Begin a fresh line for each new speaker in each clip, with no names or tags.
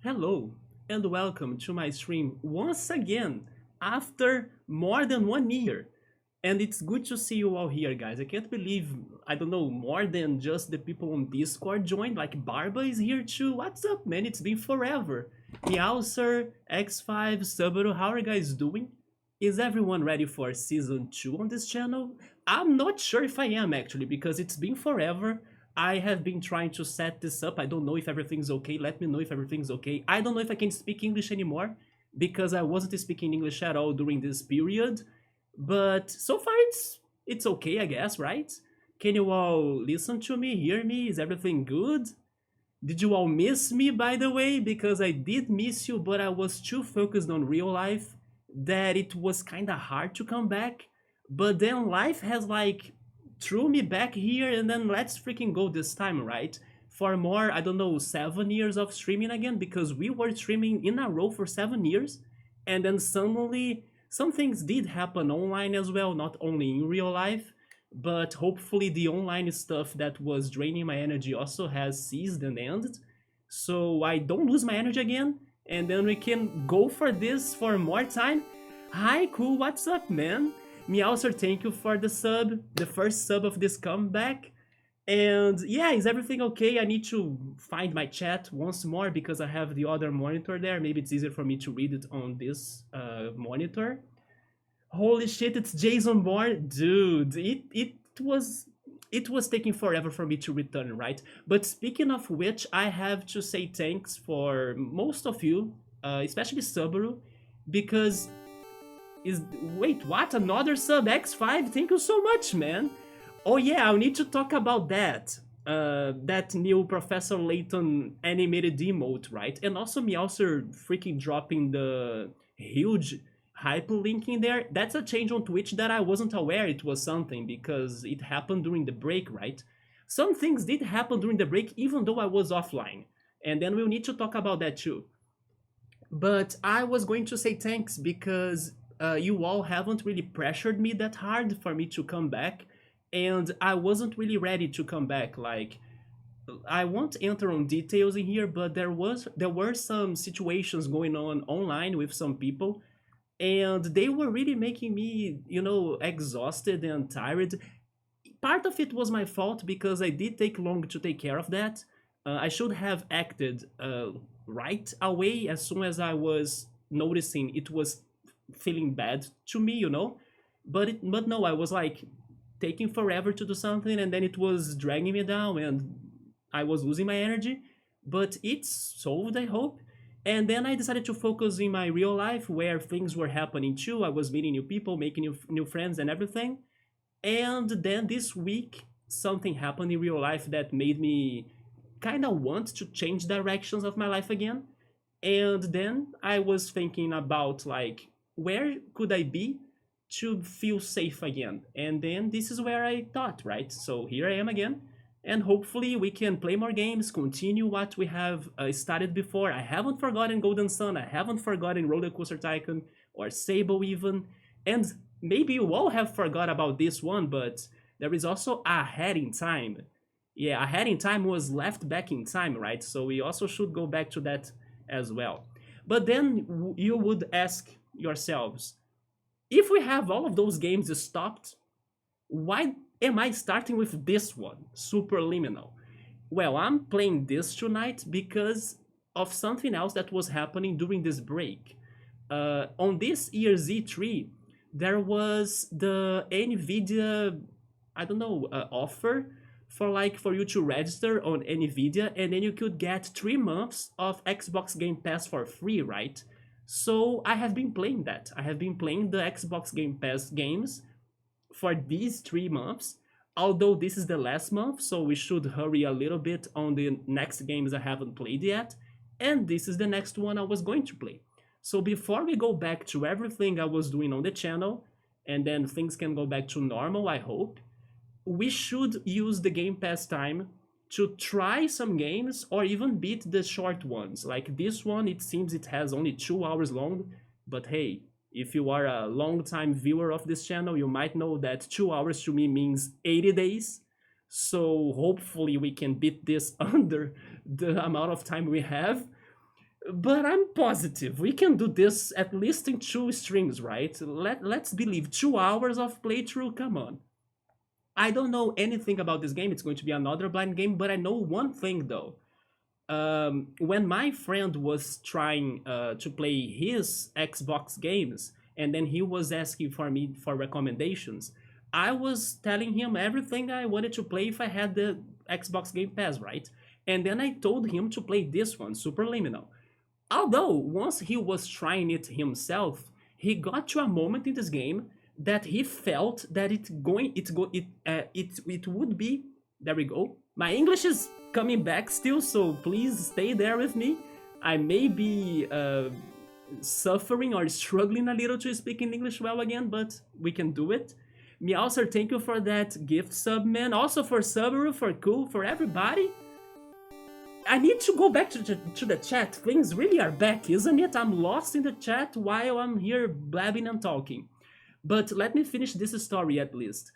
Hello and welcome to my stream once again after more than 1 year. And it's good to see you all here, guys. I can't believe, I don't know, more than just the people on Discord joined. Like, Barba is here too. What's up, man? It's been forever. Meowser, X5, Subaru, how are you guys doing? Is everyone ready for season 2 on this channel? I'm not sure if I am actually, because it's been forever. I have been trying to set this up. I don't know if everything's okay. Let me know if everything's okay. I don't know if I can speak English anymore because I wasn't speaking English at all during this period. But so far it's okay, I guess, right? Can you all listen to me, hear me? Is everything good? Did you all miss me, by the way? Because I did miss you, but I was too focused on real life that it was kind of hard to come back. But then life has like threw me back here, and then let's freaking go this time, right? For more, I don't know, 7 years of streaming again, because we were streaming in a row for 7 years, and then suddenly some things did happen online as well, not only in real life, but hopefully the online stuff that was draining my energy also has ceased and ended, so I don't lose my energy again, and then we can go for this for more time. Hi, cool, what's up, man? Meowser, thank you for the sub, the first sub of this comeback. And yeah, is everything okay? I need to find my chat once more because I have the other monitor there. Maybe it's easier for me to read it on this monitor. Holy shit, it's Jason Bourne, dude. It was taking forever for me to return, right? But speaking of which, I have to say thanks for most of you, especially Subaru, because is wait, what? Another sub X5? Thank you so much, man. Oh yeah, I'll need to talk about that. That new Professor Layton animated emote, right? And also Meowser freaking dropping the huge hyperlink in there. That's a change on Twitch that I wasn't aware it was something because it happened during the break, right? Some things did happen during the break even though I was offline. And then we'll need to talk about that too. But I was going to say thanks because you all haven't really pressured me that hard for me to come back, and I wasn't really ready to come back. Like, I won't enter on details in here, but there were some situations going on online with some people, and they were really making me, exhausted and tired. Part of it was my fault because I did take long to take care of that. I should have acted right away as soon as I was noticing it was feeling bad to me. But no, I was like taking forever to do something, and then it was dragging me down, and I was losing my energy. But it's solved, I hope. And then I decided to focus in my real life where things were happening too. I was meeting new people, making new friends, and everything. And then this week, something happened in real life that made me kind of want to change directions of my life again. And then I was thinking about, like, where could I be to feel safe again? And then this is where I thought, right? So here I am again. And hopefully we can play more games, continue what we have started before. I haven't forgotten Golden Sun, I haven't forgotten Roller Coaster Tycoon or Sable even. And maybe you all have forgot about this one, but there is also Ahead in Time. Yeah, Ahead in Time was left back in time, right? So we also should go back to that as well. But then you would ask yourselves, if we have all of those games stopped, why am I starting with this one, Superliminal? Well, I'm playing this tonight because of something else that was happening during this break. On this year's E3, there was the Nvidia, I don't know, offer for you to register on Nvidia, and then you could get 3 months of Xbox Game Pass for free, right? So I have been playing that. I have been playing the Xbox Game Pass games for these 3 months. Although this is the last month, so we should hurry a little bit on the next games I haven't played yet. And this is the next one I was going to play. So before we go back to everything I was doing on the channel, and then things can go back to normal, I hope, we should use the Game Pass time to try some games or even beat the short ones. Like this one, it seems it has only 2 hours long, but hey, if you are a long-time viewer of this channel, you might know that 2 hours to me means 80 days. So hopefully we can beat this under the amount of time we have. But I'm positive we can do this at least in 2 streams, right? Let's believe 2 hours of playthrough. Come on. I don't know anything about this game. It's going to be another blind game, but I know one thing though. When my friend was trying to play his Xbox games, and then he was asking for me for recommendations, I was telling him everything I wanted to play if I had the Xbox Game Pass, right? And then I told him to play this one, Superliminal. Although once he was trying it himself, he got to a moment in this game that he felt that it would be. There we go. My English is coming back still, so please stay there with me. I may be suffering or struggling a little to speak in English well again, but we can do it. Meowser, thank you for that gift sub, man. Also for Subaru, for Cool, for everybody. I need to go back to the chat. Things really are back, isn't it? I'm lost in the chat while I'm here blabbing and talking. But let me finish this story at least.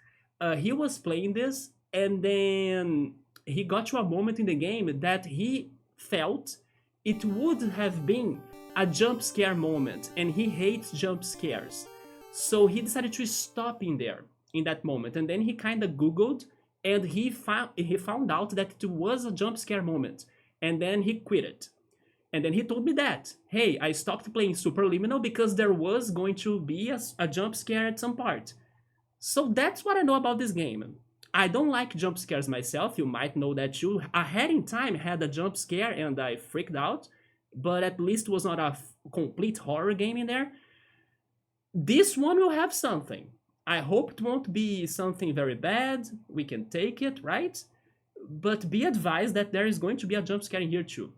He was playing this, and then he got to a moment in the game that he felt it would have been a jump scare moment, and he hates jump scares. So he decided to stop in there in that moment, and then he kind of Googled, and he found out that it was a jump scare moment, and then he quit it. And then he told me that, hey, I stopped playing Superliminal because there was going to be a jump scare at some part. So that's what I know about this game. I don't like jump scares myself. You might know that you ahead in time had a jump scare and I freaked out, but at least it was not a complete horror game in there. This one will have something. I hope it won't be something very bad. We can take it, right? But be advised that there is going to be a jump scare in here too.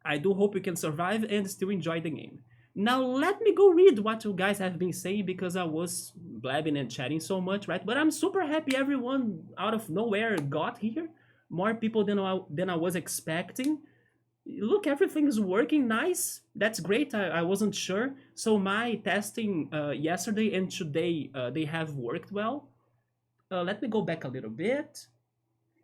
I do hope you can survive and still enjoy the game. Now let me go read what you guys have been saying because I was blabbing and chatting so much, right? But I'm super happy everyone out of nowhere got here. More people than I was expecting. Look, everything's working nice. That's great. I wasn't sure. So my testing yesterday and today, they have worked well. Let me go back a little bit.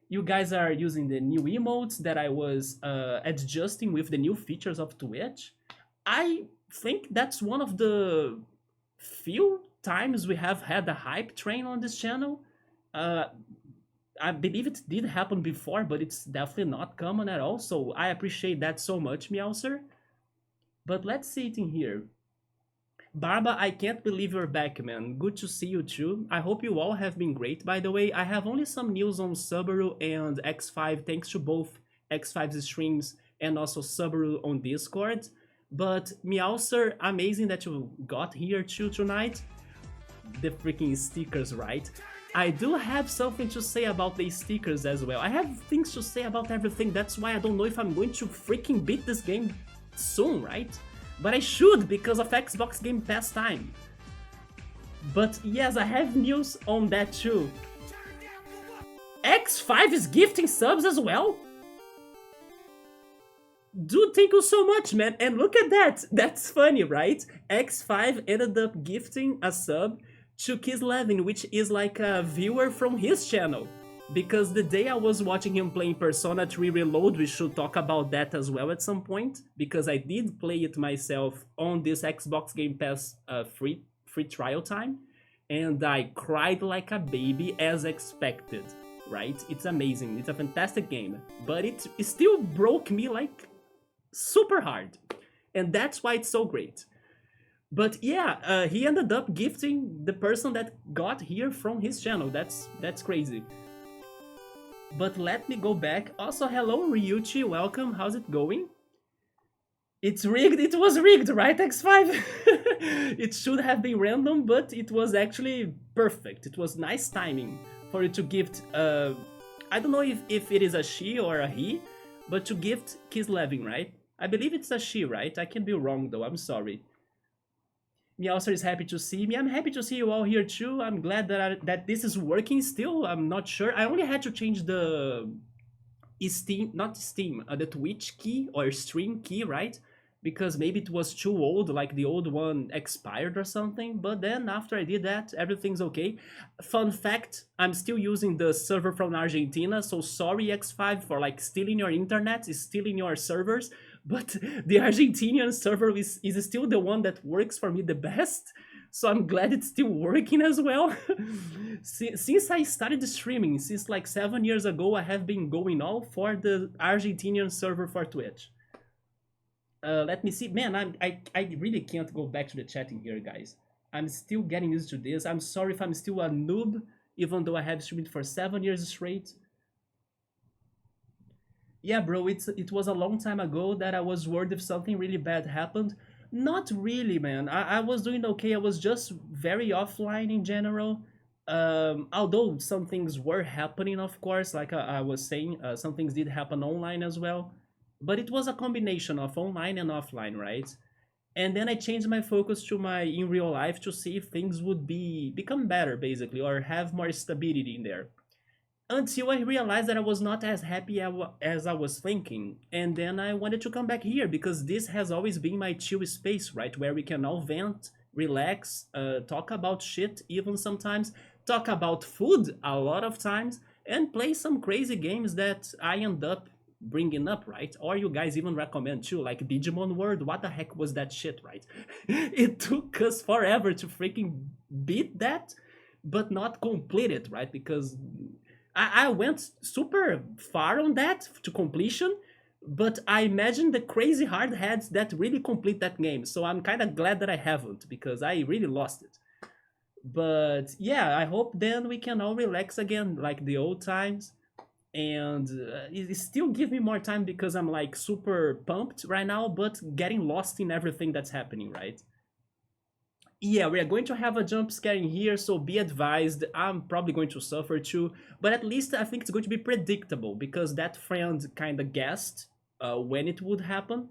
You guys are using the new emotes that I was adjusting with the new features of Twitch. I think that's one of the few times we have had a hype train on this channel. I believe it did happen before, but it's definitely not common at all. So I appreciate that so much, Meowser. But let's see it in here. Barba, I can't believe you're back, man. Good to see you too. I hope you all have been great, by the way. I have only some news on Subaru and X5, thanks to both X5's streams and also Subaru on Discord. But Meowser, amazing that you got here too tonight. The freaking stickers, right? I do have something to say about the stickers as well. I have things to say about everything, that's why I don't know if I'm going to freaking beat this game soon, right? But I should because of Xbox Game Pass time. But yes, I have news on that too. X5 is gifting subs as well? Dude, thank you so much, man. And look at that. That's funny, right? X5 ended up gifting a sub to Kiss11, which is like a viewer from his channel. Because the day I was watching him playing Persona 3 Reload, we should talk about that as well at some point, because I did play it myself on this Xbox Game Pass free trial time, and I cried like a baby as expected, right? It's amazing, it's a fantastic game, but it still broke me like super hard, and that's why it's so great. But yeah, he ended up gifting the person that got here from his channel. That's crazy. But let me go back. Also, hello Ryuchi, welcome. How's it going? It's rigged. It was rigged, right, X5? It should have been random, but it was actually perfect. It was nice timing for you to gift. I don't know if it is a she or a he, but to gift Kiss11, right? I believe it's a she, right? I can be wrong though. I'm sorry. Meowser is happy to see me. I'm happy to see you all here too. I'm glad that this is working still. I'm not sure. I only had to change the Steam, not Steam, the Twitch key or stream key, right? because maybe it was too old, like the old one expired or something. But then after I did that, everything's okay. Fun fact, I'm still using the server from Argentina, so sorry X5 for like stealing your internet, stealing your servers, but the Argentinian server is still the one that works for me the best. So I'm glad it's still working as well. Since I started streaming, since like 7 years ago, I have been going all for the Argentinian server for Twitch. Let me see. Man, I really can't go back to the chatting here, guys. I'm still getting used to this. I'm sorry if I'm still a noob, even though I have streamed for 7 years straight. Yeah, bro, it was a long time ago that I was worried if something really bad happened. Not really, man. I was doing okay. I was just very offline in general. Although some things were happening, of course, like I was saying, some things did happen online as well. But it was a combination of online and offline, right? And then I changed my focus to my in real life to see if things would become better, basically, or have more stability in there, until I realized that I was not as happy as I was thinking. And then I wanted to come back here because this has always been my chill space, right? Where we can all vent, relax, talk about shit, even sometimes, talk about food a lot of times, and play some crazy games that I end up bringing up, right? Or you guys even recommend too, like Digimon World. What the heck was that shit, right? It took us forever to freaking beat that, but not complete it, right? Because I went super far on that to completion, but I imagine the crazy hard heads that really complete that game. So I'm kind of glad that I haven't because I really lost it. But yeah, I hope then we can all relax again like the old times. And it still gives me more time because I'm like super pumped right now, but getting lost in everything that's happening, right? Yeah, we are going to have a jump scare in here, so be advised. I'm probably going to suffer too, but at least I think it's going to be predictable because that friend kind of guessed when it would happen,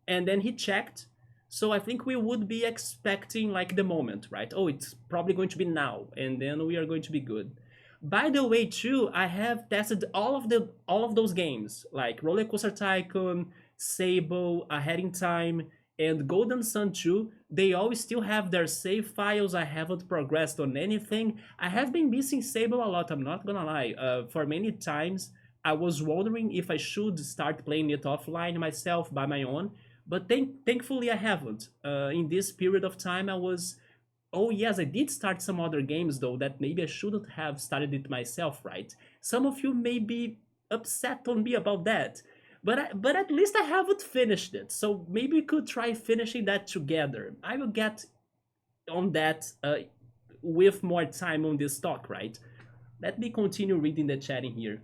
and then he checked. So I think we would be expecting like the moment, right? Oh, it's probably going to be now, and then we are going to be good. By the way, too, I have tested all of those games like Roller Coaster Tycoon, Sable, Ahead in Time, and Golden Sun 2. They all still have their save files. I haven't progressed on anything. I have been missing Sable a lot, I'm not gonna lie. For many times, I was wondering if I should start playing it offline myself by my own, but thankfully I haven't. In this period of time, I was. Oh, yes, I did start some other games though that maybe I shouldn't have started it myself, right? Some of you may be upset on me about that. But at least I haven't finished it, so maybe we could try finishing that together. I will get on that with more time on this talk, right? Let me continue reading the chat in here.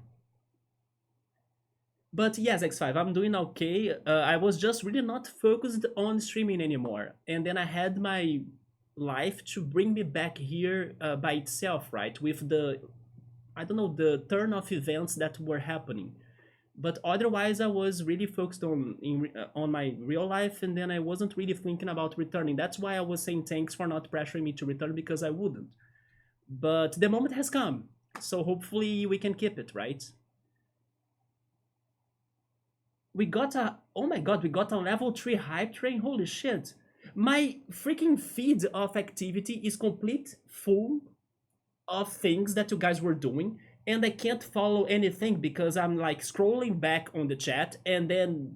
But yes, X5, I'm doing okay. I was just really not focused on streaming anymore. And then I had my life to bring me back here by itself, right? With I don't know, the turn of events that were happening. But otherwise, I was really focused on my real life, and then I wasn't really thinking about returning. That's why I was saying thanks for not pressuring me to return because I wouldn't. But the moment has come, so hopefully we can keep it, right? We got a oh my god, we got a level 3 hype train. Holy shit. My freaking feed of activity is complete full of things that you guys were doing, and I can't follow anything because I'm like scrolling back on the chat and then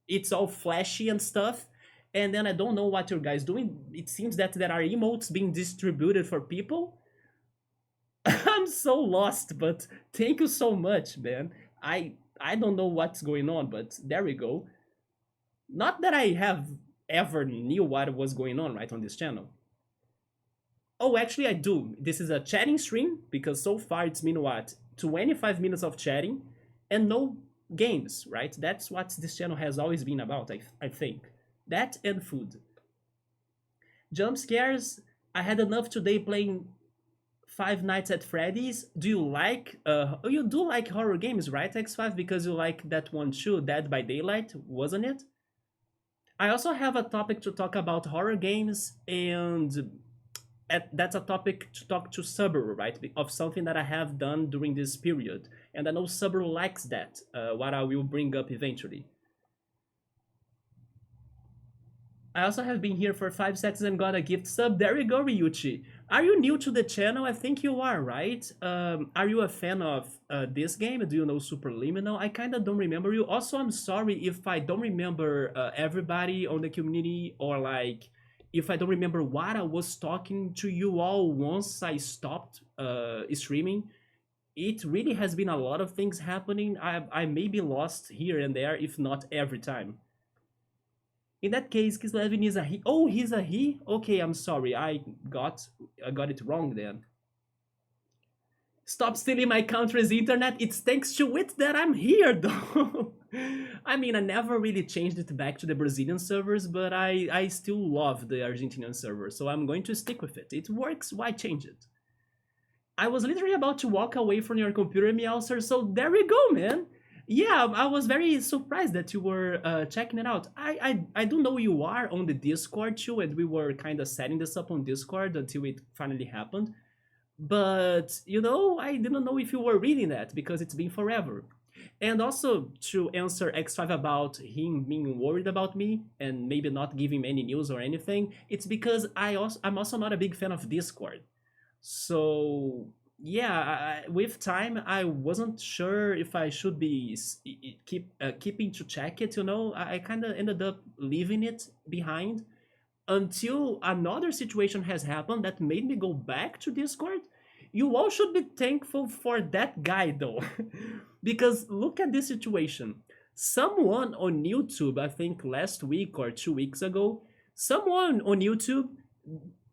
it's all flashy and stuff, and then I don't know what you guys doing. It seems that there are emotes being distributed for people. I'm so lost, but thank you so much, man. I don't know what's going on, but there we go. Not that I have ever knew what was going on right on this channel. Oh, actually, I do. This is a chatting stream because so far it's been what 25 minutes of chatting and no games, right? That's what this channel has always been about. I think that and food. Jump scares. I had enough today playing Five Nights at Freddy's. Do you like? Oh, you do like horror games, right? X5 because you like that one too, Dead by Daylight, wasn't it? I also have a topic to talk about horror games, and that's a topic to talk to Subaru, right? Of something that I have done during this period, and I know Subaru likes that. What I will bring up eventually. I also have been here for 5 seconds and got a gift sub. There we go, Ryuchi. Are you new to the channel? I think you are, right? Are you a fan of this game? Do you know Superliminal? I kind of don't remember you. Also, I'm sorry if I don't remember everybody on the community, or like if I don't remember what I was talking to you all once I stopped streaming. It really has been a lot of things happening. I may be lost here and there, if not every time. In that case, Kislevin is a he. Oh, he's a he? Okay, I'm sorry. I got it wrong then. Stop stealing my country's internet. It's thanks to it that I'm here, though. I mean, I never really changed it back to the Brazilian servers, but I still love the Argentinian server, so I'm going to stick with it. It works, why change it? I was literally about to walk away from your computer, Meowser, so there we go, man. Yeah, I was very surprised that you were checking it out. I do know you are on the Discord too, and we were kind of setting this up on Discord until it finally happened. But, I didn't know if you were reading that because it's been forever. And also, to answer X5 about him being worried about me and maybe not giving me any news or anything, it's because I'm also not a big fan of Discord. So yeah, with time, I wasn't sure if I should be keeping to check it. I kind of ended up leaving it behind until another situation has happened that made me go back to Discord. You all should be thankful for that guy though, because look at this situation. Someone on YouTube, I think last week or 2 weeks ago, someone on YouTube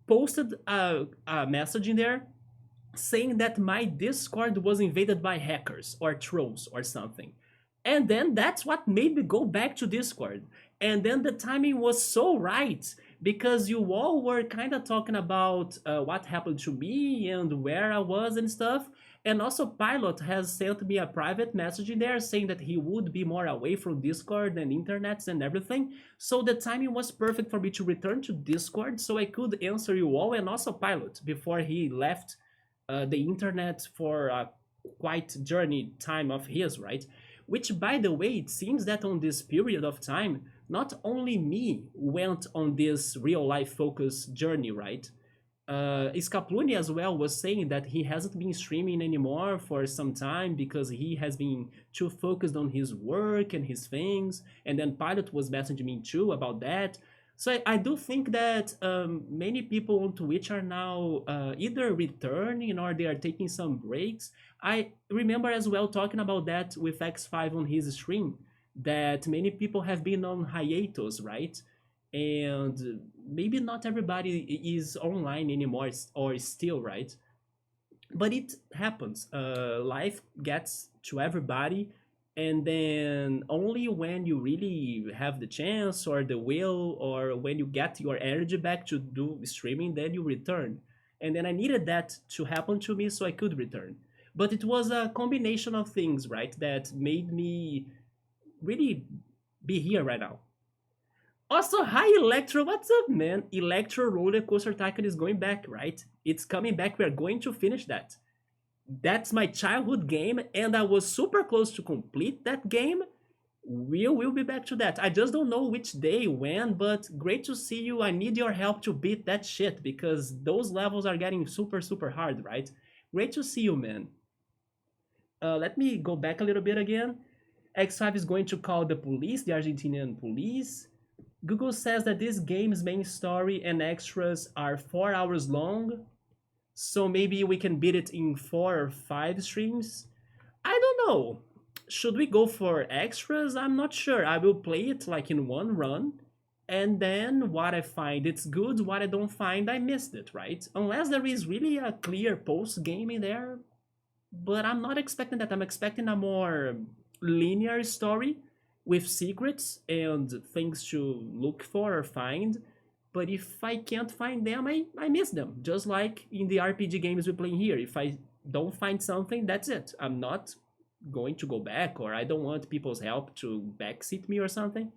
posted a message in there saying that my Discord was invaded by hackers or trolls or something. And then that's what made me go back to Discord. And then the timing was so right because you all were kind of talking about what happened to me and where I was and stuff. And also, Pilot has sent me a private message in there saying that he would be more away from Discord and internets and everything. So the timing was perfect for me to return to Discord so I could answer you all and also Pilot before he left the internet for a quite journey time of his, right? Which, by the way, it seems that on this period of time, not only me went on this real life focus journey, right? Scapluni as well was saying that he hasn't been streaming anymore for some time because he has been too focused on his work and his things. And then Pilot was messaging me too about that. So I do think that many people on Twitch are now either returning or they are taking some breaks. I remember as well talking about that with X5 on his stream, that many people have been on hiatus, right? And maybe not everybody is online anymore or still, right? But it happens. Life gets to everybody, and then only when you really have the chance or the will or when you get your energy back to do streaming, then you return. And then I needed that to happen to me so I could return. But it was a combination of things, right, that made me really be here right now. Also, hi Electro, what's up, man? Electro Roller Coaster Tycoon is going back, right? It's coming back. We are going to finish that. That's my childhood game, and I was super close to complete that game. We will be back to that. I just don't know which day, when, but great to see you. I need your help to beat that shit because those levels are getting super, super hard, right? Great to see you, man. Let me go back a little bit again. X5 is going to call the police, the Argentinian police. Google says that this game's main story and extras are 4 hours long, so maybe we can beat it in 4 or 5 streams. I don't know. Should we go for extras? I'm not sure. I will play it like in one run, and then what I find it's good, what I don't find I missed it, right? Unless there is really a clear post game in there, but I'm not expecting that. I'm expecting a more linear story with secrets and things to look for or find. But if I can't find them, I miss them. Just like in the RPG games we're playing here. If I don't find something, that's it. I'm not going to go back, or I don't want people's help to backseat me or something.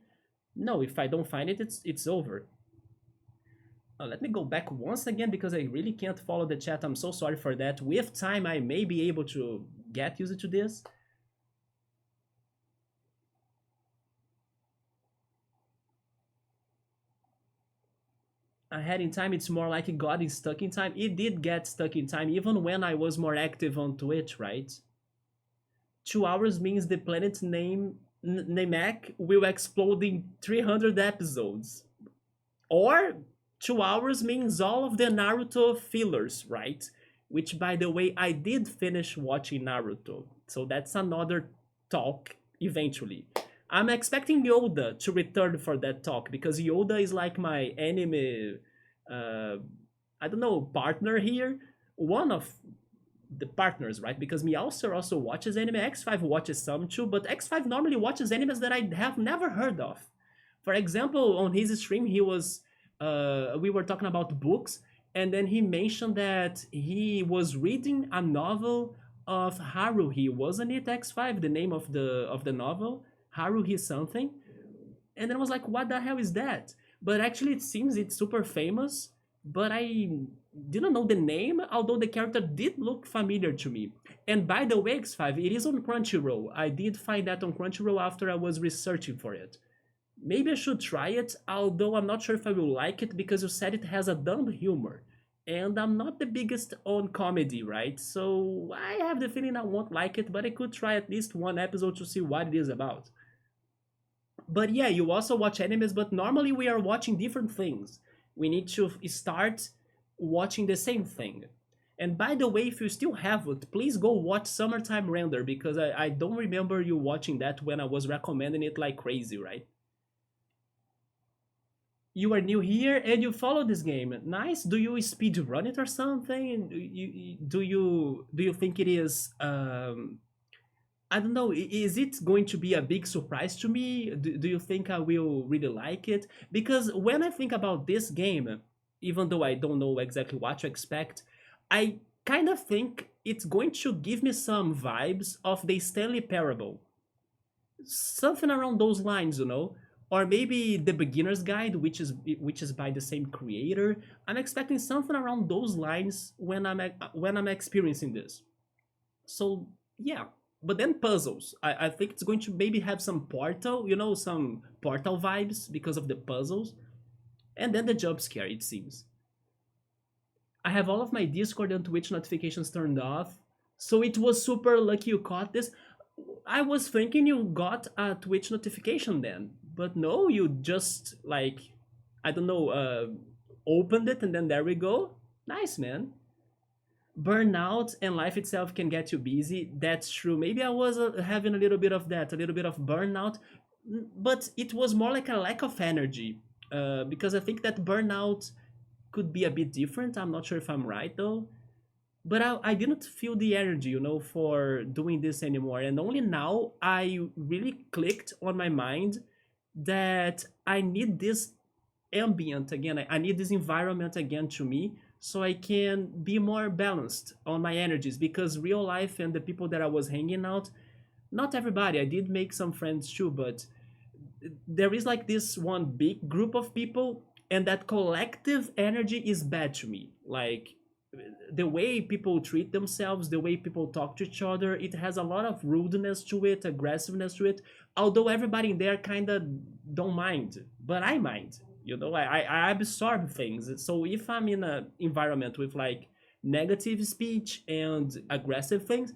No, if I don't find it, it's over. Let me go back once again because I really can't follow the chat. I'm so sorry for that. With time, I may be able to get used to this. Ahead in time, it's more like it got stuck in time. It did get stuck in time even when I was more active on Twitch, right? 2 hours means the planet Namek will explode in 300 episodes. Or 2 hours means all of the Naruto fillers, right? Which, by the way, I did finish watching Naruto. So that's another talk eventually. I'm expecting Yoda to return for that talk because Yoda is like my anime, uh, I don't know, partner here. One of the partners, right? Because Meowster also watches anime. X5 watches some too, but X5 normally watches animes that I have never heard of. For example, on his stream, we were talking about books, and then he mentioned that he was reading a novel of Haruhi, wasn't it? X5, the name of the novel, Haruhi something, and then I was like, what the hell is that? But actually, it seems it's super famous, but I didn't know the name, although the character did look familiar to me. And by the way, X5, it is on Crunchyroll. I did find that on Crunchyroll after I was researching for it. Maybe I should try it, although I'm not sure if I will like it because you said it has a dumb humor. And I'm not the biggest on comedy, right? So I have the feeling I won't like it, but I could try at least one episode to see what it is about. But yeah, you also watch animes, but normally we are watching different things. We need to start watching the same thing. And by the way, if you still have it, please go watch Summertime Render because I don't remember you watching that when I was recommending it like crazy, right? You are new here and you follow this game. Nice. Do you speed run it or something? Do you think it is I don't know. Is it going to be a big surprise to me? Do you think I will really like it? Because when I think about this game, even though I don't know exactly what to expect, I kind of think it's going to give me some vibes of the Stanley Parable. Something around those lines, you know? Or maybe the beginner's guide, which is by the same creator. I'm expecting something around those lines when I'm experiencing this. So yeah, but then puzzles. I think it's going to maybe have some Portal, some Portal vibes because of the puzzles, and then the jump scare. It seems I have all of my Discord and Twitch notifications turned off, so it was super lucky you caught this. I was thinking you got a Twitch notification then, but no, you just like I don't know, opened it and then there we go. Nice, man. Burnout and life itself can get you busy. That's true. Maybe I was having a little bit of that, a little bit of burnout, but it was more like a lack of energy. Because I think that burnout could be a bit different. I'm not sure if I'm right though. But I didn't feel the energy, for doing this anymore. And only now I really clicked on my mind that I need this ambient again. I need this environment again to me so I can be more balanced on my energies because real life and the people that I was hanging out, not everybody, I did make some friends too, but there is like this one big group of people and that collective energy is bad to me. Like the way people treat themselves, the way people talk to each other, it has a lot of rudeness to it, aggressiveness to it. Although everybody in there kind of don't mind, but I mind. I absorb things. So if I'm in an environment with like negative speech and aggressive things,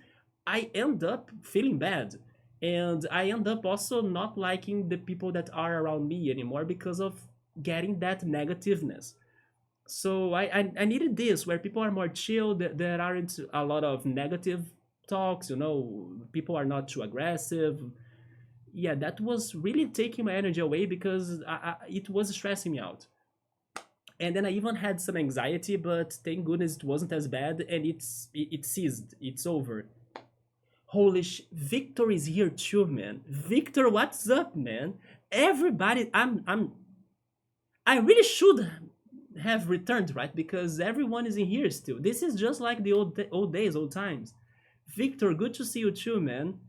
I end up feeling bad. And I end up also not liking the people that are around me anymore because of getting that negativeness. So I needed this where people are more chill, there aren't a lot of negative talks, people are not too aggressive. Yeah, that was really taking my energy away because it was stressing me out. And then I even had some anxiety, but thank goodness it wasn't as bad and it ceased. It's over. Holy Victor is here too, man. Victor, what's up, man? Everybody, I really should have returned, right? Because everyone is in here still. This is just like the old days, old times. Victor, good to see you too, man.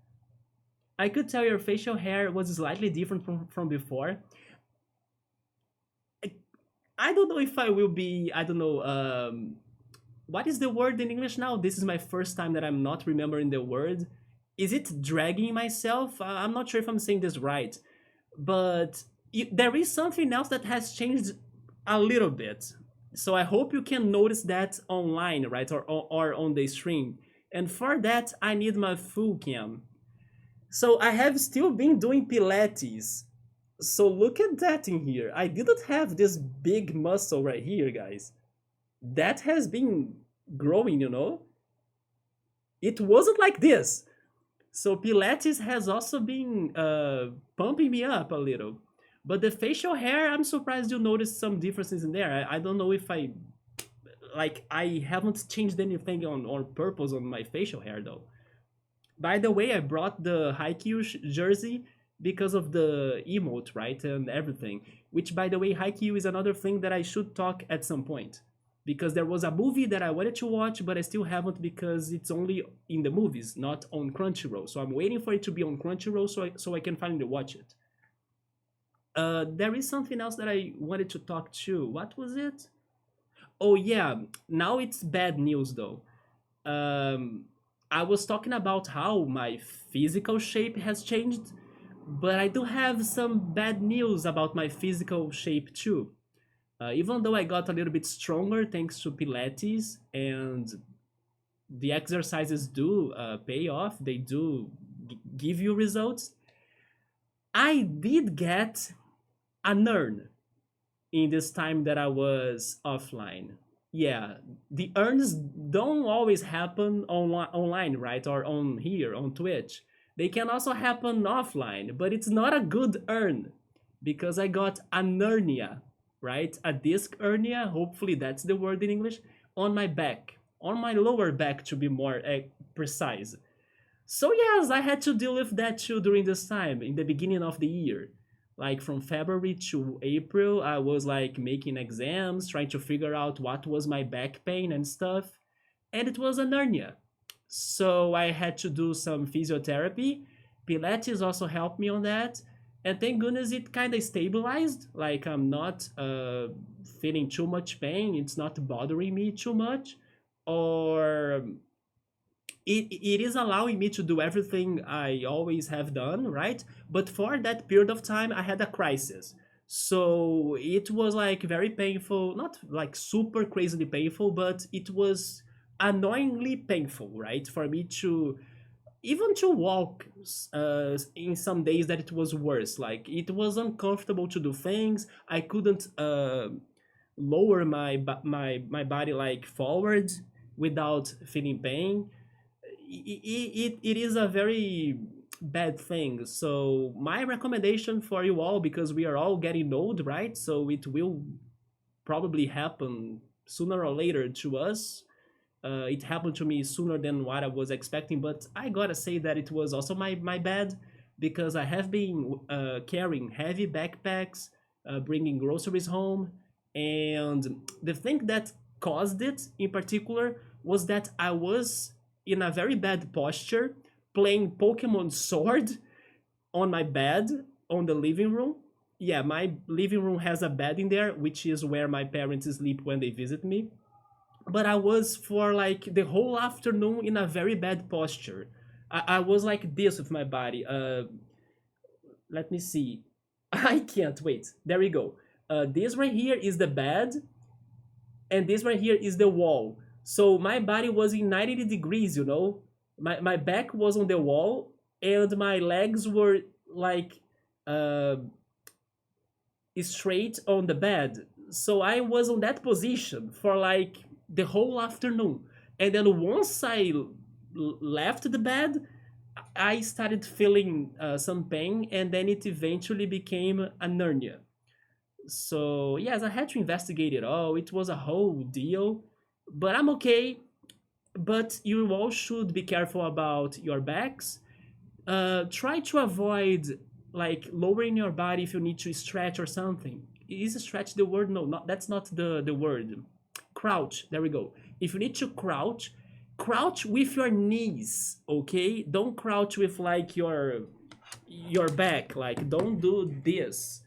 I could tell your facial hair was slightly different from before. I, I don't know if I will be, I don't know, what is the word in English now? This is my first time that I'm not remembering the word. Is it dragging myself? I'm not sure if I'm saying this right. But there is something else that has changed a little bit. So I hope you can notice that online, right? Or on the stream. And for that, I need my full cam. So I have still been doing Pilates. So look at that in here. I didn't have this big muscle right here, guys. That has been growing, you know? It wasn't like this. So Pilates has also been pumping me up a little. But the facial hair, I'm surprised you noticed some differences in there. I don't know if I haven't changed anything on purpose on my facial hair though. By the way, I brought the Haikyuu jersey because of the emote, right, and everything. Which, by the way, Haikyuu is another thing that I should talk at some point. Because there was a movie that I wanted to watch, but I still haven't because it's only in the movies, not on Crunchyroll. So I'm waiting for it to be on Crunchyroll so I can finally watch it. There is something else that I wanted to talk to. What was it? Oh yeah, now it's bad news though. Um, I was talking about how my physical shape has changed, but I do have some bad news about my physical shape too. Even though I got a little bit stronger thanks to Pilates and the exercises do pay off, they do give you results. I did get an urn in this time that I was offline. Yeah, the earns don't always happen online, right? Or on here on Twitch. They can also happen offline, but it's not a good earn because I got an hernia, right? A disc hernia, hopefully that's the word in English, on my back, on my lower back to be more precise. So yes, I had to deal with that too during this time in the beginning of the year. Like from February to April, I was like making exams, trying to figure out what was my back pain and stuff, and it was an hernia. So I had to do some physiotherapy. Pilates also helped me on that. And thank goodness it kind of stabilized. Like I'm not feeling too much pain. It's not bothering me too much. Or it is allowing me to do everything I always have done, right? But for that period of time, I had a crisis. So it was like very painful, not like super crazily painful, but it was annoyingly painful, right? For me to even to walk in some days that it was worse. Like it was uncomfortable to do things. I couldn't lower my body like forward without feeling pain. It is a very bad thing. So my recommendation for you all, because we are all getting old, right? So it will probably happen sooner or later to us. It happened to me sooner than what I was expecting, but I gotta say that it was also my bad because I have been carrying heavy backpacks, bringing groceries home, and the thing that caused it in particular was that I was in a very bad posture playing Pokemon Sword on my bed on the living room. Yeah, my living room has a bed in there, which is where my parents sleep when they visit me. But I was for like the whole afternoon in a very bad posture. I was like this with my body. Let me see. I can't wait. There we go. This right here is the bed, and this right here is the wall. So my body was in 90 degrees, you know? My back was on the wall, and my legs were like uh, straight on the bed. So I was on that position for like the whole afternoon. And then once I left the bed, I started feeling some pain, and then it eventually became a hernia. So yes, I had to investigate it all. It was a whole deal, but I'm okay. But you all should be careful about your backs. Try to avoid like lowering your body if you need to stretch or something. Is stretch the word? No, not that's not the word. Crouch. There we go. If you need to crouch, crouch with your knees. Okay, don't crouch with like your back. Like don't do this.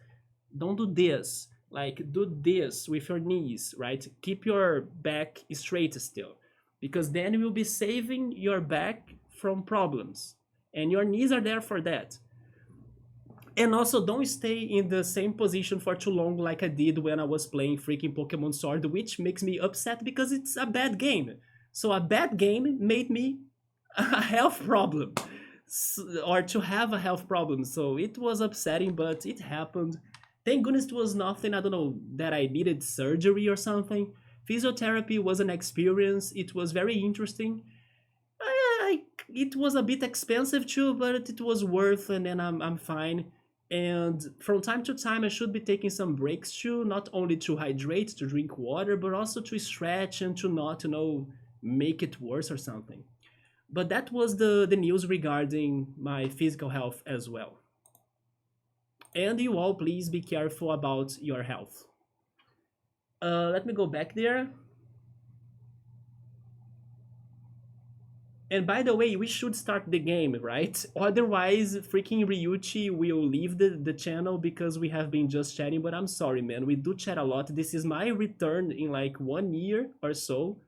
Don't do this. Like do this with your knees. Right. Keep your back straight still, because then you will be saving your back from problems, and your knees are there for that. And also, don't stay in the same position for too long like I did when I was playing freaking Pokemon Sword, which makes me upset because it's a bad game. So a bad game made me a health problem, or to have a health problem. So it was upsetting, but it happened. Thank goodness it was nothing, I don't know, that I needed surgery or something. Physiotherapy was an experience, it was very interesting. It was a bit expensive too, but it was worth, and then I'm fine. And from time to time, I should be taking some breaks too, not only to hydrate, to drink water, but also to stretch and to not, make it worse or something. But that was the news regarding my physical health as well. And you all, please be careful about your health. Let me go back there. And by the way, we should start the game, right? Otherwise, freaking Ryuchi will leave the channel because we have been just chatting. But I'm sorry, man. We do chat a lot. This is my return in like 1 year or so.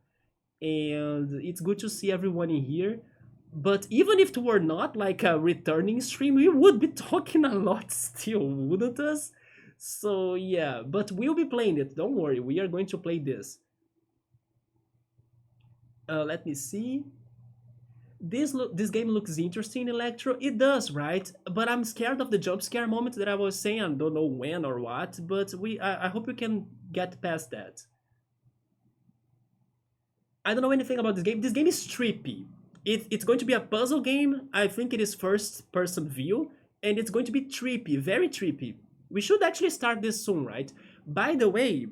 And it's good to see everyone in here. But even if it were not like a returning stream, we would be talking a lot still, wouldn't us? So yeah, but we'll be playing it. Don't worry, we are going to play this. Let me see. This game looks interesting, Electro. It does, right? But I'm scared of the jump scare moment that I was saying. I don't know when or what, but I hope we can get past that. I don't know anything about this game. This game is trippy. It's going to be a puzzle game. I think it is first person view, and it's going to be trippy, very trippy. We should actually start this soon, right? By the way,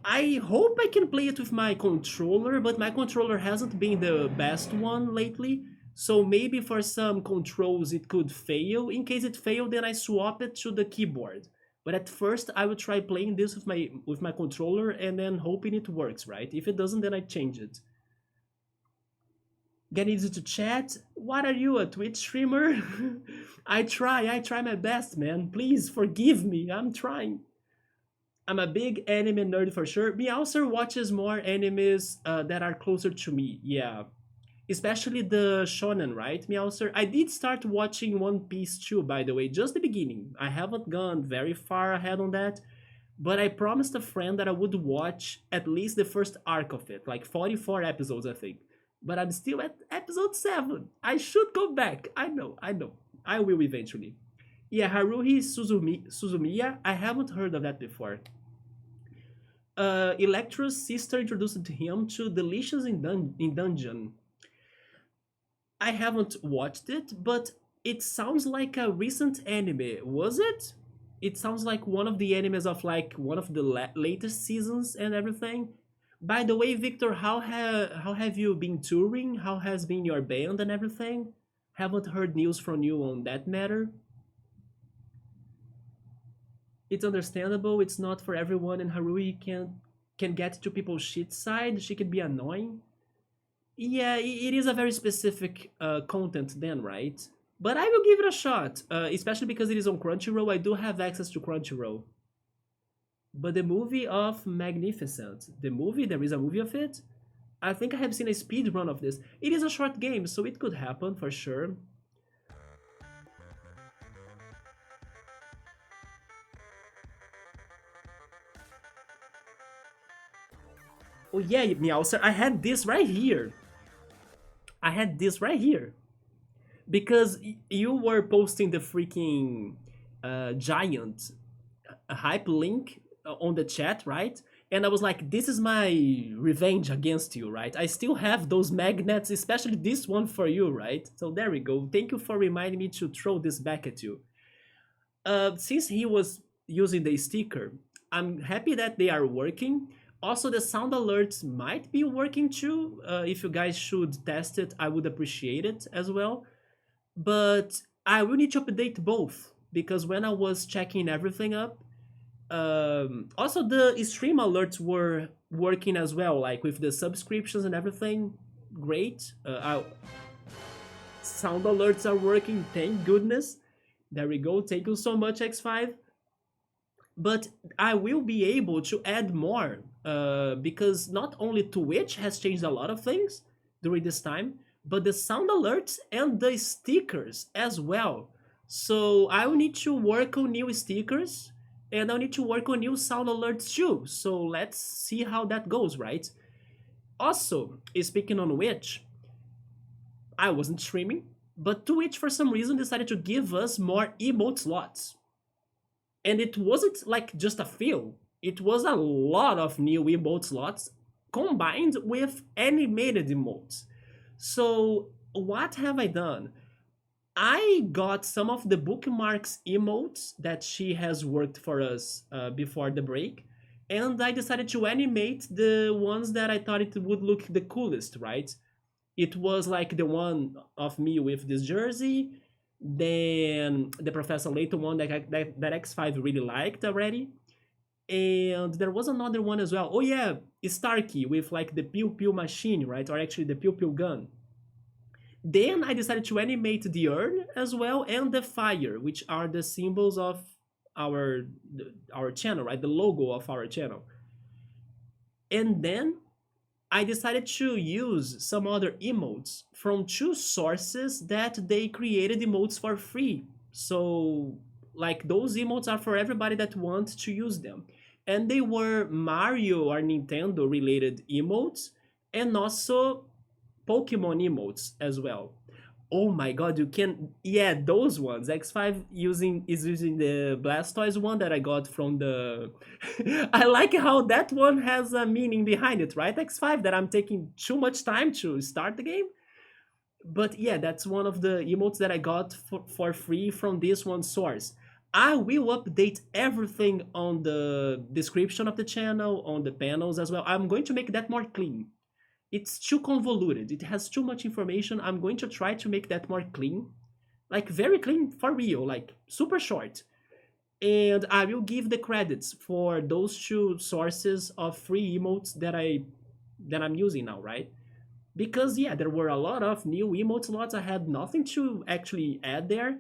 I hope I can play it with my controller, but my controller hasn't been the best one lately. So maybe for some controls it could fail. In case it failed, then I swap it to the keyboard. But at first I will try playing this with my controller and then hoping it works, right? If it doesn't, then I change it. Get easy to chat. What are you, a Twitch streamer? I try my best, man. Please forgive me. I'm trying. I'm a big anime nerd for sure. Meowser watches more animes that are closer to me. Yeah. Especially the shonen, right, Meowser? I did start watching One Piece too, by the way, just the beginning. I haven't gone very far ahead on that, but I promised a friend that I would watch at least the first arc of it, like 44 episodes, I think. But I'm still at episode 7. I should go back. I know. I will eventually. Yeah, Haruhi Suzumiya, I haven't heard of that before. Electro's sister introduced him to Delicious in Dungeon. I haven't watched it, but it sounds like a recent anime. Was it? It sounds like one of the animes of like one of the latest seasons and everything. By the way, Victor, how have you been touring? How has been your band and everything? Haven't heard news from you on that matter. It's understandable. It's not for everyone, and Harui can get to people's shit side. She can be annoying. Yeah, it is a very specific content then, right? But I will give it a shot, especially because it is on Crunchyroll. I do have access to Crunchyroll. But the movie of Magnificent, the movie, there is a movie of it. I think I have seen a speed run of this. It is a short game, so it could happen for sure. Oh yeah, Meowser, I had this right here. I had this right here. Because you were posting the freaking giant hype link on the chat, right? And I was like, this is my revenge against you, right? I still have those magnets, especially this one for you, right? So there we go. Thank you for reminding me to throw this back at you. Since he was using the sticker, I'm happy that they are working. Also, the sound alerts might be working too. If you guys should test it, I would appreciate it as well. But I will need to update both because when I was checking everything up, also the stream alerts were working as well, like with the subscriptions and everything. Great. Sound alerts are working, thank goodness. There we go. Thank you so much, X5. But I will be able to add more because not only Twitch has changed a lot of things during this time, but the sound alerts and the stickers as well. So I will need to work on new stickers and I'll need to work on new sound alerts too. So let's see how that goes, right? Also, speaking on which, I wasn't streaming, but Twitch for some reason decided to give us more emote slots. And it wasn't like just a few, it was a lot of new emote slots combined with animated emotes. So, what have I done? I got some of the bookmarks emotes that she has worked for us before the break, and I decided to animate the ones that I thought it would look the coolest, right? It was like the one of me with this jersey, then the Professor Layton one that X5 really liked already, and there was another one as well. Oh yeah, Starkey with like the pew pew machine, right? Or actually the pew pew gun. Then I decided to animate the urn as well and the fire, which are the symbols of our our channel, right? The logo of our channel. And then I decided to use some other emotes from two sources that they created emotes for free. So, like, those emotes are for everybody that wants to use them. And they were Mario or Nintendo related emotes and also Pokemon emotes as well. Oh my god, you can, yeah, those ones. X5 using the Blastoise one that I got from the I like how that one has a meaning behind it, right? X5 that I'm taking too much time to start the game. But yeah, that's one of the emotes that I got for free from this one source. I will update everything on the description of the channel, on the panels as well. I'm going to make that more clean. It's too convoluted. It has too much information. I'm going to try to make that more clean. Like very clean for real, like super short. And I will give the credits for those two sources of free emotes that I'm using now, right? Because yeah, there were a lot of new emote slots. I had nothing to actually add there,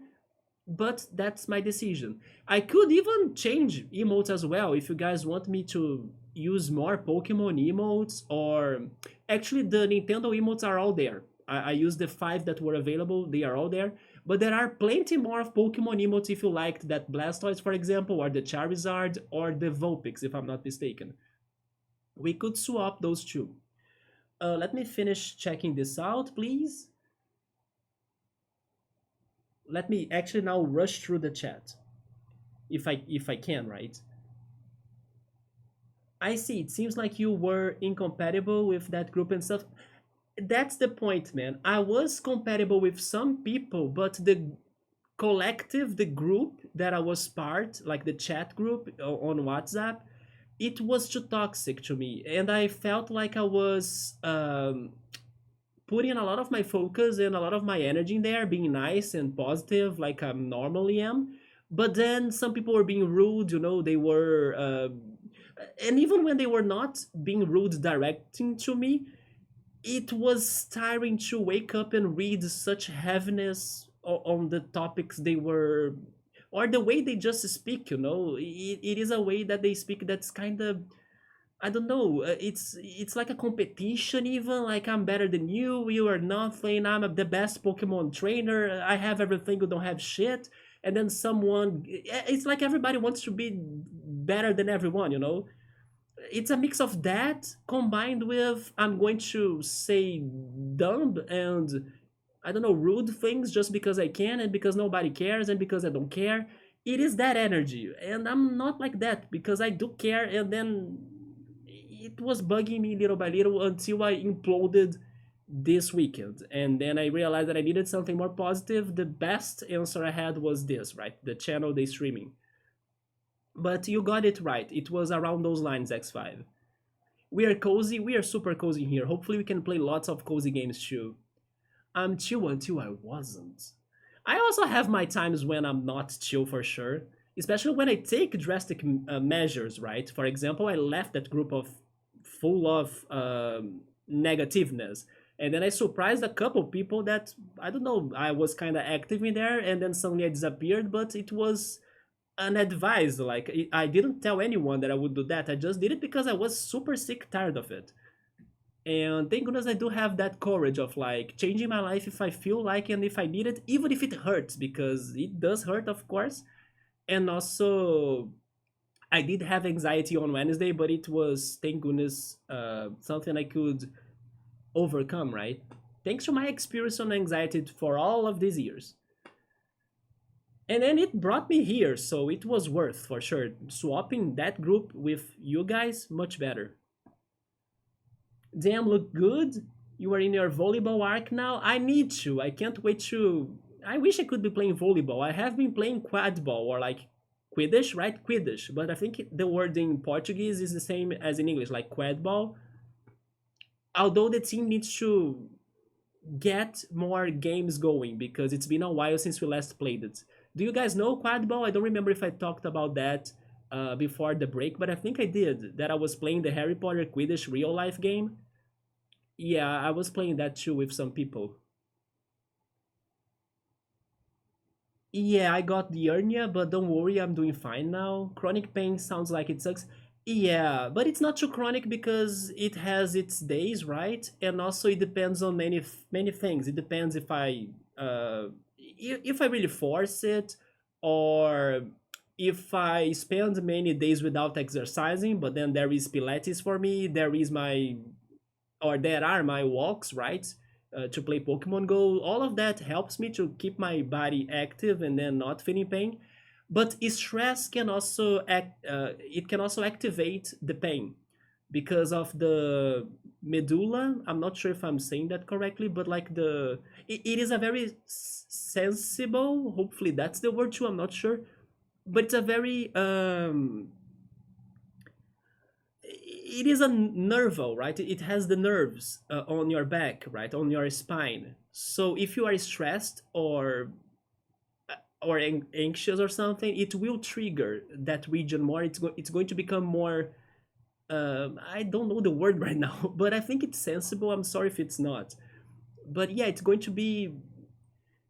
but that's my decision. I could even change emotes as well if you guys want me to use more Pokemon emotes, or actually the Nintendo emotes are all there. I used the five that were available, they are all there. But there are plenty more of Pokemon emotes if you liked that Blastoise, for example, or the Charizard, or the Vulpix, if I'm not mistaken. We could swap those two. Let me finish checking this out, please. Let me actually now rush through the chat, if I can, right? I see. It seems like you were incompatible with that group and stuff. That's the point, man. I was compatible with some people, but the collective, the group that I was part, like the chat group on WhatsApp, it was too toxic to me. And I felt like I was putting a lot of my focus and a lot of my energy in there, being nice and positive like I normally am. But then some people were being rude, they were. And even when they were not being rude directing to me, it was tiring to wake up and read such heaviness on the topics they were, or the way they just speak. It is a way that they speak that's kind of, I don't know. It's like a competition. Even like I'm better than you. You are nothing. The best Pokemon trainer. I have everything. You don't have shit. And then someone. It's like everybody wants to be better than everyone. It's a mix of that combined with I'm going to say dumb and I don't know rude things just because I can and because nobody cares and because I don't care. It is that energy, and I'm not like that because I do care. And then it was bugging me little by little until I imploded this weekend, and then I realized that I needed something more positive. The best answer I had was this, right? The channel, the streaming. But you got it right. It was around those lines, X5. We are cozy. We are super cozy here. Hopefully, we can play lots of cozy games too. I'm chill until I wasn't. I also have my times when I'm not chill for sure, especially when I take drastic measures, right? For example, I left that group of full of negativeness. And then I surprised a couple people that, I don't know, I was kind of active in there and then suddenly I disappeared, but it was unadvised. Like, I didn't tell anyone that I would do that. I just did it because I was super sick, tired of it. And thank goodness I do have that courage of like changing my life if I feel like and if I need it, even if it hurts, because it does hurt, of course. And also, I did have anxiety on Wednesday, but it was, thank goodness, something I could overcome, right? Thanks to my experience on anxiety for all of these years. And then it brought me here, so it was worth for sure. Swapping that group with you guys, much better. Damn, look good. You are in your volleyball arc now. I need to. I can't wait to. I wish I could be playing volleyball. I have been playing quadball or like Quidditch, right? Quidditch. But I think the word in Portuguese is the same as in English, like quadball. Although the team needs to get more games going because it's been a while since we last played it. Do you guys know quadball? I don't remember if I talked about that before the break, but I think I did. That I was playing the Harry Potter Quidditch real life game. Yeah, I was playing that too with some people. Yeah, I got the hernia, but don't worry, I'm doing fine now. Chronic pain sounds like it sucks. Yeah, but it's not too chronic because it has its days, right? And also it depends on many things. It depends if I really force it, or if I spend many days without exercising, but then there is Pilates for me, there are my walks, right? To play Pokemon Go. All of that helps me to keep my body active and then not feeling pain. But stress can also it can also activate the pain because of the medulla. I'm not sure if I'm saying that correctly, but like it is a very sensible. Hopefully that's the word too. I'm not sure, but it's a very it is a nerval, right? It has the nerves on your back, right, on your spine. So if you are stressed or anxious or something, it will trigger that region more. It's going to become more. I don't know the word right now, but I think it's sensible. I'm sorry if it's not, but yeah, it's going to be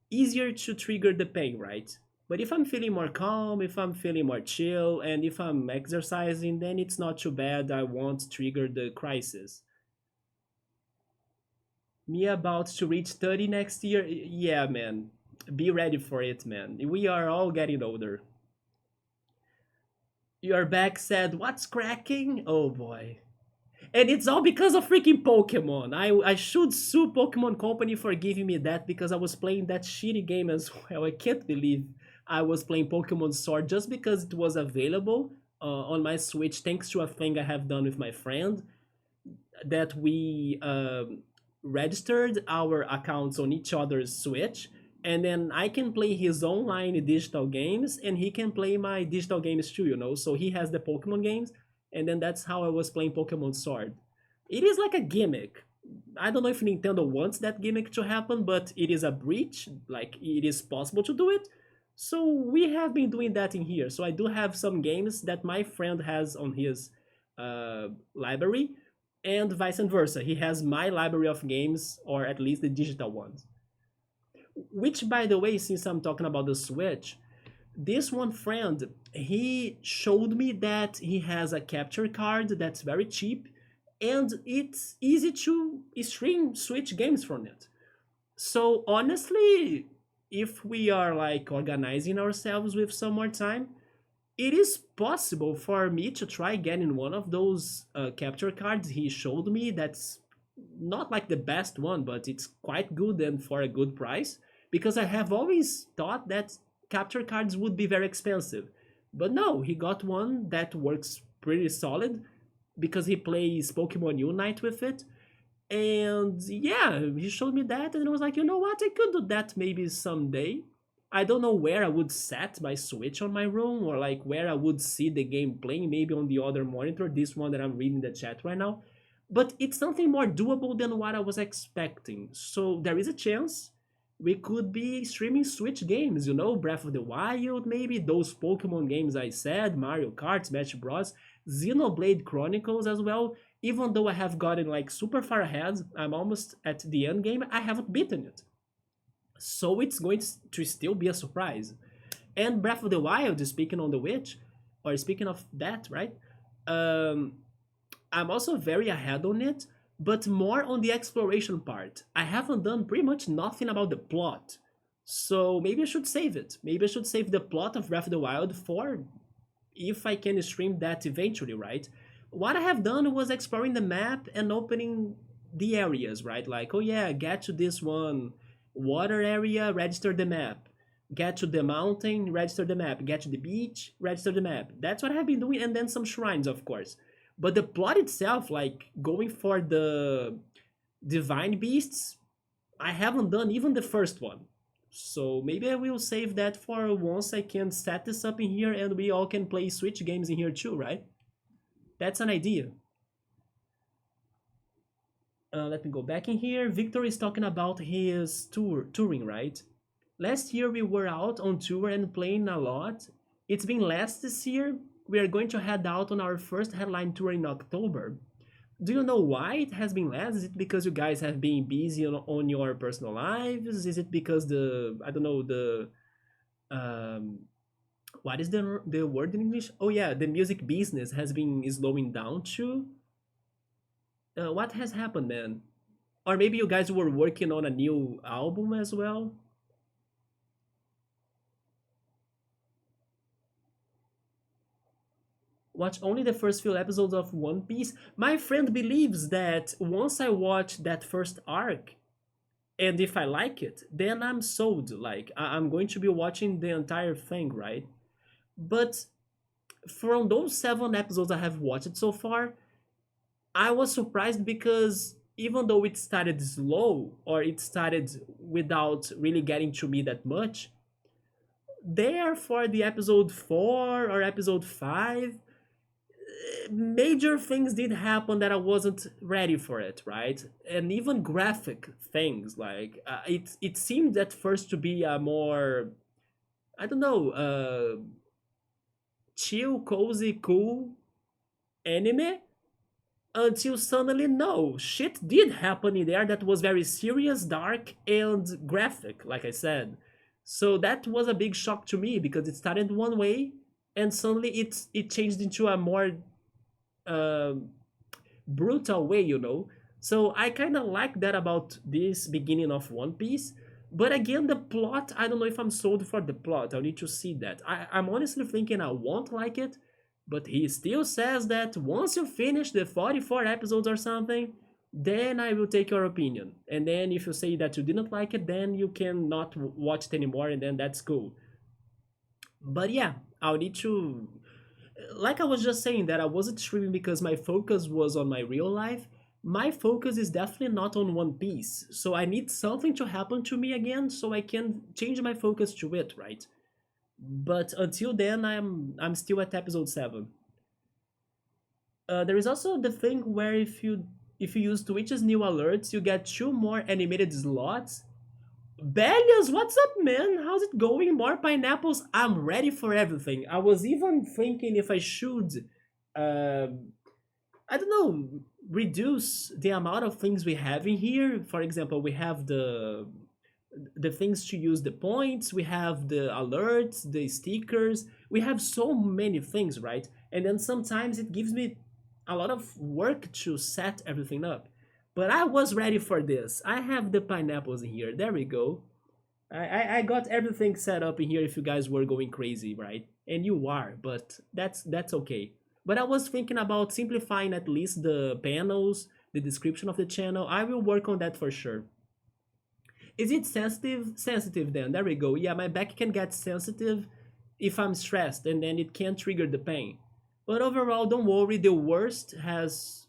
easier to trigger the pain, right? But if I'm feeling more calm, if I'm feeling more chill, and if I'm exercising, then it's not too bad. I won't trigger the crisis. Me about to reach 30 next year? Yeah, man. Be ready for it, man. We are all getting older. Your back said, "What's cracking?" Oh boy. And it's all because of freaking Pokemon. I should sue Pokemon Company for giving me that because I was playing that shitty game as well. I can't believe I was playing Pokemon Sword just because it was available on my Switch thanks to a thing I have done with my friend that we registered our accounts on each other's Switch, and then I can play his online digital games, and he can play my digital games too. So he has the Pokemon games, and then that's how I was playing Pokemon Sword. It is like a gimmick. I don't know if Nintendo wants that gimmick to happen, but it is a breach. Like it is possible to do it. So we have been doing that in here. So I do have some games that my friend has on his library, and vice versa. He has my library of games, or at least the digital ones. Which, by the way, since I'm talking about the Switch, this one friend, he showed me that he has a capture card that's very cheap, and it's easy to stream Switch games from it. So honestly, if we are like organizing ourselves with some more time, it is possible for me to try getting one of those capture cards he showed me. That's not like the best one, but it's quite good and for a good price. Because I have always thought that capture cards would be very expensive. But no, he got one that works pretty solid because he plays Pokemon Unite with it. And yeah, he showed me that, and I was like, you know what? I could do that maybe someday. I don't know where I would set my Switch on my room, or like where I would see the game playing, maybe on the other monitor, this one that I'm reading the chat right now. But it's something more doable than what I was expecting. So there is a chance we could be streaming Switch games, Breath of the Wild, maybe those Pokemon games I said, Mario Kart, Smash Bros, Xenoblade Chronicles as well. Even though I have gotten like super far ahead, I'm almost at the end game, I haven't beaten it. So it's going to still be a surprise. And Breath of the Wild, speaking on the Witch, or speaking of that, right? Um, I'm also very ahead on it, but more on the exploration part. I haven't done pretty much nothing about the plot. So maybe I should save it. Maybe I should save the plot of Breath of the Wild for if I can stream that eventually, right? What I have done was exploring the map and opening the areas, right? Like, oh yeah, get to this one water area, register the map. Get to the mountain, register the map. Get to the beach, register the map. That's what I've been doing, and then some shrines, of course. But the plot itself, like going for the divine beasts, I haven't done even the first one. So maybe I will save that for once I can set this up in here and we all can play Switch games in here too, right? That's an idea. Let me go back in here. Victor is talking about his touring, right? Last year we were out on tour and playing a lot. It's been less this year. We are going to head out on our first headline tour in October. Do you know why it has been less? Is it because you guys have been busy on your personal lives? Is it because the I don't know the um what is the word in English? Oh yeah, the music business has been slowing down too. What has happened, man? Or maybe you guys were working on a new album as well. Watch only the first few episodes of One Piece. My friend believes that once I watch that first arc, and if I like it, then I'm sold. Like I'm going to be watching the entire thing, right? But from those 7 episodes I have watched so far, I was surprised because even though it started slow or it started without really getting to me that much, there for the episode 4 or episode 5, major things did happen that I wasn't ready for it, right? And even graphic things like it seemed at first to be a more I don't know chill, cozy, cool anime until suddenly no shit did happen in there that was very serious, dark, and graphic, like I said. So that was a big shock to me because it started one way and suddenly it changed into a more uh, brutal way, you know. So I kind of like that about this beginning of One Piece. But again, the plot, I don't know if I'm sold for the plot. I'll need to see that. I'm honestly thinking I won't like it, but he still says that once you finish the 44 episodes or something, then I will take your opinion. And then if you say that you didn't like it, then you can not watch it anymore, and then that's cool. But yeah, I'll need to like I was just saying that I wasn't streaming because my focus was on my real life. My focus is definitely not on One Piece. So I need something to happen to me again so I can change my focus to it, right? But until then I'm still at episode 7. There is also the thing where if you use Twitch's new alerts, you get 2 more animated slots. Bellius, what's up, man? How's it going? More pineapples? I'm ready for everything. I was even thinking if I should, uh, I don't know, reduce the amount of things we have in here. For example, we have the things to use the points, we have the alerts, the stickers. We have so many things, right? And then sometimes it gives me a lot of work to set everything up. But I was ready for this. I have the pineapples in here. There we go. I got everything set up in here if you guys were going crazy, right? And you are, but that's okay. But I was thinking about simplifying at least the panels, the description of the channel. I will work on that for sure. Is it sensitive? Sensitive then. There we go. Yeah, my back can get sensitive if I'm stressed and then it can trigger the pain. But overall, don't worry, the worst has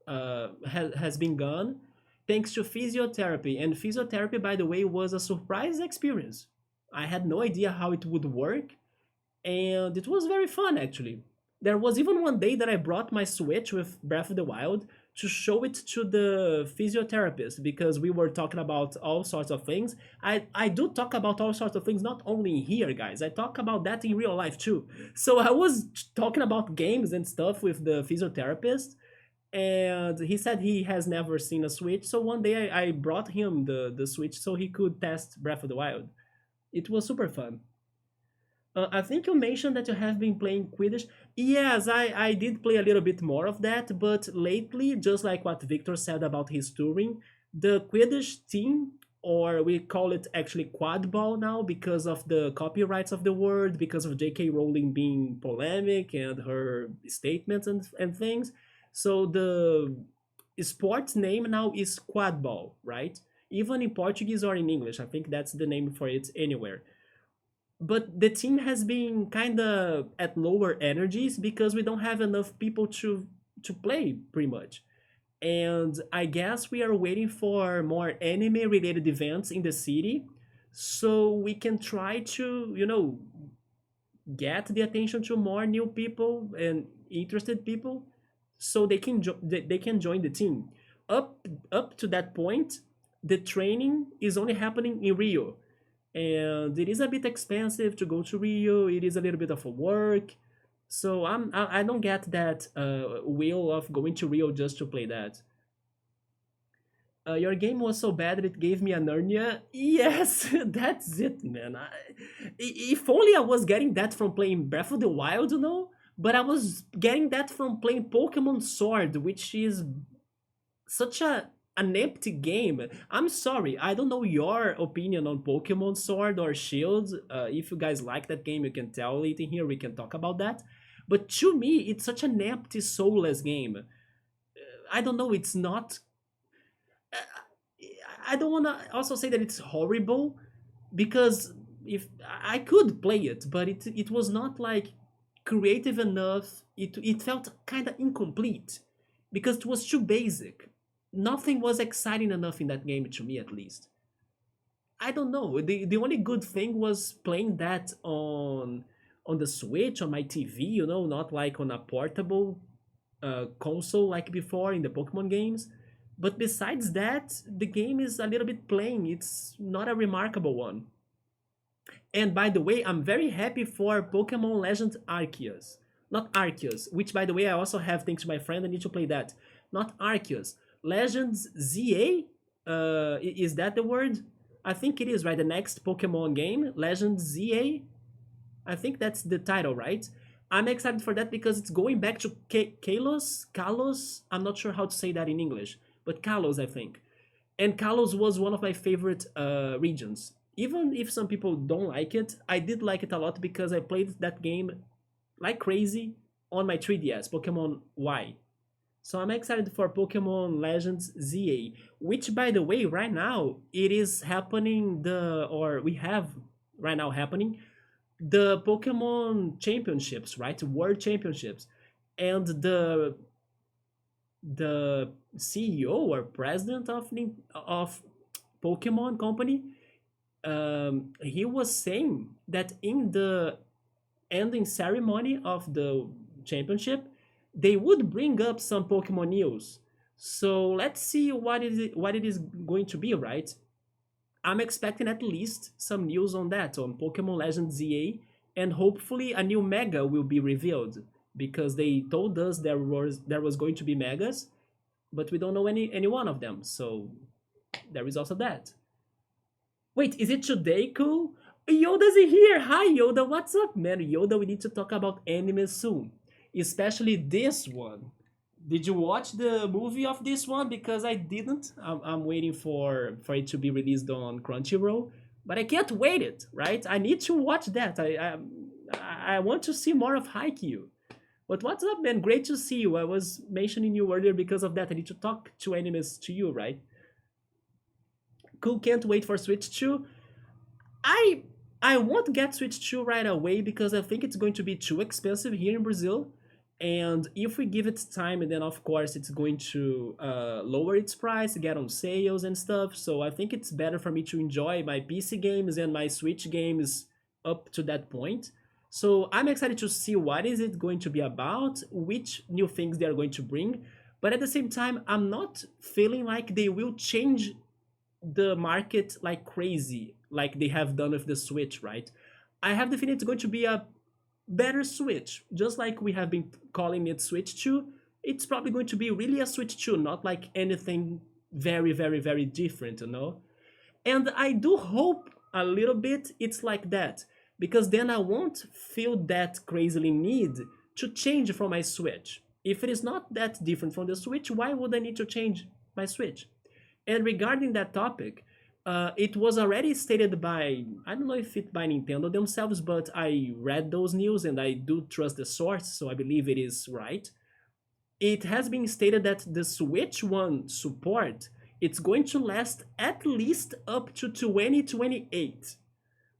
been gone thanks to physiotherapy. And physiotherapy, by the way, was a surprise experience. I had no idea how it would work, and it was very fun actually. There was even one day that I brought my Switch with Breath of the Wild to show it to the physiotherapist because we were talking about all sorts of things. I do talk about all sorts of things, not only here, guys. I talk about that in real life too. So I was talking about games and stuff with the physiotherapist, and he said he has never seen a Switch. So one day I brought him the Switch so he could test Breath of the Wild. It was super fun. I think you mentioned that you have been playing Quidditch. Yes, I did play a little bit more of that, but lately, just like what Victor said about his touring, the Quidditch team, or we call it actually quad ball now because of the copyrights of the word, because of J.K. Rowling being polemic and her statements and things. So the sports name now is quad ball, right? Even in Portuguese or in English, I think that's the name for it anywhere, but the team has been kind of at lower energies because we don't have enough people to play pretty much. And I guess we are waiting for more anime related events in the city so we can try to, get the attention to more new people and interested people so they can join the team. Up to that point, the training is only happening in Rio, and it is a bit expensive to go to Rio. It is a little bit of a work, so I don't get that will of going to Rio just to play that. Your game was so bad that it gave me an hernia. Yes, that's it, man. If only I was getting that from playing Breath of the Wild, But I was getting that from playing Pokemon Sword, which is such an empty game. I'm sorry, I don't know your opinion on Pokemon Sword or Shield. If you guys like that game, you can tell it in here. We can talk about that. But to me, it's such an empty, soulless game. I don't know. It's not. I don't want to also say that it's horrible because if I could play it, but it was not like creative enough. It felt kind of incomplete because it was too basic. Nothing was exciting enough in that game to me, at least. I don't know. The only good thing was playing that on the Switch on my TV. Not like on a portable console like before in the Pokemon games. But besides that, the game is a little bit plain. It's not a remarkable one. And by the way, I'm very happy for Pokemon Legends Arceus. Not Arceus, which by the way I also have thanks to my friend. I need to play that. Not Arceus. Legends ZA? Is that the word? I think it is, right? The next Pokemon game, Legends ZA. I think that's the title, right? I'm excited for that because it's going back to Kalos. I'm not sure how to say that in English, but Kalos, I think. And Kalos was one of my favorite regions. Even if some people don't like it, I did like it a lot because I played that game like crazy on my 3DS, Pokemon Y. So I'm excited for Pokemon Legends ZA, which by the way, right now it is happening or we have right now happening the Pokemon Championships, right? World Championships. And the CEO or president of Pokemon Company, he was saying that in the ending ceremony of the championship, they would bring up some Pokemon news. So let's see what it is going to be, right? I'm expecting at least some news on that on Pokemon Legends ZA, and hopefully a new Mega will be revealed because they told us there was going to be Megas, but we don't know any one of them. So there is also that. Wait, is it today, cool? Yoda's in here. Hi, Yoda. What's up, man? Yoda, we need to talk about anime soon, especially this one. Did you watch the movie of this one? Because I didn't. I'm waiting for it to be released on Crunchyroll, but I can't wait it. Right? I need to watch that. I want to see more of Haikyuu. But what's up, man? Great to see you. I was mentioning you earlier because of that. I need to talk to animes to you, right? Cool. Can't wait for Switch 2. I I won't get Switch 2 right away because I think it's going to be too expensive here in Brazil. And if we give it time, and then of course it's going to lower its price, get on sales and stuff. So I think it's better for me to enjoy my PC games and my Switch games up to that point. So I'm excited to see what is it going to be about, which new things they are going to bring. But at the same time, I'm not feeling like they will change the market like crazy, like they have done with the Switch, right? I have the feeling it's going to be a better Switch, just like we have been calling it Switch 2. It's probably going to be really a Switch 2, not like anything very, very, very different, you know? And I do hope a little bit it's like that because then I won't feel that crazily need to change from my Switch. If it is not that different from the Switch, why would I need to change my Switch? And regarding that topic, it was already stated by, I don't know if it by Nintendo themselves, but I read those news and I do trust the source, so I believe it is right. It has been stated that the Switch One support, it's going to last at least up to 2028.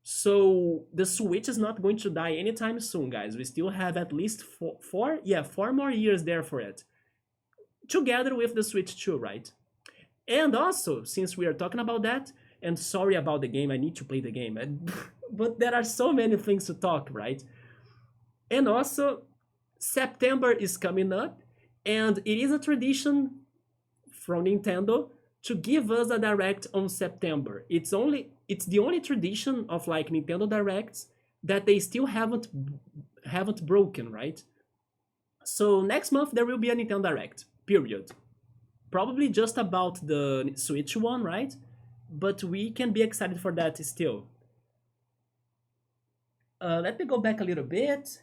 So the Switch is not going to die anytime soon, guys. We still have at least four more years there for it, together with the Switch 2, right? And also, since we are talking about that, and sorry about the game, I need to play the game, but there are so many things to talk, right? And also, September is coming up, and it is a tradition from Nintendo to give us a direct on September. It's the only tradition of like Nintendo Directs that they still haven't broken, right? So next month there will be a Nintendo Direct. Period. Probably just about the Switch one, right? But we can be excited for that still. Let me go back a little bit.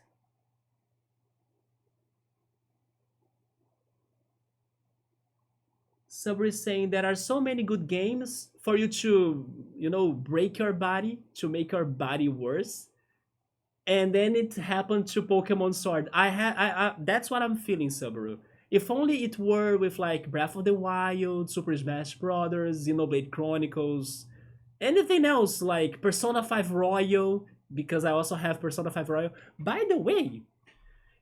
Subway is saying there are so many good games for you to, break your body, to make your body worse. And then it happened to Pokemon Sword. That's what I'm feeling, Subaru. If only it were with like Breath of the Wild, Super Smash Brothers, Xenoblade Chronicles, anything else like Persona 5 Royal, because I also have Persona 5 Royal. By the way,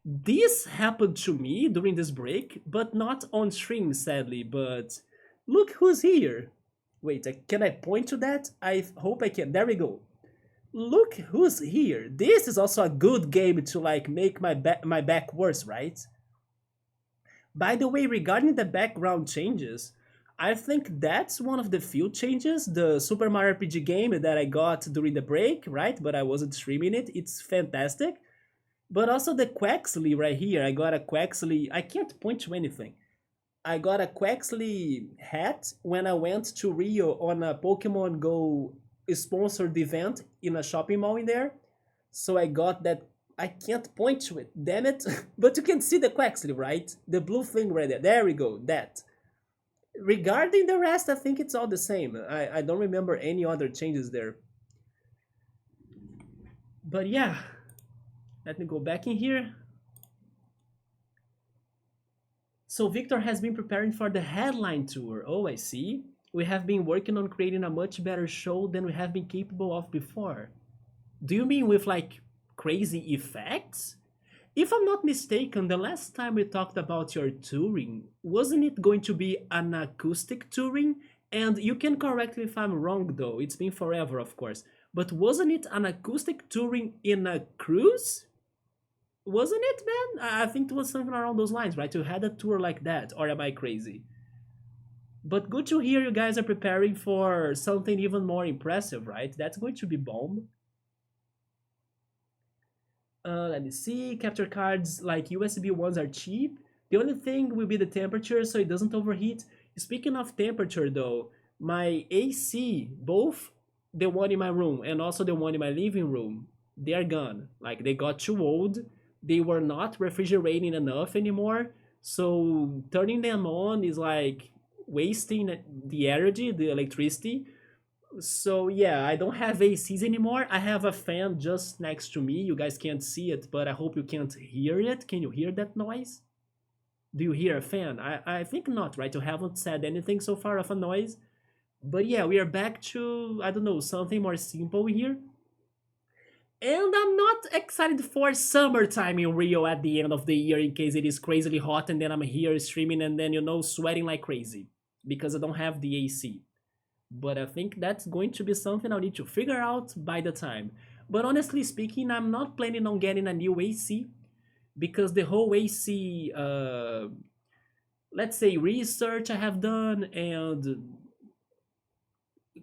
this happened to me during this break, but not on stream, sadly. But look who's here. Wait, can I point to that? I hope I can. There we go. Look who's here. This is also a good game to like make my back worse, right? By the way, regarding the background changes, I think that's one of the few changes. The Super Mario RPG game that I got during the break, right? But I wasn't streaming it. It's fantastic. But also the Quaxley right here. I got a Quaxley. I can't point to anything. I got a Quaxley hat when I went to Rio on a Pokemon Go sponsored event in a shopping mall in there. So I got that. I can't point to it, damn it. But you can see the Quaxley, right? The blue thing right there. There we go, that. Regarding the rest, I think it's all the same. I don't remember any other changes there. But yeah, let me go back in here. So Victor has been preparing for the headline tour. Oh, I see. We have been working on creating a much better show than we have been capable of before. Do you mean with like crazy effects? If I'm not mistaken, the last time we talked about your touring, wasn't it going to be an acoustic touring? And you can correct me if I'm wrong though, it's been forever of course. But wasn't it an acoustic touring in a cruise? Wasn't it, man? I think it was something around those lines, right? You had a tour like that, or am I crazy? But good to hear you guys are preparing for something even more impressive, right? That's going to be bomb. Let me see. Capture cards like USB ones are cheap. The only thing will be the temperature so it doesn't overheat. Speaking of temperature though, my AC, both the one in my room and also the one in my living room, they are gone. Like they got too old. They were not refrigerating enough anymore. So turning them on is like wasting the energy, the electricity. So yeah, I don't have ACs anymore. I have a fan just next to me. You guys can't see it, but I hope you can't hear it. Can you hear that noise? Do you hear a fan? I think not, right? You haven't said anything so far of a noise. But yeah, we are back to, I don't know, something more simple here. And I'm not excited for summertime in Rio at the end of the year in case it is crazily hot and then I'm here streaming and then, sweating like crazy because I don't have the AC. But I think that's going to be something I'll need to figure out by the time. But honestly speaking, I'm not planning on getting a new AC because the whole AC, let's say, research I have done and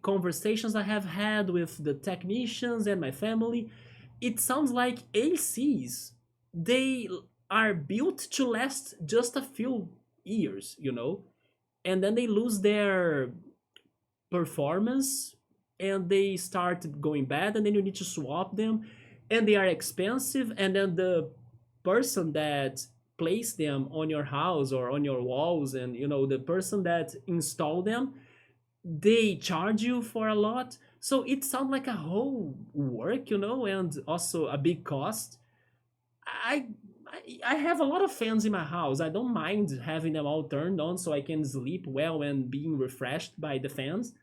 conversations I have had with the technicians and my family, it sounds like ACs, they are built to last just a few years, and then they lose their performance and they start going bad and then you need to swap them. and they are expensive, and then the person that placed them on your house or on your walls, and the person that installed them, they charge you for a lot. So it sounds like a whole work, and also a big cost. I I have a lot of fans in my house. I don't mind having them all turned on so I can sleep well and being refreshed by the fans.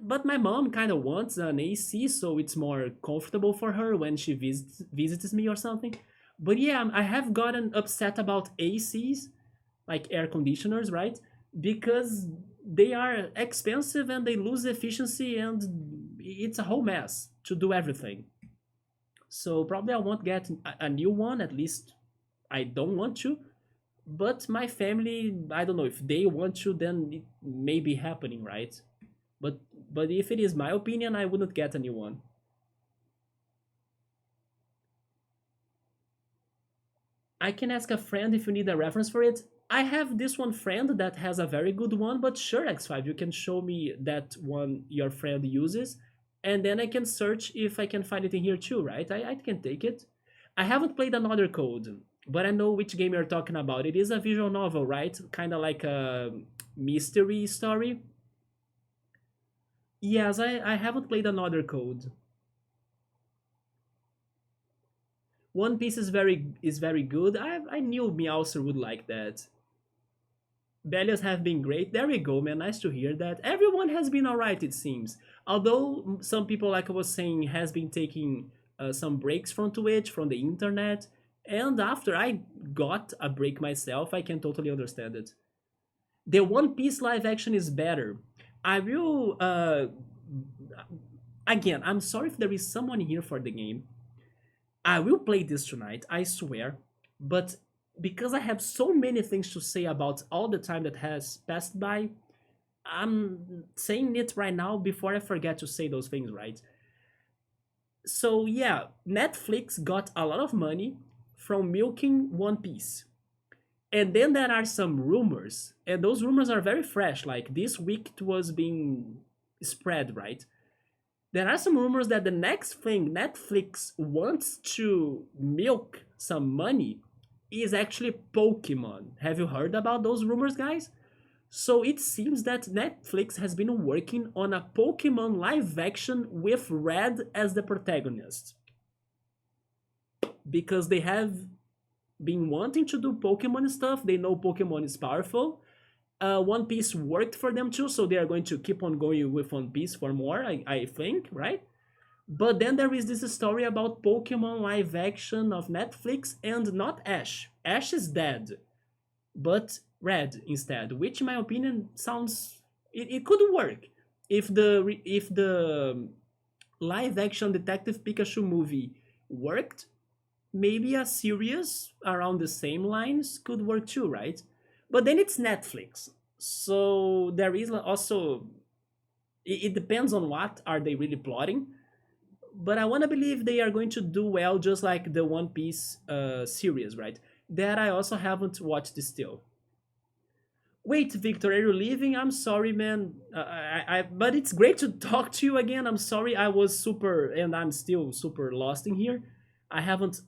But my mom kind of wants an AC so it's more comfortable for her when she visits me or something. But yeah, I have gotten upset about ACs, like air conditioners, right? Because they are expensive and they lose efficiency, and it's a whole mess to do everything. So probably I won't get a new one, at least I don't want to. But my family, I don't know, if they want to, then it may be happening, right? But but if it is my opinion, I wouldn't get a new one. I can ask a friend if you need a reference for it. I have this one friend that has a very good one, but sure, X5, you can show me that one your friend uses, and then I can search if I can find it in here too, right? I can take it. I haven't played Another Code, but I know which game you're talking about. It is a visual novel, right? Kind of like a mystery story. Yes, I haven't played Another Code. One Piece is very good. I knew Meowser would like that. Bellios have been great. There we go, man. Nice to hear that. Everyone has been alright, it seems. Although some people, like I was saying, has been taking some breaks from Twitch, from the internet. And after I got a break myself, I can totally understand it. The One Piece live action is better. I will. Again, I'm sorry if there is someone here for the game. I will play this tonight, I swear. But because I have so many things to say about all the time that has passed by, I'm saying it right now before I forget to say those things, right? So, yeah, Netflix got a lot of money from milking One Piece. And then there are some rumors, and those rumors are very fresh. Like this week it was being spread, right? There are some rumors that the next thing Netflix wants to milk some money is actually Pokemon. Have you heard about those rumors, guys? So it seems that Netflix has been working on a Pokemon live action with Red as the protagonist. Because they have been wanting to do Pokemon stuff, they know Pokemon is powerful. One Piece worked for them too, so they are going to keep on going with One Piece for more, I think, right? But then there is this story about Pokemon live action of Netflix and not Ash. Ash is dead, but Red instead, which in my opinion sounds it could work if the live action Detective Pikachu movie worked. Maybe a series around the same lines could work too, right? But then it's Netflix, so there is also it depends on what are they really plotting. But I want to believe they are going to do well, just like the One Piece series, right? That I also haven't watched still. Wait, Victor, are you leaving? I'm sorry, man. But it's great to talk to you again. I'm sorry I was super, and I'm still super lost in here. I haven't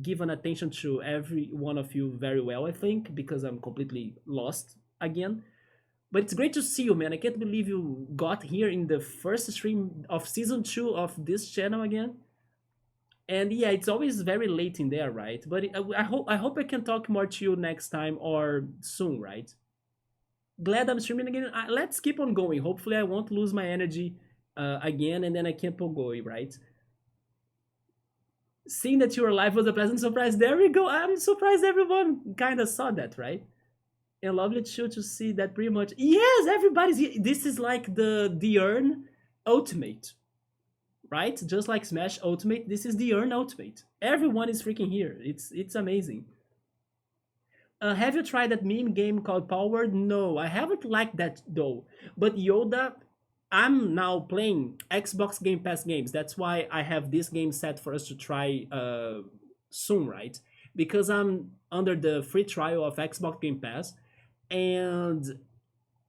given attention to every one of you very well, I think, because I'm completely lost again. But it's great to see you, man. I can't believe you got here in the first stream of season 2 of this channel again. And yeah, it's always very late in there, right? But I hope I can talk more to you next time or soon, right? Glad I'm streaming again. Let's keep on going. Hopefully, I won't lose my energy again, and then I keep on going, right? Seeing that you were live was a pleasant surprise. There we go. I'm surprised everyone kind of saw that, right? And lovely to see that pretty much. Yes, everybody's here. This is like the Earn Ultimate, right? Just like Smash Ultimate, this is the Earn Ultimate. Everyone is freaking here. It's amazing. Have you tried that meme game called Power? No, I haven't liked that though. But Yoda, I'm now playing Xbox Game Pass games. That's why I have this game set for us to try soon, right? Because I'm under the free trial of Xbox Game Pass, and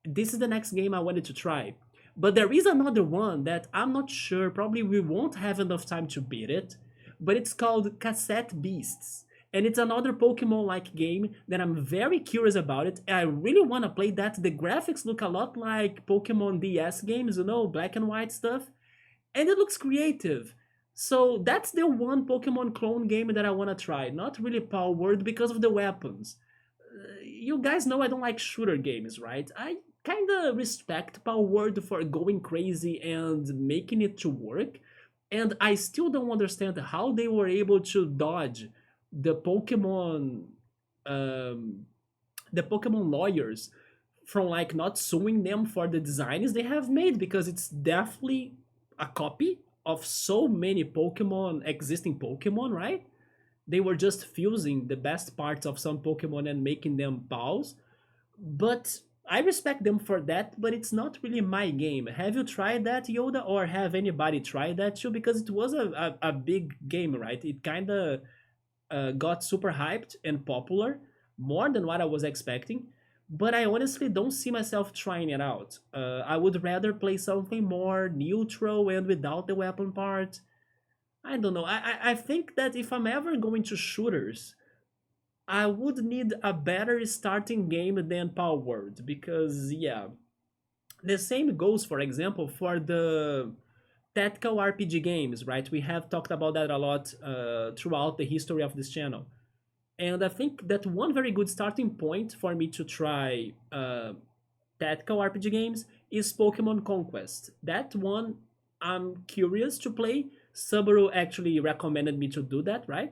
this is the next game I wanted to try. But there is another one that I'm not sure, probably we won't have enough time to beat it, but it's called Cassette Beasts. And it's another Pokemon like game that I'm very curious about it. I really want to play that. The graphics look a lot like Pokemon DS games, black and white stuff. And it looks creative. So that's the one Pokemon clone game that I want to try. Not really Power Word because of the weapons. You guys know I don't like shooter games, right? I kind of respect Power Word for going crazy and making it to work. And I still don't understand how they were able to dodge the um, Pokemon lawyers from like not suing them for the designs they have made, because it's definitely a copy of so many Pokemon, existing Pokemon, right? They were just fusing the best parts of some Pokemon and making them pals. But I respect them for that, but it's not really my game. Have you tried that, Yoda, or have anybody tried that too? Because it was a big game, right? It kind of got super hyped and popular, more than what I was expecting. But I honestly don't see myself trying it out. I would rather play something more neutral and without the weapon part. I don't know. I think that if I'm ever going to shooters, I would need a better starting game than Power Word, because yeah, the same goes, for example, for the tactical RPG games, right? We have talked about that a lot throughout the history of this channel. And I think that one very good starting point for me to try tactical RPG games is Pokemon Conquest. That one I'm curious to play. Subaru actually recommended me to do that, right?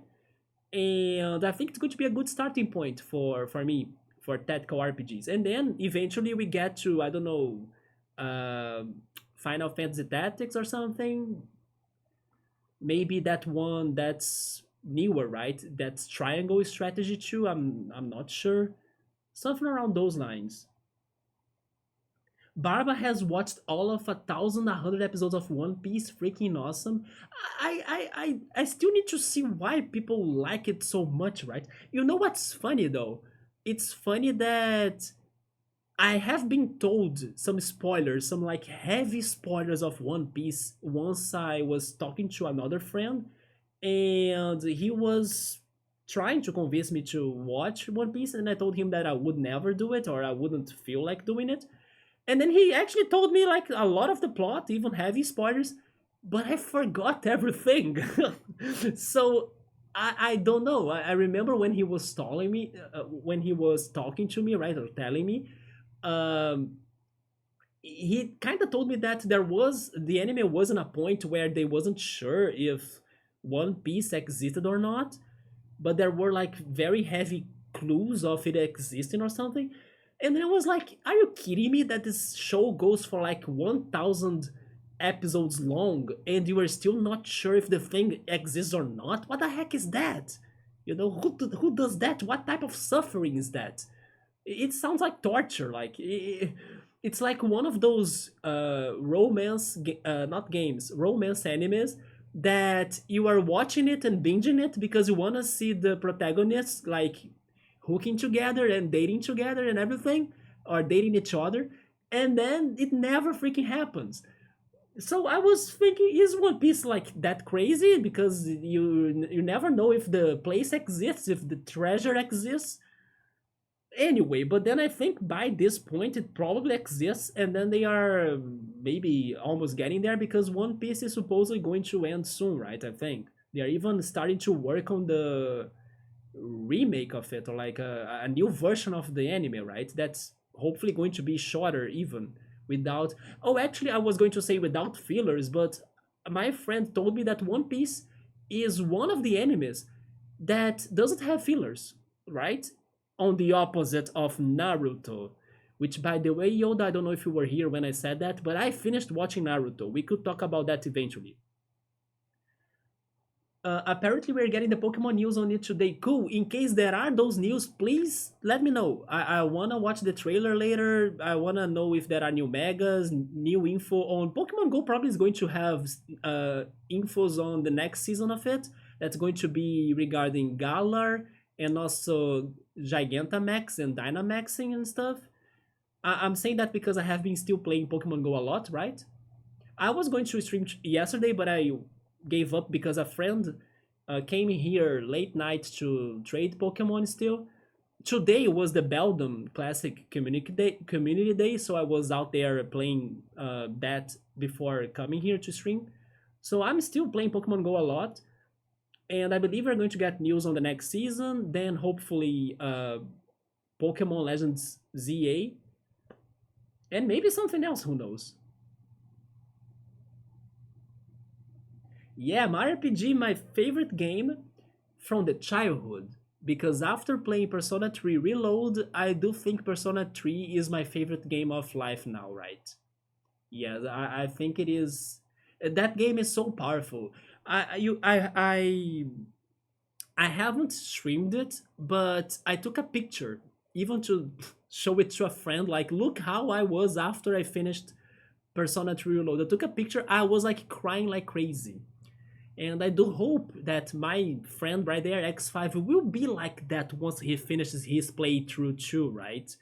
And I think it's going to be a good starting point for me for tactical RPGs. And then eventually we get to, I don't know, Final Fantasy Tactics or something. Maybe that one that's newer, right? That's Triangle Strategy too. I'm not sure. Something around those lines. Barba has watched all of 1,100 episodes of One Piece. Freaking awesome. I still need to see why people like it so much, right? You know what's funny though? It's funny that I have been told some spoilers, some like heavy spoilers of One Piece once I was talking to another friend, and he was trying to convince me to watch One Piece, and I told him that I would never do it or I wouldn't feel like doing it. And then he actually told me like a lot of the plot, even heavy spoilers, but I forgot everything. So I don't know. I remember when he was telling me, when he was talking to me, right, or telling me, um, he kind of told me that the anime wasn't a point where they wasn't sure if One Piece existed or not, but there were like very heavy clues of it existing or something. And then I was like, are you kidding me that this show goes for like 1,000 episodes long and you are still not sure if the thing exists or not? What the heck is that? Who does that? What type of suffering is that? It sounds like torture. Like it's like one of those not games, romance animes that you are watching it and binging it because you want to see the protagonists like hooking together and dating together and everything, or dating each other, and then it never freaking happens. So I was thinking, is One Piece like that crazy? Because you never know if the place exists, if the treasure exists. Anyway, but then I think by this point it probably exists, and then they are maybe almost getting there because One Piece is supposedly going to end soon, right? I think they are even starting to work on the remake of it, or like a new version of the anime, right? That's hopefully going to be shorter, even without. Oh, actually, I was going to say without fillers, but my friend told me that One Piece is one of the animes that doesn't have fillers, right? On the opposite of Naruto. Which, by the way, Yoda, I don't know if you were here when I said that, but I finished watching Naruto. We could talk about that eventually. Apparently, we're getting the Pokemon news on it today. Cool. In case there are those news, please let me know. I wanna watch the trailer later. I wanna know if there are new megas, new info on Pokemon Go. Probably is going to have infos on the next season of it. That's going to be regarding Galar and also Gigantamax and Dynamaxing and stuff. I'm saying that because I have been still playing Pokemon Go a lot, right? I was going to stream yesterday, but I gave up because a friend came here late night to trade Pokemon still. Today was the Beldum Classic Community Day, so I was out there playing that before coming here to stream. So I'm still playing Pokemon Go a lot, and I believe we're going to get news on the next season. Then hopefully Pokemon Legends ZA, and maybe something else. Who knows? Yeah, Mario RPG, my favorite game from the childhood. Because after playing Persona 3 Reload, I do think Persona 3 is my favorite game of life now, right? Yeah, I think it is. That game is so powerful. I haven't streamed it, but I took a picture, even to show it to a friend. Like, look how I was after I finished Persona 3 Reload. I took a picture. I was like crying like crazy. And I do hope that my friend right there, X5, will be like that once he finishes his playthrough too, right?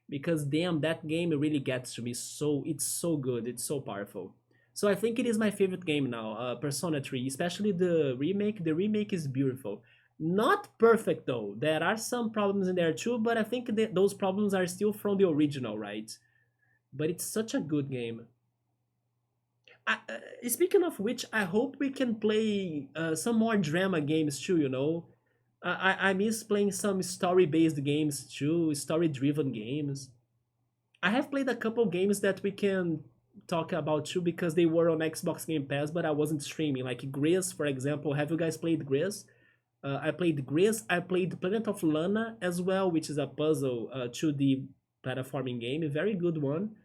Because damn, that game really gets to me. So it's so good, it's so powerful. So I think it is my favorite game now, Persona 3, especially the remake. The remake is beautiful. Not perfect though. There are some problems in there too, but I think those problems are still from the original, right? But it's such a good game. Speaking of which, I hope we can play some more drama games too. I miss playing some story-based games too, story-driven games. I have played a couple games that we can talk about too because they were on Xbox Game Pass, but I wasn't streaming. Like Grizz, for example. Have you guys played Grizz? I played Grizz. I played Planet of Lana as well, which is a puzzle 2D platforming game. A very good one.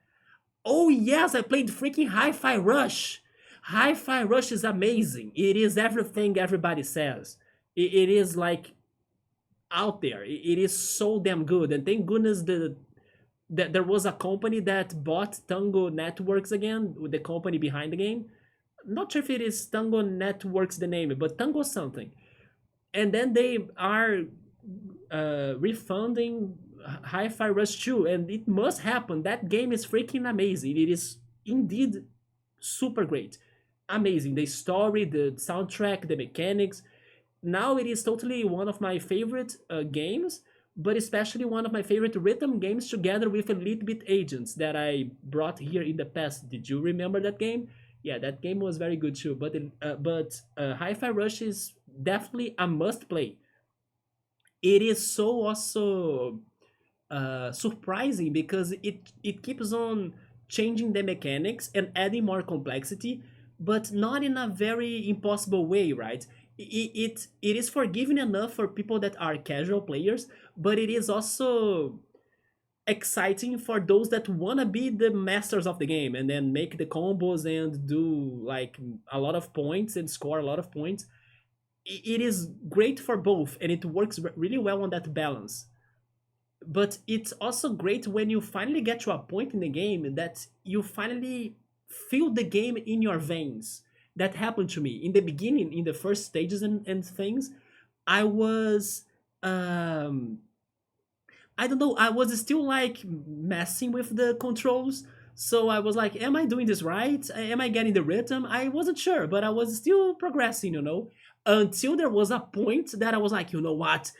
Oh yes, I played freaking Hi-Fi Rush. Hi-Fi Rush is amazing. It is everything everybody says. It is like out there. It is so damn good. And thank goodness that there was a company that bought Tango Networks again, with the company behind the game. Not sure if it is Tango Networks the name, but Tango something. And then they are refunding Hi-Fi Rush 2, and it must happen. That game is freaking amazing. It is indeed super great. Amazing. The story, the soundtrack, the mechanics. Now it is totally one of my favorite games, but especially one of my favorite rhythm games together with Elite Beat Agents that I brought here in the past. Did you remember that game? Yeah, that game was very good too. But Hi-Fi Rush is definitely a must play. It is so also surprising because it keeps on changing the mechanics and adding more complexity, but not in a very impossible way, right? It is forgiving enough for people that are casual players, but it is also exciting for those that wanna be the masters of the game and then make the combos and do like a lot of points and score a lot of points. It is great for both, and it works really well on that balance. But it's also great when you finally get to a point in the game that you finally feel the game in your veins. That happened to me in the beginning, in the first stages and things. I was um I don't know, I was still like messing with the controls. So I was like, am I doing this right? Am I getting the rhythm? I wasn't sure, but I was still progressing. Until there was a point that I was like, you know what?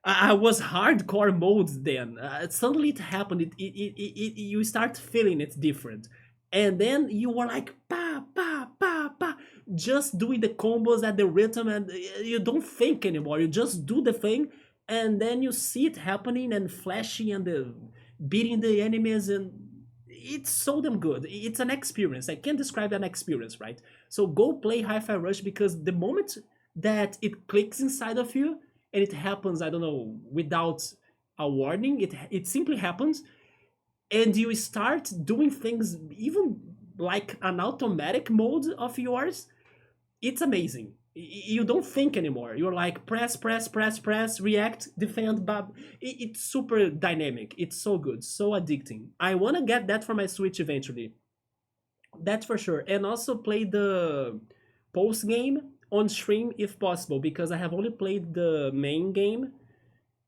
I was hardcore mode then. Suddenly it happened. You start feeling it different. And then you were like, pa, pa, pa, pa, just doing the combos at the rhythm, and you don't think anymore. You just do the thing, and then you see it happening and flashing and beating the enemies, and it's so damn good. It's an experience. I can't describe an experience, right? So go play Hi-Fi Rush because the moment that it clicks inside of you, and it happens, I don't know, without a warning, it simply happens, and you start doing things even like an automatic mode of yours. It's amazing. You don't think anymore. You're like press, press, press, press, react, defend, but it's super dynamic. It's so good, so addicting. I want to get that for my Switch eventually. That's for sure. And also play the post game on stream if possible, because I have only played the main game.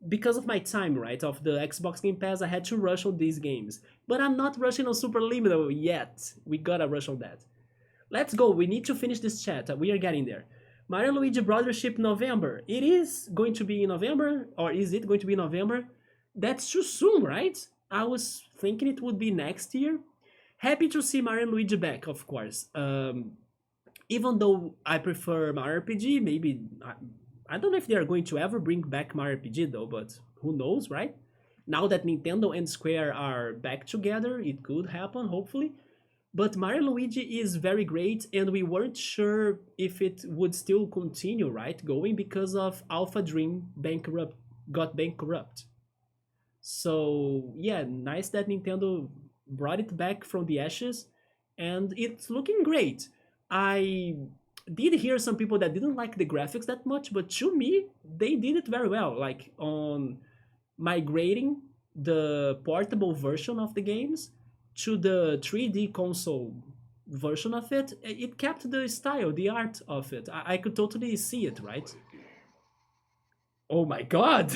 because of my time, right, of the Xbox Game Pass, I had to rush on these games. But I'm not rushing on Superliminal yet. We gotta rush on that. Let's go. We need to finish this chat. We are getting there. Mario and Luigi Brothership November. It is going to be in November, or is it going to be in November? That's too soon, right? I was thinking it would be next year. Happy to see Mario and Luigi back, of course. Even though I prefer Mario RPG, maybe I don't know if they are going to ever bring back Mario RPG though, but who knows, right? Now that Nintendo and Square are back together, it could happen, hopefully. But Mario Luigi is very great, and we weren't sure if it would still continue, right, going because of Alpha Dream got bankrupt. So yeah, nice that Nintendo brought it back from the ashes, and it's looking great. I did hear some people that didn't like the graphics that much, but to me, they did it very well. Like on migrating the portable version of the games to the 3D console version of it, it kept the style, the art of it. I could totally see it, right? Oh my god!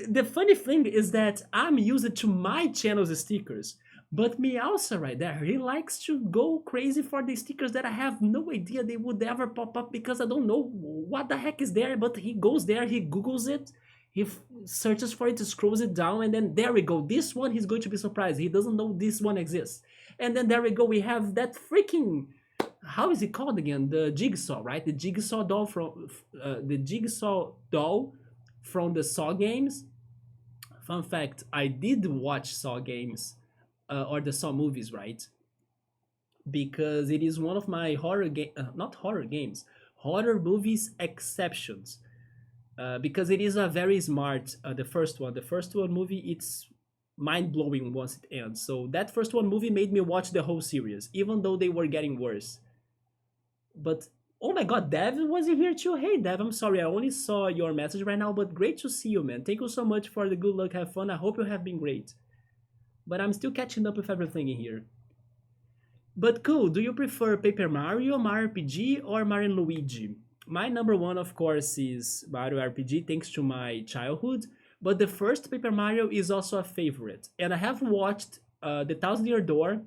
The funny thing is that I'm used to my channel's stickers, but Meowsa right there, he likes to go crazy for the stickers that I have no idea they would ever pop up because I don't know what the heck is there. But he goes there, he googles it, searches for it, scrolls it down, and then there we go. This one he's going to be surprised. He doesn't know this one exists. And then there we go. We have that freaking, how is it called again? The jigsaw, right? The jigsaw doll from the Saw games. Fun fact: I did watch Saw games, or the Saw movies, right? Because it is one of my not horror games, horror movies exceptions. Because it is a very smart. The first one movie, it's mind blowing once it ends. So that first one movie made me watch the whole series, even though they were getting worse. But oh my god, Dev was in here too. Hey Dev, I'm sorry, I only saw your message right now, but great to see you, man. Thank you so much for the good luck, have fun. I hope you have been great. But I'm still catching up with everything in here. But cool, do you prefer Paper Mario, Mario RPG, or Mario and Luigi? My number one, of course, is Mario RPG, thanks to my childhood. But the first Paper Mario is also a favorite. And I have watched The Thousand Year Door,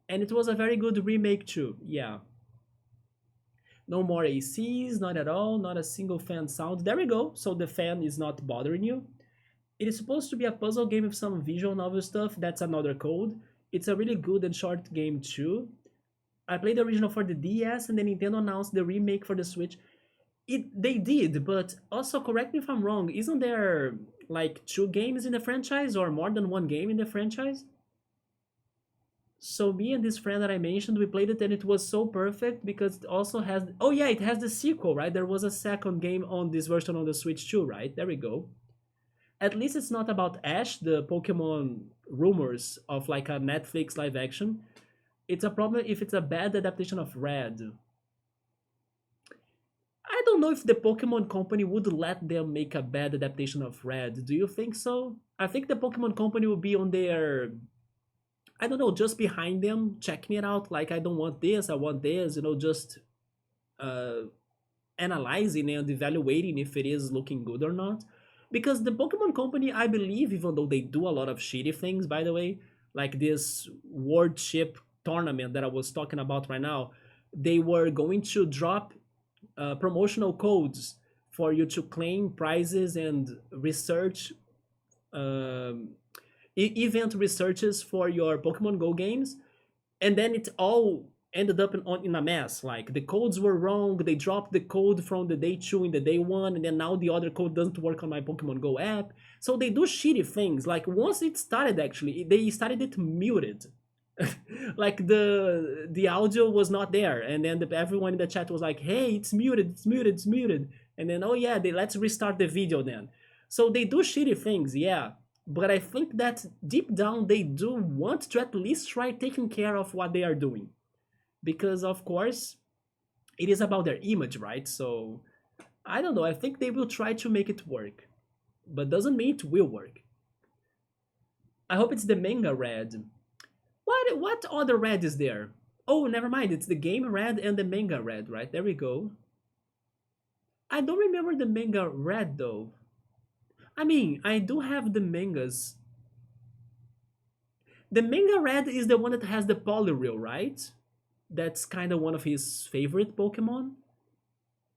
and it was a very good remake too. Yeah. No more ACs, not at all, not a single fan sound. There we go, so the fan is not bothering you. It is supposed to be a puzzle game with some visual novel stuff, that's another code. It's a really good and short game too. I played the original for the DS and then Nintendo announced the remake for the Switch. They did, but also correct me if I'm wrong, isn't there like two games in the franchise or more than one game in the franchise? So me and this friend that I mentioned, we played it and it was so perfect because it also has, oh yeah, it has the sequel, right? There was a second game on this version on the Switch too, right? There we go. At least it's not about Ash, the Pokemon rumors of like a Netflix live action. It's a problem if it's a bad adaptation of Red. I don't know if the Pokemon Company would let them make a bad adaptation of Red. Do you think so? I think the Pokemon Company will be on their, I don't know, just behind them, checking it out. Like, I don't want this, I want this, just uh, analyzing and evaluating if it is looking good or not. Because the Pokemon Company, I believe, even though they do a lot of shitty things, by the way, like this World Ship tournament that I was talking about right now, they were going to drop promotional codes for you to claim prizes and research um, event researches for your Pokemon Go games, and then it all ended up in a mess. Like the codes were wrong, they dropped the code from the day two in the day one, and then now the other code doesn't work on my Pokemon Go app. So they do shitty things. Like once it started, actually, they started it muted. Like the audio was not there, and then everyone in the chat was like, "Hey, it's muted, it's muted, it's muted." And then, oh yeah, let's restart the video then. So they do shitty things, yeah. But I think that deep down they do want to at least try taking care of what they are doing, because of course it is about their image, right? So I don't know. I think they will try to make it work, but doesn't mean it will work. I hope it's the manga Red. What other Red is there? Oh, never mind. It's the game Red and the manga Red, right? There we go. I don't remember the manga Red though. I mean, I do have the mangas. The manga Red is the one that has the Poliwhirl, right? That's kind of one of his favorite Pokemon.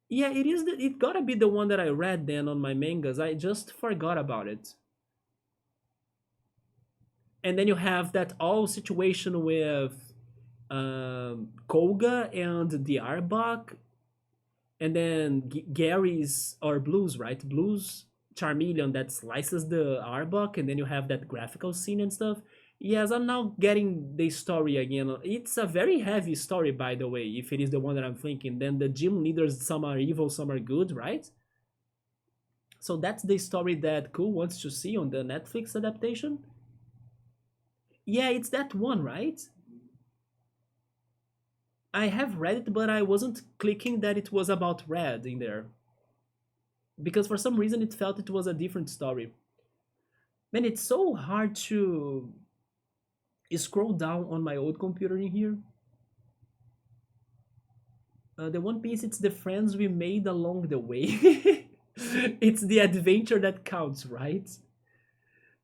Yeah, it is. It gotta be the one that I read then on my mangas. I just forgot about it. And then you have that all situation with Koga and the Arbok, and then Gary's or Blues, right? Blues Charmeleon that slices the Arbok, and then you have that graphical scene and stuff. Yes, I'm now getting the story again. It's a very heavy story, by the way, if it is the one that I'm thinking. Then the gym leaders, some are evil, some are good, right? So that's the story that Cool wants to see on the Netflix adaptation. Yeah, it's that one, right? I have read it, but I wasn't clicking that it was about Red in there. Because for some reason it felt it was a different story. Man, it's so hard to scroll down on my old computer in here. The One Piece, it's the friends we made along the way. It's the adventure that counts, right?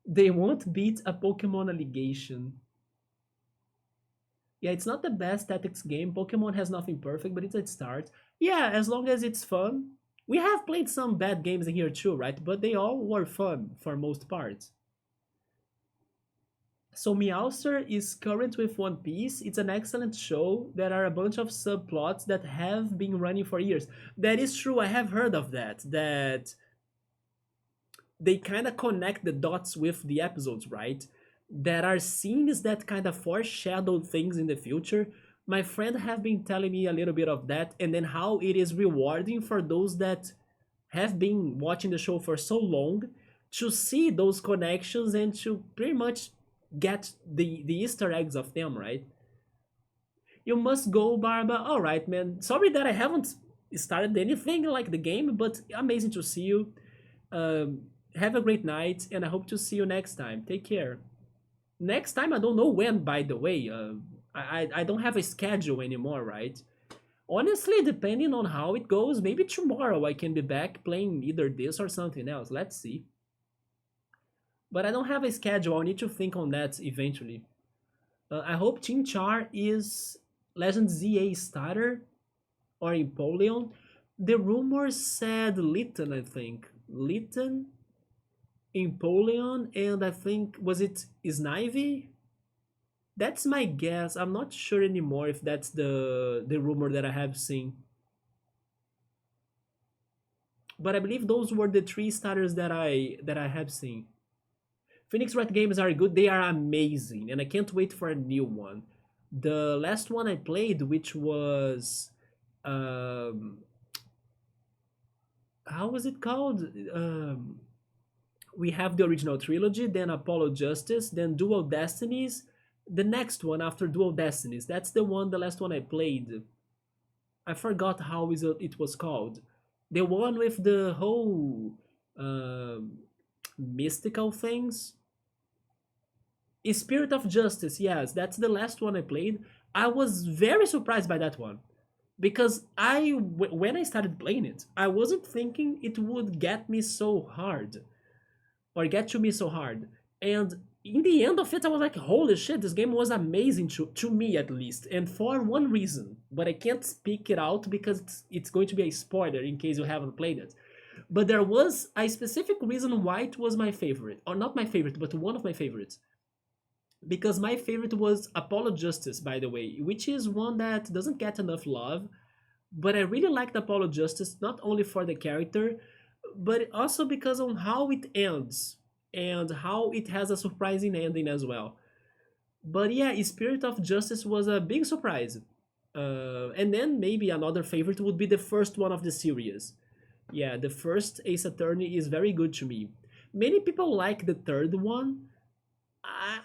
They won't beat a Pokemon allegation. Yeah, it's not the best tactics game. Pokemon has nothing perfect, but it's a start. Yeah, as long as it's fun. We have played some bad games in here too, right? But they all were fun for most parts. So Meowster is current with One Piece. It's an excellent show. There are a bunch of subplots that have been running for years. That is true. I have heard of that. That they kind of connect the dots with the episodes, right? There are scenes that kind of foreshadow things in the future. My friend have been telling me a little bit of that, and then how it is rewarding for those that have been watching the show for so long to see those connections and to pretty much get the Easter eggs of them, right? You must go, Barba. All right, man. Sorry that I haven't started anything like the game, but amazing to see you. Have a great night, and I hope to see you next time. Take care. Next time, I don't know when, by the way. I don't have a schedule anymore, right? Honestly, depending on how it goes, maybe tomorrow I can be back playing either this or something else. Let's see. But I don't have a schedule. I'll need to think on that eventually. I hope Chinchar is Legend ZA starter or Empoleon. The rumors said Litten, I think. Litten, Empoleon, and I think, was it Snivy? That's my guess. I'm not sure anymore if that's the rumor that I have seen. But I believe those were the three starters that I have seen. Phoenix Wright games are good. They are amazing, and I can't wait for a new one. The last one I played, which was um, how was it called? We have the original trilogy, then Apollo Justice, then Dual Destinies. The next one after Dual Destinies, that's the one, the last one I played. I forgot how is it was called. The one with the whole mystical things. Spirit of Justice, yes, that's the last one I played. I was very surprised by that one because when I started playing it, I wasn't thinking it would get me so hard or get to me so hard. And in the end of it, I was like, holy shit, this game was amazing to me at least, and for one reason, but I can't speak it out because it's going to be a spoiler in case you haven't played it. But there was a specific reason why it was my favorite, or not my favorite, but one of my favorites. Because my favorite was Apollo Justice, by the way, which is one that doesn't get enough love, but I really liked Apollo Justice not only for the character, but also because on how it ends and how it has a surprising ending as well. But yeah, Spirit of Justice was a big surprise. And then maybe another favorite would be the first one of the series. Yeah, the first Ace Attorney is very good to me. Many people like the third one.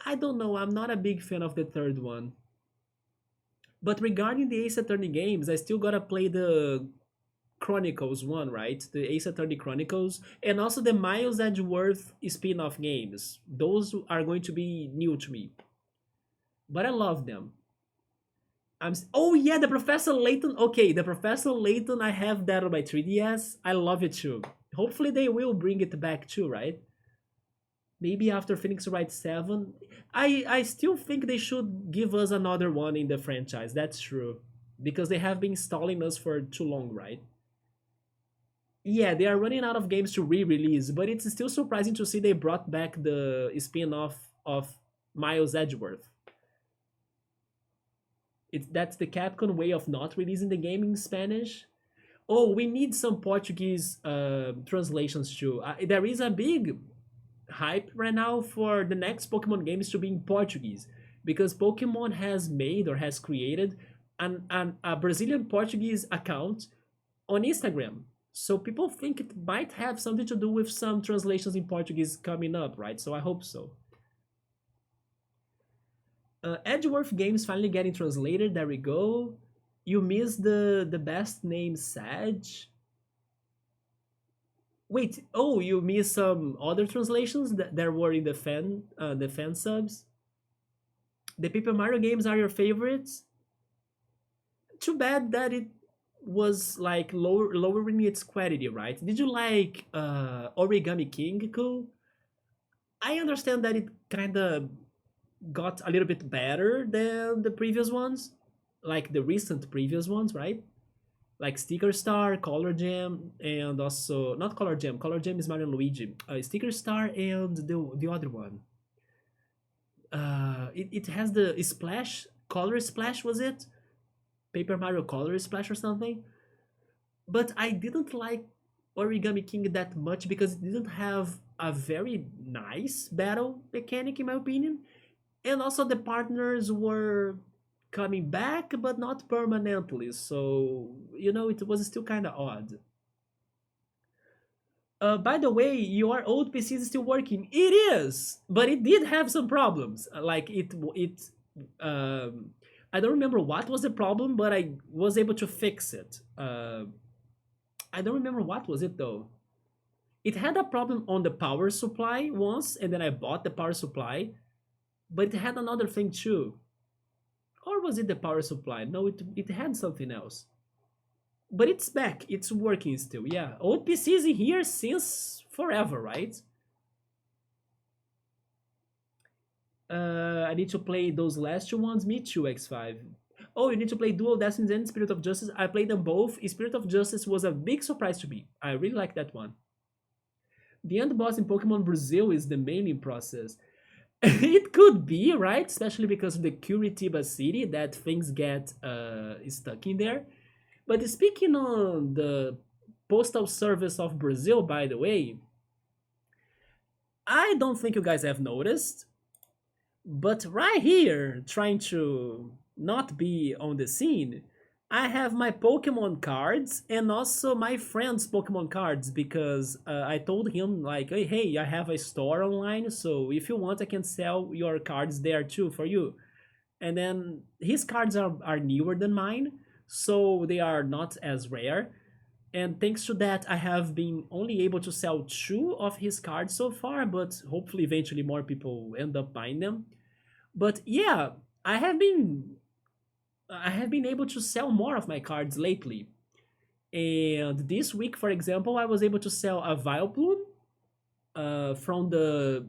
I don't know, I'm not a big fan of the third one. But regarding the Ace Attorney games, I still gotta play the Chronicles one, right? The Ace Attorney Chronicles, and also the Miles Edgeworth spin off games. Those are going to be new to me. But I love them. Oh yeah, the Professor Layton. Okay, the Professor Layton, I have that on my 3DS. I love it too. Hopefully they will bring it back too, right? Maybe after Phoenix Wright 7. I still think they should give us another one in the franchise. That's true. Because they have been stalling us for too long, right? Yeah, they are running out of games to re-release, but it's still surprising to see they brought back the spin-off of Miles Edgeworth. That's the Capcom way of not releasing the game in Spanish. Oh, we need some Portuguese translations too. There is a big hype right now for the next Pokemon games to be in Portuguese because Pokemon has made or has created a Brazilian Portuguese account on Instagram. So people think it might have something to do with some translations in Portuguese coming up, right? So I hope so. Edgeworth games finally getting translated. There we go. You missed the best name Sag. Wait, oh, you missed some other translations that there were in the fan subs. The Paper Mario games are your favorites. Too bad that it was like lowering its quality, right? Did you like Origami King? Cool. I understand that it kind of got a little bit better than the previous ones, like the recent previous ones, right? Like Sticker Star, Color Jam, and also not Color Jam. Color Jam is Mario and Luigi. Sticker Star and the other one. It has the Splash, Color Splash, was it? Paper Mario Color Splash or something. But I didn't like Origami King that much because it didn't have a very nice battle mechanic in my opinion. And also the partners were coming back but not permanently. So, it was still kind of odd. By the way, your old PC is still working. It is, but it did have some problems. Like I don't remember what was the problem, but I was able to fix it. I don't remember what was it though. It had a problem on the power supply once, and then I bought the power supply, but it had another thing too. Or was it the power supply? No, it had something else. But it's back. It's working still. Yeah, old PC is in here since forever, right? I need to play those last two ones. Me too, X5. Oh, you need to play Dual Destinies and Spirit of Justice. I played them both. Spirit of Justice was a big surprise to me. I really like that one. The end boss in Pokemon Brazil is the mailing process. It could be, right? Especially because of the Curitiba city that things get stuck in there. But speaking on the postal service of Brazil, by the way, I don't think you guys have noticed, but right here, trying to not be on the scene, I have my Pokemon cards and also my friend's Pokemon cards because I told him like, hey, I have a store online, so if you want, I can sell your cards there too for you. And then his cards are newer than mine, so they are not as rare. And thanks to that, I have been only able to sell two of his cards so far, but hopefully eventually more people end up buying them. But yeah, I have been I have been able to sell more of my cards lately. And this week, for example, I was able to sell a Vileplume from the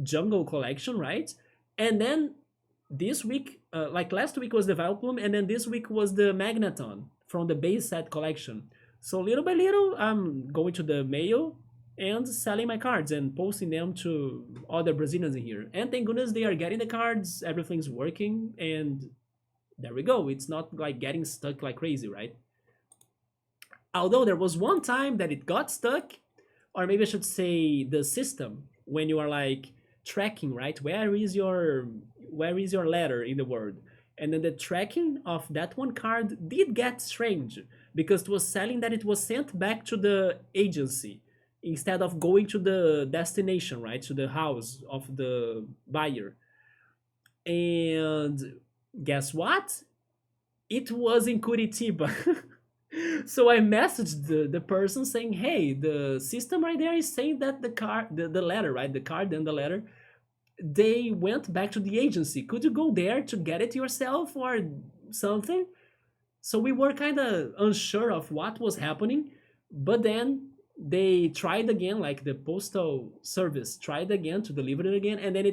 Jungle collection, right? And then this week, like last week was the Vileplume, and then this week was the Magneton from the base set collection. So little by little, I'm going to the mail and selling my cards and posting them to other Brazilians in here. And thank goodness they are getting the cards, everything's working, and there we go. It's not like getting stuck like crazy, right? Although there was one time that it got stuck, or maybe I should say the system, when you are like tracking, right? Where is your letter in the word? And then the tracking of that one card did get strange because it was selling that it was sent back to the agency instead of going to the destination, right? To the house of the buyer. And guess what? It was in Curitiba. So I messaged the person saying, hey, the system right there is saying that the letter, right? The card and the letter, they went back to the agency. Could you go there to get it yourself or something? So we were kind of unsure of what was happening. But then they tried again, like the postal service tried again to deliver it again, and then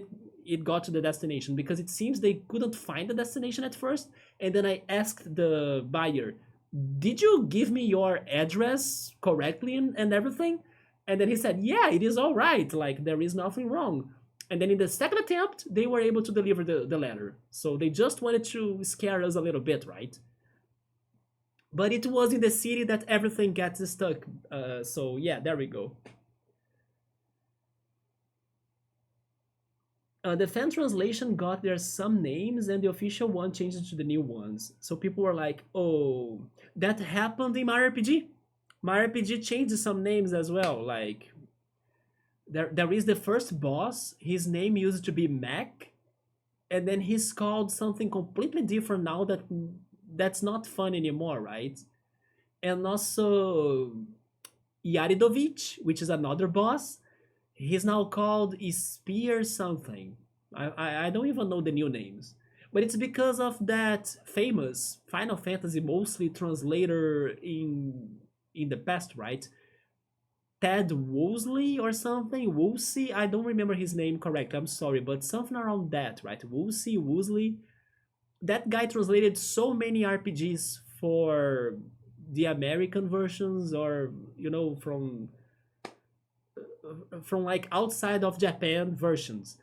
it got to the destination because it seems they couldn't find the destination at first. And then I asked the buyer, did you give me your address correctly and everything? And then he said, yeah, it is all right, like there is nothing wrong. And then in the second attempt they were able to deliver the letter, so they just wanted to scare us a little bit, right? But it was in the city that everything gets stuck. So yeah, there we go. The fan translation got there some names, and the official one changed it to the new ones. So people were like, "Oh, that happened in my RPG. My RPG changed some names as well. Like there is the first boss. His name used to be Mac, and then he's called something completely different now. That's not fun anymore, right? And also Yaridovich, which is another boss. He's now called Spear something. I don't even know the new names. But it's because of that famous Final Fantasy mostly translator in the past, right? Ted Woolsey or something? Woolsey? I don't remember his name correctly, I'm sorry, but something around that, right? Woolsey. That guy translated so many RPGs for the American versions, or from like outside of Japan versions.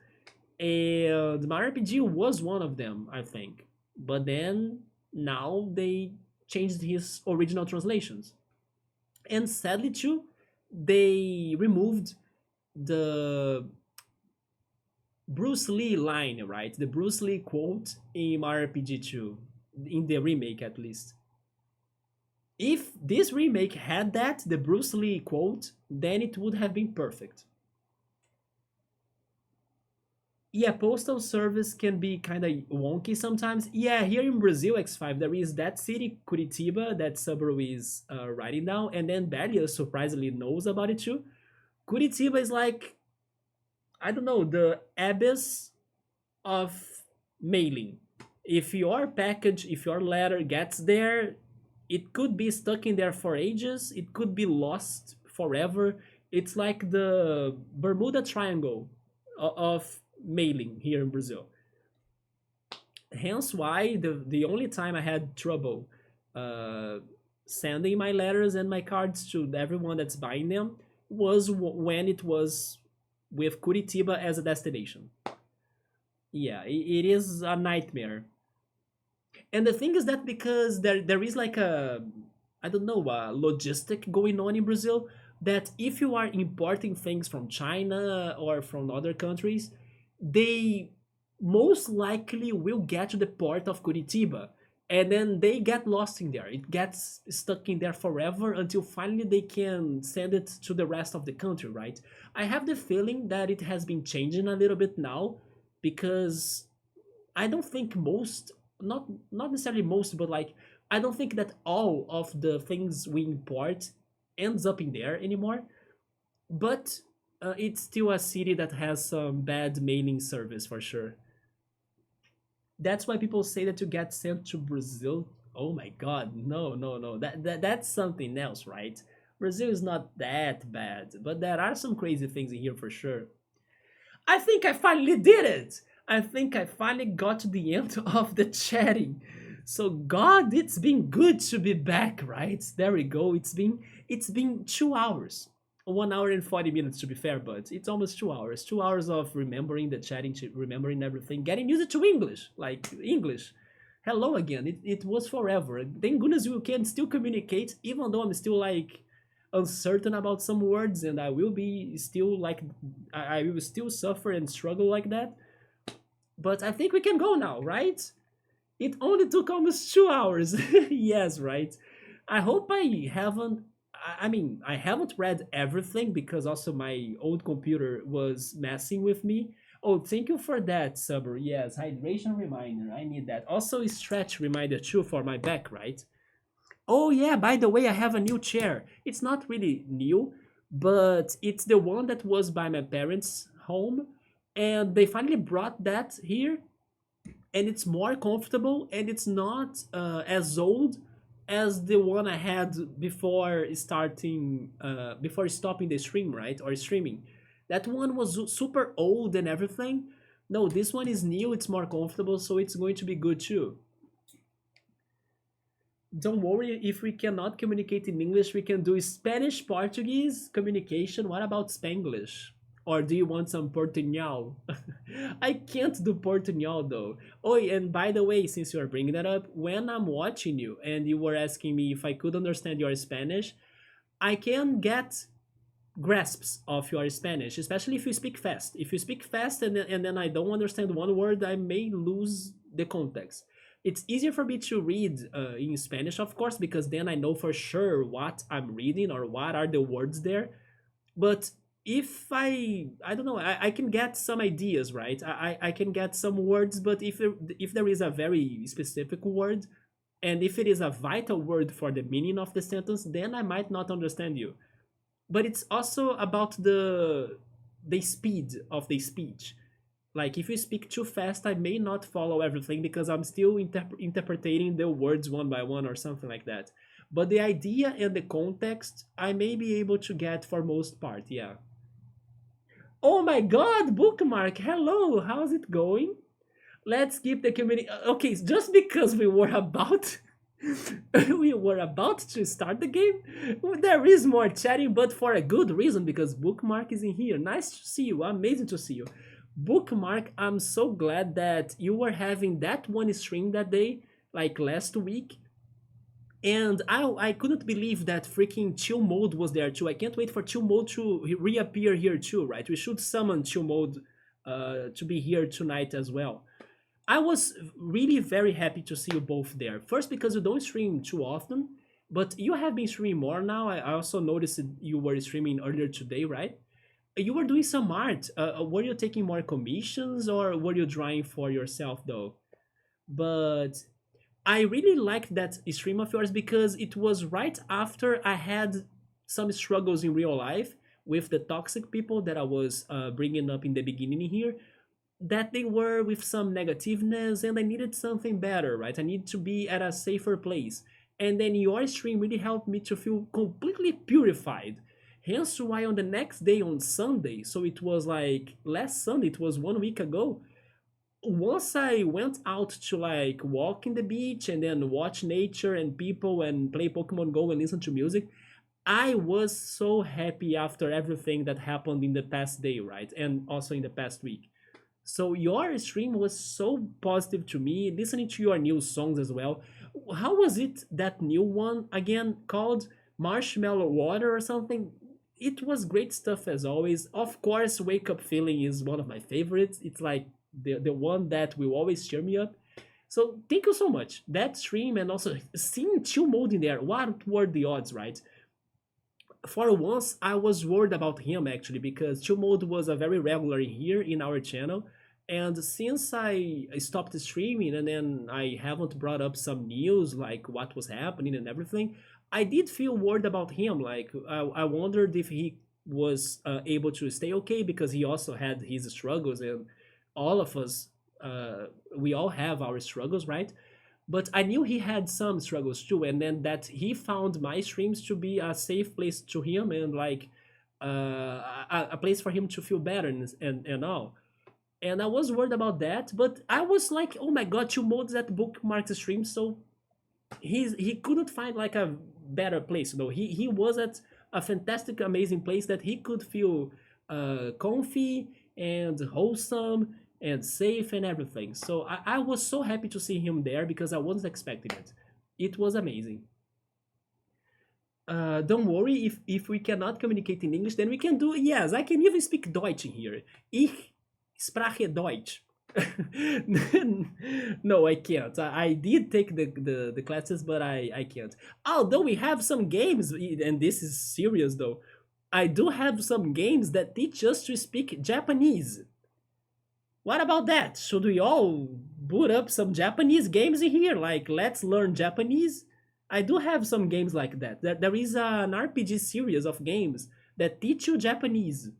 And my RPG was one of them, I think. But then now they changed his original translations. And sadly too, they removed the Bruce Lee line, right? The Bruce Lee quote in Mario RPG 2, in the remake at least. If this remake had that, the Bruce Lee quote, then it would have been perfect. Yeah, postal service can be kind of wonky sometimes. Yeah, here in Brazil, X5, there is that city, Curitiba, that Subaru is writing down, and then Belia surprisingly knows about it too. Curitiba is like, I don't know, the abyss of mailing. If your package, if your letter gets there, it could be stuck in there for ages, it could be lost forever. It's like the Bermuda Triangle of mailing here in Brazil. Hence why the only time I had trouble uh, sending my letters and my cards to everyone that's buying them was when it was with Curitiba as a destination. Yeah, it is a nightmare. And the thing is that because there is like a, I don't know, a logistic going on in Brazil, that if you are importing things from China or from other countries, they most likely will get to the port of Curitiba, and then they get lost in there. It gets stuck in there forever until finally they can send it to the rest of the country, right? I have the feeling that it has been changing a little bit now, because I don't think most, not necessarily most, but like I don't think that all of the things we import ends up in there anymore. But it's still a city that has some bad mailing service for sure. That's why people say that to get sent to Brazil. Oh my God, no, no, no. That's something else, right? Brazil is not that bad, but there are some crazy things in here for sure. I think I finally did it. I think I finally got to the end of the chatting. So God, it's been good to be back, right? There we go. It's been 2 hours. 1 hour and 40 minutes to be fair, but it's almost 2 hours. 2 hours of remembering the chatting, remembering everything, getting used to English. Like English. Hello again. It was forever. Thank goodness you can still communicate, even though I'm still like uncertain about some words, and I will be still like I will still suffer and struggle like that. But I think we can go now, right? It only took almost 2 hours. Yes, right. I hope I haven't. I mean, I haven't read everything because also my old computer was messing with me. Oh, thank you for that, Subber. Yes, hydration reminder. I need that. Also, a stretch reminder too for my back, right? Oh yeah, by the way, I have a new chair. It's not really new, but it's the one that was by my parents' home, and they finally brought that here, and it's more comfortable, and it's not as old as the one I had before stopping the stream, right? Or streaming. That one was super old and everything. No, this one is new, it's more comfortable, so it's going to be good too. Don't worry, if we cannot communicate in English, we can do Spanish Portuguese communication. What about Spanglish? Or do you want some Portuñol? I can't do Portuñol though. Oh, and by the way, since you are bringing that up, when I'm watching you and you were asking me if I could understand your Spanish, I can get grasps of your Spanish, especially if you speak fast. If you speak fast and then I don't understand one word, I may lose the context. It's easier for me to read in Spanish, of course, because then I know for sure what I'm reading or what are the words there. But if I don't know, I can get some ideas, right? I can get some words, but if there is a very specific word, and if it is a vital word for the meaning of the sentence, then I might not understand you. But it's also about the speed of the speech. Like if you speak too fast, I may not follow everything because I'm still interpreting the words one by one or something like that. But the idea and the context, I may be able to get for most part, yeah. Oh my god, Bookmark, hello, how's it going? Let's keep the community. Okay, just because we were about we were about to start the game, there is more chatting, but for a good reason because Bookmark is in here. Nice to see you, amazing to see you. Bookmark, I'm so glad that you were having that one stream that day, like last week. And I couldn't believe that freaking chill mode was there too. I can't wait for chill mode to reappear here too, right? We should summon chill mode to be here tonight as well. I was really very happy to see you both there. First, because you don't stream too often, but you have been streaming more now. I also noticed that you were streaming earlier today, right? You were doing some art. Were you taking more commissions or were you drawing for yourself though? But I really liked that stream of yours because it was right after I had some struggles in real life with the toxic people that I was bringing up in the beginning here, that they were with some negativeness and I needed something better, right? I need to be at a safer place. And then your stream really helped me to feel completely purified. Hence why on the next day on Sunday, so it was like last Sunday, it was 1 week ago, once I went out to like walk in the beach and then watch nature and people and play Pokemon Go and listen to music, I was so happy after everything that happened in the past day, right? And also in the past week. So your stream was so positive to me, listening to your new songs as well. How was it, that new one again called Marshmallow Water or something? It was great stuff as always. Of course, Wake Up Feeling is one of my favorites. It's like the one that will always cheer me up. So thank you so much. That stream and also seeing Chill Mode in there. What were the odds, right? For once, I was worried about him actually because Chill Mode was a very regular here in our channel. And since I stopped streaming and then I haven't brought up some news like what was happening and everything, I did feel worried about him. Like I wondered if he was able to stay okay because he also had his struggles and all of us, we all have our struggles, right? But I knew he had some struggles too, and then that he found my streams to be a safe place to him and like a place for him to feel better and all. And I was worried about that, but I was like, oh my god, two modes at Bookmark stream, so he couldn't find like a better place. No, he was at a fantastic, amazing place that he could feel comfy and wholesome and safe and everything. So I was so happy to see him there because I wasn't expecting it. It was amazing. Don't worry, if we cannot communicate in English, then we can do, yes, I can even speak Deutsch in here. Ich spreche Deutsch. No, I can't. I did take the classes, but I can't. Although we have some games, and this is serious though, I do have some games that teach us to speak Japanese. What about that? Should we all boot up some Japanese games in here? Like, let's learn Japanese? I do have some games like that. There is an RPG series of games that teach you Japanese.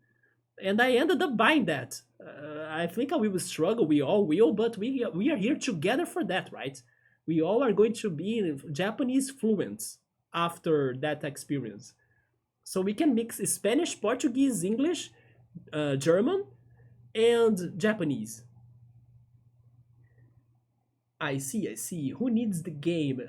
And I ended up buying that. I think I will struggle, we all will, but we are here together for that, right? We all are going to be in Japanese fluent after that experience. So we can mix Spanish, Portuguese, English, German, and Japanese. I see, I see. Who needs the game?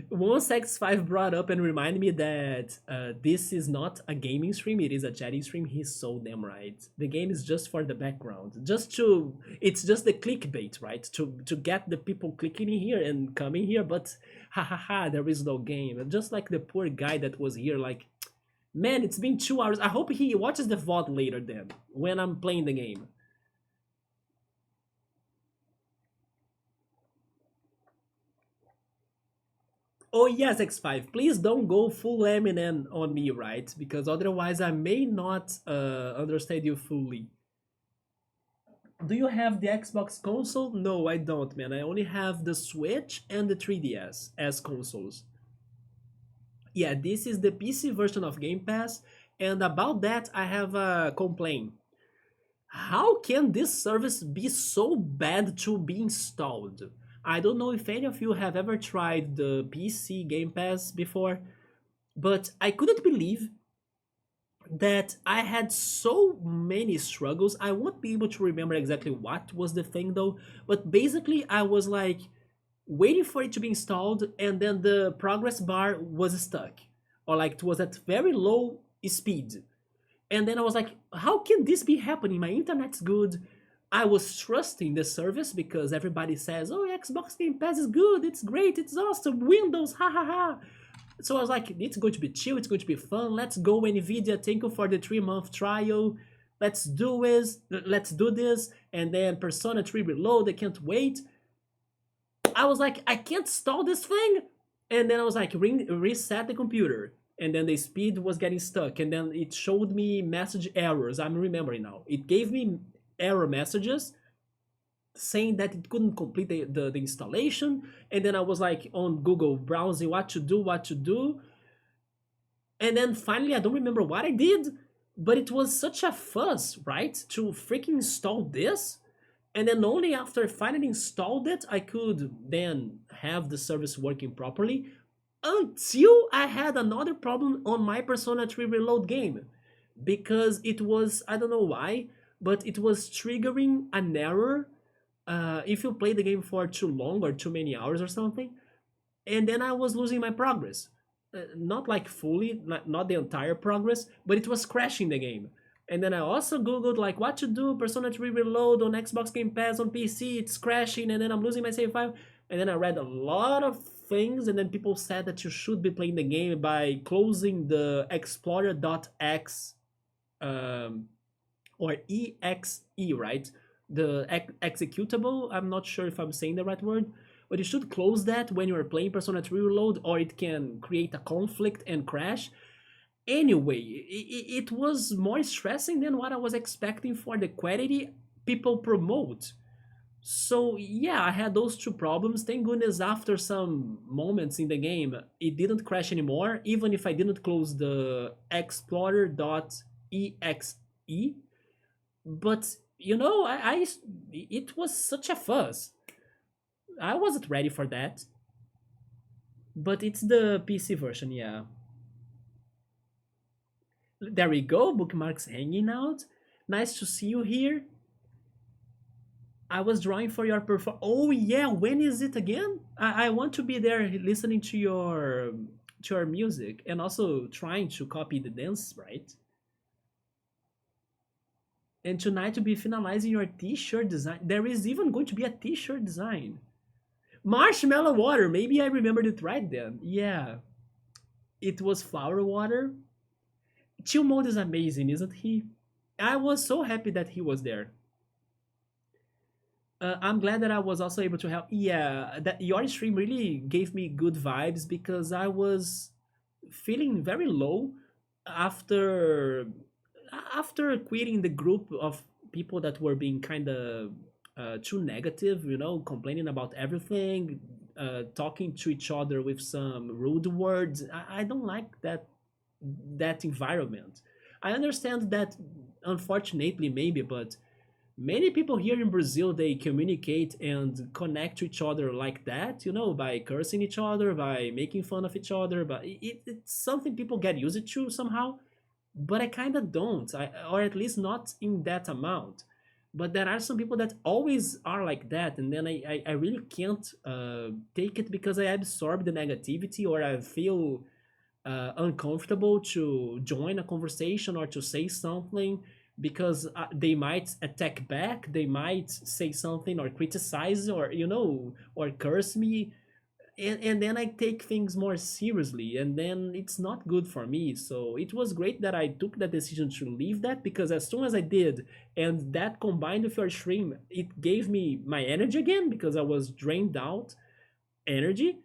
Once X5 brought up and reminded me that this is not a gaming stream, it is a chatting stream. He's so damn right. The game is just for the background. It's just the clickbait, right? To get the people clicking in here and coming here, but ha ha ha, there is no game. Just like the poor guy that was here, like, man, it's been 2 hours. I hope he watches the VOD later then, when I'm playing the game. Oh yes, X5. Please don't go full Eminem on me, right? Because otherwise I may not understand you fully. Do you have the Xbox console? No, I don't, man. I only have the Switch and the 3DS as consoles. Yeah, this is the PC version of Game Pass, and about that I have a complaint. How can this service be so bad to be installed? I don't know if any of you have ever tried the PC Game Pass before, but I couldn't believe that I had so many struggles. I won't be able to remember exactly what was the thing though, but basically I was like waiting for it to be installed and then the progress bar was stuck or like it was at very low speed. And then I was like, how can this be happening? My internet's good. I was trusting the service because everybody says, oh, Xbox Game Pass is good, it's great, it's awesome, Windows, ha ha ha. So I was like, it's going to be chill, it's going to be fun. Let's go, Nvidia. Thank you for the 3 month trial. Let's do this. And then Persona 3 Reload, I can't wait. I was like, I can't stall this thing. And then I was like, reset the computer. And then the speed was getting stuck. And then it showed me message errors. I'm remembering now. It gave me error messages saying that it couldn't complete the installation. And then I was like on Google browsing what to do. And then finally, I don't remember what I did, but it was such a fuss, right? To freaking install this. And then only after finally installed it, I could then have the service working properly until I had another problem on my Persona 3 Reload game. Because it was, I don't know why, but it was triggering an error if you play the game for too long or too many hours or something. And then I was losing my progress. Not like fully, not the entire progress, but it was crashing the game. And then I also googled like what to do Persona 3 Reload on Xbox Game Pass on PC. It's crashing, and then I'm losing my save file. And then I read a lot of things, and then people said that you should be playing the game by closing the explorer.x or exe, right? The executable. I'm not sure if I'm saying the right word, but you should close that when you're playing Persona 3 Reload, or it can create a conflict and crash. Anyway, it was more stressing than what I was expecting for the quality people promote. So yeah, I had those two problems. Thank goodness after some moments in the game, it didn't crash anymore, even if I didn't close the explorer.exe. But you know, it was such a fuss. I wasn't ready for that. But it's the PC version, yeah. There we go, bookmarks hanging out. Nice to see you here. I was drawing for your perform. Oh yeah, when is it again? I want to be there listening to your music and also trying to copy the dance, right? And tonight to be finalizing your t-shirt design. There is even going to be a t-shirt design. Marshmallow water. Maybe I remembered it right then. Yeah, it was flower water. Chill mode is amazing, isn't he? I was so happy that he was there. I'm glad that I was also able to help. Yeah, that your stream really gave me good vibes because I was feeling very low after quitting the group of people that were being kind of too negative, you know, complaining about everything, talking to each other with some rude words. I don't like that environment. I understand that, unfortunately, maybe, but Many people here in Brazil, they communicate and connect to each other like that, by cursing each other, by making fun of each other. But it's something people get used to somehow. But I kind of don't, or at least not in that amount. But there are some people that always are like that, and then I really can't take it because I absorb the negativity, or I feel uncomfortable to join a conversation or to say something because they might attack back, they might say something or criticize, or or curse me, and then I take things more seriously, and then it's not good for me. So it was great that I took that decision to leave that, because as soon as I did, and that combined with your stream, it gave me my energy again, because I was drained out energy,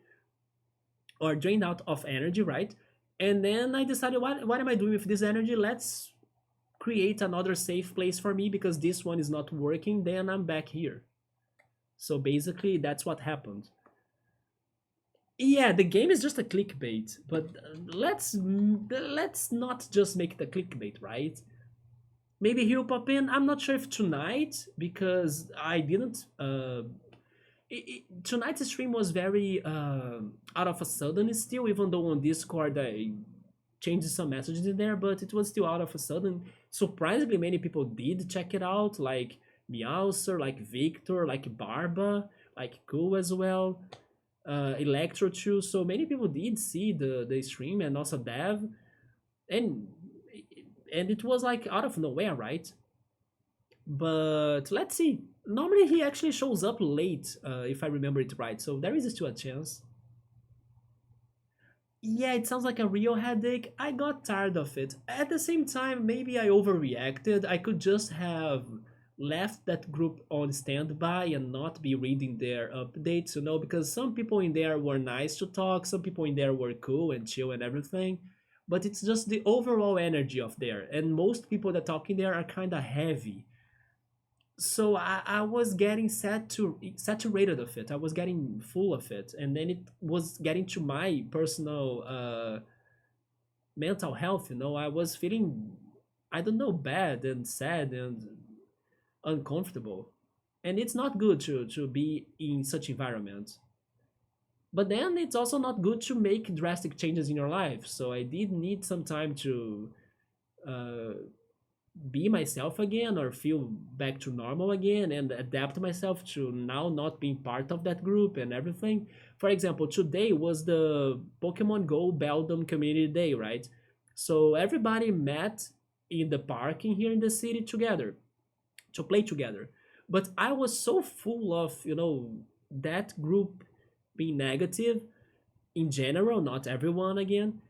or drained out of energy, right? And then I decided, what am I doing with this energy? Let's create another safe place for me, because this one is not working. Then I'm back here. So basically, that's what happened. Yeah, the game is just a clickbait, but let's not just make it a clickbait, right? Maybe he'll pop in. I'm not sure if tonight, because I didn't. Tonight's stream was very out of a sudden still, even though on Discord I changed some messages in there, but it was still out of a sudden. Surprisingly, many people did check it out, like Meowser, like Victor, like Barba, like Cool as well, Electro too. So many people did see the stream, and also Dev, and it was like out of nowhere, right? But let's see. Normally he actually shows up late, if I remember it right. So there is still a chance. Yeah, it sounds like a real headache. I got tired of it. At the same time, maybe I overreacted. I could just have left that group on standby and not be reading their updates, because some people in there were nice to talk, some people in there were cool and chill and everything. But it's just the overall energy of there. And most people that talk in there are kind of heavy. So I was getting saturated of it. I was getting full of it, and then it was getting to my personal mental health. I was feeling, I don't know, bad and sad and uncomfortable, and it's not good to be in such environments. But then it's also not good to make drastic changes in your life. So I did need some time to uh, be myself again, or feel back to normal again, and adapt myself to now not being part of that group and everything. For example, today was the Pokemon Go Beldum Community Day, right? So everybody met in the parking here in the city together to play together. But I was so full of, that group being negative in general, not everyone again,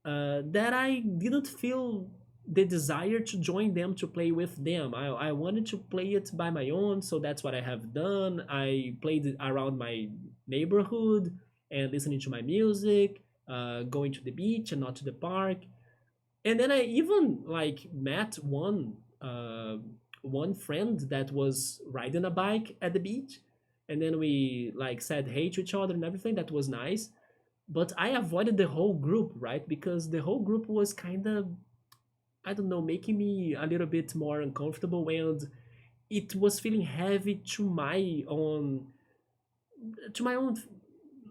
that I didn't feel the desire to join them to play with them. I wanted to play it by my own, so that's what I have done. I played it around my neighborhood and listening to my music, going to the beach and not to the park. And then I even like met one friend that was riding a bike at the beach, and then we like said hey to each other and everything. That was nice. But I avoided the whole group, right? Because the whole group was kind of, I don't know, making me a little bit more uncomfortable, and it was feeling heavy to my own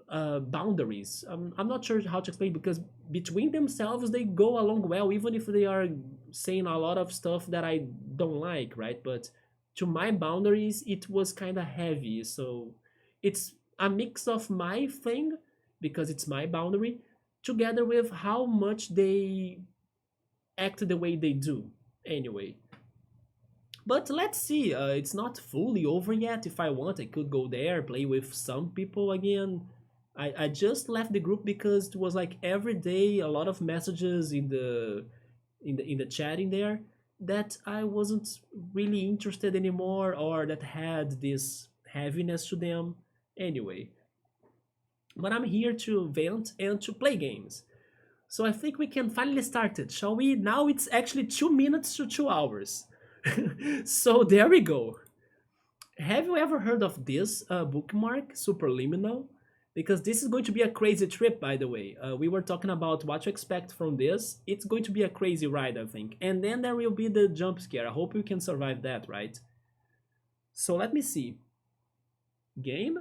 boundaries. I'm not sure how to explain, because between themselves they go along well, even if they are saying a lot of stuff that I don't like, right? But to my boundaries, it was kind of heavy. So it's a mix of my thing, because it's my boundary, together with how much they act the way they do. Anyway, but let's see. It's not fully over yet. If I want, I could go there, play with some people again. I just left the group because it was like every day a lot of messages in the chat in there that I wasn't really interested anymore, or that had this heaviness to them. Anyway, but I'm here to vent and to play games. So I think we can finally start it, shall we? Now it's actually 2 minutes to 2 hours. So there we go. Have you ever heard of this bookmark, Superliminal? Because this is going to be a crazy trip, by the way. We were talking about what to expect from this. It's going to be a crazy ride, I think. And then there will be the jump scare. I hope you can survive that, right? So let me see. Game.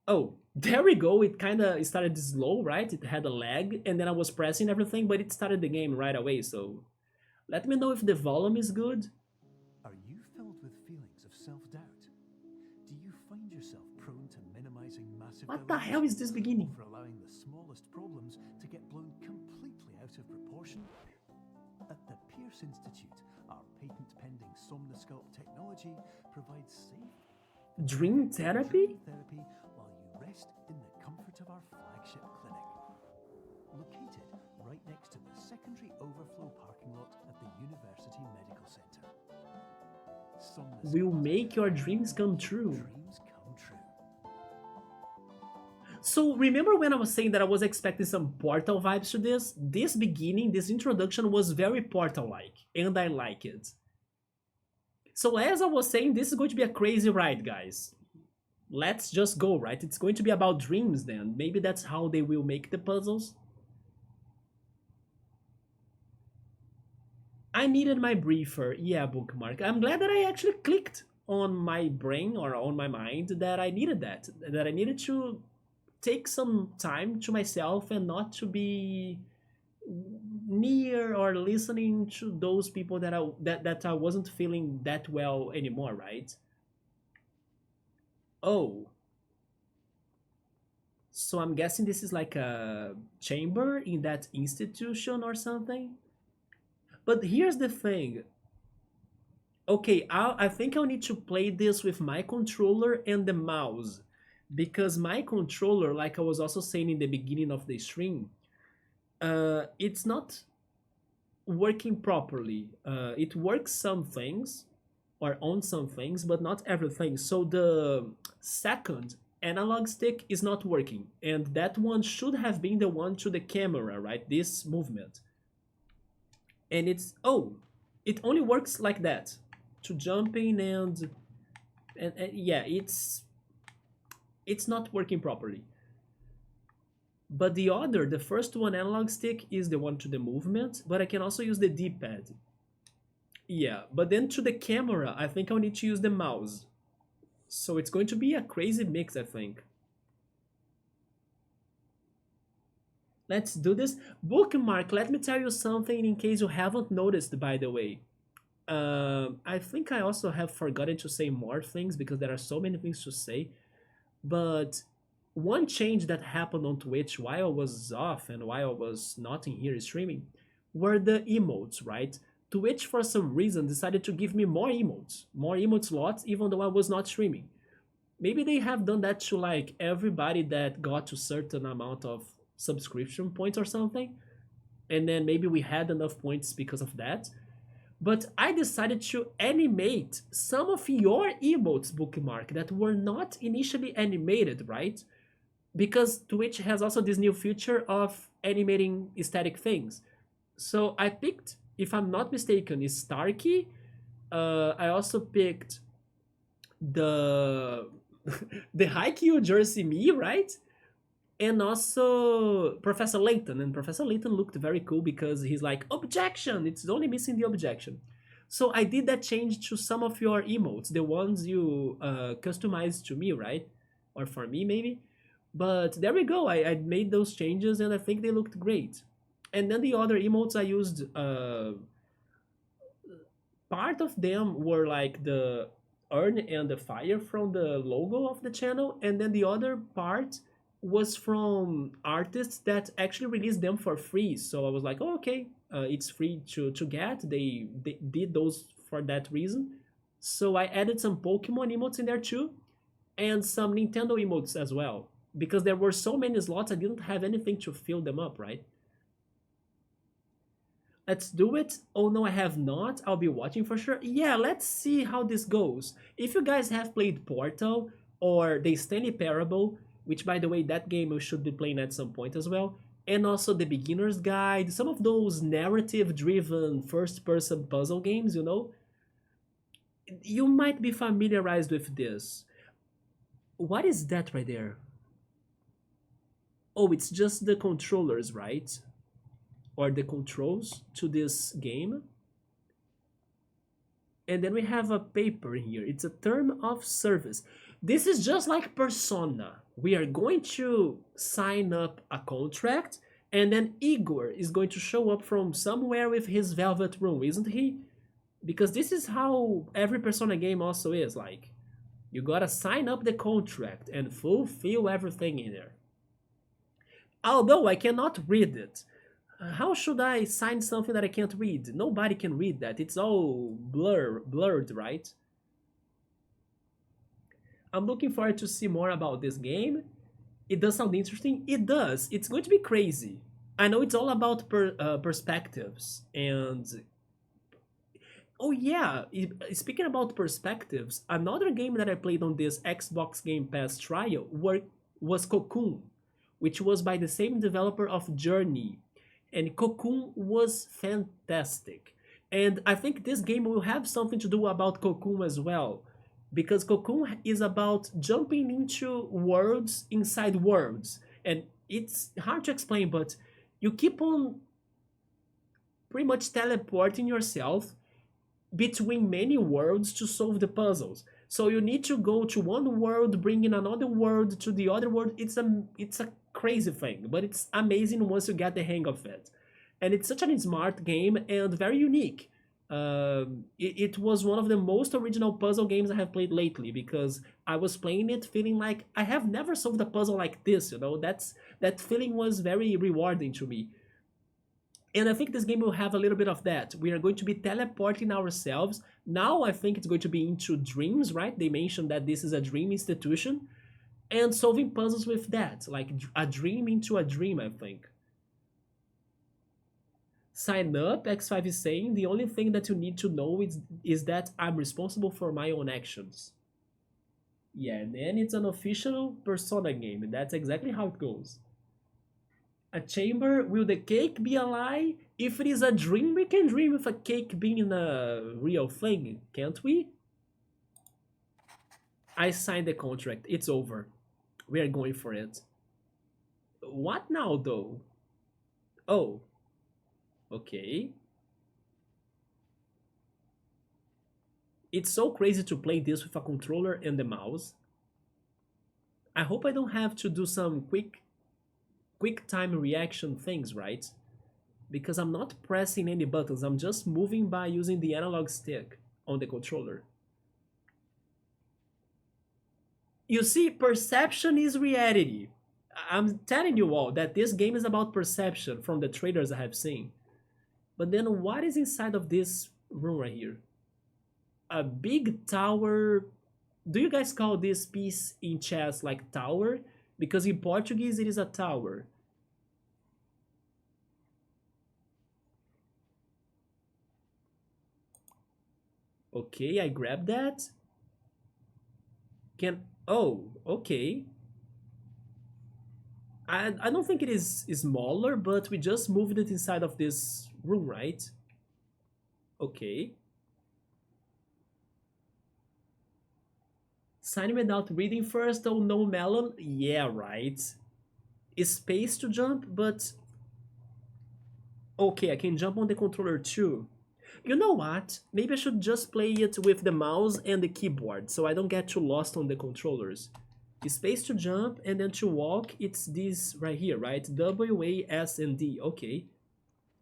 Oh, there we go. It kind of started slow, right? It had a lag, and then I was pressing everything, but it started the game right away. So let me know if the volume is good.
Are you filled with feelings of self doubt? Do you find yourself prone to minimizing massive
What the
dilemmas
hell is this beginning?
over allowing the smallest problems to get blown completely out of proportion? At the Pierce Institute, our patent pending Somnosculpt technology provides safe
Dream
dream
therapy?
therapy while you rest in the comfort of our flagship clinic. Located right next to the secondary overflow parking lot at the University Medical Centre.
Will
Somnosculpt,
make your dreams come
making
true.
dreams come true.
So remember when I was saying that I was expecting some Portal vibes to this? This beginning, this introduction was very Portal-like, and I like it. So as I was saying, this is going to be a crazy ride, guys. Let's just go, right? It's going to be about dreams then. Maybe that's how they will make the puzzles. I needed my briefer. Yeah, bookmark. I'm glad that I actually clicked on my brain or on my mind that I needed that. That I needed to take some time to myself and not to be near or listening to those people that I wasn't feeling that well anymore, right? Oh, so I'm guessing this is like a chamber in that institution or something. But here's the thing. Okay, I think I'll need to play this with my controller and the mouse. Because my controller, like I was also saying in the beginning of the stream, it's not working properly. It works some things or on some things, but not everything. So the second analog stick is not working, and that one should have been the one to the camera, right? This movement, and it's oh, it only works like that, to jumping and yeah, it's not working properly. But the first one analog stick is the one to the movement, but I can also use the D-pad. Yeah, but then to the camera, I think I'll need to use the mouse. So it's going to be a crazy mix, I think. Let's do this. Bookmark, let me tell you something in case you haven't noticed, by the way. I think I also have forgotten to say more things because there are so many things to say. But one change that happened on Twitch while I was off and while I was not in here streaming were the emotes, right? Twitch, for some reason, decided to give me more emote slots, even though I was not streaming. Maybe they have done that to like everybody that got to certain amount of subscription points or something, and then maybe we had enough points because of that. But I decided to animate some of your emotes, bookmark, that were not initially animated, right? Because Twitch has also this new feature of animating static things. So I picked, if I'm not mistaken, is Starkey. I also picked the the Haikyuu Jersey Me, right? And also Professor Layton. And Professor Layton looked very cool because he's like, objection! It's only missing the objection. So I did that change to some of your emotes, the ones you customized to me, right? Or for me, maybe. But there we go. I made those changes and I think they looked great. And then the other emotes I used, part of them were like the urn and the fire from the logo of the channel, and then the other part was from artists that actually released them for free. So I was like, oh, okay, it's free to get. They did those for that reason. So I added some Pokemon emotes in there too, and some Nintendo emotes as well. Because there were so many slots, I didn't have anything to fill them up, right? Let's do it. Oh no, I have not. I'll be watching for sure. Yeah, let's see how this goes. If you guys have played Portal or The Stanley Parable, which by the way, that game we should be playing at some point as well, and also The Beginner's Guide, some of those narrative driven first person puzzle games, you might be familiarized with this. What is that right there? Oh, it's just the controllers, right? Or the controls to this game. And then we have a paper here. It's a term of service. This is just like Persona. We are going to sign up a contract, and then Igor is going to show up from somewhere with his velvet room, isn't he? Because this is how every Persona game also is like. You gotta sign up the contract and fulfill everything in there. Although I cannot read it. How should I sign something that I can't read? Nobody can read that. It's all blurred, right? I'm looking forward to see more about this game. It does sound interesting. It does. It's going to be crazy. I know it's all about perspectives and oh yeah, speaking about perspectives, another game that I played on this Xbox Game Pass trial was Cocoon, which was by the same developer of Journey, and Cocoon was fantastic. And I think this game will have something to do about Cocoon as well, because Cocoon is about jumping into worlds inside worlds, and it's hard to explain, but you keep on pretty much teleporting yourself between many worlds to solve the puzzles. So you need to go to one world, bring in another world to the other world. It's a crazy thing, but it's amazing once you get the hang of it. And it's such a smart game and very unique. It was one of the most original puzzle games I have played lately because I was playing it feeling like I have never solved a puzzle like this. That feeling was very rewarding to me. And I think this game will have a little bit of that. We are going to be teleporting ourselves. Now I think it's going to be into dreams, right? They mentioned that this is a dream institution. And solving puzzles with that, like a dream into a dream, I think. Sign up, X5 is saying. The only thing that you need to know is that I'm responsible for my own actions. Yeah, and then it's an official Persona game. That's exactly how it goes. A chamber, will the cake be a lie? If it is a dream, we can dream with a cake being a real thing, can't we? I signed the contract. It's over. We are going for it. What now, though? Oh, okay. It's so crazy to play this with a controller and the mouse. I hope I don't have to do some quick time reaction things, right? Because I'm not pressing any buttons, I'm just moving by using the analog stick on the controller. You see, perception is reality. I'm telling you all that this game is about perception from the trailers I have seen. But then what is inside of this room right here? A big tower. Do you guys call this piece in chess like tower? Because in Portuguese it is a tower. Okay, I grab that. Can oh, okay. I don't think it is smaller, but we just moved it inside of this room, right? Okay. Sign without reading first, oh no melon. Yeah, right. Space to jump, but okay, I can jump on the controller too. You know what? Maybe I should just play it with the mouse and the keyboard so I don't get too lost on the controllers. Space to jump and then to walk, it's this right here, right? W, A, S, and D. Okay.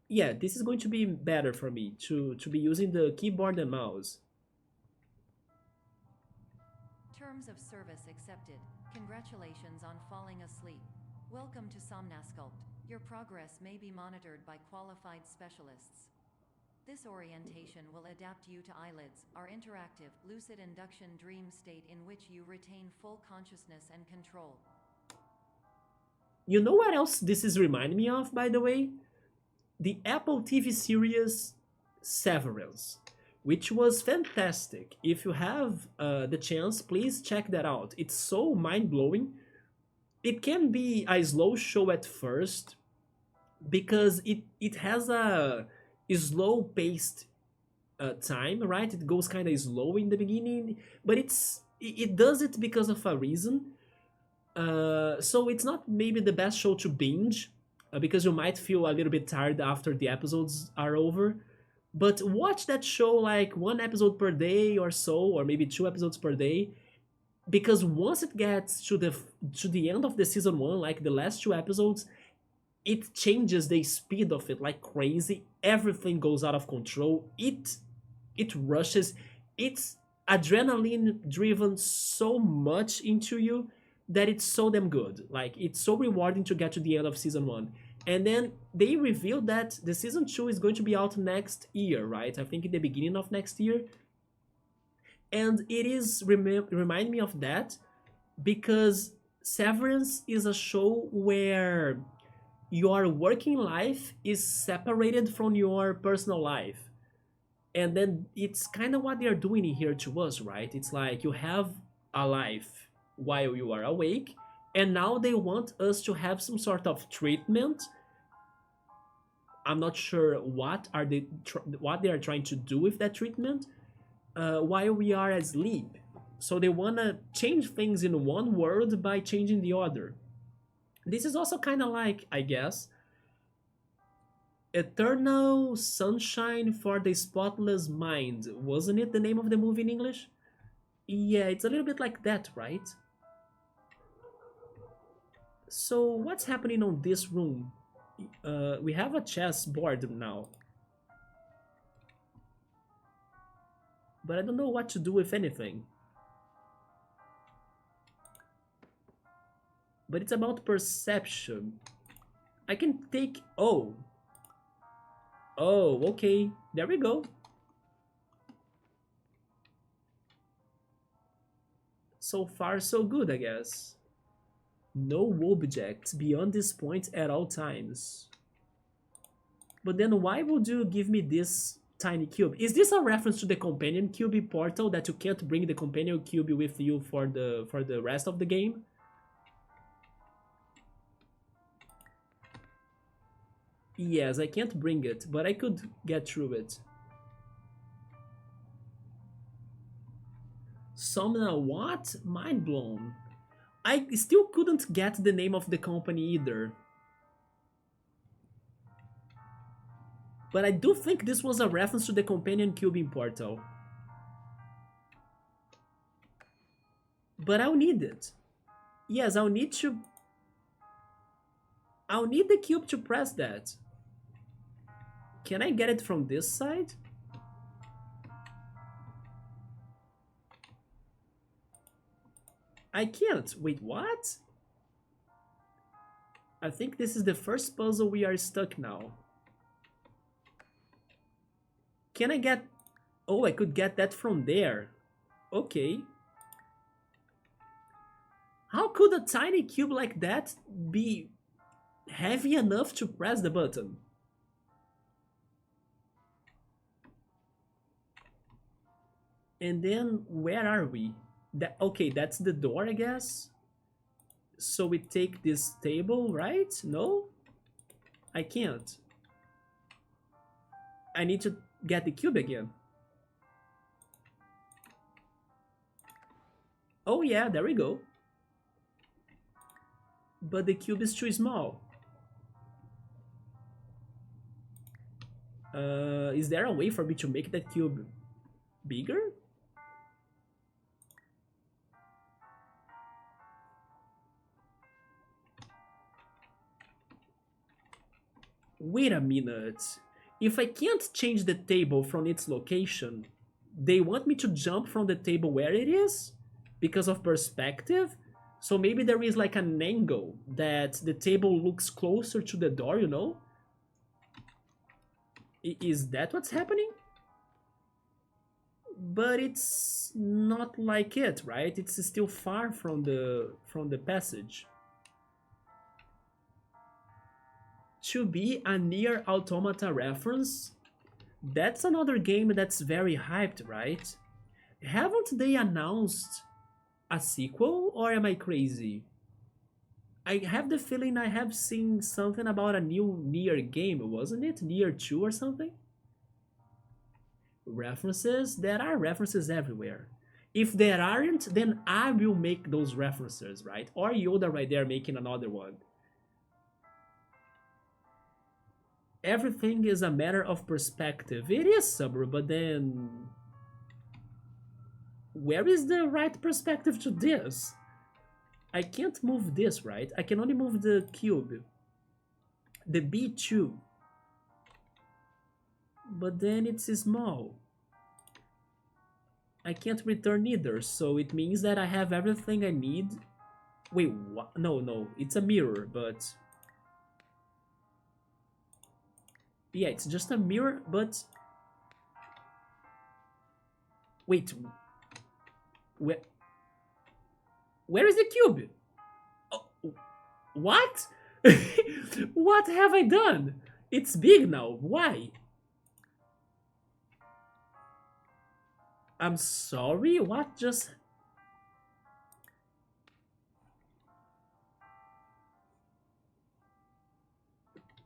Yeah, this is going to be better for me to be using the keyboard and mouse.
Terms of service accepted. Congratulations on falling asleep. Welcome to Somnasculpt. Your progress may be monitored by qualified specialists. This orientation will adapt you to eyelids, our interactive, lucid induction dream state in which you retain full consciousness and control.
You know what else this is reminding me of, by the way? The Apple TV series Severance, which was fantastic. If you have the chance, please check that out. It's so mind blowing. It can be a slow show at first because it has a slow paced time, right? It goes kind of slow in the beginning, but it does it because of a reason. So it's not maybe the best show to binge because you might feel a little bit tired after the episodes are over. But watch that show like one episode per day or so, or maybe two episodes per day, because once it gets to the end of the season one, like the last two episodes, it changes the speed of it like crazy. Everything goes out of control. It rushes. It's adrenaline driven so much into you that it's so damn good. Like it's so rewarding to get to the end of season one. And then they revealed that the season two is going to be out next year, right? I think in the beginning of next year. And it is remind me of that because Severance is a show where your working life is separated from your personal life. And then it's kind of what they're doing here to us, right? It's like you have a life while you are awake, and now they want us to have some sort of treatment. I'm not sure what they are trying to do with that treatment while we are asleep. So they want to change things in one world by changing the other. This is also kind of like, I guess, Eternal Sunshine for the Spotless Mind. Wasn't it the name of the movie in English? Yeah, it's a little bit like that, right? So what's happening on this room? We have a chess board now. But I don't know what to do with anything. But it's about perception. I can take... Oh. Oh, okay. There we go. So far, so good, I guess. No objects beyond this point at all times. But then why would you give me this tiny cube? Is this a reference to the companion cube portal that you can't bring the companion cube with you for the rest of the game? Yes, I can't bring it, but I could get through it. Somna what? Mind blown. I still couldn't get the name of the company either. But I do think this was a reference to the companion cube in Portal. But I'll need it. Yes, I'll need the cube to press that. Can I get it from this side? I can't. Wait, what? I think this is the first puzzle we are stuck now. Can I get... Oh, I could get that from there. Okay. How could a tiny cube like that be heavy enough to press the button? And then, where are we? Okay, that's the door, I guess. So we take this table, right? No? I can't. I need to get the cube again. Oh yeah, there we go. But the cube is too small. Is there a way for me to make that cube bigger? Wait a minute. If I can't change the table from its location, they want me to jump from the table where it is? Because of perspective? So maybe there is like an angle that the table looks closer to the door, you know? Is that what's happening? But it's not like it, right? It's still far from the passage. To be a Nier Automata reference, that's another game that's very hyped, right? Haven't they announced a sequel, or am I crazy? I have the feeling I have seen something about a new Nier game, wasn't it? Nier 2 or something? References? There are references everywhere. If there aren't, then I will make those references, right? Or Yoda right there making another one. Everything is a matter of perspective. It is Subaru, but then where is the right perspective to this? I can't move this, right? I can only move the cube. The B2. But then it's small. I can't return either, so it means that I have everything I need. Wait, what? No, no, it's a mirror, but... Yeah, it's just a mirror, but... Wait, where is the cube? Oh, what? What have I done? It's big now. Why? I'm sorry. What just...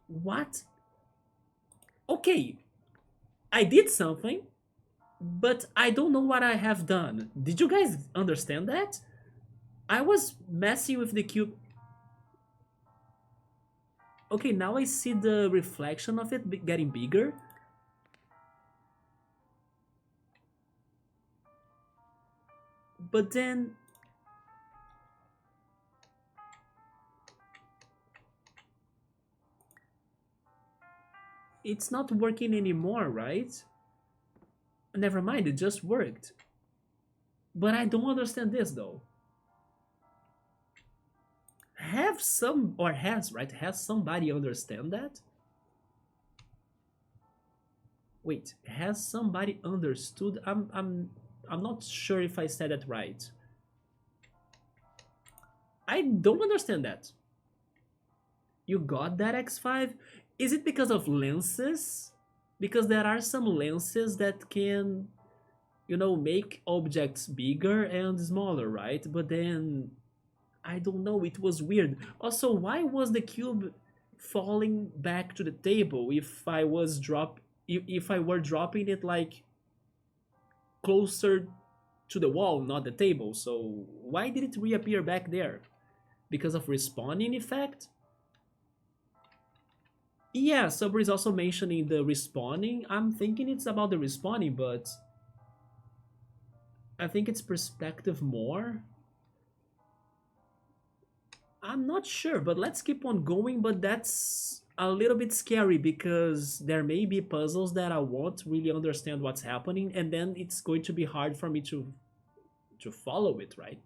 What? Okay, I did something, but I don't know what I have done. Did you guys understand that? I was messing with the cube. Okay, now I see the reflection of it getting bigger. But then... It's not working anymore, right? Never mind, it just worked. But I don't understand this though. Have some, or has, right? Has somebody understand that? Wait, has somebody understood? I'm not sure if I said it right. I don't understand that. You got that, X5? Is it because of lenses? Because there are some lenses that can, you know, make objects bigger and smaller, right? But then, I don't know, it was weird. Also, why was the cube falling back to the table if I was if I were dropping it like closer to the wall, not the table? So why did it reappear back there? Because of respawning effect? Yeah, Subber is also mentioning the respawning. I'm thinking it's about the respawning, but I think it's perspective more. I'm not sure, but let's keep on going. But that's a little bit scary because there may be puzzles that I won't really understand what's happening, and then it's going to be hard for me to follow it, right?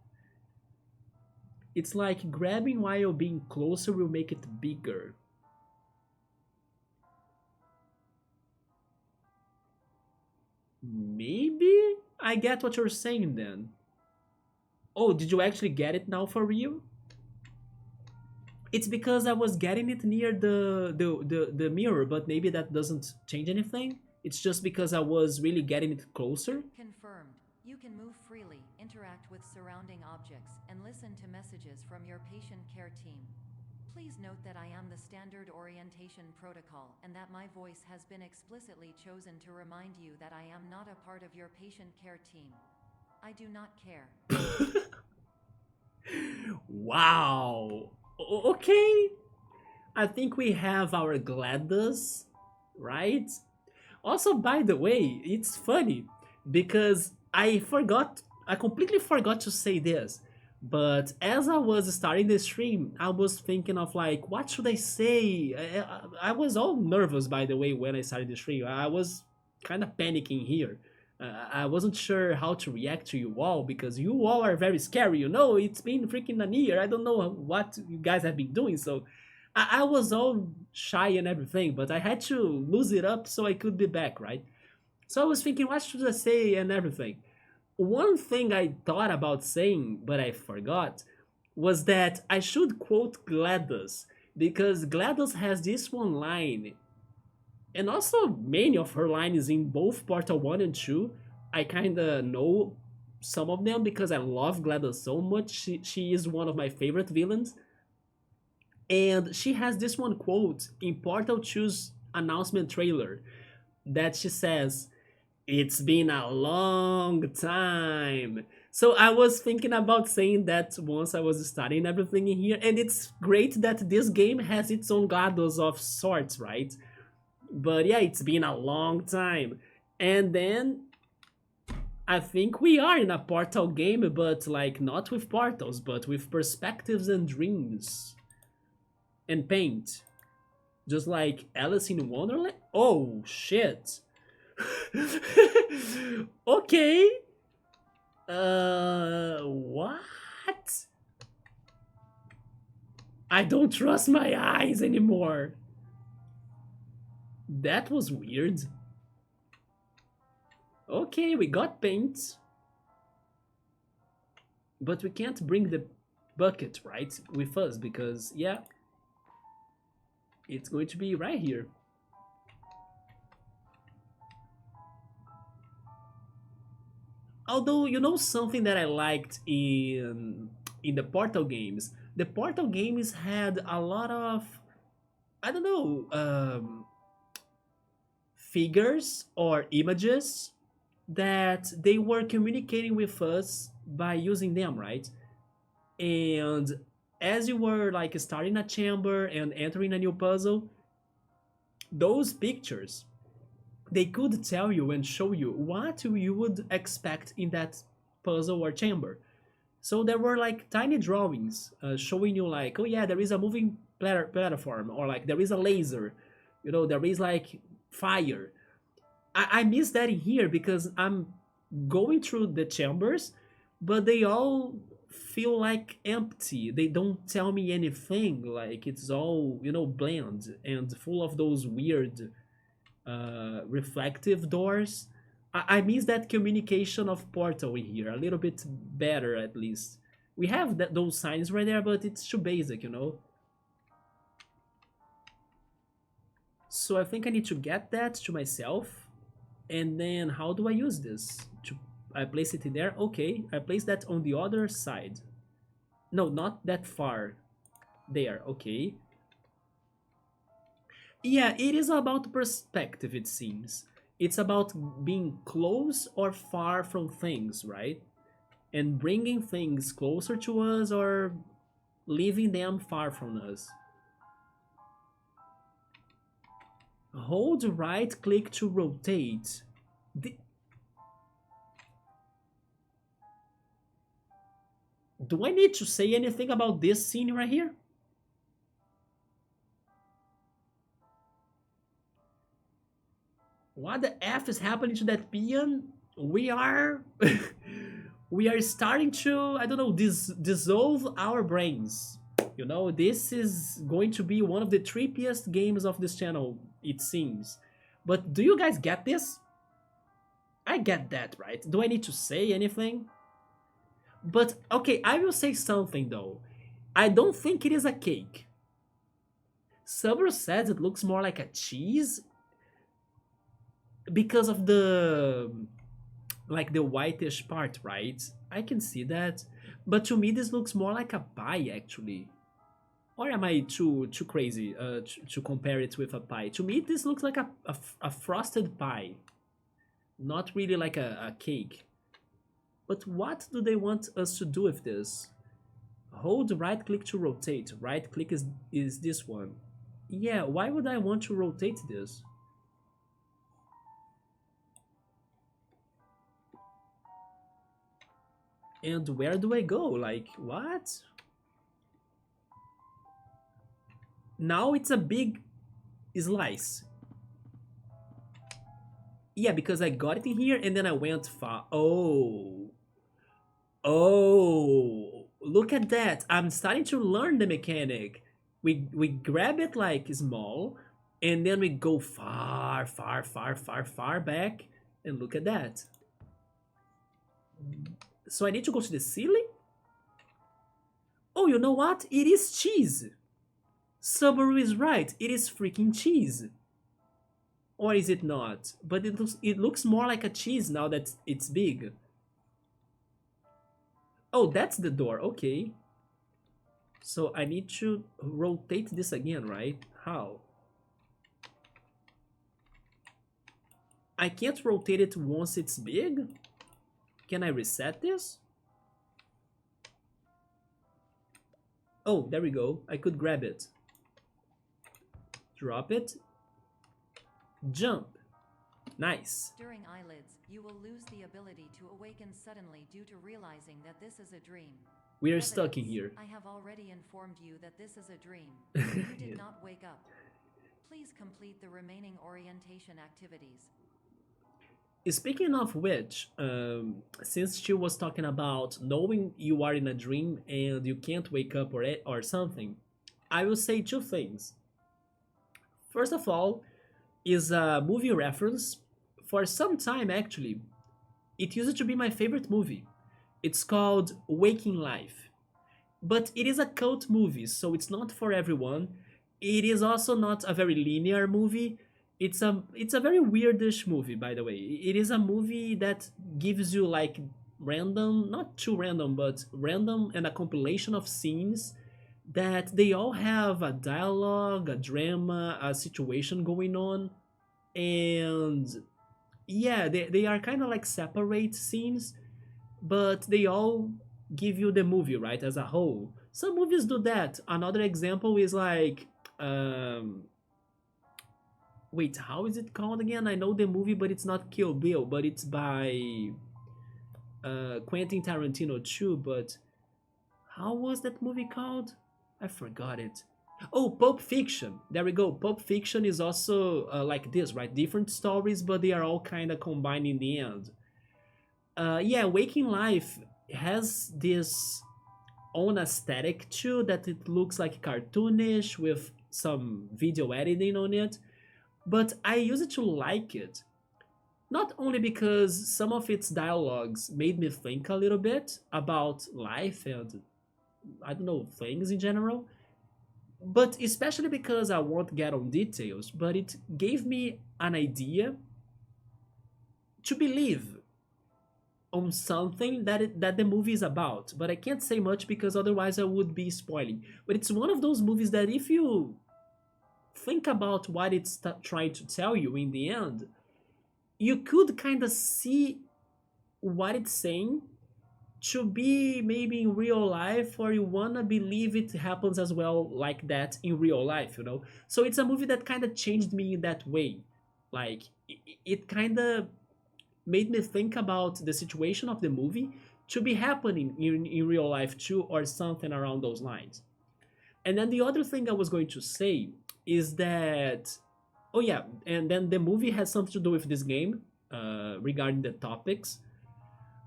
It's like grabbing while being closer will make it bigger. Maybe I get what you're saying then. Oh, did you actually get it now for real? It's because I was getting it near the mirror, but maybe that doesn't change anything. It's just because I was really getting it closer.
Confirmed. You can move freely, interact with surrounding objects, and listen to messages from your patient care team. Please note that I am the standard orientation protocol and that my voice has been explicitly chosen to remind you that I am not a part of your patient care team. I do not care.
Wow. Okay. I think we have our GLaDOS, right? Also, by the way, it's funny because I completely forgot to say this. But as I was starting the stream, I was thinking of like, what should I say? I was all nervous, by the way, when I started the stream. I was kind of panicking here. I wasn't sure how to react to you all because you all are very scary. You know, it's been freaking a year. I don't know what you guys have been doing, so I was all shy and everything. But I had to lose it up so I could be back, right? So I was thinking, what should I say and everything. One thing I thought about saying, but I forgot, was that I should quote GLaDOS because GLaDOS has this one line, and also many of her lines in both Portal 1 and 2. I kinda know some of them because I love GLaDOS so much. She is one of my favorite villains. And she has this one quote in Portal 2's announcement trailer that she says, "It's been a long time." So I was thinking about saying that once I was studying everything in here, and it's great that this game has its own GLaDOS of sorts, right? But yeah, it's been a long time. And then I think we are in a Portal game, but like not with portals, but with perspectives and dreams and paint. Just like Alice in Wonderland. Oh shit. Okay. What? I don't trust my eyes anymore. That was weird. Okay, we got paint. But we can't bring the bucket, right, with us because, yeah, it's going to be right here. Although, you know something that I liked in the Portal games? The Portal games had a lot of, I don't know, figures or images that they were communicating with us by using them, right? And as you were like starting a chamber and entering a new puzzle, those pictures, they could tell you and show you what you would expect in that puzzle or chamber. So there were like tiny drawings showing you like, oh yeah, there is a moving platform, or like there is a laser, you know, there is like fire. I miss that in here because I'm going through the chambers, but they all feel like empty. They don't tell me anything. Like it's all, you know, bland and full of those weird reflective doors. I miss that communication of Portal in here a little bit better, at least. We have those signs right there, but it's too basic, you know. So I think I need to get that to myself. And then how do I use this? I place it in there. Okay, I place that on the other side. No, not that far. There, okay. Yeah, it is about perspective, it seems. It's about being close or far from things, right? And bringing things closer to us or leaving them far from us. Hold right click to rotate. Do I need to say anything about this scene right here? What the F is happening to that peon? We are we are starting to, I don't know, dissolve our brains. You know, this is going to be one of the trippiest games of this channel, it seems. But do you guys get this? I get that, right? Do I need to say anything? But okay, I will say something though. I don't think it is a cake. Summer says it looks more like a cheese because of the like the whitish part, right? I can see that. But to me this looks more like a pie actually. Or am I too crazy to compare it with a pie? To me this looks like a frosted pie. Not really like a cake. But what do they want us to do with this? Hold right click to rotate. Right click is this one. Yeah, why would I want to rotate this? And where do I go? Like, what? Now it's a big slice. Yeah, because I got it in here and then I went far. Oh. Oh. Look at that. I'm starting to learn the mechanic. We grab it like small and then we go far, far, far, far, far back. And look at that. So I need to go to the ceiling? Oh, you know what? It is cheese. Subaru is right. It is freaking cheese. Or is it not? But it looks more like a cheese now that it's big. Oh, that's the door. Okay. So I need to rotate this again, right? How? I can't rotate it once it's big? Can I reset this? Oh, there we go. I could grab it. Drop it. Jump. Nice.
During eyelids, you will lose the ability to awaken suddenly due to realizing that this is a dream.
We are stuck in
Evidence.
here.
I have already informed you that this is a dream. You did not wake up. Please complete the remaining orientation activities.
Speaking of which, since she was talking about knowing you are in a dream and you can't wake up or something, I will say two things. First of all, is a movie reference. For some time, actually, it used to be my favorite movie. It's called Waking Life. But it is a cult movie, so it's not for everyone. It is also not a very linear movie. It's a very weirdish movie, by the way. It is a movie that gives you like random, not too random, but random and a compilation of scenes that they all have a dialogue, a drama, a situation going on, and yeah, they are kind of like separate scenes, but they all give you the movie, right, as a whole. Some movies do that. Another example is like, um, wait, how is it called again? I know the movie, but it's not Kill Bill, but it's by Quentin Tarantino too. But how was that movie called? I forgot it. Oh, Pulp Fiction. There we go. Pulp Fiction is also like this, right? Different stories, but they are all kind of combined in the end. Yeah, Waking Life has this own aesthetic too, that it looks like cartoonish with some video editing on it. But I used to like it, not only because some of its dialogues made me think a little bit about life and I don't know, things in general, but especially because I won't get on details, but it gave me an idea to believe on something that the movie is about. But I can't say much because otherwise I would be spoiling. But it's one of those movies that if you think about what it's trying to tell you in the end, you could kind of see what it's saying to be maybe in real life, or you wanna believe it happens as well like that in real life, you know? So it's a movie that kind of changed me in that way. Like, it kind of made me think about the situation of the movie to be happening in real life too, or something around those lines. And then the other thing I was going to say is that, oh yeah, and then the movie has something to do with this game regarding the topics.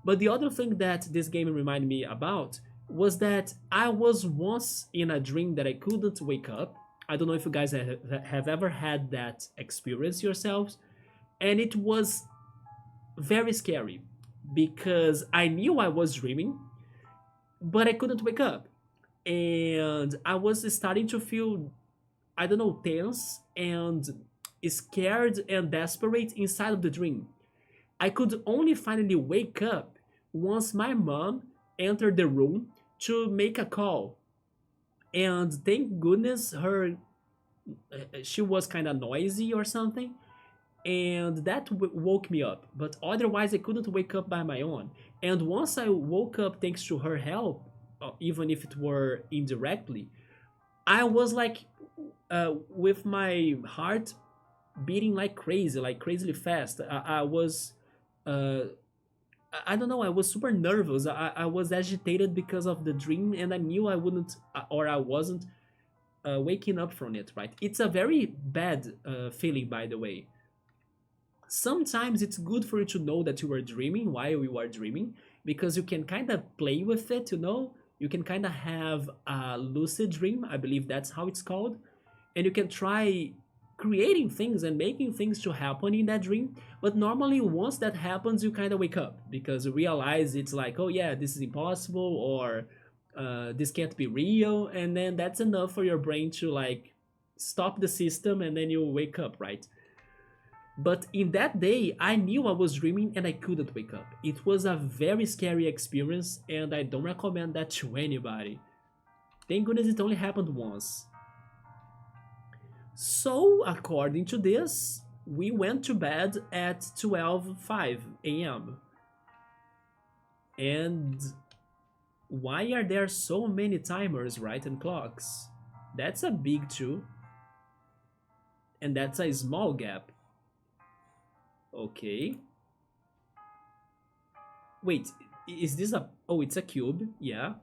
But the other thing that this game reminded me about was that I was once in a dream that I couldn't wake up. I don't know if you guys have ever had that experience yourselves. And it was very scary because I knew I was dreaming, but I couldn't wake up. And I was starting to feel, I don't know, tense and scared and desperate inside of the dream. I could only finally wake up once my mom entered the room to make a call. And thank goodness her she was kind of noisy or something, and that woke me up. But otherwise I couldn't wake up by my own. And once I woke up thanks to her help, even if it were indirectly, I was like with my heart beating like crazy, like crazily fast. I was uh, I don't know. I was super nervous. I was agitated because of the dream, and I knew I wouldn't or I wasn't waking up from it. Right? It's a very bad feeling, by the way. Sometimes it's good for you to know that you are dreaming while you are dreaming, because you can kind of play with it. You know, you can kind of have a lucid dream. I believe that's how it's called, and you can try creating things and making things to happen in that dream. But normally once that happens, you kind of wake up because you realize it's like, oh yeah, this is impossible, or this can't be real, and then that's enough for your brain to like stop the system, and then you wake up, right? But in that day I knew I was dreaming and I couldn't wake up. It was a very scary experience, and I don't recommend that to anybody. Thank goodness it only happened once. So, according to this, we went to bed at 12:05 a.m. And why are there so many timers, right, and clocks? That's a big two, and that's a small gap. Okay. Wait, is this a... Oh, it's a cube. Yeah.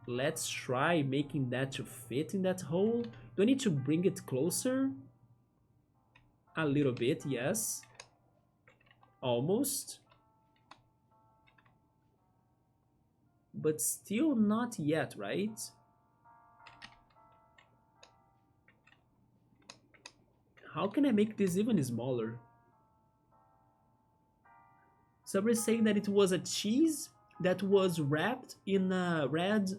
Let's try making that to fit in that hole. Do I need to bring it closer? A little bit, yes. Almost. But still not yet, right? How can I make this even smaller? Somebody's saying that it was a cheese that was wrapped in a red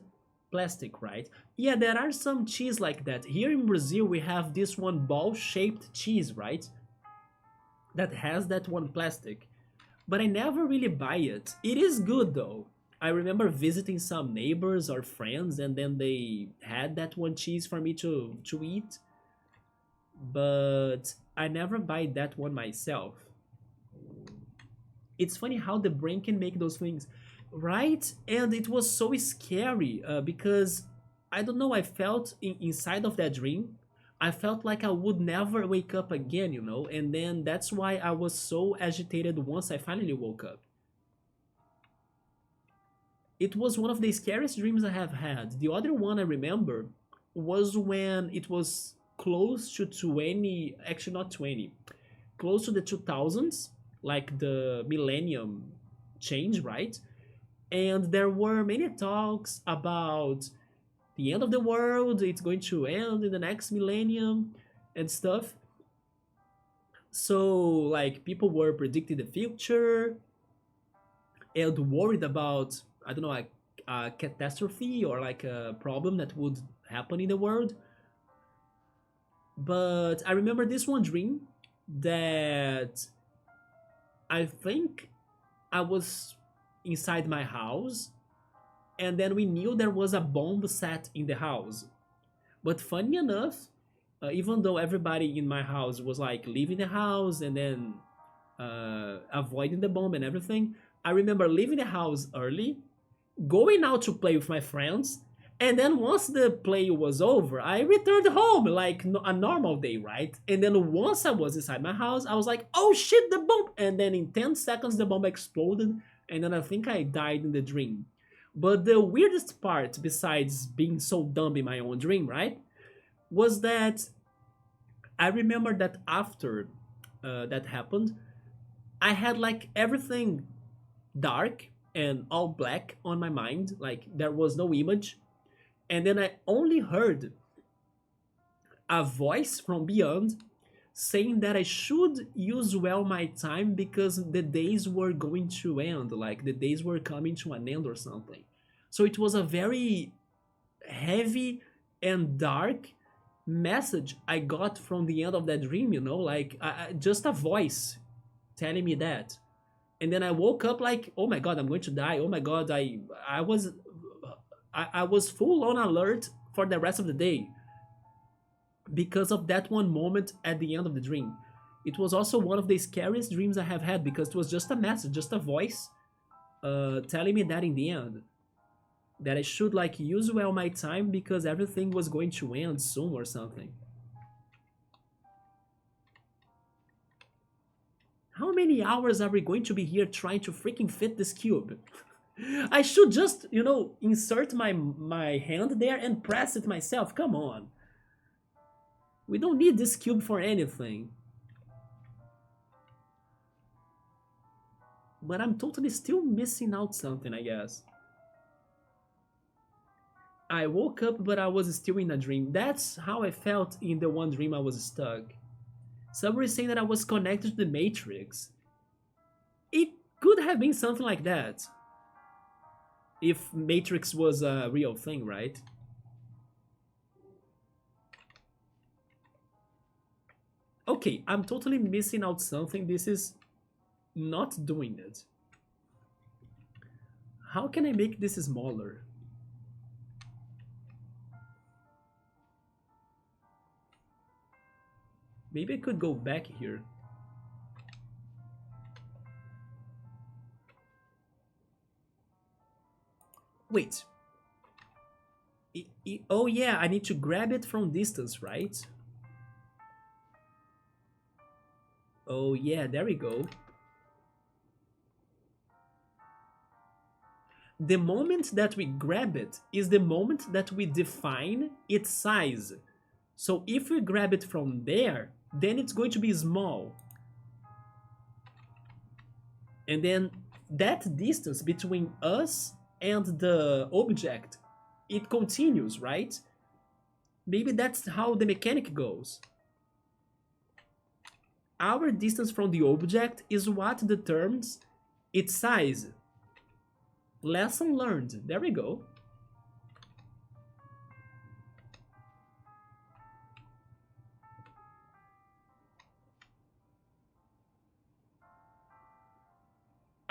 plastic, right? Yeah, there are some cheese like that. Here in Brazil, we have this one ball-shaped cheese, right? That has that one plastic. But I never really buy it. It is good though. I remember visiting some neighbors or friends and then they had that one cheese for me to eat, but I never buy that one myself. It's funny how the brain can make those things, right? And it was so scary because I don't know, I felt inside of that dream, I felt like I would never wake up again, you know, and then that's why I was so agitated once I finally woke up. It was one of the scariest dreams I have had. The other one I remember was when it was close to 20, actually not 20, close to the 2000s, like the millennium change, right? And there were many talks about the end of the world, it's going to end in the next millennium and stuff. So, like, people were predicting the future and worried about, I don't know, like a catastrophe or like a problem that would happen in the world. But I remember this one dream that I think I was inside my house, and then we knew there was a bomb set in the house. But funny enough, even though everybody in my house was like leaving the house and then avoiding the bomb and everything, I remember leaving the house early, going out to play with my friends, and then once the play was over, I returned home like a normal day, right? And then once I was inside my house, I was like, oh shit, the bomb! And then in 10 seconds, the bomb exploded, and then I think I died in the dream. But the weirdest part, besides being so dumb in my own dream, right, was that I remember that after that happened, I had like everything dark and all black on my mind, like there was no image. And then I only heard a voice from beyond saying that I should use well my time because the days were going to end, like the days were coming to an end or something. So it was a very heavy and dark message I got from the end of that dream, you know, like just a voice telling me that. And then I woke up like, oh my god, I'm going to die. Oh my god, I was full on alert for the rest of the day because of that one moment at the end of the dream. It was also one of the scariest dreams I have had because it was just a message, just a voice telling me that in the end, that I should like use well my time because everything was going to end soon or something. How many hours are we going to be here trying to freaking fit this cube? I should just, you know, insert my hand there and press it myself. Come on. We don't need this cube for anything. But I'm totally still missing out something, I guess. I woke up, but I was still in a dream. That's how I felt in the one dream I was stuck. Somebody saying that I was connected to the Matrix. It could have been something like that. If Matrix was a real thing, right? Okay, I'm totally missing out something. This is not doing it. How can I make this smaller? Maybe I could go back here. Wait. Oh yeah, I need to grab it from distance, right? Oh yeah, there we go. The moment that we grab it is the moment that we define its size. So if we grab it from there, then it's going to be small. And then that distance between us and the object, it continues, right? Maybe that's how the mechanic goes. Our distance from the object is what determines its size. Lesson learned. There we go.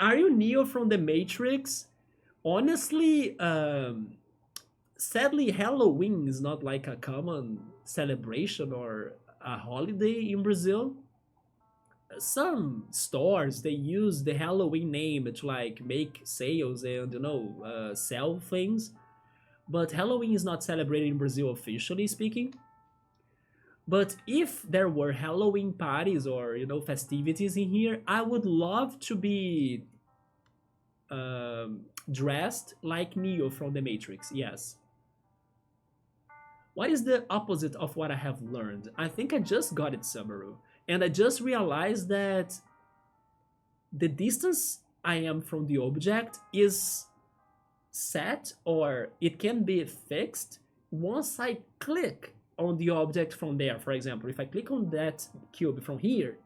Are you Neo from the Matrix? Honestly, sadly, Halloween is not like a common celebration or a holiday in Brazil. Some stores they use the Halloween name to like make sales and sell things, but Halloween is not celebrated in Brazil officially speaking. But if there were Halloween parties or festivities in here, I would love to be dressed like Neo from the Matrix. Yes. What is the opposite of what I have learned? I think I just got it, Subaru. And I just realized that the distance I am from the object is set or it can be fixed once I click on the object from there. For example, if I click on that cube from here,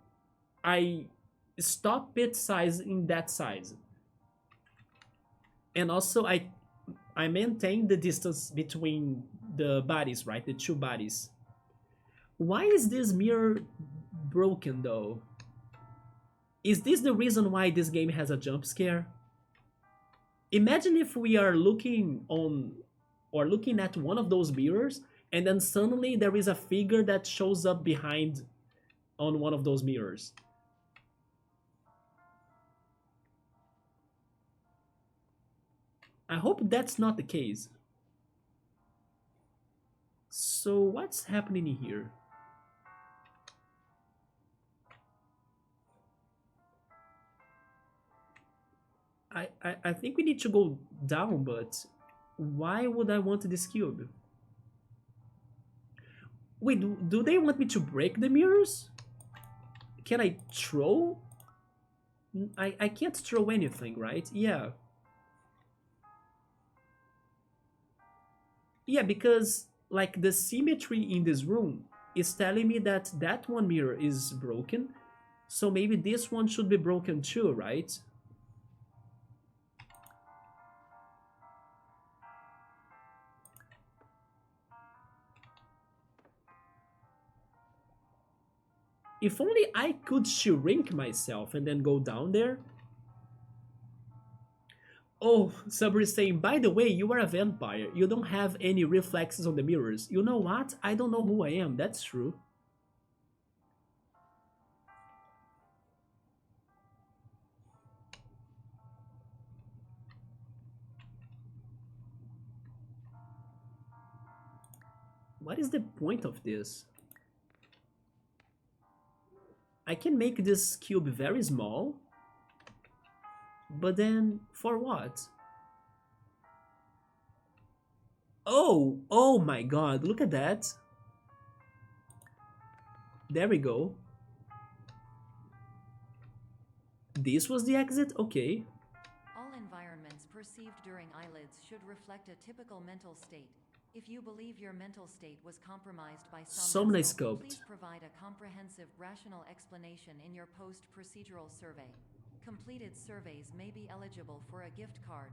I stop its size in that size. And also I maintain the distance between the bodies, right? The two bodies. Why is this mirror broken though? Is this the reason why this game has a jump scare? Imagine if we are looking on or looking at one of those mirrors and then suddenly there is a figure that shows up behind on one of those mirrors. I hope that's not the case. So what's happening here? I think we need to go down, but why would I want this cube? Wait, do they want me to break the mirrors? Can I throw? I can't throw anything, right? Yeah. Yeah, because like the symmetry in this room is telling me that that one mirror is broken, so maybe this one should be broken too, right? If only I could shrink myself and then go down there. Oh, Sabri is saying, by the way, you are a vampire. You don't have any reflexes on the mirrors. You know what? I don't know who I am. That's true. What is the point of this? I can make this cube very small, but then for what? Oh my god, look at that. There we go. This was the exit? Okay.
All environments perceived during eyelids should reflect a typical mental state. If you believe your mental state was compromised by
Somnosculpt.
please provide a comprehensive, rational explanation in your post-procedural survey. Completed surveys may be eligible for a gift card.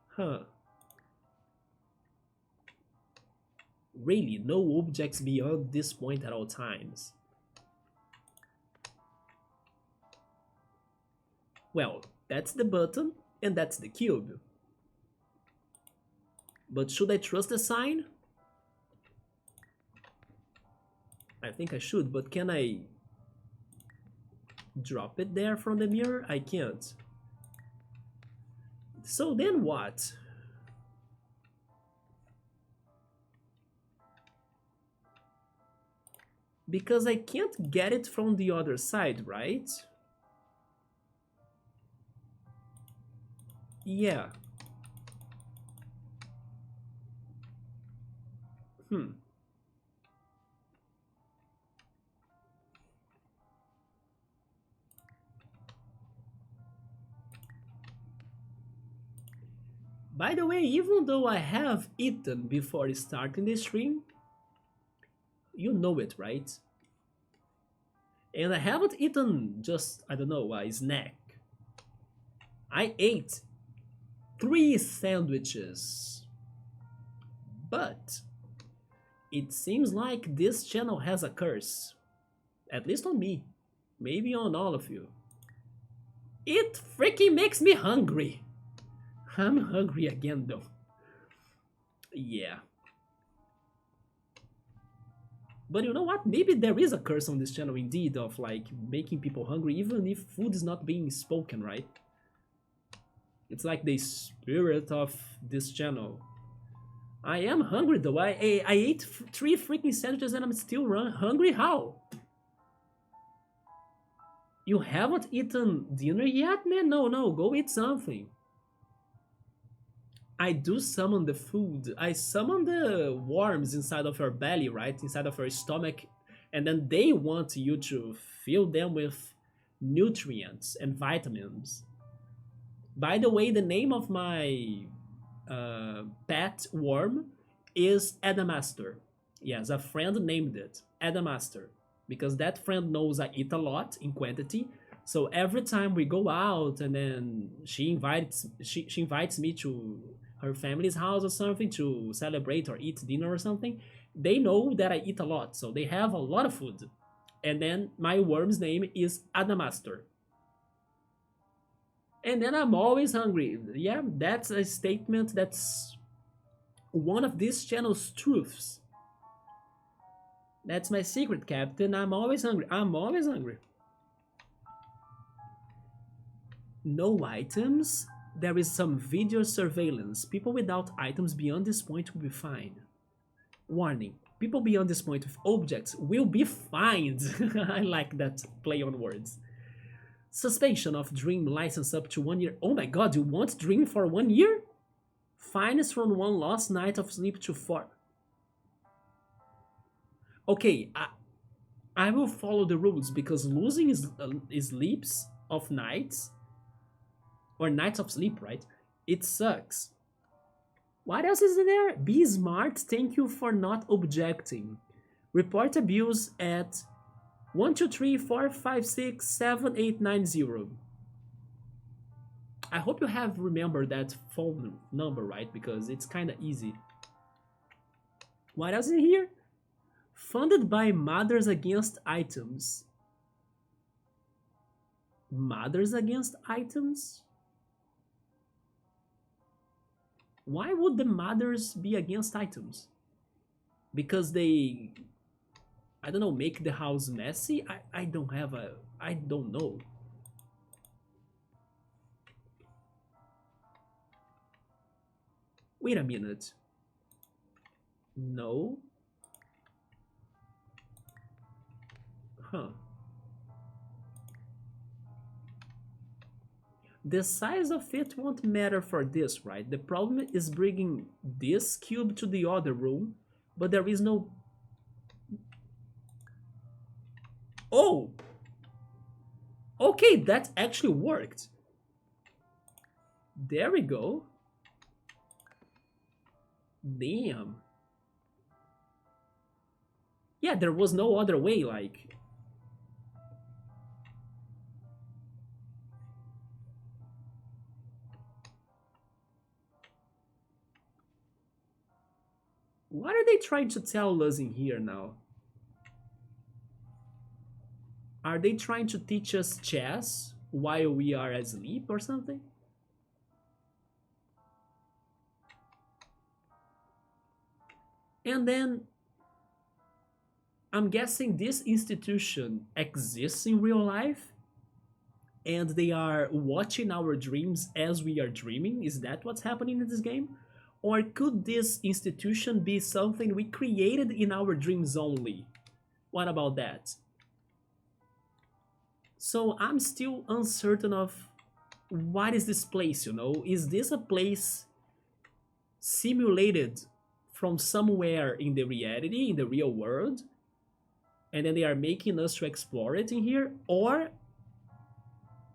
Huh. Really, no objects beyond this point at all times. Well, that's the button, and that's the cube. But should I trust the sign? I think I should, but can I drop it there from the mirror? I can't. So then what? Because I can't get it from the other side, right? Yeah. Hmm. By the way, even though I have eaten before starting the stream, you know it, right? And I haven't eaten just, I don't know, a snack. I ate 3 sandwiches. But it seems like this channel has a curse. At least on me. Maybe on all of you. It freaking makes me hungry. I'm hungry again though. Yeah. But you know what? Maybe there is a curse on this channel indeed of like making people hungry even if food is not being spoken, right? It's like the spirit of this channel. I am hungry though. I ate 3 freaking sandwiches and I'm still hungry. How? You haven't eaten dinner yet, man? No, go eat something. I do summon the food. I summon the worms inside of your belly, right? Inside of your stomach. And then they want you to fill them with nutrients and vitamins. By the way, the name of my pet worm is Adamaster. Yes, a friend named it Adamaster. Because that friend knows I eat a lot in quantity. So every time we go out and then she invites me to her family's house or something to celebrate or eat dinner or something, they know that I eat a lot, so they have a lot of food. And then my worm's name is Adamaster. And then I'm always hungry. Yeah, that's a statement that's one of this channel's truths. That's my secret, Captain. I'm always hungry. I'm always hungry. No items? There is some video surveillance. People without items beyond this point will be fined. Warning. People beyond this point with objects will be fined. I like that play on words. Suspension of Dream license up to 1 year. Oh my god, you want Dream for 1 year? Fines from 1 lost night of sleep to 4. Okay, I will follow the rules because losing sleeps of nights or nights of sleep, right? It sucks. What else is there? Be smart. Thank you for not objecting. Report abuse at 12345678890. I hope you have remembered that phone number, right? Because it's kind of easy. What else is here? Funded by Mothers Against Items. Mothers Against Items? Why would the mothers be against items? Because they, I don't know, make the house messy? I don't have a, I don't know. Wait a minute. No. Huh. The size of it won't matter for this, right? The problem is bringing this cube to the other room, but there is no... Oh! Okay, that actually worked. There we go. Damn. Yeah, there was no other way, like... What are they trying to tell us in here now? Are they trying to teach us chess while we are asleep or something? And then, I'm guessing this institution exists in real life? And they are watching our dreams as we are dreaming? Is that what's happening in this game? Or could this institution be something we created in our dreams only? What about that? So I'm still uncertain of what is this place, you know? Is this a place simulated from somewhere in the reality, in the real world, and then they are making us to explore it in here? Or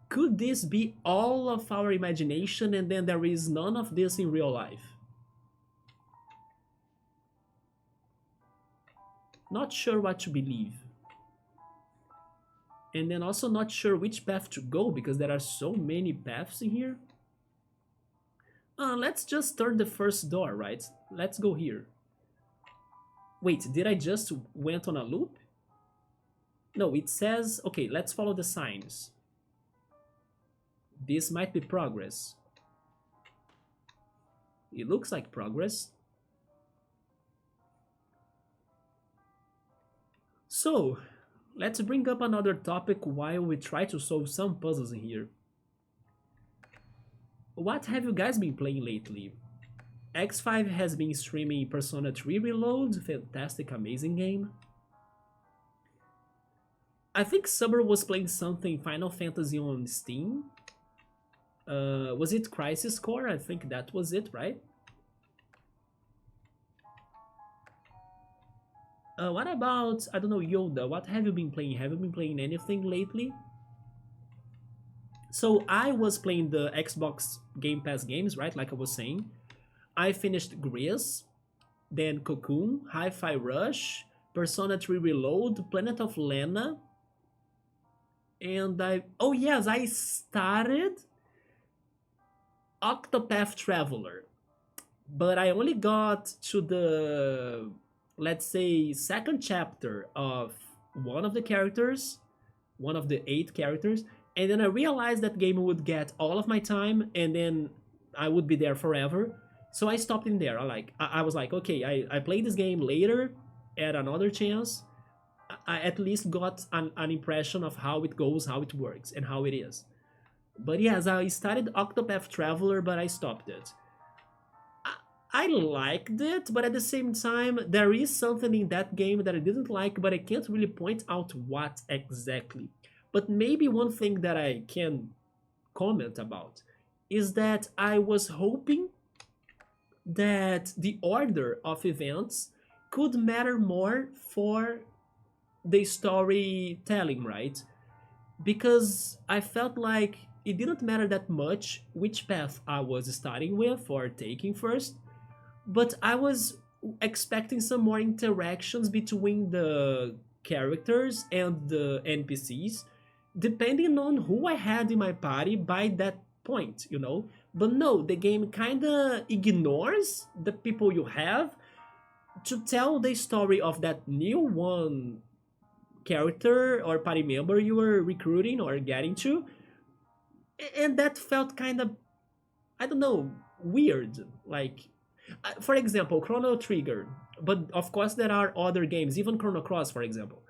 could this be all of our imagination and then there is none of this in real life? Not sure what to believe. And then also not sure which path to go because there are so many paths in here. Let's just turn the first door, right? Let's go here. Wait, did I just went on a loop? No, it says, okay, let's follow the signs. This might be progress. It looks like progress. So, let's bring up another topic while we try to solve some puzzles in here. What have you guys been playing lately? X5 has been streaming Persona 3 Reload, fantastic, amazing game. I think Summer was playing something Final Fantasy on Steam. Was it Crisis Core? I think that was it, right? What about, I don't know, Yoda? What have you been playing? Have you been playing anything lately? So I was playing the Xbox Game Pass games, right? Like I was saying. I finished Gris, then Cocoon, Hi-Fi Rush, Persona 3 Reload, Planet of Lena, and oh yes, I started Octopath Traveler, but I only got to the, let's say, second chapter of one of the characters, one of the 8 characters, and then I realized that game would get all of my time, and then I would be there forever. So I stopped in there. I was like, okay, I played this game later at another chance. I at least got an impression of how it goes, how it works, and how it is. But yes, I started Octopath Traveler, but I stopped it. I liked it, but at the same time, there is something in that game that I didn't like, but I can't really point out what exactly. But maybe one thing that I can comment about is that I was hoping that the order of events could matter more for the storytelling, right? Because I felt like it didn't matter that much which path I was starting with or taking first, but I was expecting some more interactions between the characters and the NPCs, depending on who I had in my party by that point, you know? But no, the game kinda ignores the people you have to tell the story of that new one character or party member you were recruiting or getting to. And that felt kind of, I don't know, weird. Like, for example, Chrono Trigger, but of course there are other games, even Chrono Cross, for example.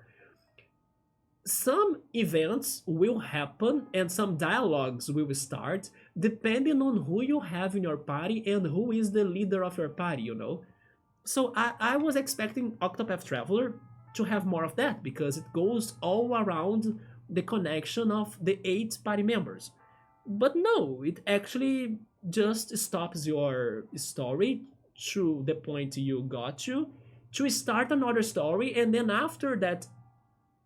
Some events will happen and some dialogues will start depending on who you have in your party and who is the leader of your party, you know? So I was expecting Octopath Traveler to have more of that because it goes all around the connection of the 8 party members. But no, it actually just stops your story to the point you got to start another story, and then after that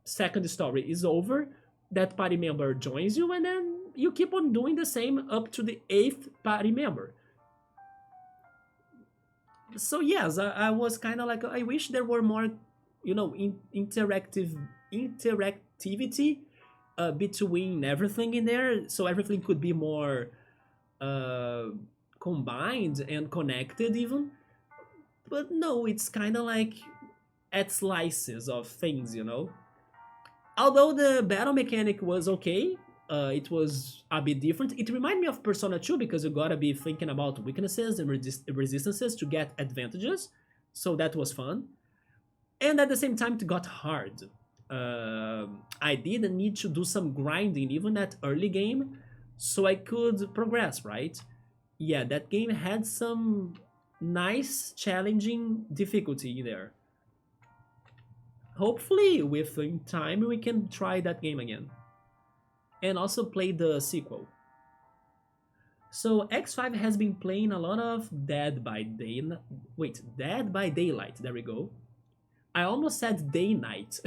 second story is over, that party member joins you, and then you keep on doing the same up to the 8th party member. So yes, I was kind of like, I wish there were more, you know, interactivity between everything in there, so everything could be more uh, combined and connected even. But no, it's kind of like at slices of things, you know. Although the battle mechanic was okay, it was a bit different. It reminded me of Persona 2 because you gotta be thinking about weaknesses and resistances to get advantages, so that was fun. And at the same time, it got hard. I did need to do some grinding even at early game, so I could progress, right? Yeah, that game had some nice, challenging difficulty there. hopefully within time we can try that game again. And also play the sequel. So X5 has been playing a lot of Dead by Daylight. There we go. I almost said day night.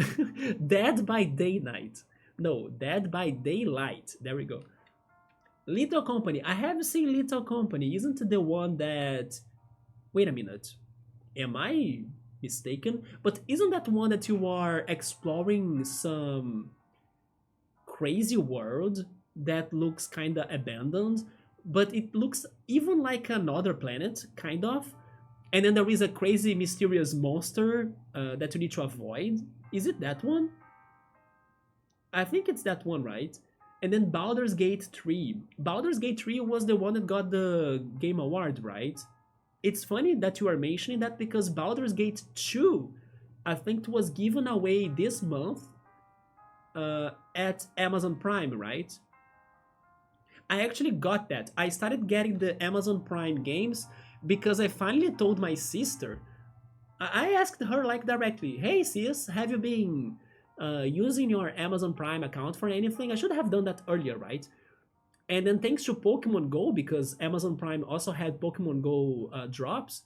Dead by Day Night. No, Dead by Daylight. There we go. Little Company. I have seen Little Company. Isn't it the one that... Wait a minute. Am I mistaken? But isn't that one that you are exploring some crazy world that looks kinda abandoned? But it looks even like another planet, kind of. And then there is a crazy, mysterious monster that you need to avoid. Is it that one? I think it's that one, right? And then Baldur's Gate 3. Baldur's Gate 3 was the one that got the Game Award, right? It's funny that you are mentioning that because Baldur's Gate 2, I think it was given away this month at Amazon Prime, right? I actually got that. I started getting the Amazon Prime games because I finally told my sister. I asked her like directly, "Hey sis, have you been using your Amazon Prime account for anything?" I should have done that earlier, right? And then thanks to Pokemon Go, because Amazon Prime also had Pokemon Go drops,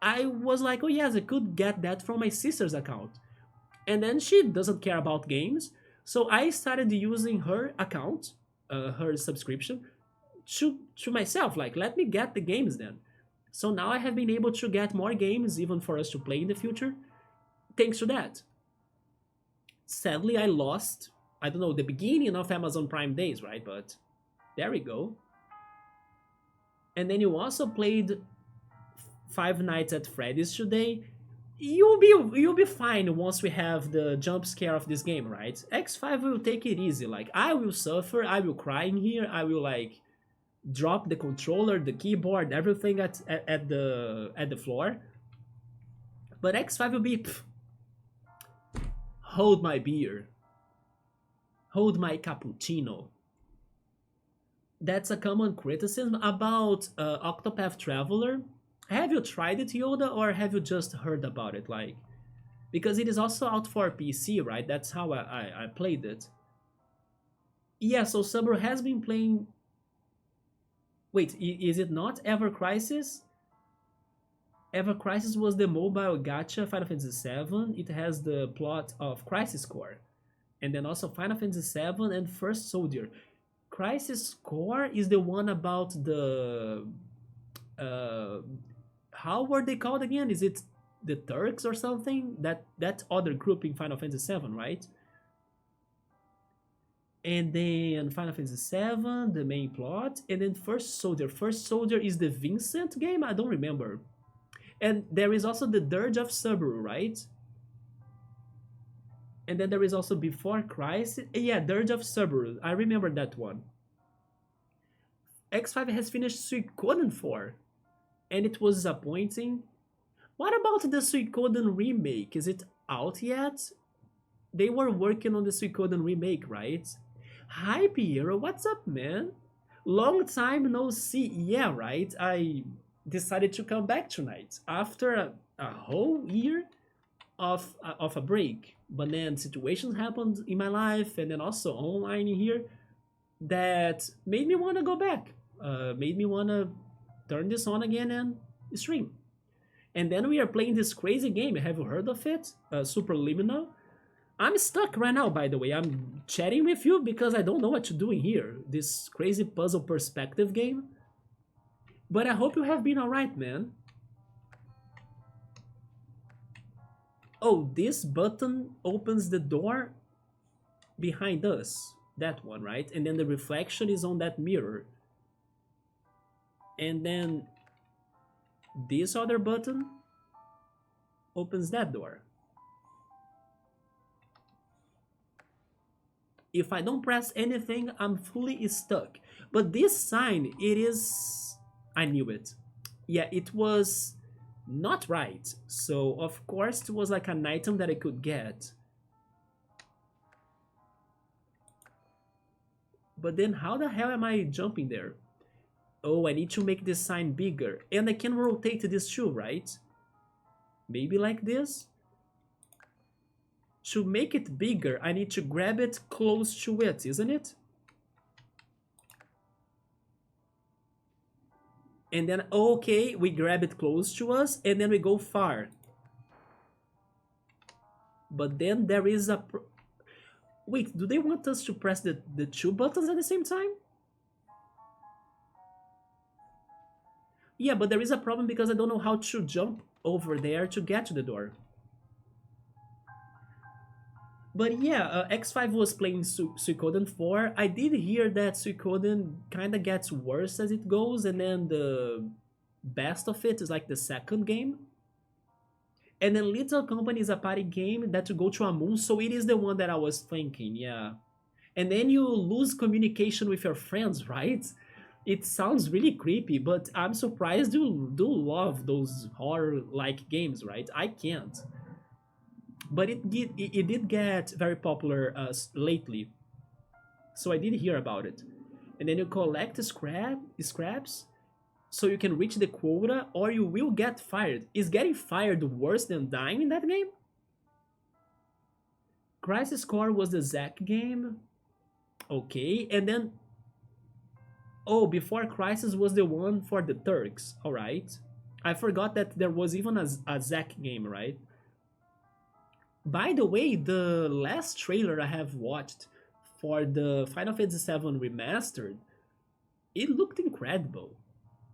I was like, oh yes, I could get that from my sister's account. And then she doesn't care about games, so I started using her account, her subscription, to myself. Like, let me get the games then. So now I have been able to get more games, even for us to play in the future, thanks to that. Sadly, I lost, I don't know, the beginning of Amazon Prime days, right? But there we go. And then you also played Five Nights at Freddy's today. You'll be fine once we have the jump scare of this game, right? X5 will take it easy. Like, I will suffer, I will cry in here, I will like drop the controller, the keyboard, everything at the floor. But X5 will be hold my beer, hold my cappuccino. That's a common criticism about Octopath Traveler. Have you tried it, Yoda, or have you just heard about it? Like, because it is also out for PC, right? That's how I played it. Yeah, so Subaru has been playing. Wait, is it not Ever Crisis? Ever Crisis was the mobile gacha Final Fantasy VII. It has the plot of Crisis Core, and then also Final Fantasy VII and First Soldier. Crisis Core is the one about the how were they called again? Is it the Turks or something? That other group in Final Fantasy VII, right? And then Final Fantasy VII, the main plot, and then First Soldier. First Soldier is the Vincent game? I don't remember. And there is also the Dirge of Subaru, right? And then there is also Before Crisis. Yeah, Dirge of Subaru. I remember that one. X5 has finished Suikoden 4, and it was disappointing. What about the Suikoden remake? Is it out yet? They were working on the Suikoden remake, right? Hi, Piero, what's up, man? Long time no see. Yeah, right? I decided to come back tonight after a whole year of a break. But then situations happened in my life, and then also online here, that made me want to go back. Made me want to turn this on again and stream. And then we are playing this crazy game. Have you heard of it? Superliminal. I'm stuck right now, by the way. I'm chatting with you because I don't know what to do in here. This crazy puzzle perspective game. But I hope you have been alright, man. Oh, this button opens the door behind us. That one, right? And then the reflection is on that mirror. And then this other button opens that door. If I don't press anything, I'm fully stuck. But this sign, it is... I knew it. Yeah, it was not right. So, of course, it was like an item that I could get. But then how the hell am I jumping there? Oh, I need to make this sign bigger. And I can rotate this too, right? Maybe like this? to make it bigger, I need to grab it close to it, isn't it? And then, okay, we grab it close to us, and then we go far. But then there is a... Wait, do they want us to press the two buttons at the same time? Yeah, but there is a problem because I don't know how to jump over there to get to the door. But yeah, X5 was playing Suikoden 4. I did hear that Suikoden kind of gets worse as it goes, and then the best of it is like the second game. And then Little Company is a party game that you go to a moon, so it is the one that I was thinking, yeah. And then you lose communication with your friends, right? It sounds really creepy, but I'm surprised you do love those horror-like games, right? I can't. But it did get very popular lately, so I did hear about it. And then you collect scraps, so you can reach the quota, or you will get fired. Is getting fired worse than dying in that game? Crisis Core was the Zack game. Okay, and then... Oh, Before Crisis was the one for the Turks. Alright. I forgot that there was even a Zack game, right? By the way, the last trailer I have watched for the Final Fantasy VII Remastered, it looked incredible.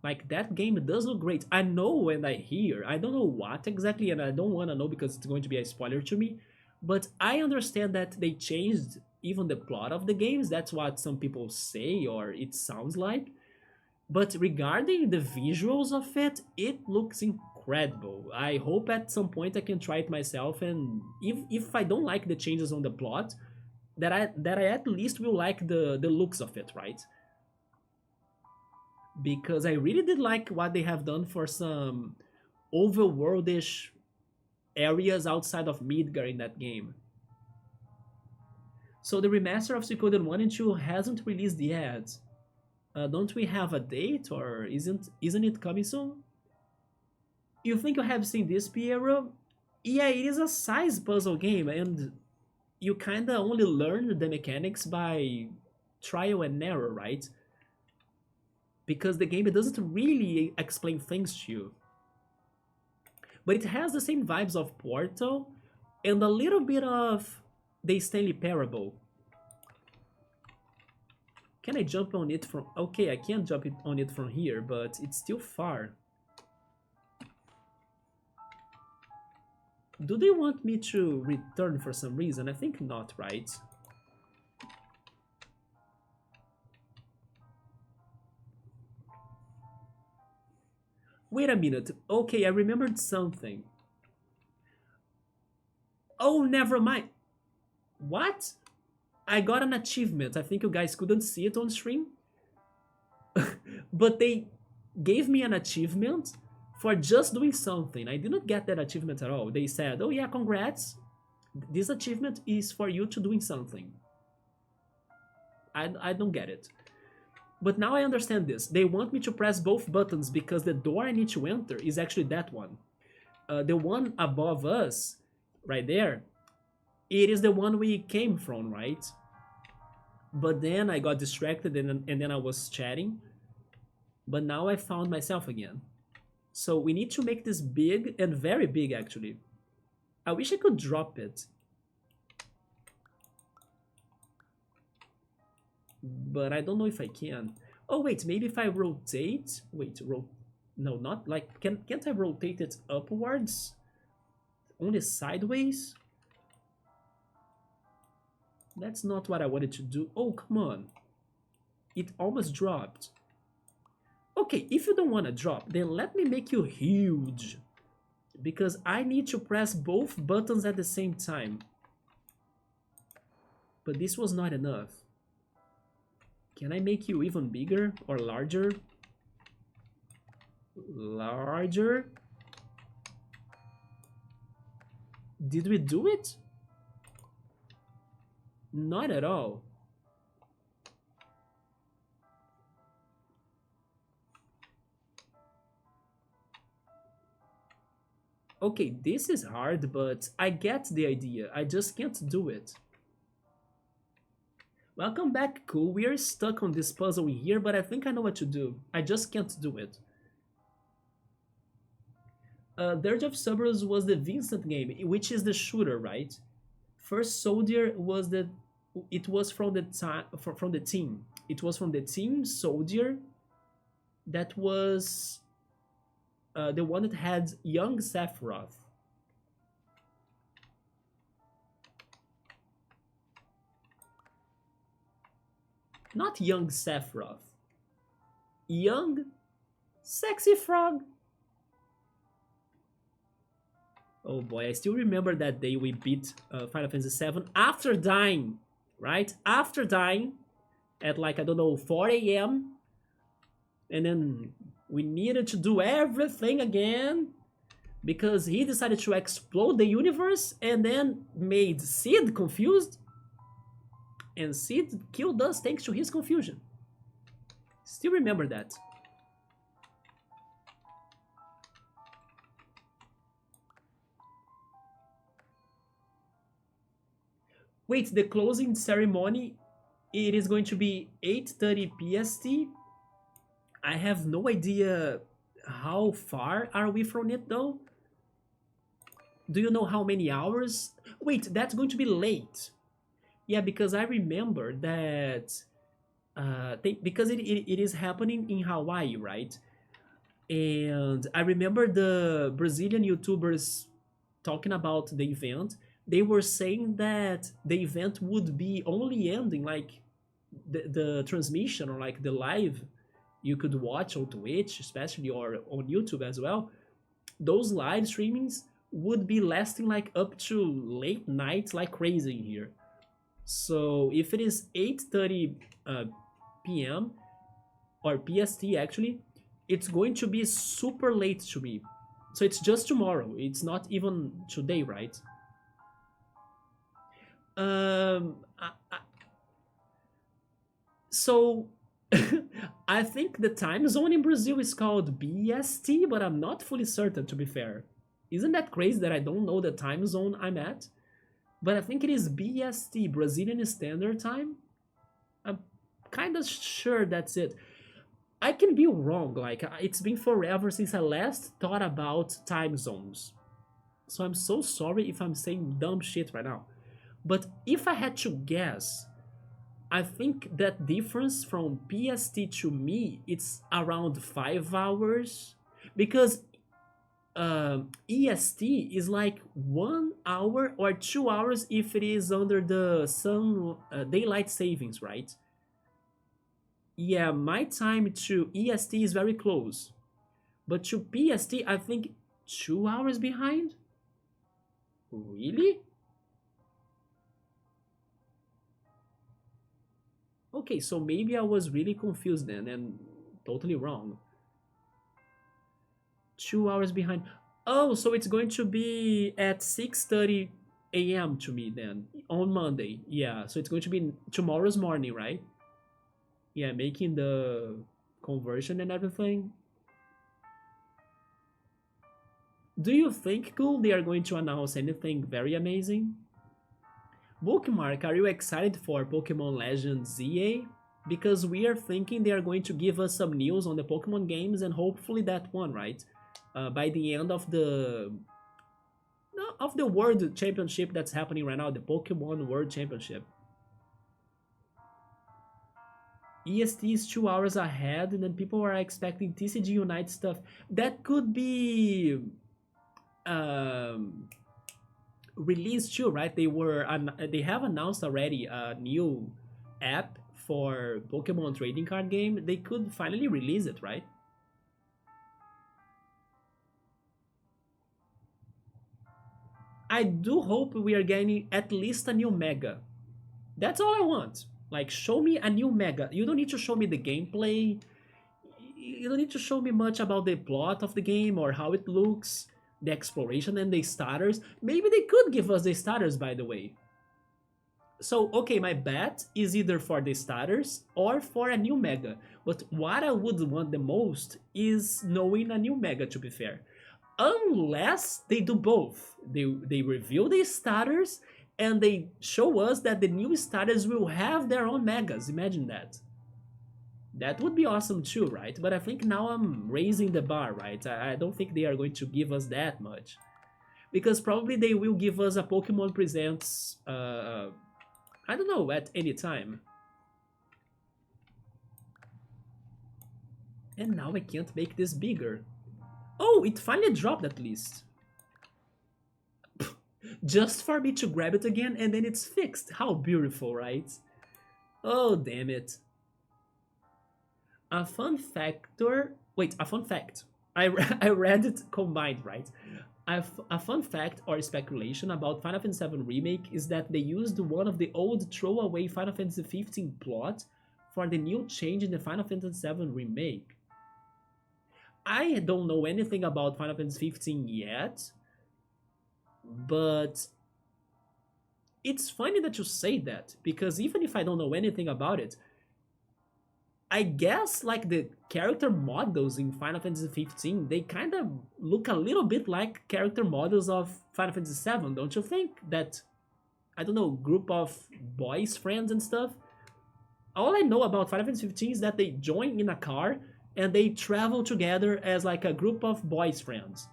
Like, that game does look great. I know when I hear, I don't know what exactly, and I don't want to know because it's going to be a spoiler to me, but I understand that they changed even the plot of the games. That's what some people say, or it sounds like. But regarding the visuals of it, it looks incredible. I hope at some point I can try it myself, and if I don't like the changes on the plot, that I at least will like the looks of it, right? Because I really did like what they have done for some overworldish areas outside of Midgar in that game. So the remaster of Suikoden 1 and 2 hasn't released yet. Don't we have a date, or isn't it coming soon? You think you have seen this, Piero? Yeah, it is a size puzzle game, and you kinda only learn the mechanics by trial and error, right? Because the game doesn't really explain things to you. But it has the same vibes of Portal and a little bit of the Stanley Parable. Can I jump on it from... Okay, I can't jump on it from here, but it's still far. Do they want me to return for some reason? I think not, right? Wait a minute. Okay, I remembered something. Oh, never mind. What? I got an achievement. I think you guys couldn't see it on stream. But they gave me an achievement for just doing something. I didn't get that achievement at all. They said, oh yeah, congrats. This achievement is for you to doing something. I don't get it. But now I understand this. They want me to press both buttons because the door I need to enter is actually that one. The one above us, right there, it is the one we came from, right? But then I got distracted and then I was chatting. But now I found myself again. So we need to make this big, and very big actually. I wish I could drop it. But I don't know if I can. Oh wait, maybe if I rotate... Wait, no, not like... Can't I rotate it upwards? Only sideways? That's not what I wanted to do. Oh, come on. It almost dropped. Okay, if you don't want to drop, then let me make you huge. Because I need to press both buttons at the same time. But this was not enough. Can I make you even bigger or larger? Larger? Did we do it? Not at all. Okay, this is hard, but I get the idea. I just can't do it. Welcome back, cool. We are stuck on this puzzle here, but I think I know what to do. I just can't do it. Dirge of Cerberus was the Vincent game, which is the shooter, right? First Soldier was the it was from the time from the team. It was from the team Soldier that was the one that had young Sephiroth. Not young Sephiroth. Young sexy frog. Oh boy, I still remember that day we beat Final Fantasy VII after dying, right? After dying at like, I don't know, 4 a.m. And then we needed to do everything again because he decided to explode the universe and then made Sid confused. And Sid killed us thanks to his confusion. Still remember that. Wait, the closing ceremony, it is going to be 8:30 PST. I have no idea how far are we from it though. Do you know how many hours? Wait, that's going to be late. Yeah, because I remember that because it is happening in Hawaii, right? And I remember the Brazilian YouTubers talking about the event. They were saying that the event would be only ending like the transmission or like the live you could watch on Twitch, especially, or on YouTube as well. Those live streamings would be lasting like up to late nights like crazy in here. So if it is 8:30 p.m. or PST actually, it's going to be super late to me. So it's just tomorrow. It's not even today, right? Um, so I think the time zone in Brazil is called BST, but I'm not fully certain to be fair. Isn't that crazy that I don't know the time zone I'm at? But I think it is BST, Brazilian Standard Time. I'm kind of sure that's it. I can be wrong, like it's been forever since I last thought about time zones. So I'm so sorry if I'm saying dumb shit right now. But if I had to guess, I think that difference from PST to me, it's around 5 hours. Because EST is like 1 hour or 2 hours if it is under the sun daylight savings, right? Yeah, my time to EST is very close, but to PST, I think 2 hours behind. Really? Okay, so maybe I was really confused then and totally wrong. 2 hours behind. Oh, so it's going to be at 6:30 a.m. to me then on Monday. Yeah, so it's going to be tomorrow's morning, right? Yeah, making the conversion and everything. Do you think, cool, they are going to announce anything very amazing? Bookmark, are you excited for Pokemon Legends ZA? Because we are thinking they are going to give us some news on the Pokemon games and hopefully that one, right? By the end of the World Championship that's happening right now, the Pokemon World Championship. EST is 2 hours ahead, and then people are expecting TCG Unite stuff. That could be um, released too, right? They have announced already a new app for Pokemon trading card game. They could finally release it, right? I do hope we are getting at least a new Mega. That's all I want. Like, show me a new Mega. You don't need to show me the gameplay. You don't need to show me much about the plot of the game or how it looks, the exploration and the starters. Maybe they could give us the starters, by the way. So, okay, my bet is either for the starters or for a new Mega. But what I would want the most is knowing a new Mega, to be fair. unless they do both. They reveal the starters and they show us that the new starters will have their own megas. Imagine that. That would be awesome too, right? But I think now I'm raising the bar, right? I don't think they are going to give us that much. Because probably they will give us a Pokemon Presents, I don't know, at any time. And now I can't make this bigger. Oh, it finally dropped at least. Just for me to grab it again and then it's fixed. How beautiful, right? Oh, damn it. A fun factor. Wait, a fun fact. I read it combined, right? A fun fact or speculation about Final Fantasy VII Remake is that they used one of the old throwaway Final Fantasy 15 plot for the new change in the Final Fantasy VII Remake. I don't know anything about Final Fantasy 15 yet, but it's funny that you say that because even if I don't know anything about it, I guess like the character models in Final Fantasy 15, they kind of look a little bit like character models of Final Fantasy 7, don't you think? That, I don't know, group of boys friends and stuff. All I know about Final Fantasy 15 is that they join in a car and they travel together as like a group of boys friends.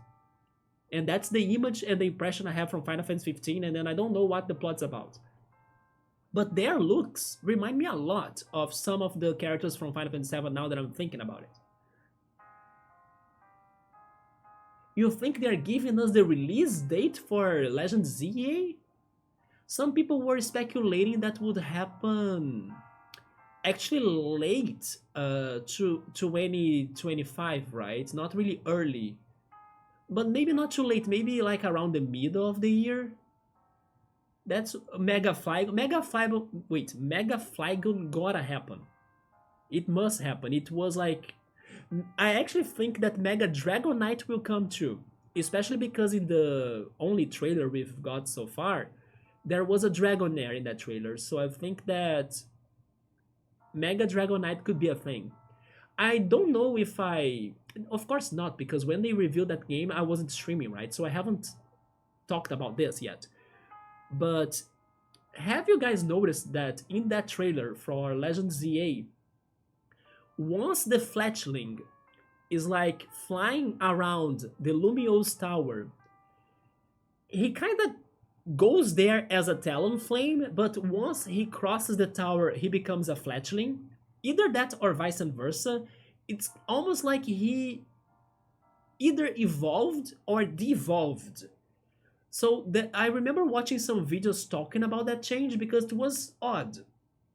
And that's the image and the impression I have from Final Fantasy 15, and then I don't know what the plot's about. But their looks remind me a lot of some of the characters from Final Fantasy VII now that I'm thinking about it. You think they're giving us the release date for Legend ZA? Some people were speculating that would happen actually late to 2025, right? Not really early. But maybe not too late, maybe like around the middle of the year. That's Mega Flygon. Mega Flygon gotta happen. It must happen. It was like, I actually think that Mega Dragonite will come too, especially because in the only trailer we've got so far, there was a Dragonair in that trailer. So I think that Mega Dragonite could be a thing. I don't know if of course not, because when they revealed that game, I wasn't streaming, right? So I haven't talked about this yet. But have you guys noticed that in that trailer for Legend ZA, once the fletchling is like flying around the Lumiose Tower, he kind of goes there as a Talonflame, but once he crosses the tower, he becomes a fletchling. Either that or vice versa. It's almost like he either evolved or devolved. So I remember watching some videos talking about that change because it was odd.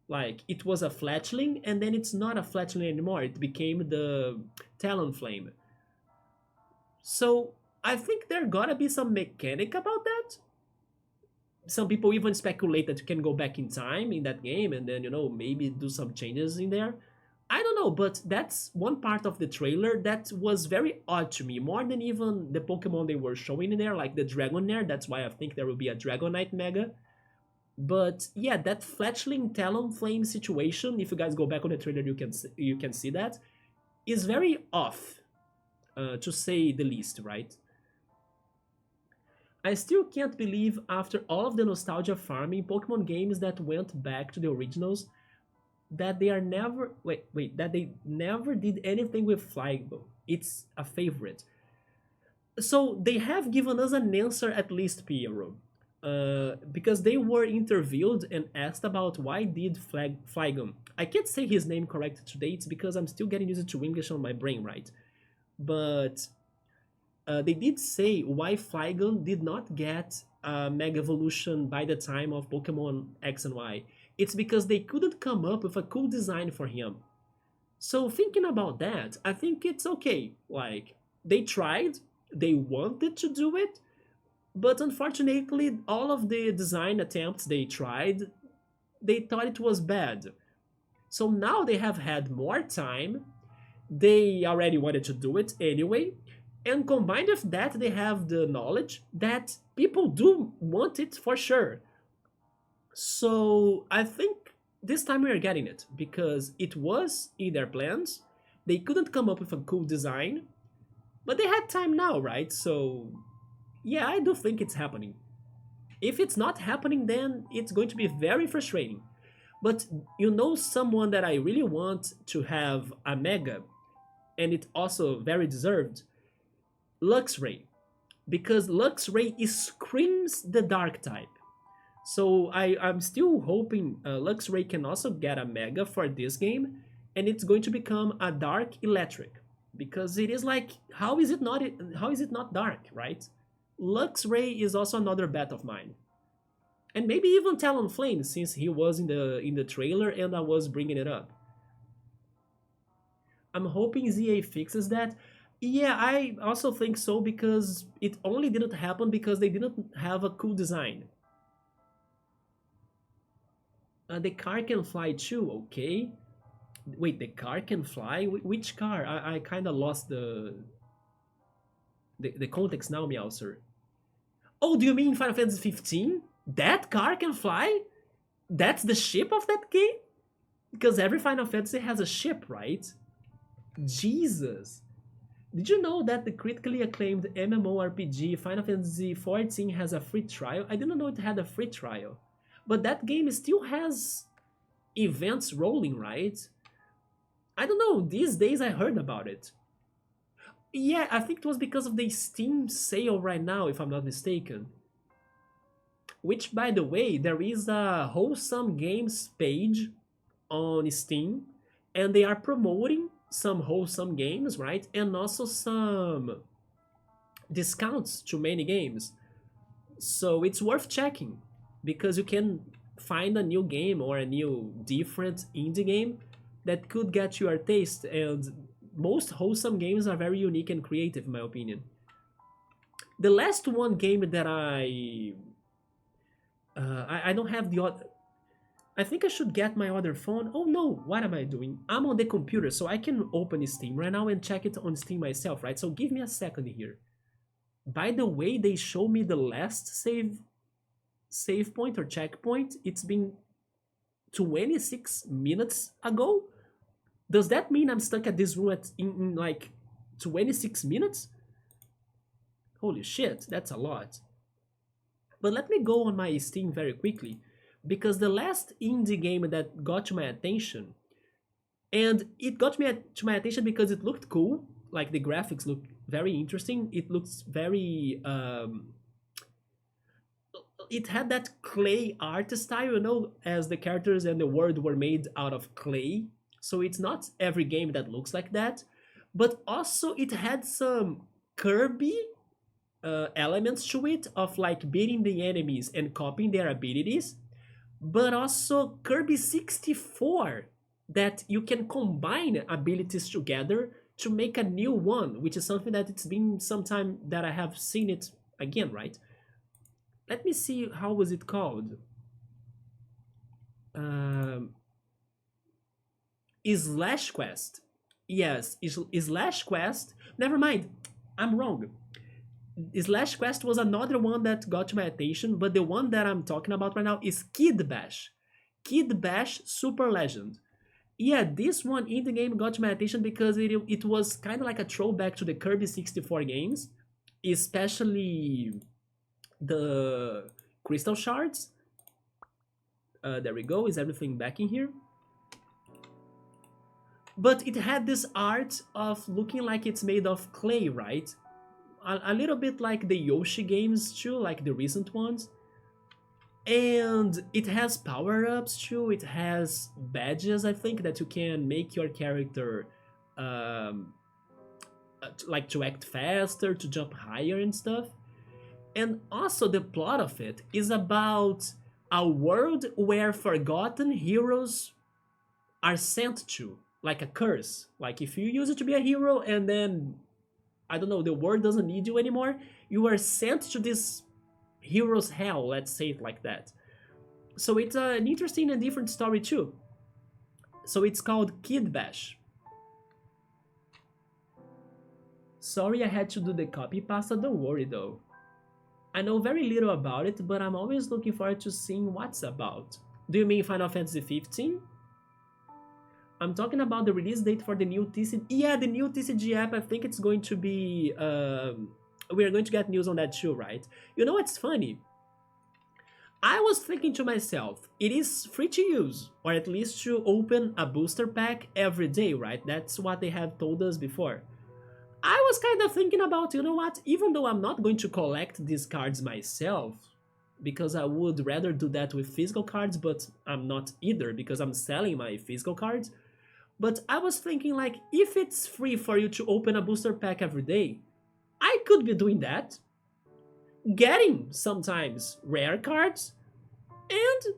Like, it was a fletchling and then it's not a fletchling anymore. It became the Talonflame. So I think there gotta be some mechanic about that. Some people even speculate that you can go back in time in that game and then, maybe do some changes in there. I don't know, but that's one part of the trailer that was very odd to me, more than even the Pokemon they were showing in there, like the Dragonair. That's why I think there will be a Dragonite Mega. But yeah, that fletchling Talonflame situation, if you guys go back on the trailer, you can see that, is very off, to say the least, right? I still can't believe after all of the nostalgia farming Pokemon games that went back to the originals, that they are never that they never did anything with Flygon. It's a favorite. So they have given us an answer at least, Piero, because they were interviewed and asked about why did Flygon. I can't say his name correct today. It's because I'm still getting used to English on my brain, right? But they did say why Flygon did not get a Mega Evolution by the time of Pokemon X and Y. It's because they couldn't come up with a cool design for him. So thinking about that, I think it's okay. Like, they tried, they wanted to do it, but unfortunately, all of the design attempts they tried, they thought it was bad. So now they have had more time, they already wanted to do it anyway, and combined with that, they have the knowledge that people do want it for sure. So I think this time we are getting it because it was in their plans. They couldn't come up with a cool design. But they had time now, right? So, yeah, I do think it's happening. If it's not happening, then it's going to be very frustrating. But you know, someone that I really want to have a mega, and it's also very deserved, Luxray. Because Luxray screams the dark type. So I'm still hoping Luxray can also get a mega for this game, and it's going to become a dark electric. Because it is like, how is it not dark, right? Luxray is also another bet of mine. And maybe even Talonflame, since he was in the trailer and I was bringing it up. I'm hoping ZA fixes that. Yeah, I also think so because it only didn't happen because they didn't have a cool design. The car can fly too, okay. Wait, the car can fly? Which car? I kind of lost the context now, Meowser. Oh, do you mean Final Fantasy 15? That car can fly? That's the ship of that game? Because every Final Fantasy has a ship, right? Jesus. Did you know that the critically acclaimed MMORPG Final Fantasy XIV has a free trial? I didn't know it had a free trial. But that game still has events rolling, right? I don't know, these days I heard about it. Yeah, I think it was because of the Steam sale right now, if I'm not mistaken. Which, by the way, there is a Wholesome Games page on Steam, and they are promoting some wholesome games, right? And also some discounts to many games. So it's worth checking because you can find a new game or a new different indie game that could get your taste, and most wholesome games are very unique and creative in my opinion. The last one game that I don't have the other. I think I should get my other phone. Oh no, what am I doing? I'm on the computer, so I can open Steam right now and check it on Steam myself, right? So give me a second here. By the way, they show me the last save point or checkpoint. It's been 26 minutes ago. Does that mean I'm stuck at this room in like 26 minutes? Holy shit, that's a lot. But let me go on my Steam very quickly, because the last indie game that got my attention, and it got me to my attention because it looked cool, like the graphics look very interesting, it looks very it had that clay art style, you know, as the characters and the world were made out of clay. So it's not every game that looks like that, but also it had some Kirby elements to it of like beating the enemies and copying their abilities, but also Kirby 64 that you can combine abilities together to make a new one, which is something that it's been some time that I have seen it again, right? Let me see, how was it called? Slash Quest. Yes, Slash Quest. Never mind, I'm wrong. Slash Quest was another one that got my attention, but the one that I'm talking about right now is Kid Bash. Kid Bash Super Legend. Yeah, this one in the game got my attention because it was kind of like a throwback to the Kirby 64 games, especially the crystal shards. There we go, is everything back in here? But it had this art of looking like it's made of clay, right? A little bit like the Yoshi games too, like the recent ones. And it has power-ups too, it has badges, I think, that you can make your character like to act faster, to jump higher and stuff. And also the plot of it is about a world where forgotten heroes are sent to, like a curse. Like if you use it to be a hero and then, I don't know, the world doesn't need you anymore, you are sent to this hero's hell, let's say it like that. So it's an interesting and different story too. So it's called Kid Bash. Sorry I had to do the copy pasta, don't worry though. I know very little about it, but I'm always looking forward to seeing what's about. Do you mean Final Fantasy 15? I'm talking about the release date for the new TCG. Yeah, the new TCG app. I think it's going to be. We are going to get news on that too, right? You know what's funny? I was thinking to myself, it is free to use, or at least to open a booster pack every day, right? That's what they have told us before. I was kind of thinking about, you know what, even though I'm not going to collect these cards myself, because I would rather do that with physical cards, but I'm not either because I'm selling my physical cards. But I was thinking, like, if it's free for you to open a booster pack every day, I could be doing that, getting sometimes rare cards, and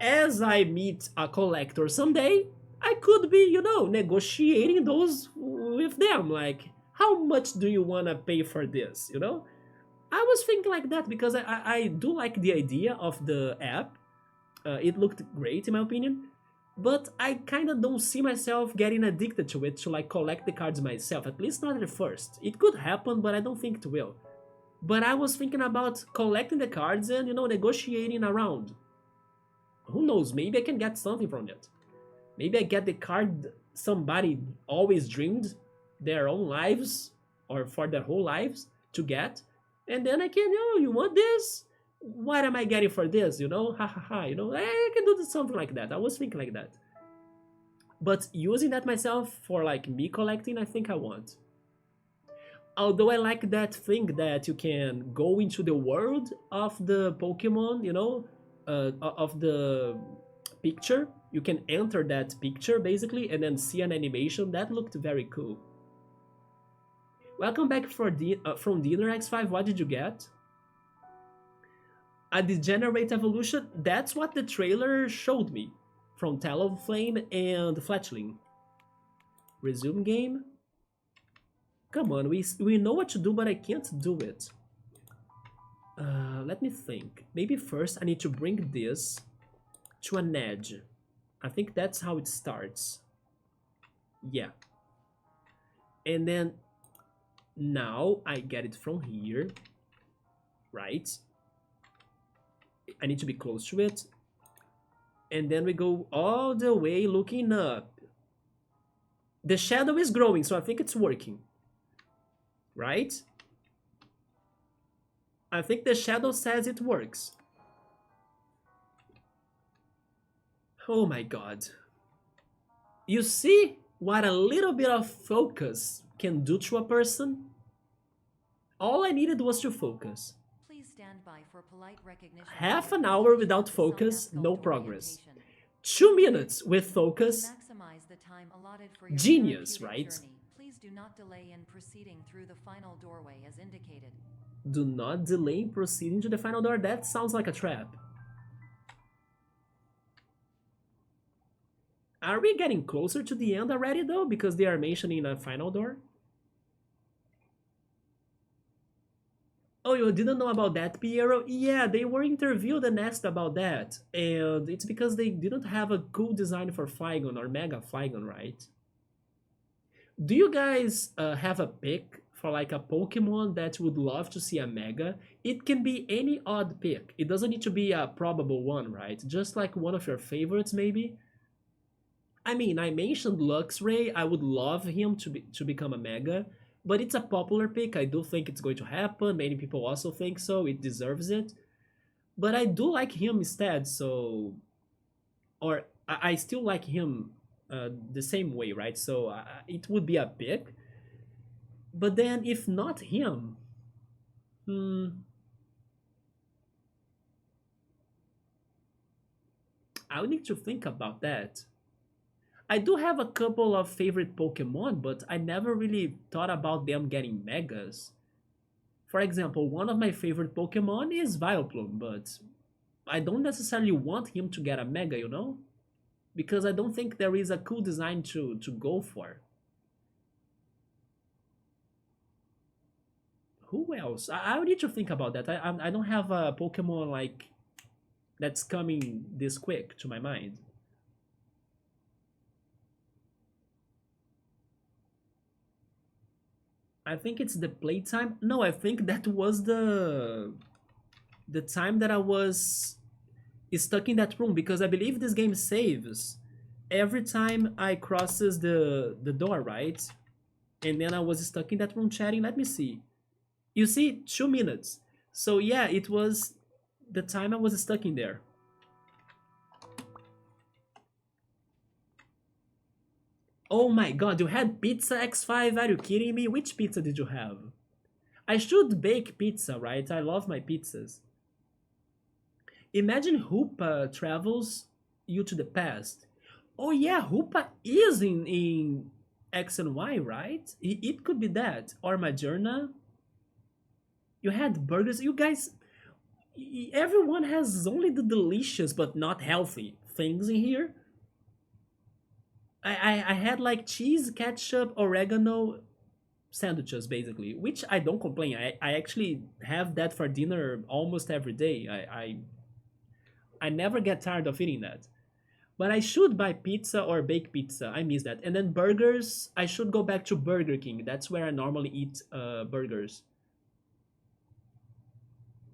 as I meet a collector someday, I could be, negotiating those with them. Like, how much do you want to pay for this, I was thinking like that because I do like the idea of the app. It looked great in my opinion. But I kind of don't see myself getting addicted to it to like collect the cards myself, at least not at first. It could happen, but I don't think it will. But I was thinking about collecting the cards and, negotiating around. Who knows, maybe I can get something from it. Maybe I get the card somebody always dreamed their own lives or for their whole lives to get. And then I can, you want this? What am I getting for this? Ha ha ha, I can do something like that. I was thinking like that. But using that myself for like me collecting, I think I want. Although I like that thing that you can go into the world of the Pokemon, of the picture. You can enter that picture basically and then see an animation. That looked very cool. Welcome back from dinner, X5. What did you get? A degenerate evolution? That's what the trailer showed me. From Talonflame and Fletchling. Resume game? Come on, we know what to do, but I can't do it. Let me think. Maybe first I need to bring this to an edge. I think that's how it starts. Yeah. And then now I get it from here. Right? I need to be close to it. And then we go all the way looking up. The shadow is growing, so I think it's working. Right? I think the shadow says it works. Oh my god. You see what a little bit of focus can do to a person? All I needed was to focus.
Please stand by for polite recognition.
Half an hour without focus, no progress. 2 minutes with focus.
Maximize the time allotted for your
Genius,
therapeutic
right?
journey. Please do not delay in proceeding through the final doorway as indicated.
Do not delay in proceeding to the final door. That sounds like a trap. Are we getting closer to the end already though? Because they are mentioning a final door? Oh, you didn't know about that, Piero? Yeah, they were interviewed and asked about that. And it's because they didn't have a cool design for Flygon or Mega Flygon, right? Do you guys have a pick for like a Pokemon that would love to see a Mega? It can be any odd pick. It doesn't need to be a probable one, right? Just like one of your favorites, maybe? I mean, I mentioned Luxray. I would love him to become a Mega. But it's a popular pick. I do think it's going to happen. Many people also think so. It deserves it. But I do like him instead, so... Or I still like him the same way, right? So it would be a pick. But then if not him... I'll need to think about that. I do have a couple of favorite Pokemon, but I never really thought about them getting Megas. For example, one of my favorite Pokemon is Vileplume, but I don't necessarily want him to get a Mega, Because I don't think there is a cool design to go for. Who else? I need to think about that. I don't have a Pokemon like that's coming this quick to my mind. I think it's the playtime. No, I think that was the time that I was stuck in that room because I believe this game saves every time I crosses the door, right? And then I was stuck in that room chatting. Let me see. You see, 2 minutes. So yeah, it was the time I was stuck in there. Oh my god, you had pizza X5? Are you kidding me? Which pizza did you have? I should bake pizza, right? I love my pizzas. Imagine Hoopa travels you to the past. Oh yeah, Hoopa is in X and Y, right? It could be that. Or Majourna. You had burgers. You guys, everyone has only the delicious but not healthy things in here. I had like cheese, ketchup, oregano sandwiches basically, which I don't complain. I actually have that for dinner almost every day. I never get tired of eating that. But I should buy pizza or bake pizza. I miss that. And then burgers, I should go back to Burger King. That's where I normally eat burgers.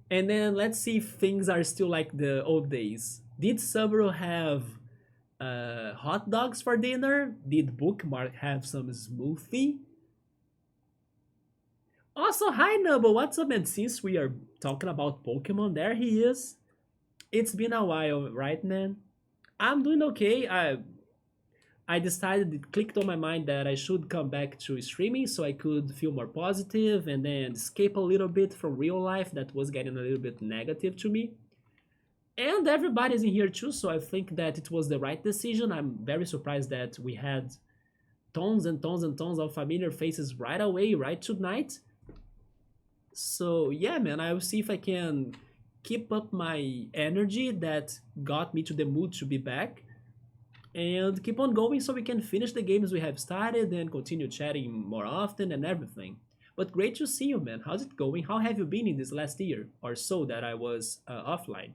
And then let's see if things are still like the old days. Did Subaru have hot dogs for dinner? Did Bookmark have some smoothie? Also, hi Nubble, what's up? And since we are talking about Pokemon, there he is. It's been a while, right, man? I'm doing okay. I decided it clicked on my mind that I should come back to streaming so I could feel more positive and then escape a little bit from real life that was getting a little bit negative to me. And everybody's in here too, so I think that it was the right decision. I'm very surprised that we had tons and tons and tons of familiar faces right away, right tonight. So yeah, man, I will see if I can keep up my energy that got me to the mood to be back and keep on going so we can finish the games we have started and continue chatting more often and everything. But great to see you, man. How's it going? How have you been in this last year or so that I was offline?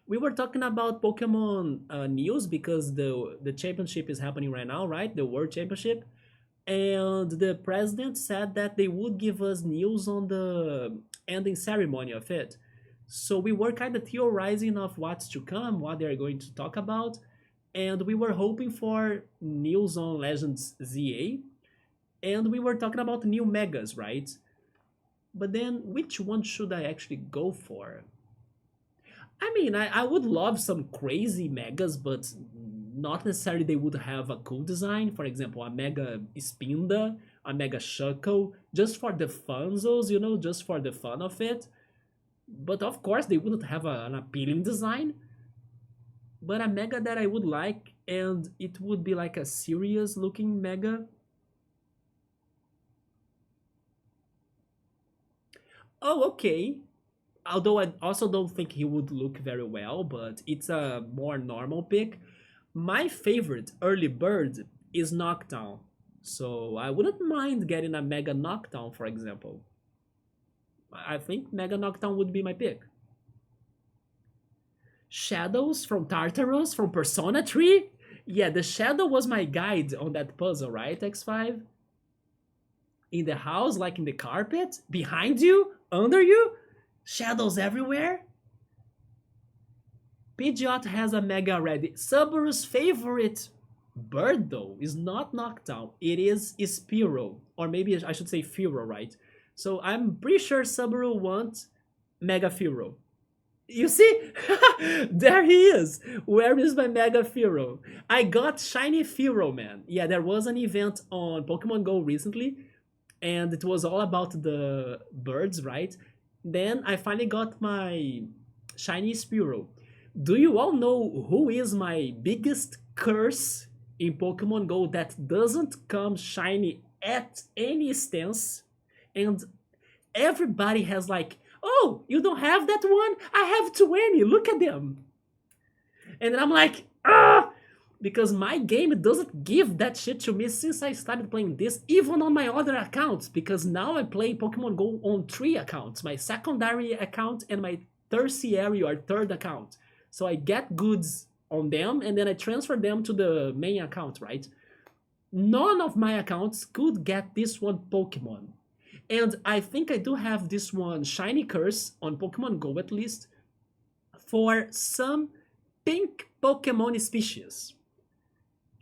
We were talking about Pokemon news because the championship is happening right now, right? The World Championship. And the president said that they would give us news on the ending ceremony of it. So we were kind of theorizing of what's to come, what they're going to talk about, and we were hoping for news on Legends ZA, and we were talking about new megas, right? But then, which one should I actually go for? I mean, I would love some crazy megas, but not necessarily they would have a cool design. For example, a Mega Spinda, a Mega Shuckle, just for the funzos, just for the fun of it. But of course, they wouldn't have an appealing design. But a Mega that I would like, and it would be like a serious looking Mega. Oh, okay. Although I also don't think he would look very well, but it's a more normal pick. My favorite early bird is Knockdown, so I wouldn't mind getting a Mega Knockdown, for example. I think Mega Knockdown would be my pick. Shadows from Tartarus from Persona 3? Yeah, the shadow was my guide on that puzzle, right, X5? In the house, like in the carpet? Behind you? Under you? Shadows everywhere? Pidgeot has a Mega ready. Subaru's favorite bird, though, is not Knockdown. It is Spearow. Or maybe I should say Furo, right? So I'm pretty sure Subaru wants Mega Furo. You see? There he is. Where is my Mega Furo? I got Shiny Furo, man. Yeah, there was an event on Pokemon Go recently, and it was all about the birds, right? Then I finally got my Shiny Spearow. Do you all know who is my biggest curse in Pokemon Go that doesn't come shiny at any stance? And everybody has like, oh, you don't have that one? I have 20, look at them. And I'm like, ah! Because my game doesn't give that shit to me since I started playing this, even on my other accounts. Because now I play Pokemon Go on 3 accounts, my secondary account and my tertiary or third account. So I get goods on them and then I transfer them to the main account, right? None of my accounts could get this one Pokemon. And I think I do have this one Shiny Curse on Pokemon Go at least for some pink Pokemon species.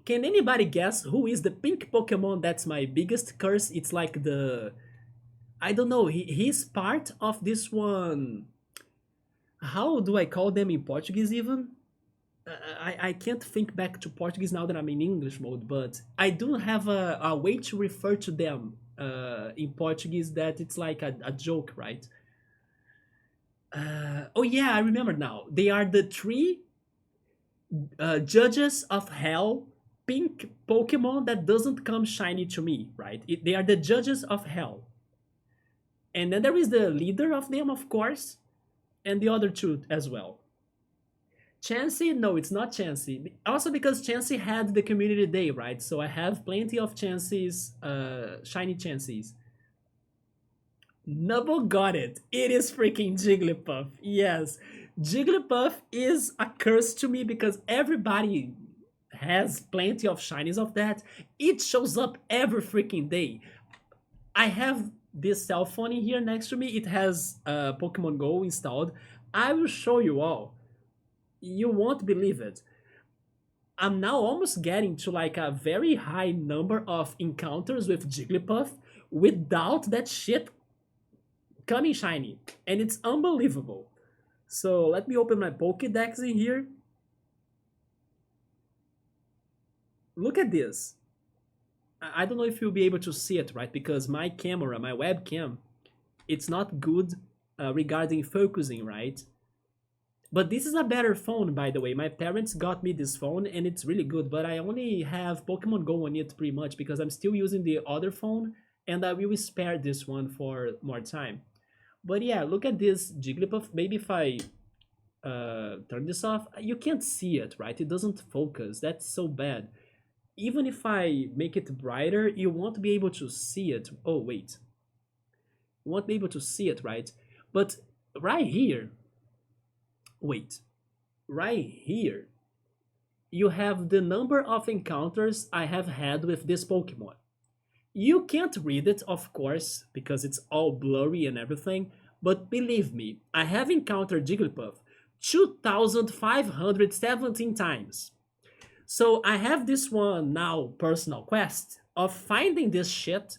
Can anybody guess who is the pink Pokemon that's my biggest curse? It's like the... I don't know, he's part of this one. How do I call them in Portuguese even? I can't think back to Portuguese now that I'm in English mode, but I do have a way to refer to them in Portuguese that it's like a joke, right? Oh yeah, I remember now. They are the three judges of hell pink Pokemon that doesn't come shiny to me, right? They are the judges of hell. And then there is the leader of them, of course, and the other two as well. Chansey, no, it's not Chansey. Also because Chansey had the community day, right? So I have plenty of Chanseys, shiny Chanseys. Nubble got it. It is freaking Jigglypuff. Yes. Jigglypuff is a curse to me because everybody has plenty of shinies of that. It shows up every freaking day. I have this cell phone in here next to me. It has Pokemon Go installed. I will show you all. You won't believe it. I'm now almost getting to like a very high number of encounters with Jigglypuff without that shit coming shiny. And it's unbelievable. So let me open my Pokédex in here. Look at this. I don't know if you'll be able to see it, right? Because my camera, my webcam, it's not good regarding focusing, right? But this is a better phone, by the way. My parents got me this phone and it's really good, but I only have Pokemon Go on it pretty much because I'm still using the other phone and I will spare this one for more time. But yeah, look at this Jigglypuff. Maybe if I turn this off, you can't see it, right? It doesn't focus. That's so bad. Even if I make it brighter, you won't be able to see it. Oh, wait. You won't be able to see it, right? But right here, wait, right here, you have the number of encounters I have had with this Pokemon. You can't read it, of course, because it's all blurry and everything, but believe me, I have encountered Jigglypuff 2,517 times. So I have this one now personal quest of finding this shit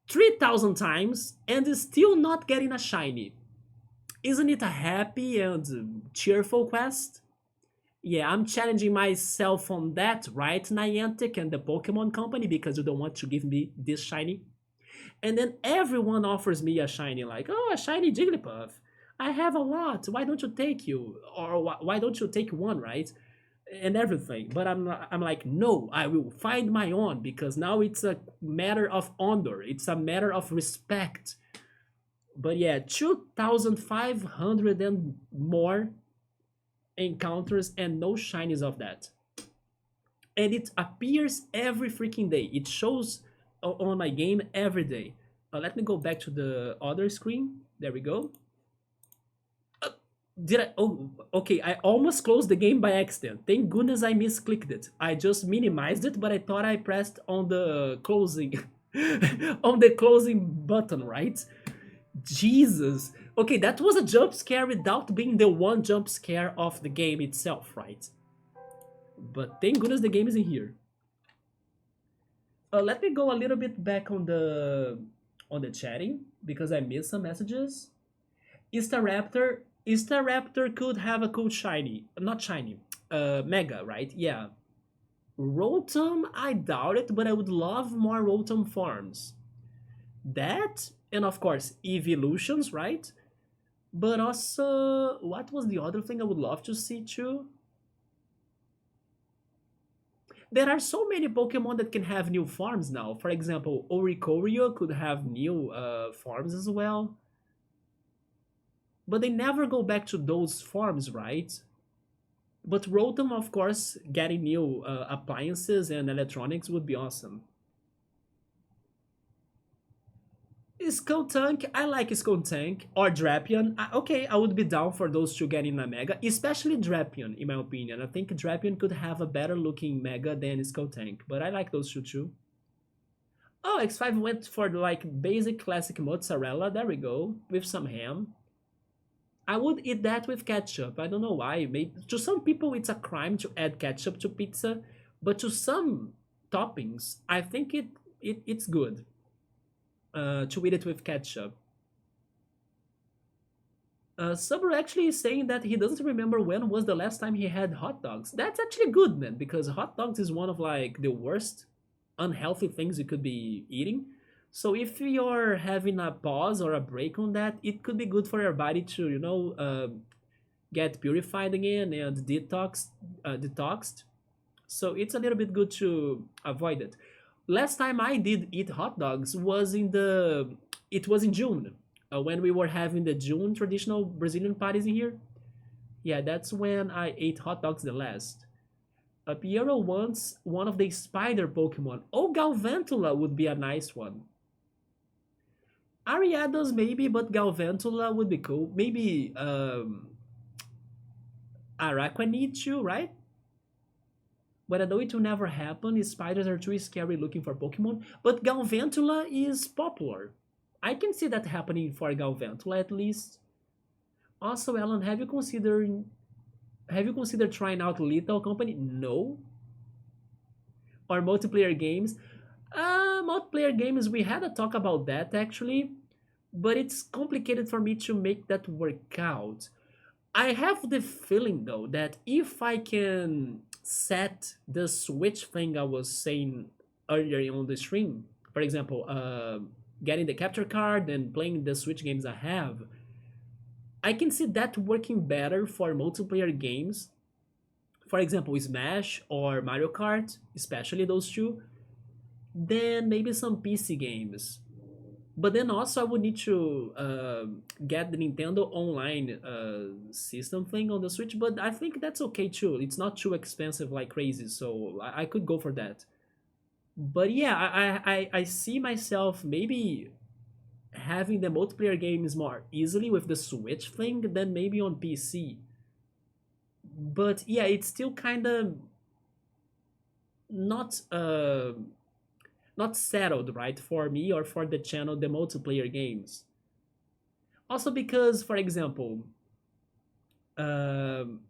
3,000 times and still not getting a shiny. Isn't it a happy and cheerful quest? Yeah, I'm challenging myself on that, right, Niantic and the Pokemon Company, because you don't want to give me this shiny. And then everyone offers me a shiny, like, oh, a shiny Jigglypuff. I have a lot. Why don't you take you? Or why don't you take one, right? And everything. But I'm like, no, I will find my own because now it's a matter of honor. It's a matter of respect. But yeah, 2,500 and more encounters and no shinies of that. And it appears every freaking day. It shows on my game every day. Let me go back to the other screen. There we go. Did I? Oh, okay. I almost closed the game by accident. Thank goodness I misclicked it. I just minimized it, but I thought I pressed on the closing, on the closing button, right? Jesus. Okay, that was a jump scare without being the one jump scare of the game itself, right? But thank goodness the game is in here. Let me go a little bit back on the chatting because I missed some messages. Staraptor could have a cool shiny, not shiny, mega, right? Yeah. Rotom, I doubt it, but I would love more Rotom forms. That, and of course, evolutions, right? But also, what was the other thing I would love to see too? There are so many Pokemon that can have new forms now. For example, Oricorio could have new forms as well. But they never go back to those forms, right? But Rotom, of course, getting new appliances and electronics would be awesome. Skuntank, I like Skuntank or Drapion. Okay, I would be down for those two getting a Mega, especially Drapion, in my opinion. I think Drapion could have a better looking Mega than Skuntank, but I like those two too. Oh, X5 went for the like basic classic mozzarella. There we go, with some ham. I would eat that with ketchup. I don't know why. Maybe to some people it's a crime to add ketchup to pizza, But to some toppings, I think it's good to eat it with ketchup. Sabur actually is saying that he doesn't remember when was the last time he had hot dogs. That's actually good, man, because hot dogs is one of like the worst unhealthy things you could be eating. So if you're having a pause or a break on that, it could be good for your body to get purified again and detoxed. So it's a little bit good to avoid it. Last time I did eat hot dogs was it was in June, when we were having the June traditional Brazilian parties in here. Yeah, that's when I ate hot dogs the last. Piero wants one of the spider Pokemon. Oh, Galvantula would be a nice one. Ariados maybe, but Galvantula would be cool. Maybe Araquanichu, right? But I know it will never happen. Spiders are too scary looking for Pokemon. But Galvantula is popular. I can see that happening for Galvantula at least. Also, Alan, have you considered trying out Lethal Company? No. Or multiplayer games? Multiplayer games, we had a talk about that actually, but it's complicated for me to make that work out. I have the feeling though that if I can set the switch thing I was saying earlier on the stream, for example, getting the capture card and playing the switch games I have, I can see that working better for multiplayer games. For example, Smash or Mario Kart, especially those two, than maybe some PC games. But then also I would need to get the Nintendo Online system thing on the Switch. But I think that's okay too. It's not too expensive like crazy, so I could go for that. But yeah, I see myself maybe having the multiplayer games more easily with the Switch thing than maybe on PC. But yeah, it's still kind of not not settled, right, for me or for the channel, the multiplayer games. Also because, for example, um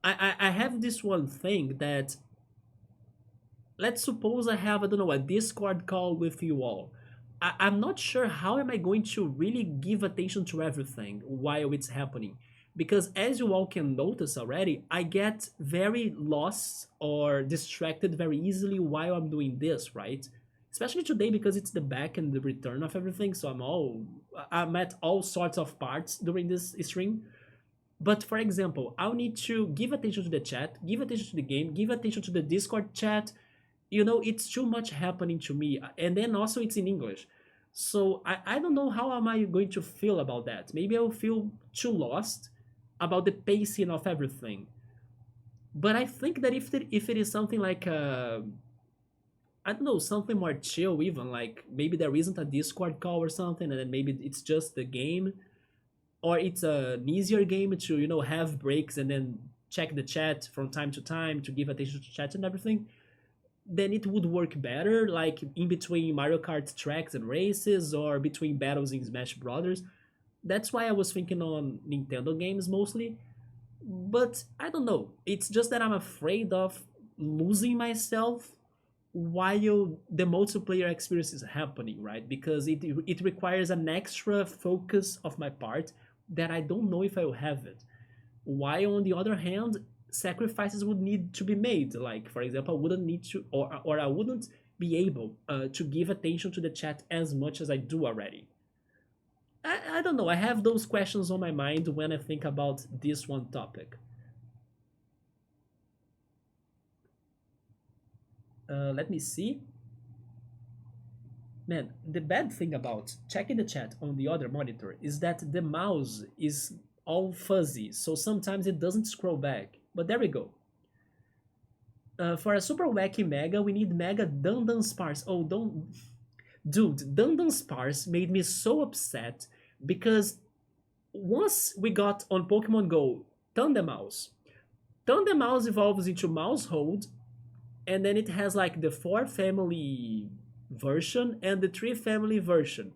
I have this one thing that, let's suppose I have, I don't know, a Discord call with you all. I'm not sure how am I going to really give attention to everything while it's happening. Because as you all can notice already, I get very lost or distracted very easily while I'm doing this, right? Especially today because it's the back and the return of everything, so I'm at all sorts of parts during this stream. But for example, I'll need to give attention to the chat, give attention to the game, give attention to the Discord chat. It's too much happening to me. And then also it's in English. So I don't know how am I going to feel about that. Maybe I'll feel too lost about the pacing of everything. But I think that if it is something like I don't know, something more chill even, like maybe there isn't a Discord call or something, and then maybe it's just the game, or it's an easier game to have breaks and then check the chat from time to time to give attention to chat and everything, then it would work better, like in between Mario Kart tracks and races or between battles in Smash Brothers. That's why I was thinking on Nintendo games mostly. But I don't know. It's just that I'm afraid of losing myself while the multiplayer experience is happening, right? Because it requires an extra focus of my part that I don't know if I will have it. While on the other hand, sacrifices would need to be made. Like for example, I wouldn't need to, or I wouldn't be able to give attention to the chat as much as I do already. I don't know. I have those questions on my mind when I think about this one topic. Let me see. Man, the bad thing about checking the chat on the other monitor is that the mouse is all fuzzy, so sometimes it doesn't scroll back. But there we go. For a super wacky mega, we need mega Dandan Sparse. Oh, don't. Dude, Dandan Sparse made me so upset because once we got on Pokemon Go Tandemaus, Tandemaus evolves into Mousehold, and then it has like the 4 family version and the 3 family version.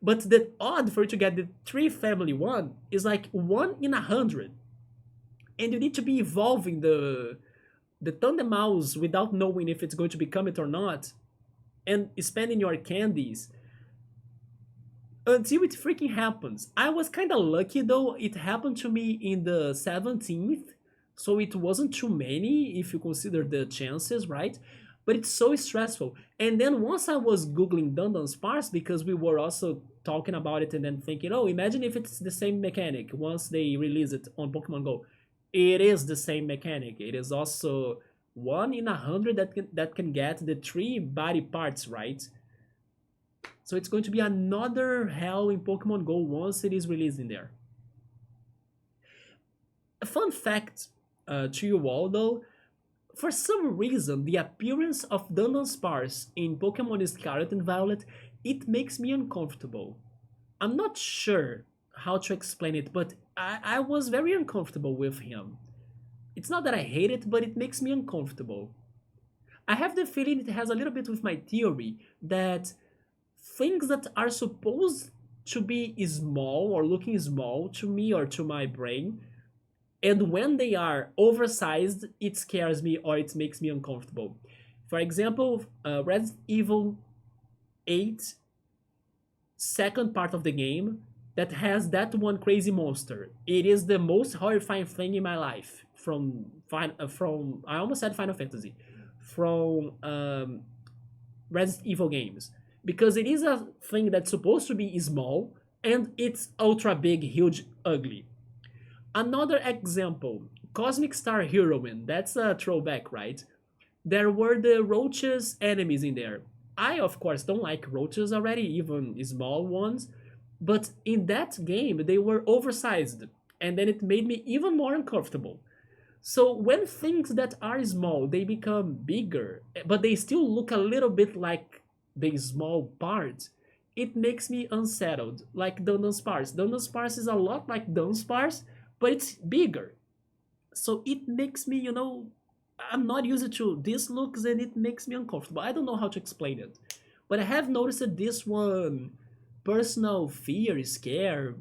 But the odd for you to get the 3 family one is like 1 in 100. And you need to be evolving the Thunder Mouse without knowing if it's going to become it or not, and spending your candies until it freaking happens. I was kind of lucky though. It happened to me in the 17th, so it wasn't too many if you consider the chances, right? But it's so stressful. And then once I was googling Dundan Spars because we were also talking about it and then thinking, oh, imagine if it's the same mechanic once they release it on Pokemon Go. It is the same mechanic. It is also 1 in 100 that can get the 3 body parts, right? So it's going to be another hell in Pokemon Go once it is released in there. A fun fact to you all though, for some reason the appearance of Dunsparce in Pokemon Scarlet and Violet, it makes me uncomfortable. I'm not sure how to explain it, but I was very uncomfortable with him. It's not that I hate it, but it makes me uncomfortable. I have the feeling it has a little bit with my theory that things that are supposed to be small or looking small to me or to my brain, and when they are oversized, it scares me or it makes me uncomfortable. For example, Resident Evil 8 second part of the game that has that one crazy monster. It is the most horrifying thing in my life from I almost said Final Fantasy, from Resident Evil games, because it is a thing that's supposed to be small and it's ultra big, huge, ugly. Another example, Cosmic Star Heroine, that's a throwback, right? There were the roaches enemies in there. I, of course, don't like roaches already, even small ones, but in that game, they were oversized, and then it made me even more uncomfortable. So when things that are small, they become bigger, but they still look a little bit like the small part, it makes me unsettled, like Dunsparce. Dunsparce is a lot like Dunsparce, but it's bigger. So it makes me, I'm not used to this looks and it makes me uncomfortable. I don't know how to explain it. But I have noticed that this one personal fear, scare,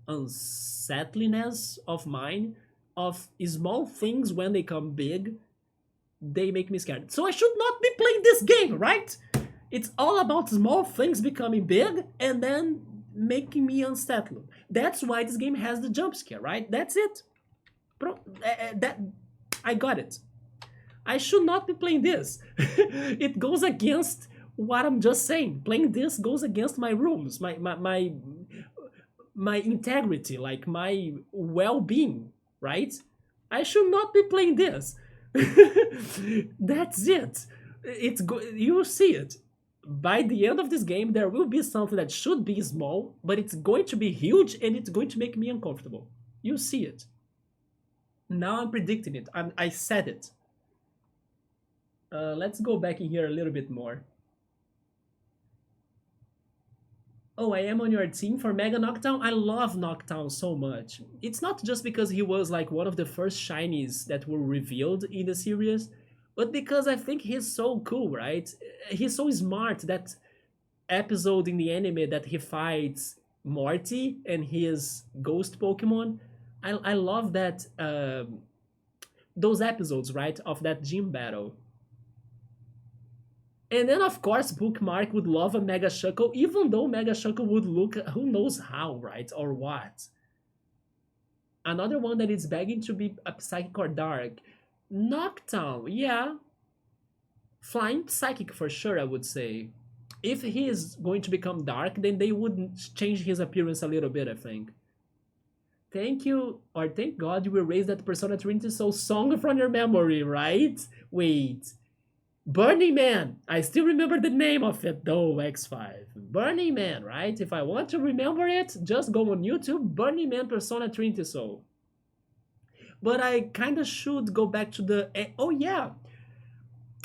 unsettlingness of mine of small things when they come big, they make me scared. So I should not be playing this game, right? It's all about small things becoming big and then making me unsettled. That's why this game has the jump scare, right? That's it. That I got it. I should not be playing this. It goes against what I'm just saying. Playing this goes against my rules, my integrity, like my well-being, right? I should not be playing this. That's it. You see it. By the end of this game, there will be something that should be small, but it's going to be huge and it's going to make me uncomfortable. You see it. Now I'm predicting it. I said it. Let's go back in here a little bit more. Oh, I am on your team for Mega Knockdown. I love Knockdown so much. It's not just because he was like one of the first shinies that were revealed in the series, but because I think he's so cool, right? He's so smart. That episode in the anime that he fights Morty and his ghost Pokemon. I love that those episodes, right, of that gym battle. And then of course Bookmark would love a Mega Shuckle, even though Mega Shuckle would look who knows how, right, or what. Another one that is begging to be a Psychic or Dark. Noctown, yeah. Flying Psychic for sure, I would say. If he is going to become Dark, then they would change his appearance a little bit, I think. Thank you, or thank God you erased that Persona Trinity Soul song from your memory, right? Wait. Burning Man! I still remember the name of it though, X5. Burning Man, right? If I want to remember it, just go on YouTube, Burning Man Persona Trinity Soul. But I kinda should go back to the... Oh yeah!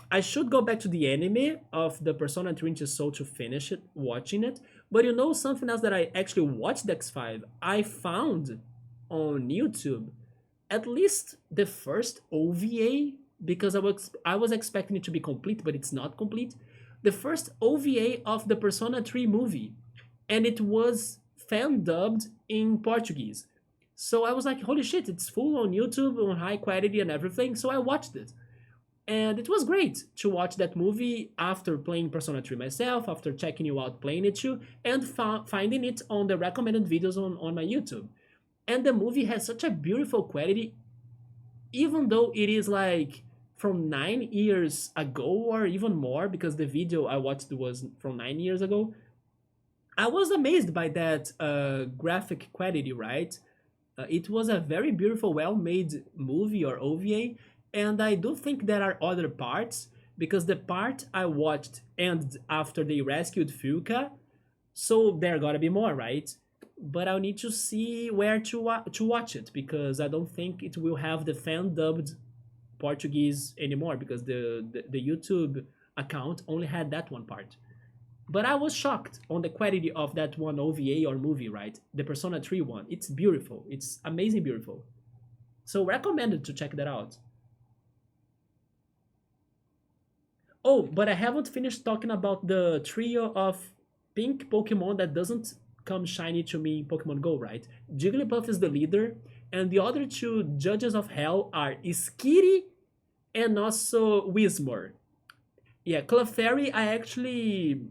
I should go back to the anime of the Persona Trinity Soul to finish it, watching it. But you know something else that I actually watched X5? I found on YouTube at least the first OVA, because I was expecting it to be complete, but it's not complete. The first OVA of the Persona 3 movie, and it was fan dubbed in Portuguese. So I was like, holy shit, it's full on YouTube, on high quality and everything, so I watched it. And it was great to watch that movie after playing Persona 3 myself, after checking you out playing it too, and finding it on the recommended videos on my YouTube. And the movie has such a beautiful quality, even though it is like from 9 years ago or even more, because the video I watched was from 9 years ago. I was amazed by that graphic quality, right? It was a very beautiful, well made movie or OVA, and I do think there are other parts because the part I watched ended after they rescued Fuka, so there gotta be more, right? But I'll need to see where to watch it because I don't think it will have the fan dubbed Portuguese anymore because the YouTube account only had that one part. But I was shocked on the quality of that one OVA or movie, right? The Persona 3 one. It's beautiful. It's amazing beautiful. So recommended to check that out. Oh, but I haven't finished talking about the trio of pink Pokemon that doesn't come shiny to me in Pokemon Go, right? Jigglypuff is the leader, and the other two judges of hell are Skitty and also Whismur. Yeah, Clefairy, I actually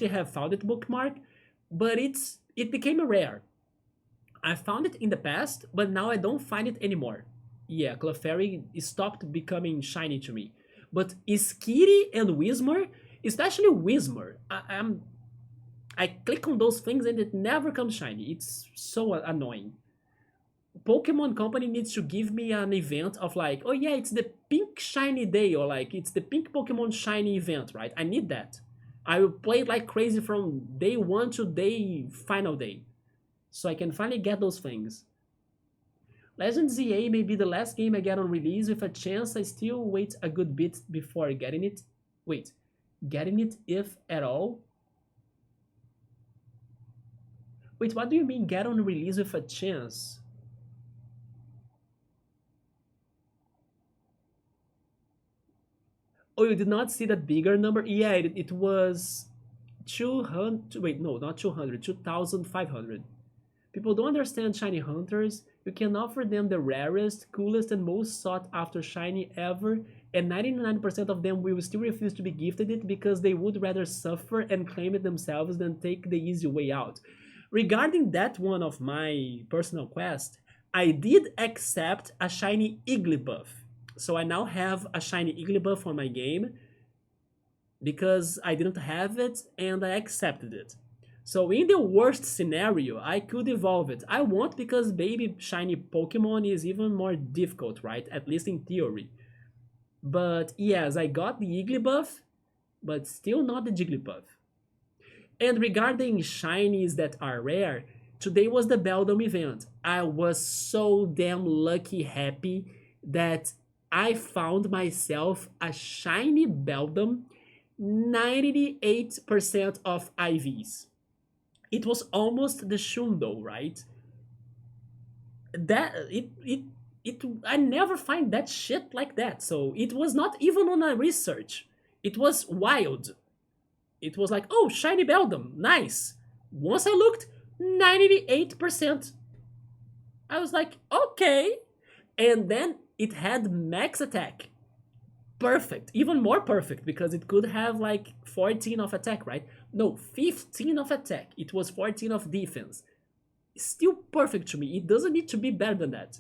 have found it bookmark, but it became a rare. I found it in the past, but now I don't find it anymore. Yeah, Clefairy stopped becoming shiny to me. But Skitty and Whismur, especially Whismur, I click on those things and it never comes shiny. It's so annoying. Pokemon Company needs to give me an event of like, oh yeah, it's the pink shiny day, or like it's the pink Pokemon shiny event, right? I need that. I will play it like crazy from day one to day final day, so I can finally get those things. Legend ZA may be the last game I get on release with a chance I still wait a good bit before getting it. Wait, getting it if at all? Wait, what do you mean get on release with a chance? Oh, you did not see that bigger number? Yeah, it was 200. Wait, no, not 200, 2,500. People don't understand shiny hunters. You can offer them the rarest, coolest, and most sought after shiny ever, and 99% of them will still refuse to be gifted it because they would rather suffer and claim it themselves than take the easy way out. Regarding that one of my personal quest, I did accept a shiny Igglybuff. So I now have a shiny Igglybuff on my game because I didn't have it and I accepted it. So in the worst scenario, I could evolve it. I won't because baby shiny Pokemon is even more difficult, right? At least in theory. But yes, I got the Igglybuff, but still not the Jigglypuff. And regarding shinies that are rare, today was the Beldum event. I was so damn lucky happy that I found myself a shiny Beldum 98% of IVs. It was almost the Shundo, right? That it I never find that shit like that. So it was not even on a research. It was wild. It was like, oh, shiny Beldum, nice. Once I looked, 98%. I was like, okay. And then it had max attack. Perfect. Even more perfect because it could have like 14 of attack, right? No, 15 of attack. It was 14 of defense. Still perfect to me. It doesn't need to be better than that.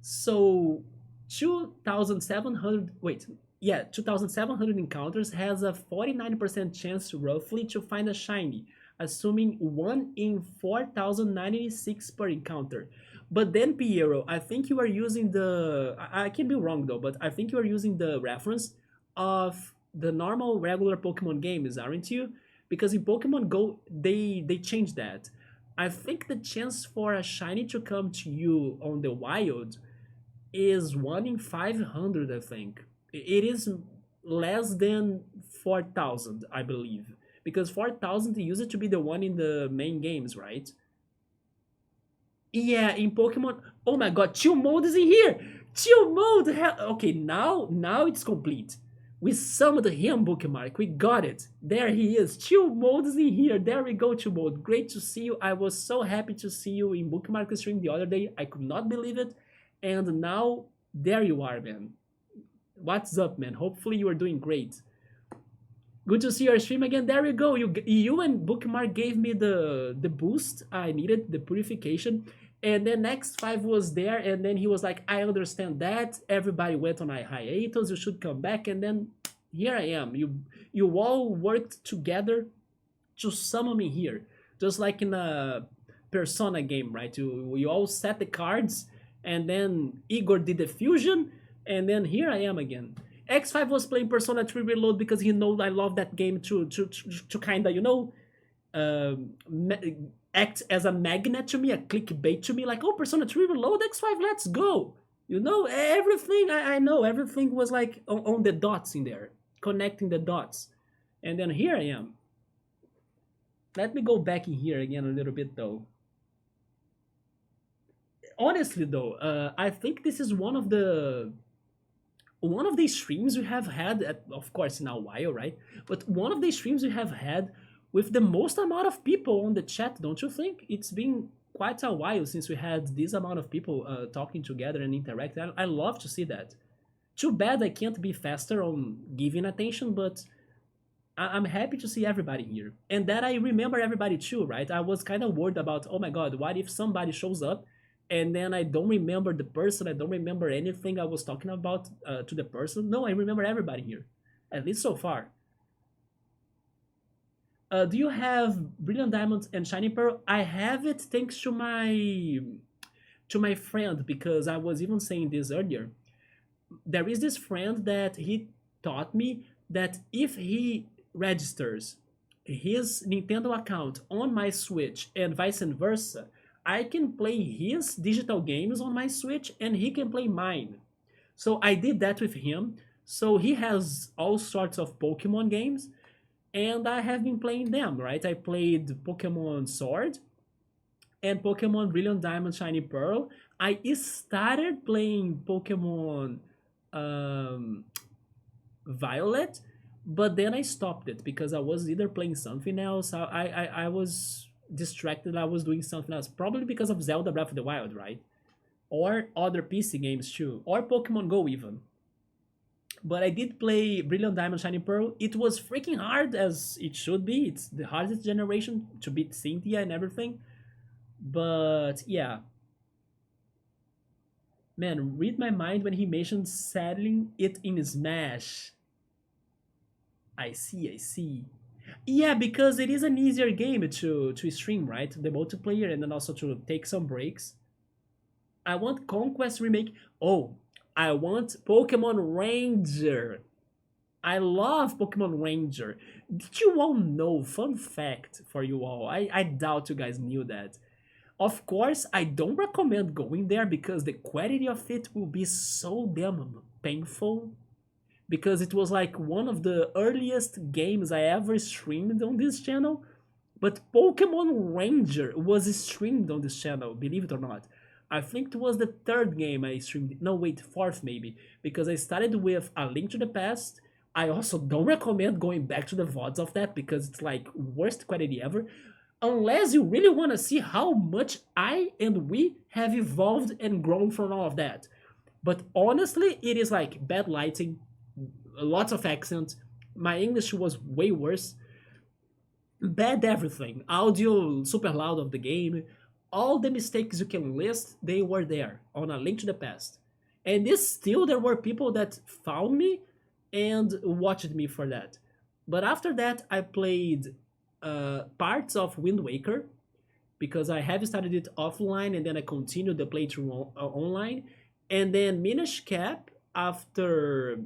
So 2,700, wait, yeah, 2,700 encounters has a 49% chance roughly to find a shiny, assuming 1 in 4,096 per encounter. But then Piero, I think you are using the, I can be wrong though, but I think you are using the reference of the normal regular Pokemon games, aren't you? Because in Pokemon Go, they changed that. I think the chance for a shiny to come to you on the wild is 1 in 500, I think. It is less than 4,000, I believe. Because 4,000 used to be the one in the main games, right? Yeah, in Pokemon. Oh my god, Chill Mode is in here! Chill Mode! Okay, now it's complete. We summoned him, Bookmark. We got it. There he is. Chill Mode is in here. There we go, Chill Mode. Great to see you. I was so happy to see you in Bookmark stream the other day. I could not believe it. And now There you are, man. What's up, man? Hopefully you are doing great. Good to see your stream again. There you go. You and Bookmark gave me the boost I needed, the purification. And then next five was there, and then he was like, I understand that. Everybody went on a hiatus, you should come back, and then here I am. You all worked together to summon me here. Just like in a Persona game, right? You all set the cards, and then Igor did the fusion, and then here I am again. X5 was playing Persona 3 Reload because he knows I love that game to kind of, ma- act as a magnet to me, a clickbait to me, like, oh, Persona 3 Reload, X5, let's go. Everything, I know, everything was like on the dots in there, connecting the dots. And then here I am. Let me go back in here again a little bit though. Honestly though, I think this is one of the streams we have had, of course, in a while, right? But one of the streams we have had with the most amount of people on the chat, don't you think? It's been quite a while since we had this amount of people talking together and interacting. I love to see that. Too bad I can't be faster on giving attention, but I'm happy to see everybody here. And that I remember everybody too, right? I was kind of worried about, oh my god, what if somebody shows up and then I don't remember the person, I don't remember anything I was talking about to the person? No, I remember everybody here, at least so far. Do you have Brilliant Diamonds and Shiny Pearl? I have it thanks to my friend, because I was even saying this earlier. There is this friend that he taught me that if he registers his Nintendo account on my Switch and vice versa, I can play his digital games on my Switch and he can play mine. So I did that with him. So he has all sorts of Pokemon games and I have been playing them, right? I played Pokemon Sword and Pokemon Brilliant Diamond Shiny Pearl. I started playing Pokemon um, Violet, but then I stopped it because I was either playing something else. I was distracted. I was doing something else, probably because of Zelda Breath of the Wild, right? Or other PC games too, or Pokemon Go even. But I did play Brilliant Diamond Shiny Pearl. It was freaking hard, as it should be. It's the hardest generation to beat Cynthia and everything. But yeah, man, read my mind when he mentioned selling it in Smash. I see, I see. Yeah, because it is an easier game to stream, right? The multiplayer and then also to take some breaks. I want Conquest Remake. Oh, I want Pokemon Ranger. I love Pokemon Ranger. Did you all know? Fun fact for you all. I doubt you guys knew that. Of course, I don't recommend going there because the quality of it will be so damn painful. Because it was like one of the earliest games I ever streamed on this channel. But Pokemon Ranger was streamed on this channel, believe it or not. I think it was the third game I streamed. No, wait, fourth maybe. Because I started with A Link to the Past. I also don't recommend going back to the VODs of that because it's like worst quality ever. Unless you really want to see how much I and we have evolved and grown from all of that. But honestly, it is like bad lighting, lots of accent. My English was way worse. Bad everything. Audio super loud of the game. All the mistakes you can list, they were there on A Link to the Past. And this still there were people that found me and watched me for that. But after that, I played parts of Wind Waker because I have started it offline and then I continued the playthrough online. And then Minish Cap after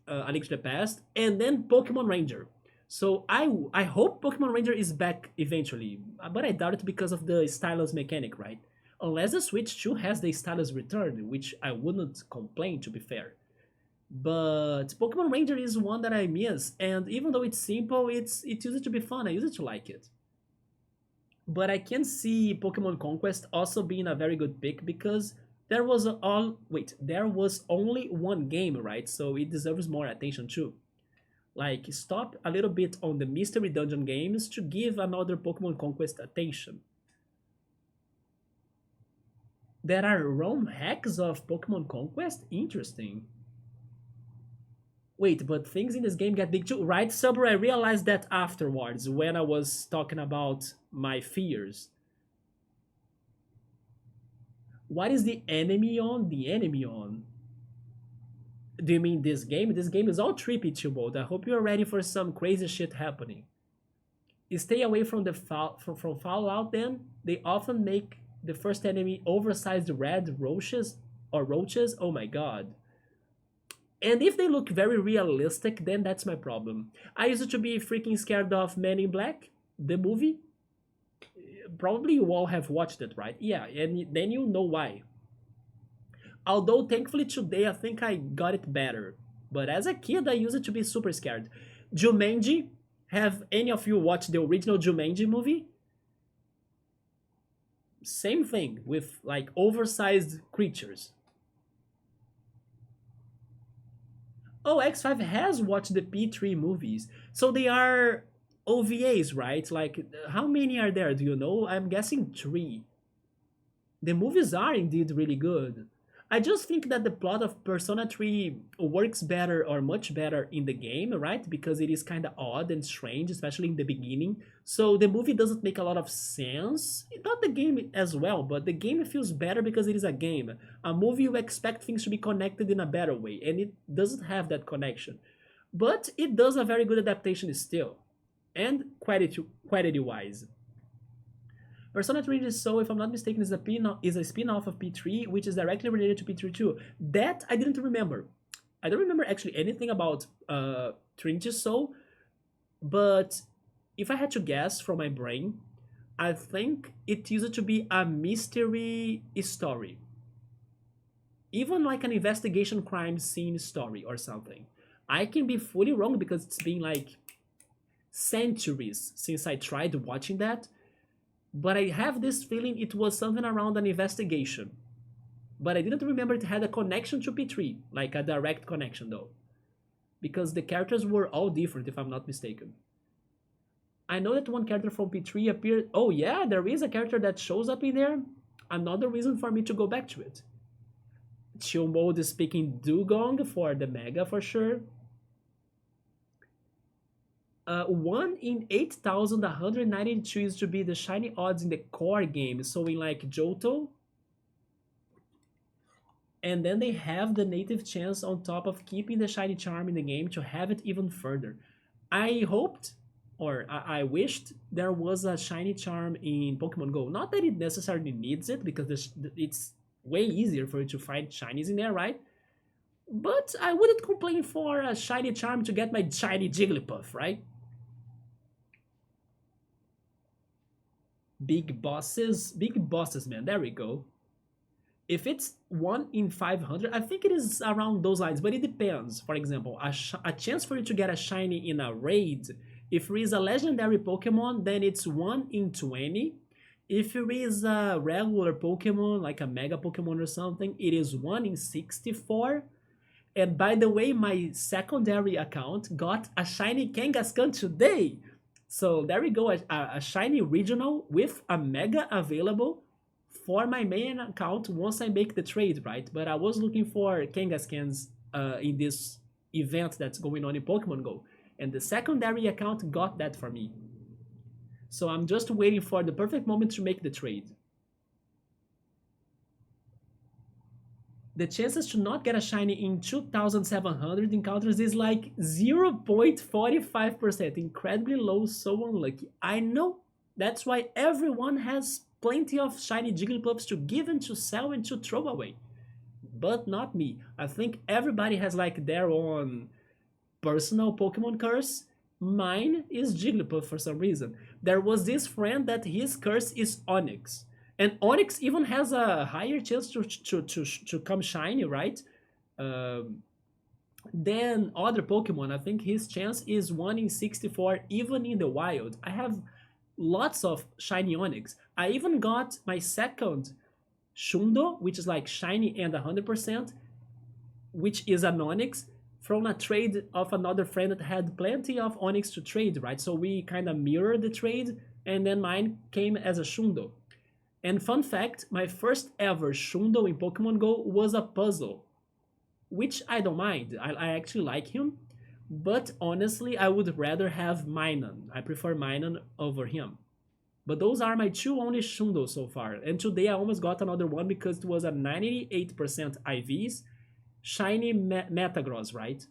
A Link to the Past, and then Pokemon Ranger. So I hope Pokemon Ranger is back eventually, but I doubt it because of the stylus mechanic, right? Unless the Switch 2 has the stylus return, which I wouldn't complain to be fair. But Pokemon Ranger is one that I miss, and even though it's simple, it used to be fun. I used to like it. But I can see Pokemon Conquest also being a very good pick because there was only one game, right? So it deserves more attention too. Like stop a little bit on the mystery dungeon games to give another Pokemon Conquest attention. There are ROM hacks of Pokemon Conquest? Interesting. Wait, but things in this game get big too, right, Subber? I realized that afterwards when I was talking about my fears. What is the enemy on? The enemy on? Do you mean this game? This game is all trippy, Tubald. I hope you're ready for some crazy shit happening. Stay away from the from Fallout then. They often make the first enemy oversized red roaches or roaches. Oh my god. And if they look very realistic, then that's my problem. I used to be freaking scared of Men in Black, the movie. Probably you all have watched it, right? Yeah, and then you know why. Although thankfully today I think I got it better. But as a kid I used to be super scared. Jumanji, have any of you watched the original Jumanji movie? Same thing with like oversized creatures. Oh, X5 has watched the P3 movies. So they are OVAs, right? Like, how many are there? Do you know? I'm guessing three. The movies are indeed really good. I just think that the plot of Persona 3 works better or much better in the game, right? Because it is kind of odd and strange, especially in the beginning. So the movie doesn't make a lot of sense. Not the game as well, but the game feels better because it is a game. A movie, you expect things to be connected in a better way, and it doesn't have that connection. But it does a very good adaptation still, and quality wise. Persona 3 is so, if I'm not mistaken, is a spin-off of P3, which is directly related to P3 too. That I didn't remember. I don't remember actually anything about Trinity Soul, but if I had to guess from my brain, I think it used to be a mystery story. Even like an investigation crime scene story or something. I can be fully wrong because it's been like centuries since I tried watching that, but I have this feeling it was something around an investigation. But I didn't remember it had a connection to P3, like a direct connection though. Because the characters were all different, if I'm not mistaken. I know that one character from P3 appeared. Oh, yeah, there is a character that shows up in there. Another reason for me to go back to it. Chill Mode is speaking Dugong for the Mega for sure. 1 in 8,192 is to be the shiny odds in the core game. So in like Johto, and then they have the native chance on top of keeping the shiny charm in the game to have it even further. I hoped, or I wished there was a shiny charm in Pokemon Go. Not that it necessarily needs it, because it's way easier for you to find shinies in there, right? But I wouldn't complain for a shiny charm to get my shiny Jigglypuff, right? Big bosses, man. There we go. If it's 1 in 500, I think it is around those lines, but it depends. For example, a chance for you to get a shiny in a raid, if it is a legendary Pokemon, then it's 1 in 20. If it is a regular Pokemon, like a Mega Pokemon or something, it is 1 in 64. And by the way, my secondary account got a shiny Kangaskhan today. So there we go, a shiny regional with a Mega available for my main account once I make the trade, right? But I was looking for Kangaskhan's in this event that's going on in Pokemon Go. And the secondary account got that for me. So I'm just waiting for the perfect moment to make the trade. The chances to not get a shiny in 2,700 encounters is like 0.45%. Incredibly low, so unlucky. I know. That's why everyone has plenty of shiny Jigglypuffs to give and to sell and to throw away. But not me. I think everybody has like their own personal Pokemon curse. Mine is Jigglypuff for some reason. There was this friend that his curse is Onix. And Onix even has a higher chance to come shiny, right? Than other Pokemon. I think his chance is 1 in 64, even in the wild. I have lots of shiny Onix. I even got my second Shundo, which is like shiny and 100%, which is an Onix, from a trade of another friend that had plenty of Onix to trade, right? So we kind of mirrored the trade, and then mine came as a Shundo. And fun fact, my first ever Shundo in Pokemon Go was a puzzle, which I don't mind. I actually like him, but honestly, I would rather have Minun. I prefer Minun over him. But those are my two only Shundos so far. And today I almost got another one because it was a 98% IVs, shiny Metagross, right?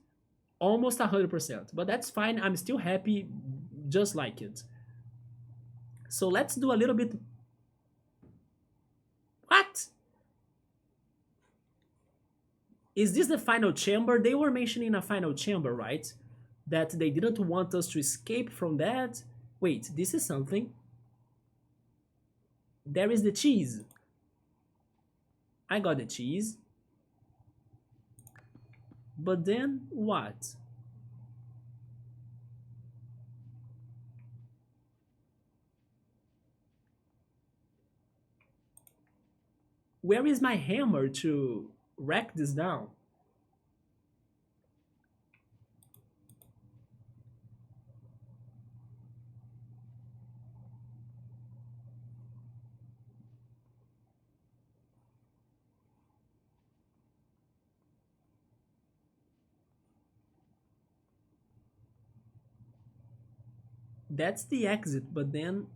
Almost 100%. But that's fine. I'm still happy just like it. So let's do a little bit. What? Is this the final chamber? They were mentioning a final chamber, right? That they didn't want us to escape from that. Wait, this is something. There is the cheese. I got the cheese. But then what? Where is my hammer to wreck this down? That's the exit, but then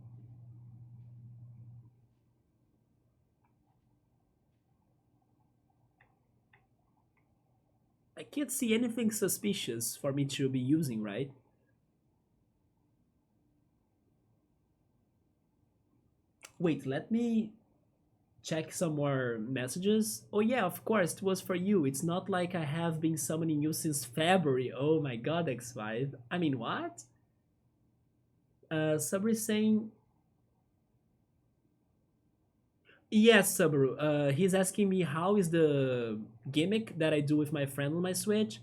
I can't see anything suspicious for me to be using, right? Wait, let me check some more messages. Oh yeah, of course, it was for you. It's not like I have been summoning you since February. Oh my god, X5. I mean, what? Sabri is saying, yes, Sabru. He's asking me how is the gimmick that I do with my friend on my Switch.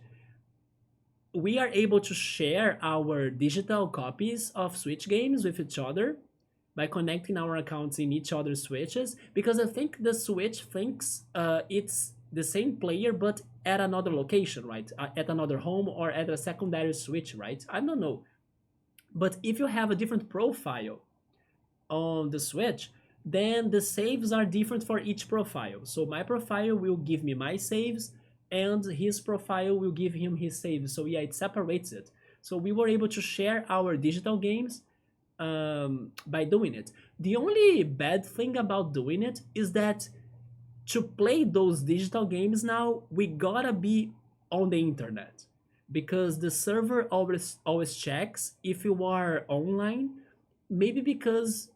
We are able to share our digital copies of Switch games with each other by connecting our accounts in each other's Switches, because I think the Switch thinks it's the same player but at another location, right? At another home or at a secondary Switch, right? I don't know. But if you have a different profile on the Switch, then the saves are different for each profile. So my profile will give me my saves, and his profile will give him his saves. So yeah, it separates it. So we were able to share our digital games by doing it. The only bad thing about doing it is that to play those digital games now, we gotta be on the internet, because the server always checks if you are online. Maybe because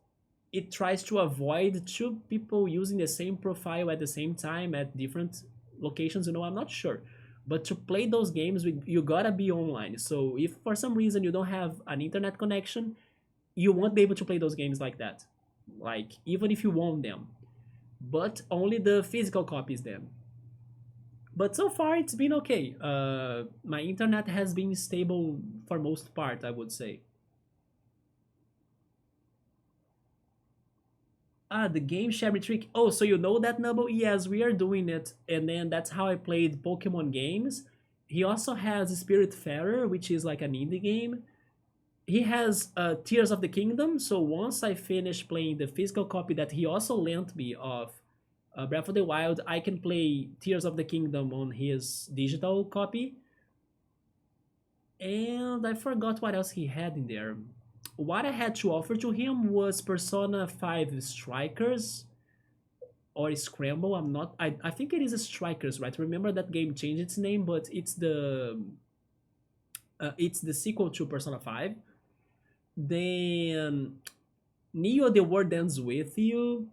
it tries to avoid two people using the same profile at the same time at different locations. I'm not sure. But to play those games, you gotta be online. So if for some reason you don't have an internet connection, you won't be able to play those games like that. Like, even if you want them. But only the physical copies then. But so far it's been okay. My internet has been stable for most part, I would say. Ah, the game sharing trick. Oh, so you know that, Nubble? Yes, we are doing it. And then that's how I played Pokemon games. He also has Spiritfarer, which is like an indie game. He has Tears of the Kingdom. So once I finish playing the physical copy that he also lent me of Breath of the Wild, I can play Tears of the Kingdom on his digital copy. And I forgot what else he had in there. What I had to offer to him was Persona 5 Strikers or Scramble. I think it is Strikers, right? Remember that game changed its name, but it's the sequel to Persona 5. Then Neo the World Ends With You,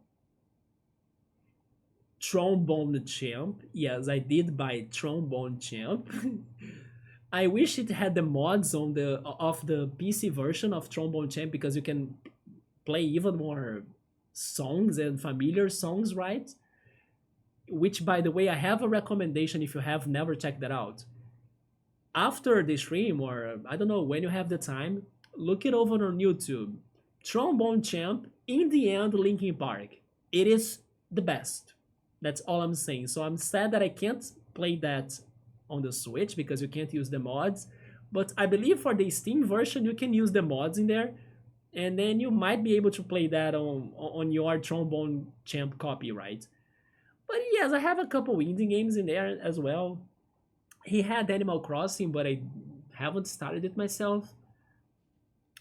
Trombone Champ. Yes, I did buy Trombone Champ. I wish it had the mods on the of the PC version of Trombone Champ, because you can play even more songs and familiar songs, right? Which, by the way, I have a recommendation if you have never checked that out. After the stream, or I don't know, when you have the time, look it over on YouTube. Trombone Champ, in the end, Linkin Park. It is the best. That's all I'm saying. So I'm sad that I can't play that on the Switch because you can't use the mods. But I believe for the Steam version, you can use the mods in there. and then you might be able to play that on your trombone champ copy, right? But yes, I have a couple indie games in there as well. He had Animal Crossing, but I haven't started it myself.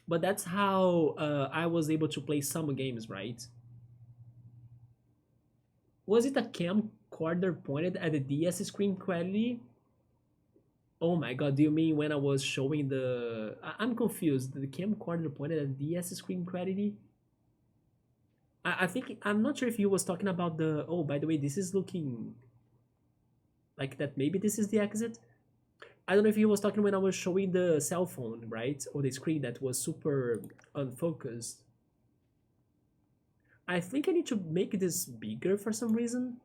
But that's how I was able to play some games, right? Was it a camcorder pointed at the DS screen quality? Oh my god, do you mean when I was showing the... I'm confused. The camcorder pointed at the DS screen quality? I think... I'm not sure if you was talking about the... Oh, by the way, this is looking... Like that maybe this is the exit? I don't know if he was talking when I was showing the cell phone, right? Or the screen that was super unfocused. I think I need to make this bigger for some reason.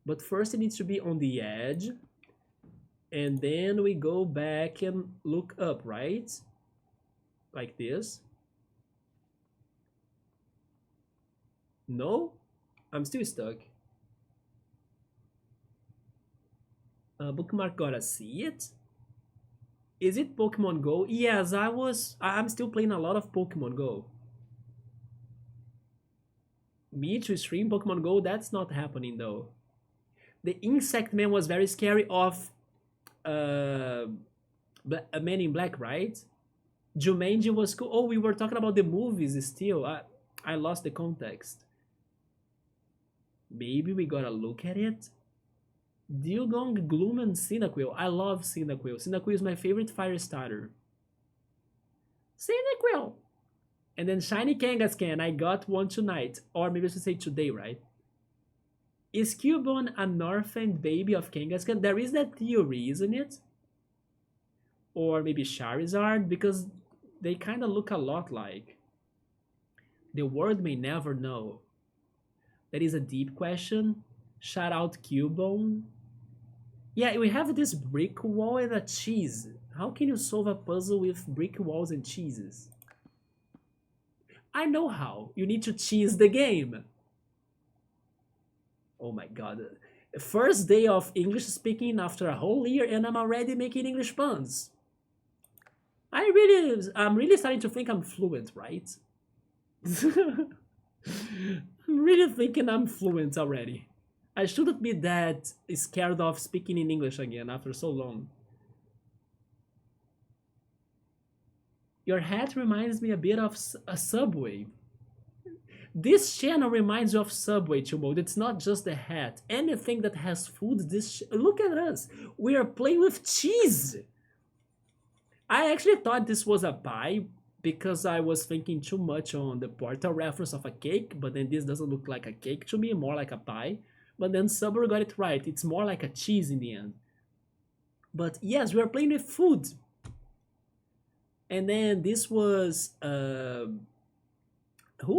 But first it needs to be on the edge. And then we go back and look up, right? Like this. No? I'm still stuck. Bookmark gotta see it? Is it Pokemon Go? Yes, I'm still playing a lot of Pokemon Go. Me to stream Pokemon Go, that's not happening though. The Insect Man was very scary of a Man in Black, right? Jumanji was cool. Oh, we were talking about the movies still. I lost the context. Maybe we gotta look at it. Dugong, Gloom, and Cyndaquil. I love Cyndaquil. Cyndaquil is my favorite fire starter. Cyndaquil! And then Shiny Kangaskhan. I got one tonight. Or maybe I should say today, right? Is Cubone an orphaned baby of Kangaskhan? There is that theory, isn't it? Or maybe Charizard? Because they kind of look a lot like. The world may never know. That is a deep question. Shout out Cubone. Yeah, we have this brick wall and a cheese. How can you solve a puzzle with brick walls and cheeses? I know how. You need to cheese the game. Oh my god. First day of English speaking after a whole year and I'm already making English puns. I'm really starting to think I'm fluent, right? I'm really thinking I'm fluent already. I shouldn't be that scared of speaking in English again after so long. Your hat reminds me a bit of a Subway. This channel reminds you of Subway, Chumode. It's not just the hat. Anything that has food, look at us. We are playing with cheese. I actually thought this was a pie because I was thinking too much on the Portal reference of a cake, but then this doesn't look like a cake to me, more like a pie. But then Subway got it right. It's more like a cheese in the end. But yes, we are playing with food. And then this was... who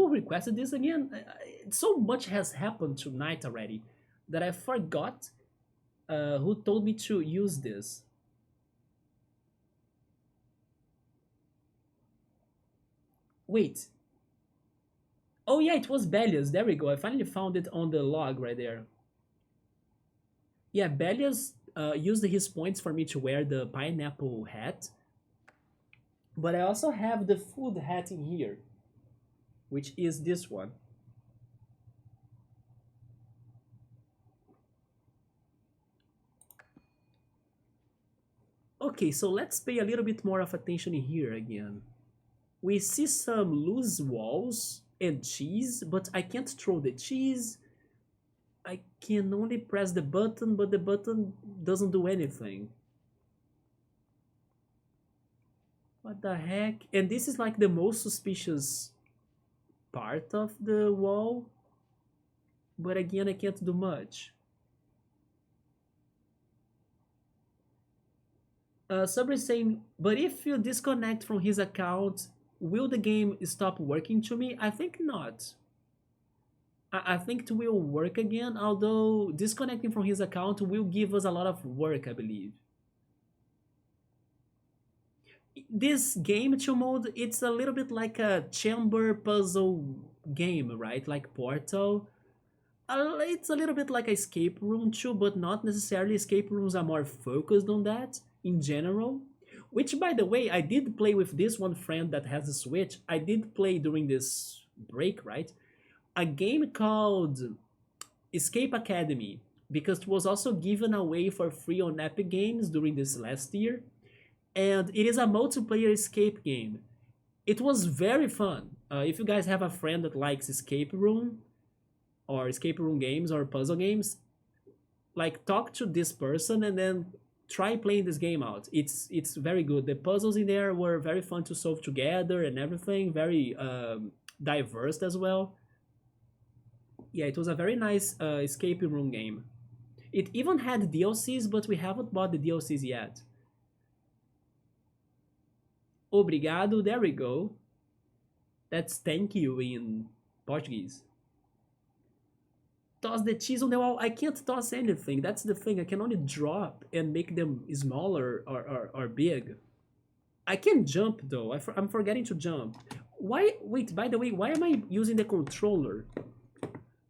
requested this again? So much has happened tonight already that I forgot who told me to use this. Wait. Oh yeah, it was Bellius. There we go. I finally found it on the log right there. Yeah, Bellius used his points for me to wear the pineapple hat. But I also have the food hat in here, which is this one. Okay, so let's pay a little bit more of attention here again. We see some loose walls and cheese, but I can't throw the cheese. I can only press the button, but the button doesn't do anything. What the heck? And this is like the most suspicious part of the wall. But again, I can't do much. Sabri is saying, but if you disconnect from his account, will the game stop working to me? I think not. I think it will work again, although disconnecting from his account will give us a lot of work, I believe. This game, Chill Mode, it's a little bit like a chamber puzzle game, right? Like Portal. It's a little bit like escape room too, but not necessarily. Escape rooms are more focused on that in general. Which, by the way, I did play with this one friend that has a Switch. I did play during this break, right? A game called Escape Academy, because it was also given away for free on Epic Games during this last year. And it is a multiplayer escape game. It was very fun. If you guys have a friend that likes escape room or escape room games or puzzle games, like talk to this person and then try playing this game out. It's very good. The puzzles in there were very fun to solve together and everything. Very diverse as well. Yeah, it was a very nice escape room game. It even had DLCs, but we haven't bought the DLCs yet. Obrigado, there we go. That's thank you in Portuguese. Toss the cheese on the wall. I can't toss anything. That's the thing. I can only drop and make them smaller or big. I can jump though. I'm forgetting to jump. Why? Wait, by the way, why am I using the controller?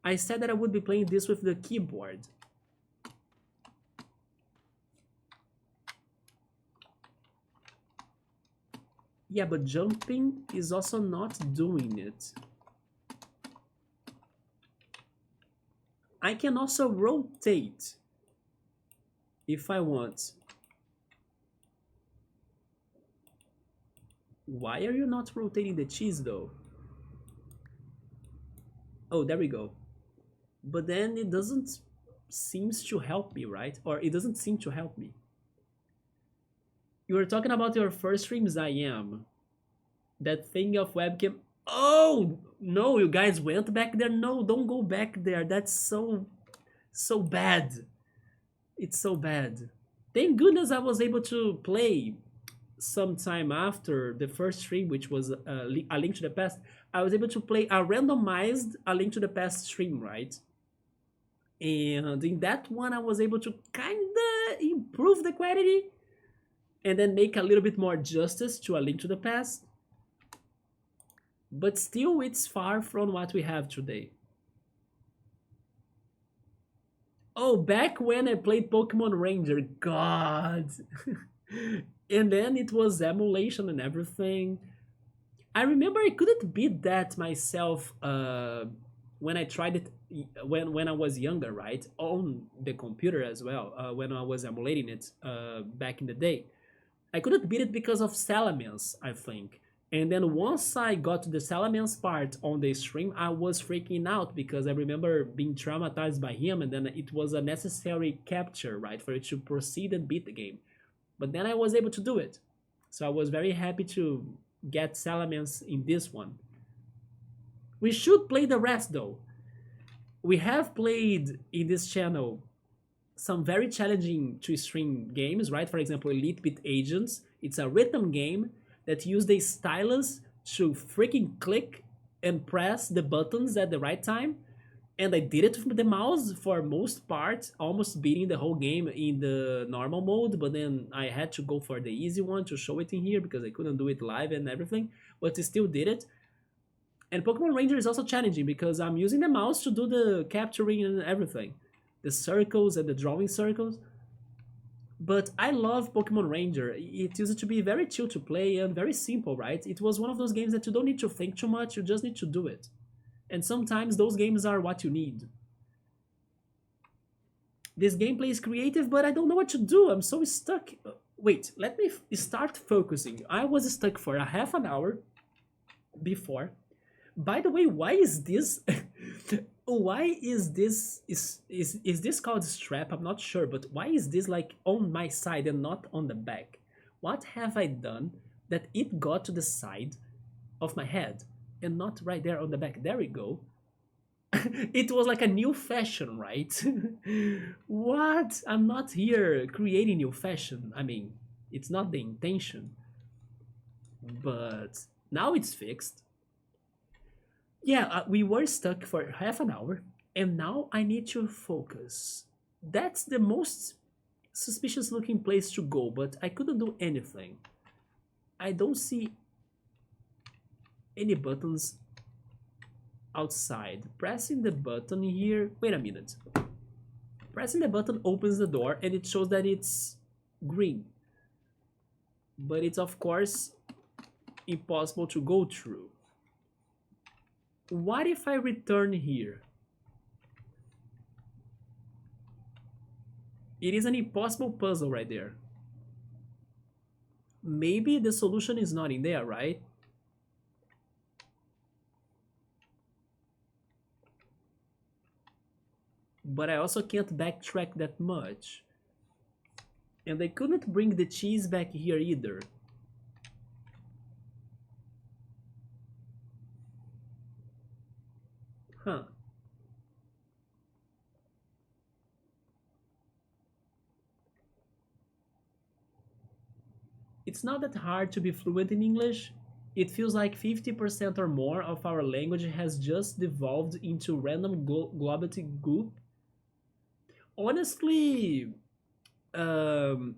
I said that I would be playing this with the keyboard. Yeah, but jumping is also not doing it. I can also rotate if I want. Why are you not rotating the cheese though? Oh, there we go. But then it doesn't seems to help me, right? Or it doesn't seem to help me. You were talking about your first streams. I am. That thing of webcam. Oh no, you guys went back there. No, don't go back there. That's so bad. It's so bad. Thank goodness I was able to play sometime after the first stream, which was a Link to the Past. I was able to play a randomized A Link to the Past stream, right? And in that one, I was able to kinda improve the quality and then make a little bit more justice to A Link to the Past. But still, it's far from what we have today. Oh, back when I played Pokemon Ranger, God. And then it was emulation and everything. I remember I couldn't beat that myself when I tried it when I was younger, right? On the computer as well, when I was emulating it back in the day. I couldn't beat it because of Salamence, I think. And then once I got to the Salamence part on the stream, I was freaking out because I remember being traumatized by him, and then it was a necessary capture, right, for it to proceed and beat the game. But then I was able to do it. So I was very happy to get Salamence in this one. We should play the rest though. We have played in this channel some very challenging to stream games, right? For example, Elite Beat Agents. It's a rhythm game that use the stylus to freaking click and press the buttons at the right time. And I did it with the mouse for most part, almost beating the whole game in the normal mode, but then I had to go for the easy one to show it in here because I couldn't do it live and everything, but I still did it. And Pokemon Ranger is also challenging because I'm using the mouse to do the capturing and everything. The circles and the drawing circles. But I love Pokemon Ranger. It used to be very chill to play and very simple, right? It was one of those games that you don't need to think too much, you just need to do it. And sometimes those games are what you need. This gameplay is creative, but I don't know what to do. I'm so stuck. Wait, let me start focusing. I was stuck for a half an hour before. By the way, why is this... why is this... Is this called strap? I'm not sure, but why is this like on my side and not on the back? What have I done that it got to the side of my head and not right there on the back? There we go. It was like a new fashion, right? What? I'm not here creating new fashion. I mean, it's not the intention. But now it's fixed. Yeah, we were stuck for half an hour, and now I need to focus. That's the most suspicious looking place to go, but I couldn't do anything. I don't see any buttons outside. Pressing the button here... Wait a minute. Pressing the button opens the door, and it shows that it's green. but it's of course impossible to go through. What if I return here? It is an impossible puzzle right there. Maybe the solution is not in there, right? But I also can't backtrack that much. And I couldn't bring the cheese back here either. Huh. It's not that hard to be fluent in English. It feels like 50% or more of our language has just devolved into random globbity goop. Honestly, um,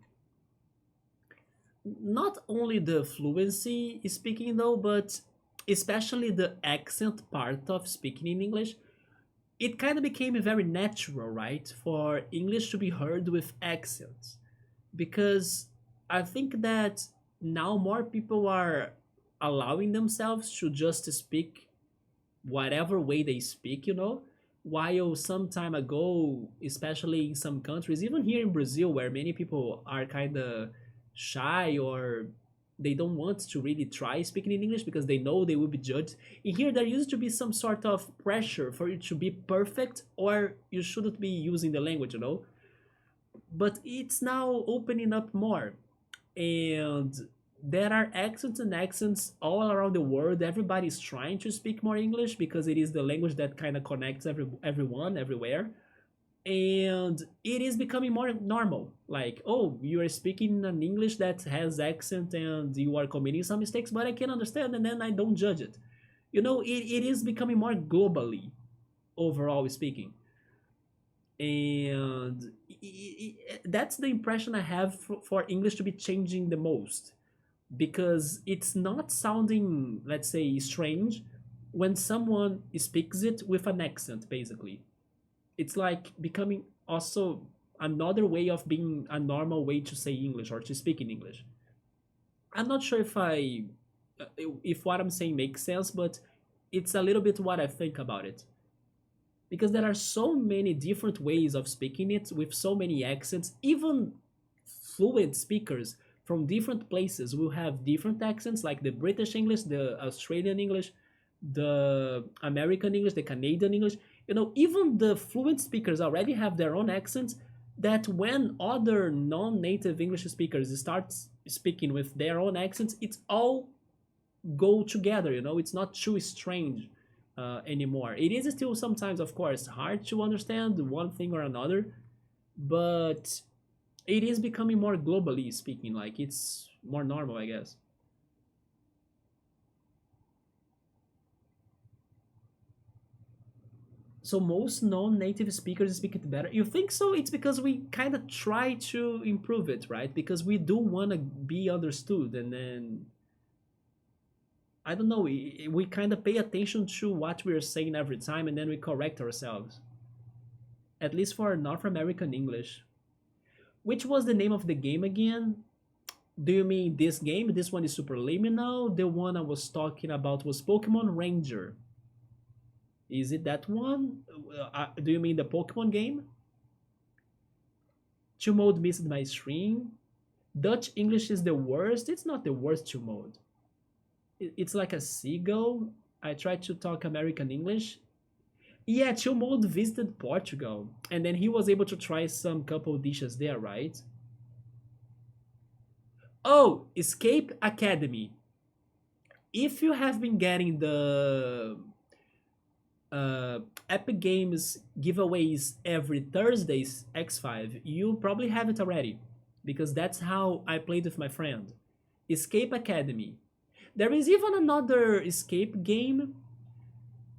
not only the fluency is speaking though, but especially the accent part of speaking in English, it kind of became very natural, right, for English to be heard with accents. Because I think that now more people are allowing themselves to just speak whatever way they speak, while some time ago, especially in some countries, even here in Brazil, where many people are kind of shy or they don't want to really try speaking in English because they know they will be judged. In here, there used to be some sort of pressure for it to be perfect or you shouldn't be using the language. But it's now opening up more. And there are accents and accents all around the world. Everybody's trying to speak more English because it is the language that kind of connects everyone everywhere. And it is becoming more normal. Like, oh, you are speaking an English that has accent and you are committing some mistakes, but I can understand and then I don't judge it. It is becoming more globally, overall speaking. And that's the impression I have for English to be changing the most, because it's not sounding, let's say, strange when someone speaks it with an accent. Basically, it's like becoming also another way of being a normal way to say English or to speak in English. I'm not sure if what I'm saying makes sense, but it's a little bit what I think about it, because there are so many different ways of speaking it with so many accents. Even fluent speakers from different places will have different accents, like the British English, the Australian English, the American English, the Canadian English. Even the fluent speakers already have their own accents, that when other non-native English speakers start speaking with their own accents, it's all go together. It's not too strange anymore. It is still sometimes, of course, hard to understand one thing or another, but it is becoming more globally speaking. Like, it's more normal, I guess. So most non-native speakers speak it better. You think so? It's because we kind of try to improve it, right? Because we do want to be understood, and then I don't know. We kind of pay attention to what we're saying every time, and then we correct ourselves. At least for North American English. Which was the name of the game again? Do you mean this game? This one is Superliminal. The one I was talking about was Pokemon Ranger. Is it that one? Do you mean the Pokemon game? Two mode missed my stream. Dutch English is the worst. It's not the worst two mode. It's like a seagull. I tried to talk American English. Yeah, Chill Mode visited Portugal, and then he was able to try some couple dishes there, right? Oh, Escape Academy. If you have been getting the Epic Games giveaways every Thursdays X5, you probably have it already, because that's how I played with my friend. Escape Academy. There is even another escape game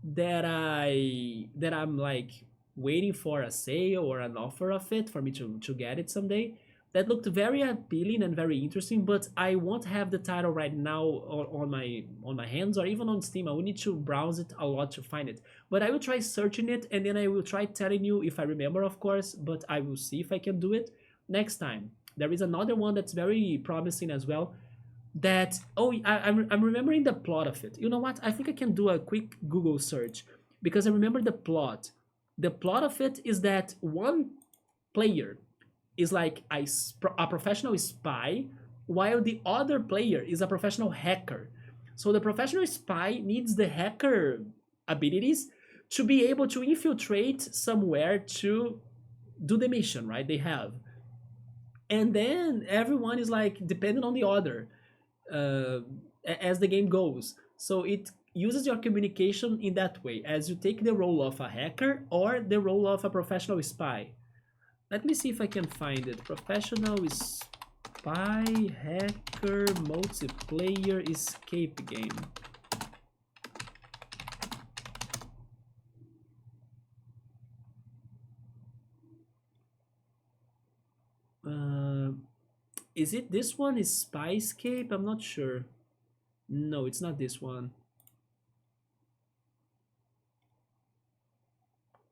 that I'm like waiting for a sale or an offer of it for me to get it someday. That looked very appealing and very interesting, but I won't have the title right now on my hands or even on Steam. I will need to browse it a lot to find it. But I will try searching it, and then I will try telling you if I remember, of course, but I will see if I can do it next time. There is another one that's very promising as well. that, oh, I'm remembering the plot of it. You know what? I think I can do a quick Google search because I remember the plot. The plot of it is that one player is like a professional spy, while the other player is a professional hacker. So the professional spy needs the hacker abilities to be able to infiltrate somewhere to do the mission, right? They have. And then everyone is like dependent on the other uh, as the game goes. So it uses your communication in that way, as you take the role of a hacker or the role of a professional spy. Let me see if I can find it. Professional spy hacker multiplayer escape game. Uh, is it this one? Is Spy Escape? I'm not sure. No, it's not this one.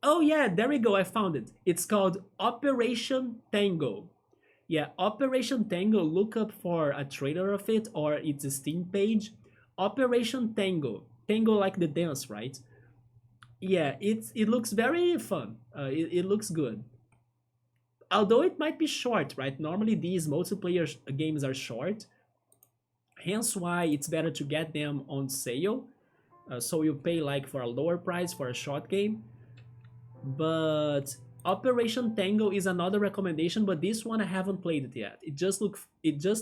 Oh yeah, there we go. I found it. It's called Operation Tango. Yeah, Operation Tango. Look up for a trailer of it or its Steam page. Operation Tango. Tango like the dance, right? Yeah, it looks very fun. It looks good. Although it might be short, right? Normally these multiplayer games are short, hence why it's better to get them on sale. So you pay like for a lower price for a short game. But Operation Tango is another recommendation, but this one I haven't played it yet. It just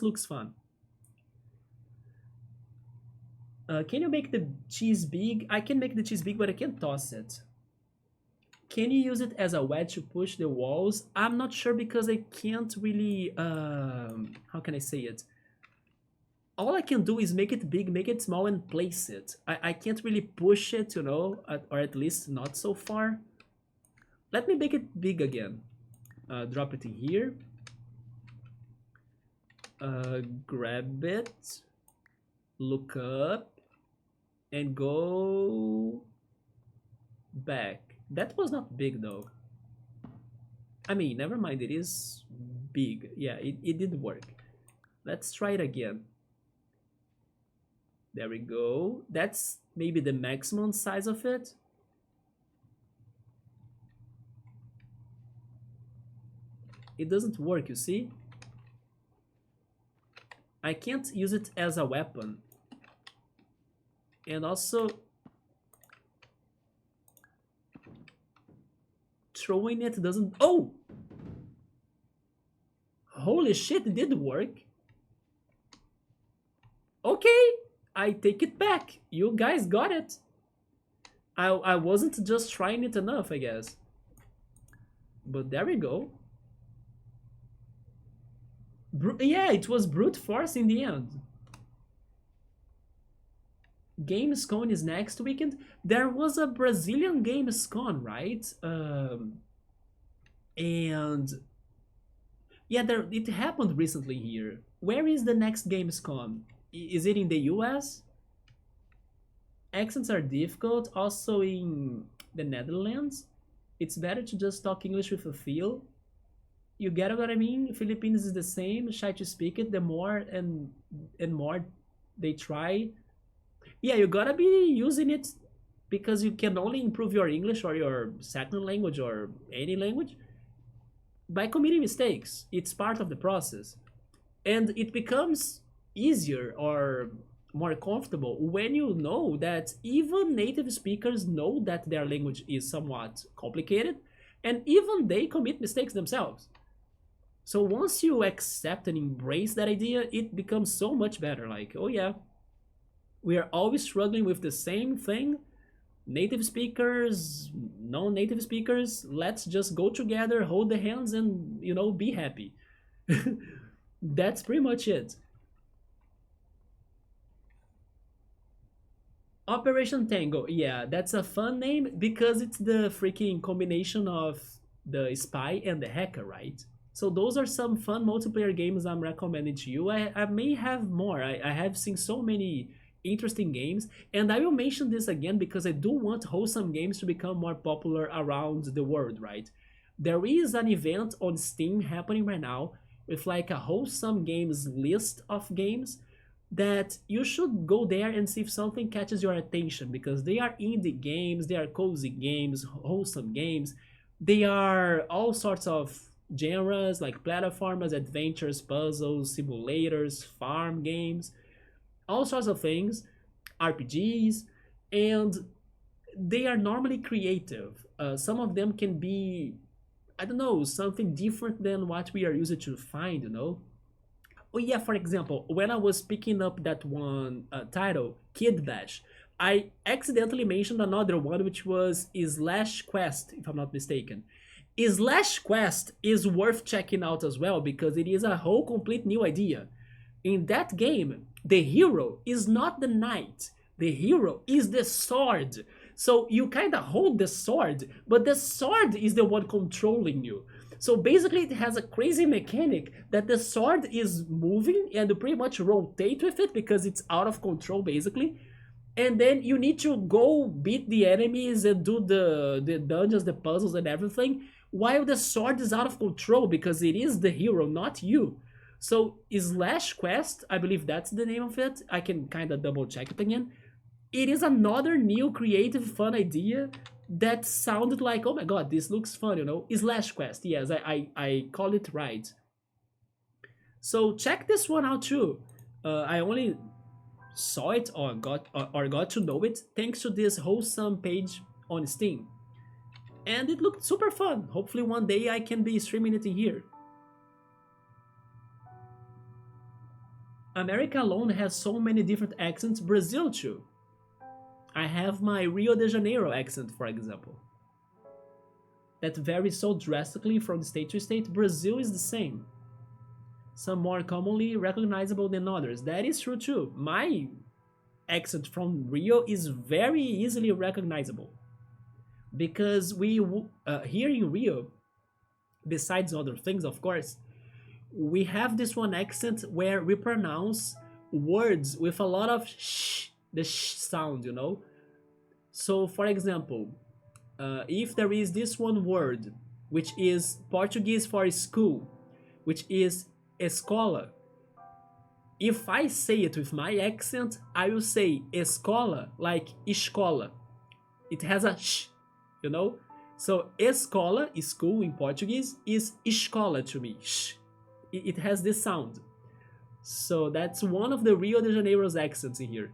looks fun. Can you make the cheese big? I can make the cheese big, but I can't toss it. Can you use it as a wedge to push the walls? I'm not sure because I can't really, how can I say it? All I can do is make it big, make it small, and place it. I can't really push it, you know, or at least not so far. Let me make it big again. Drop it in here. Grab it. Look up. And go back. That was not big though. I mean, never mind, it is big. Yeah, it did work. Let's try it again. There we go. That's maybe the maximum size of it. It doesn't work, you see? I can't use it as a weapon. And also, throwing it doesn't... Oh! Holy shit, it did work. Okay, I take it back. You guys got it. I wasn't just trying it enough, I guess. But there we go. Yeah, it was brute force in the end. Gamescom is next weekend. There was a Brazilian Gamescom, right? And yeah, it happened recently here. Where is the next Gamescom? Is it in the US? Accents are difficult. Also in the Netherlands. It's better to just talk English with a feel. You get what I mean? Philippines is the same. Shy to speak it. The more and more they try. Yeah, you gotta be using it because you can only improve your English or your second language or any language by committing mistakes. It's part of the process. And it becomes easier or more comfortable when you know that even native speakers know that their language is somewhat complicated and even they commit mistakes themselves. So once you accept and embrace that idea, it becomes so much better. Like, oh yeah, we are always struggling with the same thing. Native speakers, non-native speakers, let's just go together, hold the hands, and be happy. That's pretty much it. Operation Tango, yeah, that's a fun name because it's the freaking combination of the spy and the hacker, right? So those are some fun multiplayer games I'm recommending to you. I may have more. I have seen so many interesting games, and I will mention this again because I do want wholesome games to become more popular around the world, right? There is an event on Steam happening right now with like a wholesome games list of games that you should go there and see if something catches your attention, because they are indie games, they are cozy games, wholesome games. They are all sorts of genres like platformers, adventures, puzzles, simulators, farm games, all sorts of things, RPGs, and they are normally creative. Some of them can be, I don't know, something different than what we are used to find, you know? Oh yeah, for example, when I was picking up that one title, Kid Bash, I accidentally mentioned another one which was Slash Quest, if I'm not mistaken. Slash Quest is worth checking out as well because it is a whole complete new idea. In that game, the hero is not the knight. The hero is the sword. So you kind of hold the sword, but the sword is the one controlling you. So basically, it has a crazy mechanic that the sword is moving and you pretty much rotate with it because it's out of control, basically. And then you need to go beat the enemies and do the dungeons, the puzzles, and everything, while the sword is out of control because it is the hero, not you. So Slash Quest, I believe that's the name of it. I can kind of double check it again. It is another new creative fun idea that sounded like, oh my god, this looks fun, you know? Slash Quest, yes, I call it right. So check this one out too. I only saw it or got to know it thanks to this wholesome page on Steam. And it looked super fun. Hopefully one day I can be streaming it in here. America alone has so many different accents, Brazil too. I have my Rio de Janeiro accent, for example. That varies so drastically from state to state. Brazil is the same. Some more commonly recognizable than others. That is true too. My accent from Rio is very easily recognizable. Because here in Rio, besides other things, of course, we have this one accent where we pronounce words with a lot of sh, the sh sound, you know? So, for example, if there is this one word, which is Portuguese for school, which is escola, if I say it with my accent, I will say escola like escola. It has a sh, you know? So, escola, school in Portuguese, is escola to me. Sh. It has this sound. So that's one of the Rio de Janeiro's accents in here.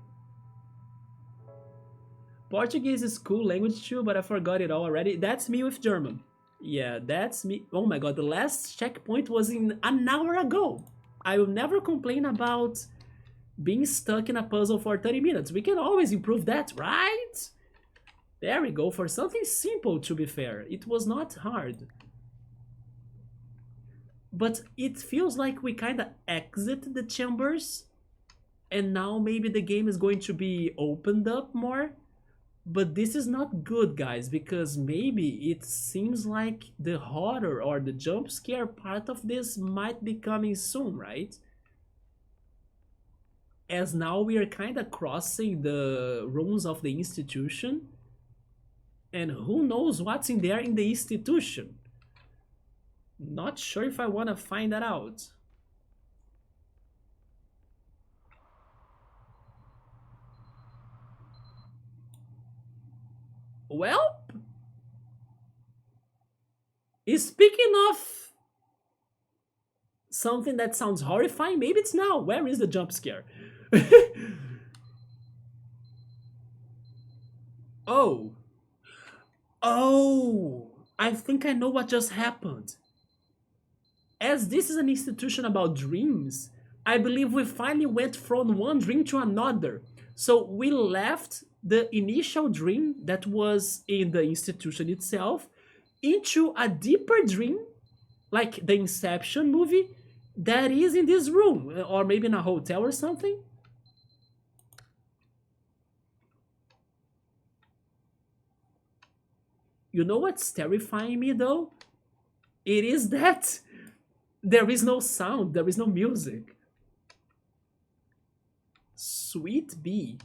Portuguese is cool language too, but I forgot it all already. That's me with German. Yeah, that's me. Oh my god, the last checkpoint was in an hour ago. I will never complain about being stuck in a puzzle for 30 minutes. We can always improve that, right? There we go, for something simple to be fair. It was not hard. But it feels like we kind of exit the chambers and now maybe the game is going to be opened up more. But this is not good, guys, because maybe it seems like the horror or the jump scare part of this might be coming soon, right? As now we are kind of crossing the rooms of the institution, and who knows what's in there in the institution. Not sure if I want to find that out. Well, speaking of something that sounds horrifying, maybe it's now. Where is the jump scare? Oh. Oh. I think I know what just happened. As this is an institution about dreams, I believe we finally went from one dream to another. So we left the initial dream that was in the institution itself into a deeper dream, like the Inception movie, that is in this room, or maybe in a hotel or something. You know what's terrifying me though? It is that there is no sound, there is no music. Sweet B.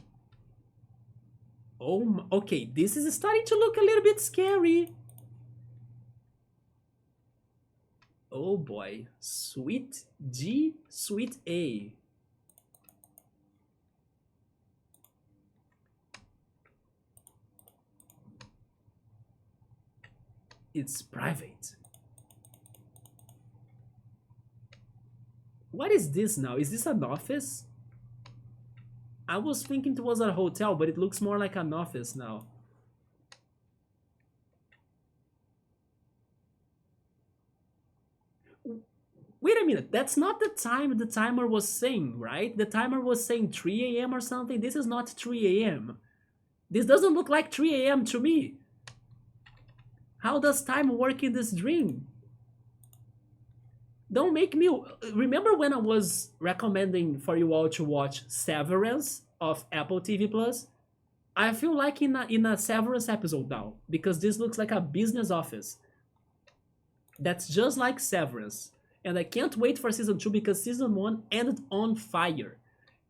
Oh, okay, this is starting to look a little bit scary. Oh boy, Sweet G, Sweet A. It's private. What is this now? Is this an office? I was thinking it was a hotel, but it looks more like an office now. Wait a minute, that's not the time the timer was saying, right? The timer was saying 3 a.m. or something. This is not 3 a.m. This doesn't look like 3 a.m. to me. How does time work in this dream? Don't make me. Remember when I was recommending for you all to watch Severance of Apple TV Plus? I feel like in a Severance episode now because this looks like a business office. That's just like Severance. And I can't wait for season 2 because season 1 ended on fire.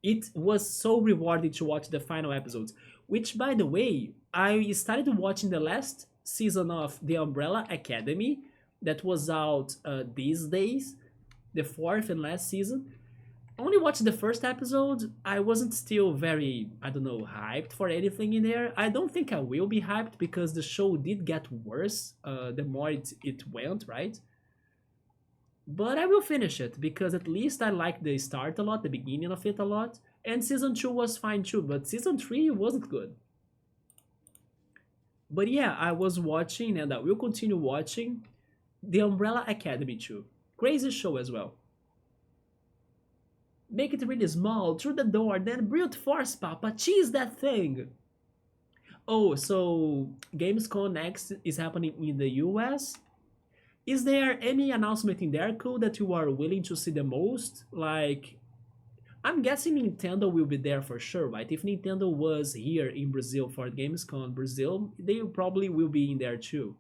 It was so rewarding to watch the final episodes. Which, by the way, I started watching the last season of The Umbrella Academy that was out these days, the fourth and last season. Only watched the first episode. I wasn't still very, I don't know, hyped for anything in there. I don't think I will be hyped because the show did get worse the more it went, right? But I will finish it because at least I liked the start a lot, the beginning of it a lot. And season 2 was fine too, but season 3 wasn't good. But yeah, I was watching and I will continue watching The Umbrella Academy too. Crazy show as well. Make it really small, through the door, then brute force, Papa, cheese that thing! Oh, so Gamescom next is happening in the US. Is there any announcement in there, cool, that you are willing to see the most? Like, I'm guessing Nintendo will be there for sure, right? If Nintendo was here in Brazil for Gamescom Brazil, they probably will be in there too.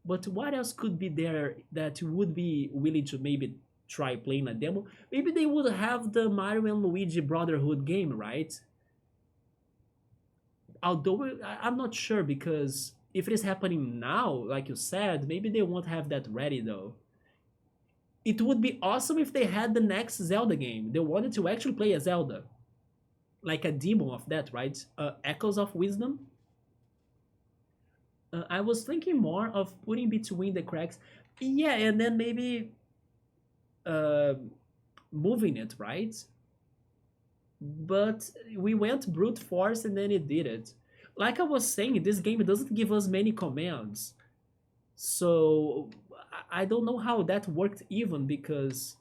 But what else could be there that you would be willing to maybe try playing a demo? Maybe they would have the Mario and Luigi Brotherhood game, right? Although I'm not sure because if it is happening now, like you said, maybe they won't have that ready though. It would be awesome if they had the next Zelda game. They wanted to actually play a Zelda. Like a demo of that, right? Echoes of Wisdom. I was thinking more of putting between the cracks. Yeah, and then maybe uh, moving it, right? But we went brute force and then it did it. Like I was saying, this game doesn't give us many commands. So I don't know how that worked even because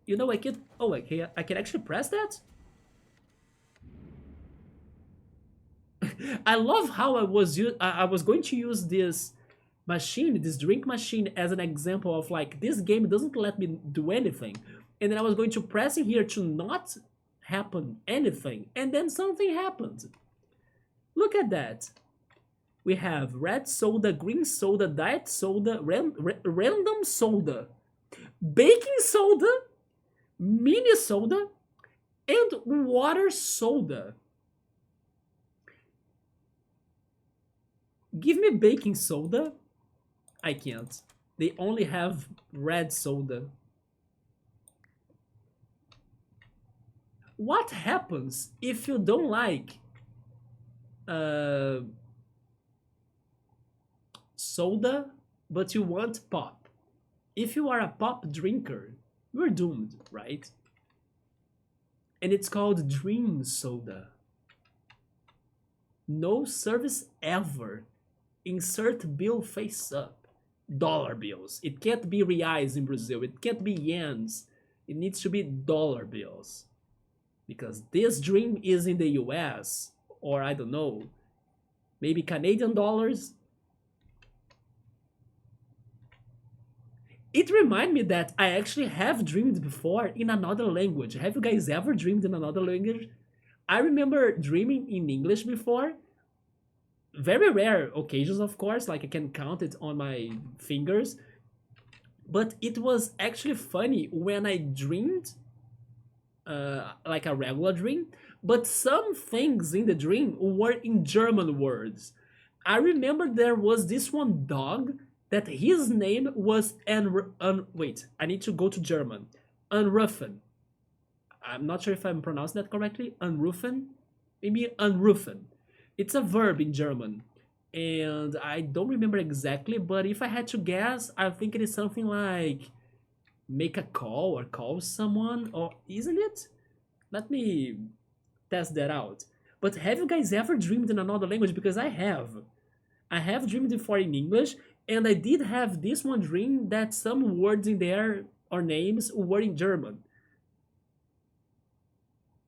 I can I can actually press that? I love how I was going to use this machine, this drink machine as an example of like this game doesn't let me do anything. And then I was going to press in here to not happen anything and then something happened. Look at that. We have red soda, green soda, diet soda, random soda, baking soda, mini soda, and water soda. Give me baking soda. I can't. They only have red soda. What happens if you don't like uh, soda, but you want pop? If you are a pop drinker, you're doomed, right? And it's called Dream Soda. No service ever. Insert bill face up. Dollar bills. It can't be reais in Brazil. It can't be yens. It needs to be dollar bills. Because this dream is in the US. Or I don't know. Maybe Canadian dollars. It reminded me that I actually have dreamed before in another language. Have you guys ever dreamed in another language? I remember dreaming in English before. Very rare occasions, of course, like I can count it on my fingers. But it was actually funny when I dreamed like a regular dream, but some things in the dream were in German words. I remember there was this one dog that his name was wait, I need to go to German. Unrufen. I'm not sure if I'm pronouncing that correctly. Unrufen? Maybe unrufen. It's a verb in German. and I don't remember exactly, but if I had to guess, I think it is something like make a call or call someone, or isn't it? Let me test that out. But have you guys ever dreamed in another language? Because I have. I have dreamed before in English, and I did have this one dream that some words in there or names were in German.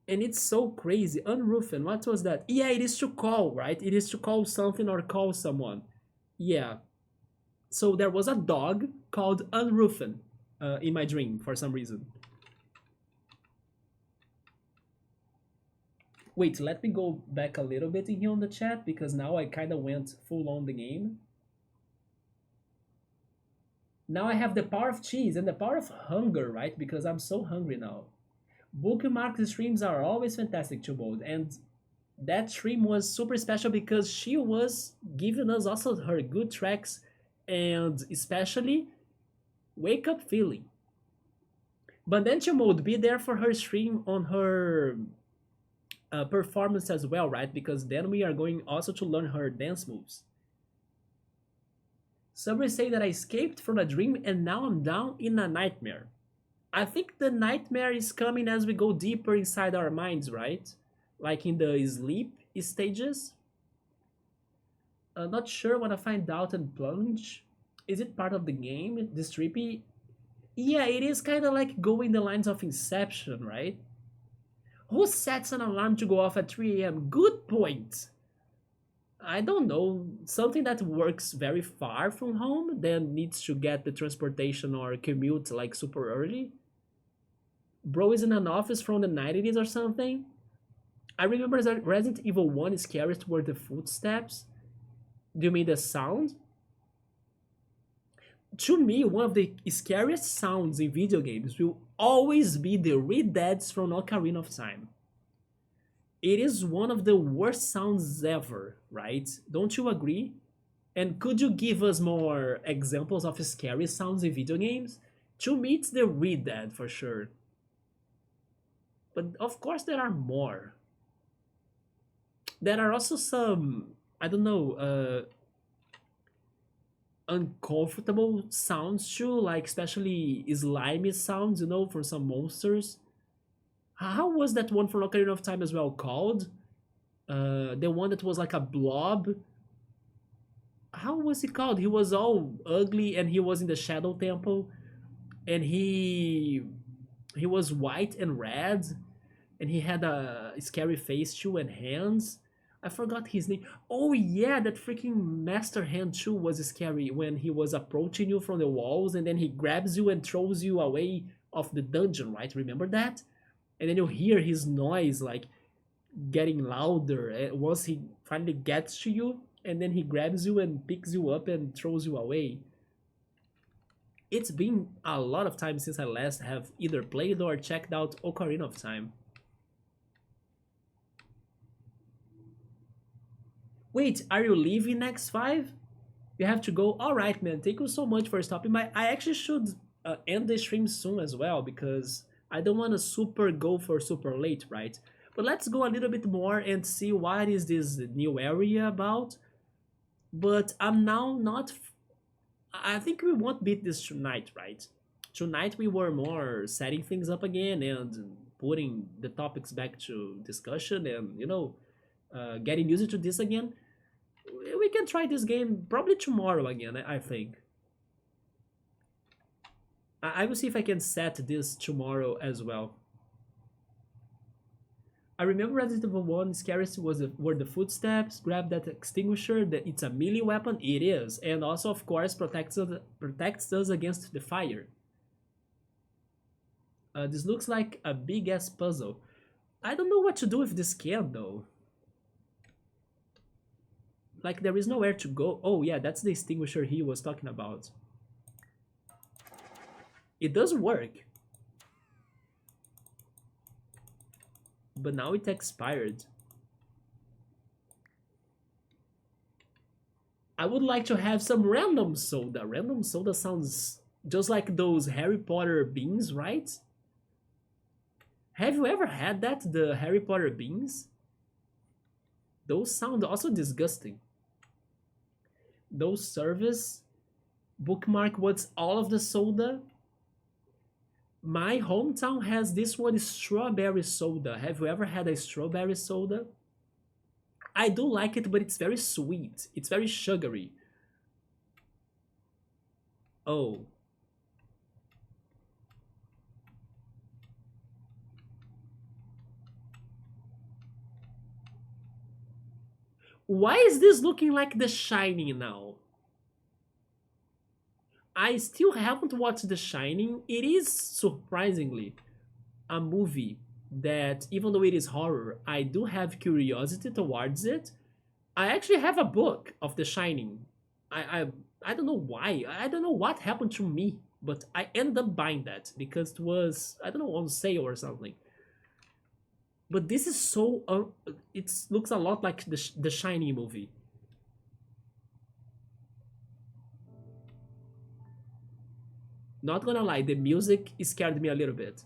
And it's so crazy. Unrufen, what was that? Yeah, it is to call, right? It is to call something or call someone. Yeah. So there was a dog called Unrufen in my dream for some reason. Wait, let me go back a little bit in here on the chat because now I kind of went full on the game. Now I have the power of cheese and the power of hunger, right? Because I'm so hungry now. Bookmark streams are always fantastic to both, and that stream was super special because she was giving us also her good tracks and especially Wake Up Feeling. But then she would be there for her stream on her performance as well, right? Because then we are going also to learn her dance moves. Some say that I escaped from a dream and now I'm down in a nightmare. I think the nightmare is coming as we go deeper inside our minds, right? Like in the sleep stages. Not sure when I find out and plunge. Is it part of the game? This trippy? Yeah, it is kind of like going the lines of Inception, right? Who sets an alarm to go off at 3 a.m.? Good point. I don't know, something that works very far from home, then needs to get the transportation or commute like super early. Bro is in an office from the 90s or something. I remember that Resident Evil 1 scariest were the footsteps. Do you mean the sound? To me, one of the scariest sounds in video games will always be the Red Deads from Ocarina of Time. It is one of the worst sounds ever, right? Don't you agree? And could you give us more examples of scary sounds in video games? To me, it's the Red Dead for sure. But of course, there are more. There are also some, I don't know, uncomfortable sounds too, like especially slimy sounds, from some monsters. How was that one from Ocarina of Time as well called? The one that was like a blob. How was he called? He was all ugly and he was in the Shadow Temple, and he was white and red, and he had a scary face too and hands. I forgot his name. Oh yeah, that freaking Master Hand too was scary when he was approaching you from the walls and then he grabs you and throws you away of the dungeon, right? Remember that? And then you hear his noise like getting louder once he finally gets to you, and then he grabs you and picks you up and throws you away. It's been a lot of time since I last have either played or checked out Ocarina of Time. Wait, are you leaving next 5? You have to go? Alright, man, thank you so much for stopping by. I actually should end the stream soon as well because I don't want to super go for super late, right? But let's go a little bit more and see what is this new area about. But I'm now not... I think we won't beat this tonight, right? Tonight we were more setting things up again and putting the topics back to discussion and, getting used to this again. We can try this game probably tomorrow again, I think. I will see if I can set this tomorrow as well. I remember Resident Evil 1 scariest were the footsteps, grab that extinguisher, it's a melee weapon, it is, and also of course protects us against the fire. This looks like a big ass puzzle. I don't know what to do with this can though. Like there is nowhere to go. Oh yeah, that's the extinguisher he was talking about. It does work. But now it expired. I would like to have some random soda. Random soda sounds just like those Harry Potter beans, right? Have you ever had that, the Harry Potter beans? Those sound also disgusting. Those service bookmark what's all of the soda. My hometown has this one strawberry soda. Have you ever had a strawberry soda? I do like it, but it's very sweet. It's very sugary. Oh, why is this looking like The Shining now? I still haven't watched The Shining. It is surprisingly a movie that, even though it is horror, I do have curiosity towards it. I actually have a book of The Shining. I I don't know why. I don't know what happened to me, but I ended up buying that because it was, I don't know, on sale or something. But this is so it looks a lot like the Shining movie. Not gonna lie, the music scared me a little bit.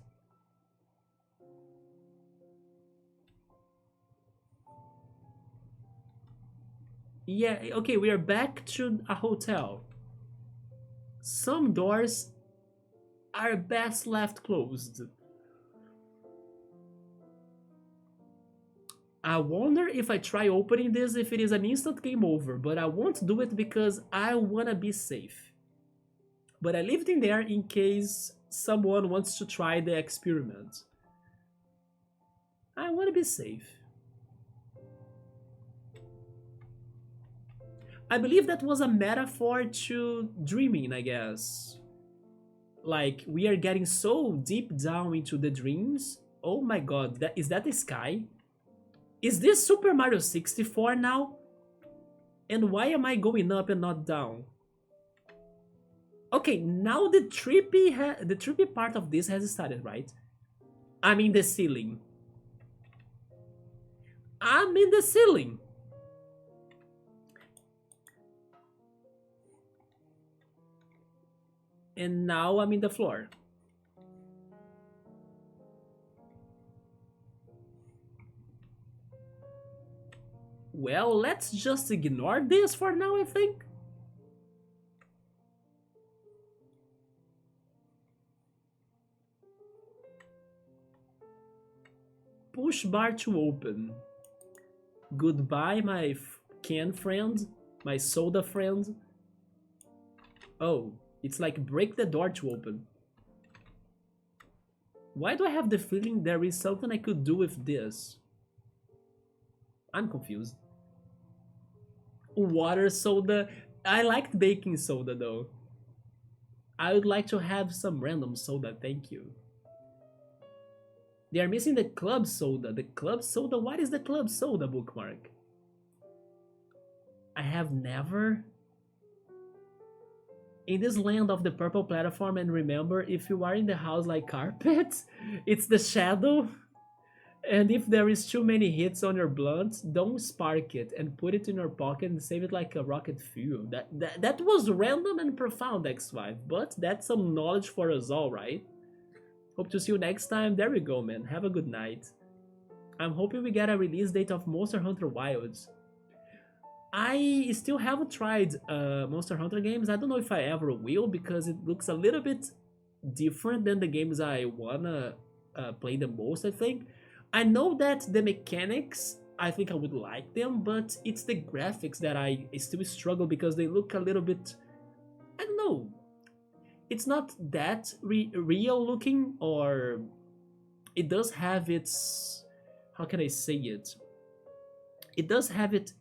Yeah, okay, we are back to a hotel. Some doors are best left closed. I wonder if I try opening this if it is an instant game over, but I won't do it because I wanna be safe. But I left in there in case someone wants to try the experiment. I wanna be safe. I believe that was a metaphor to dreaming, I guess. Like, we are getting so deep down into the dreams. Oh my god, is that the sky? Is this Super Mario 64 now? And why am I going up and not down? Okay, now the trippy part of this has started, right? I'm in the ceiling. I'm in the ceiling. And now I'm in the floor. Well, let's just ignore this for now, I think. Push bar to open. Goodbye, my can friend, my soda friend. Oh, it's like break the door to open. Why do I have the feeling there is something I could do with this? I'm confused. Water soda. I liked baking soda though. I would like to have some random soda, thank you. They are missing the club soda. The club soda? What is the club soda bookmark? I have never. In this land of the purple platform, and remember, if you are in the house like carpet, it's the shadow. And if there is too many hits on your blunt, don't spark it and put it in your pocket and save it like a rocket fuel. That was random and profound, X5, but that's some knowledge for us all, right? Hope to see you next time. There we go, man. Have a good night. I'm hoping we get a release date of Monster Hunter Wilds. I still haven't tried Monster Hunter games. I don't know if I ever will because it looks a little bit different than the games I wanna play the most, I think. I know that the mechanics, I think I would like them, but it's the graphics that I still struggle because they look a little bit, I don't know, it's not that real looking, or it does have its, how can I say it? It does have its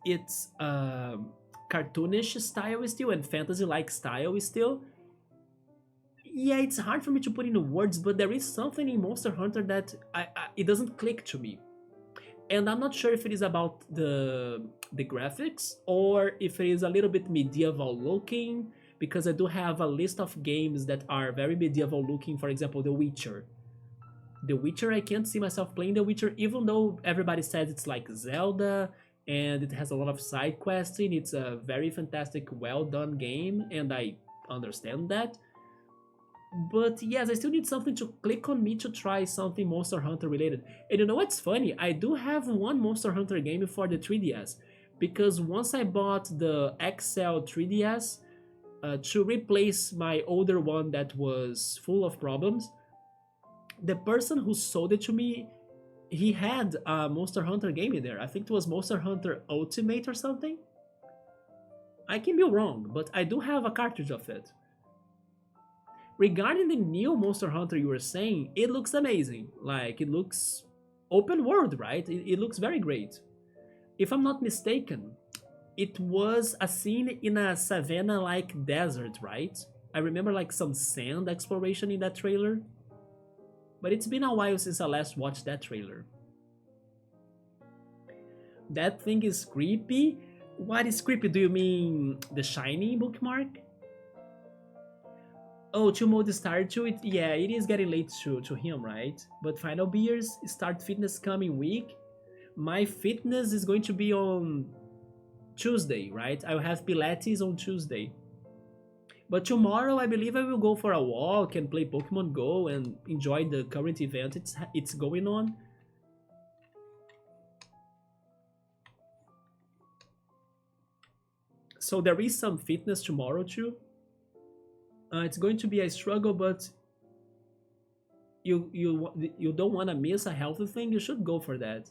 cartoonish style still and fantasy-like style still. Yeah, it's hard for me to put into words, but there is something in Monster Hunter that it doesn't click to me. And I'm not sure if it is about the graphics or if it is a little bit medieval looking, because I do have a list of games that are very medieval looking, for example, The Witcher. The Witcher, I can't see myself playing The Witcher, even though everybody says it's like Zelda and it has a lot of side questing. It's a very fantastic, well done game, and I understand that. But yes, I still need something to click on me to try something Monster Hunter related. And you know what's funny? I do have one Monster Hunter game for the 3DS, because once I bought the XL 3DS to replace my older one that was full of problems, the person who sold it to me, he had a Monster Hunter game in there. I think it was Monster Hunter Ultimate or something. I can be wrong, but I do have a cartridge of it. Regarding the new Monster Hunter you were saying, it looks amazing. Like, it looks open world, right? It looks very great. If I'm not mistaken, it was a scene in a savanna-like desert, right? I remember like some sand exploration in that trailer. But it's been a while since I last watched that trailer. That thing is creepy? What is creepy? Do you mean the shiny bookmark? Oh, two mode started to it? Yeah, it is getting late to him, right? But Final Beers start fitness coming week. My fitness is going to be on Tuesday, right? I'll have Pilates on Tuesday. But tomorrow, I believe I will go for a walk and play Pokemon Go and enjoy the current event it's going on. So there is some fitness tomorrow too. It's going to be a struggle, but you don't want to miss a healthy thing. You should go for that.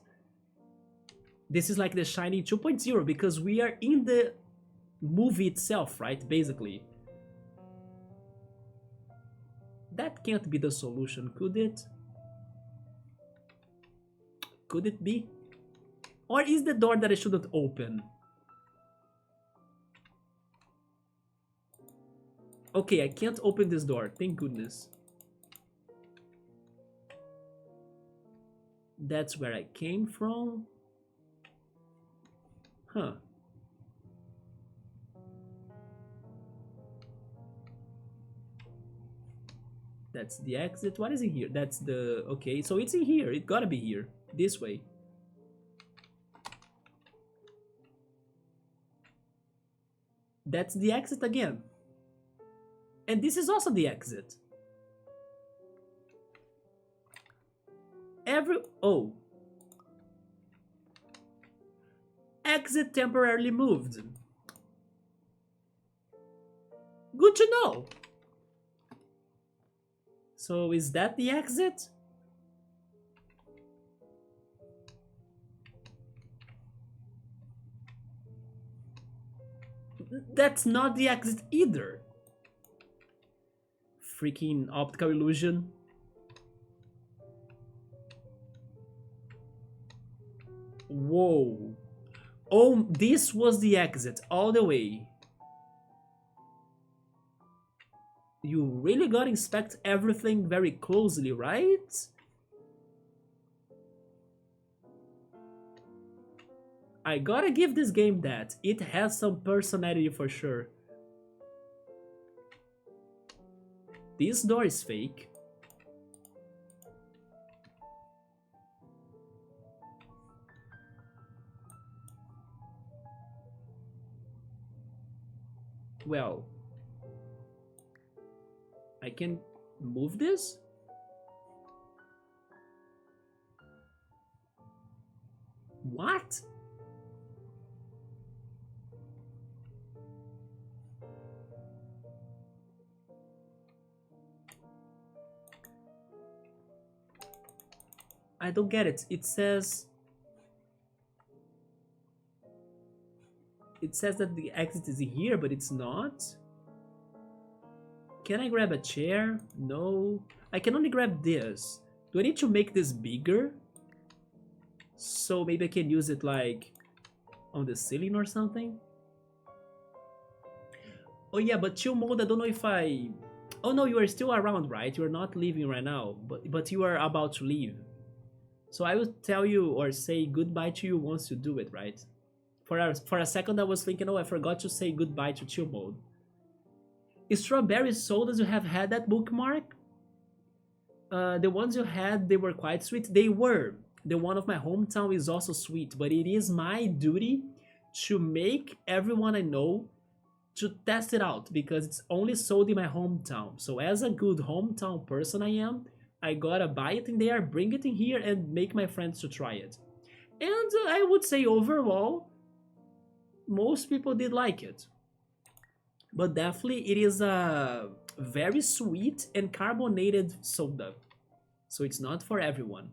This is like the Shiny 2.0 because we are in the movie itself, right? Basically. That can't be the solution, could it? Could it be? Or is the door that I shouldn't open? Okay, I can't open this door, thank goodness. That's where I came from. Huh. That's the exit. What is in here? That's the... Okay, so it's in here. It gotta be here. This way. That's the exit again. And this is also the exit. Oh. Exit temporarily moved. Good to know. So is that the exit? That's not the exit either. Freaking optical illusion. Whoa. Oh, this was the exit all the way. You really gotta inspect everything very closely, right? I gotta give this game that. It has some personality for sure. This door is fake. Well, I can move this? What? I don't get it. It says that the exit is here, but it's not. Can I grab a chair? No. I can only grab this. Do I need to make this bigger? So maybe I can use it like on the ceiling or something? Oh yeah, but chill mode, I don't know if I... Oh no, you are still around, right? You are not leaving right now, but you are about to leave. So I will tell you or say goodbye to you once you do it, right? For a second I was thinking, oh, I forgot to say goodbye to chill mode. Strawberry sodas, you have had that bookmark? The ones you had, they were quite sweet. They were. The one of my hometown is also sweet, but it is my duty to make everyone I know to test it out because it's only sold in my hometown. So as a good hometown person I am, I gotta buy it in there, bring it in here, and make my friends to try it. And I would say overall, most people did like it. But definitely it is a very sweet and carbonated soda. So it's not for everyone.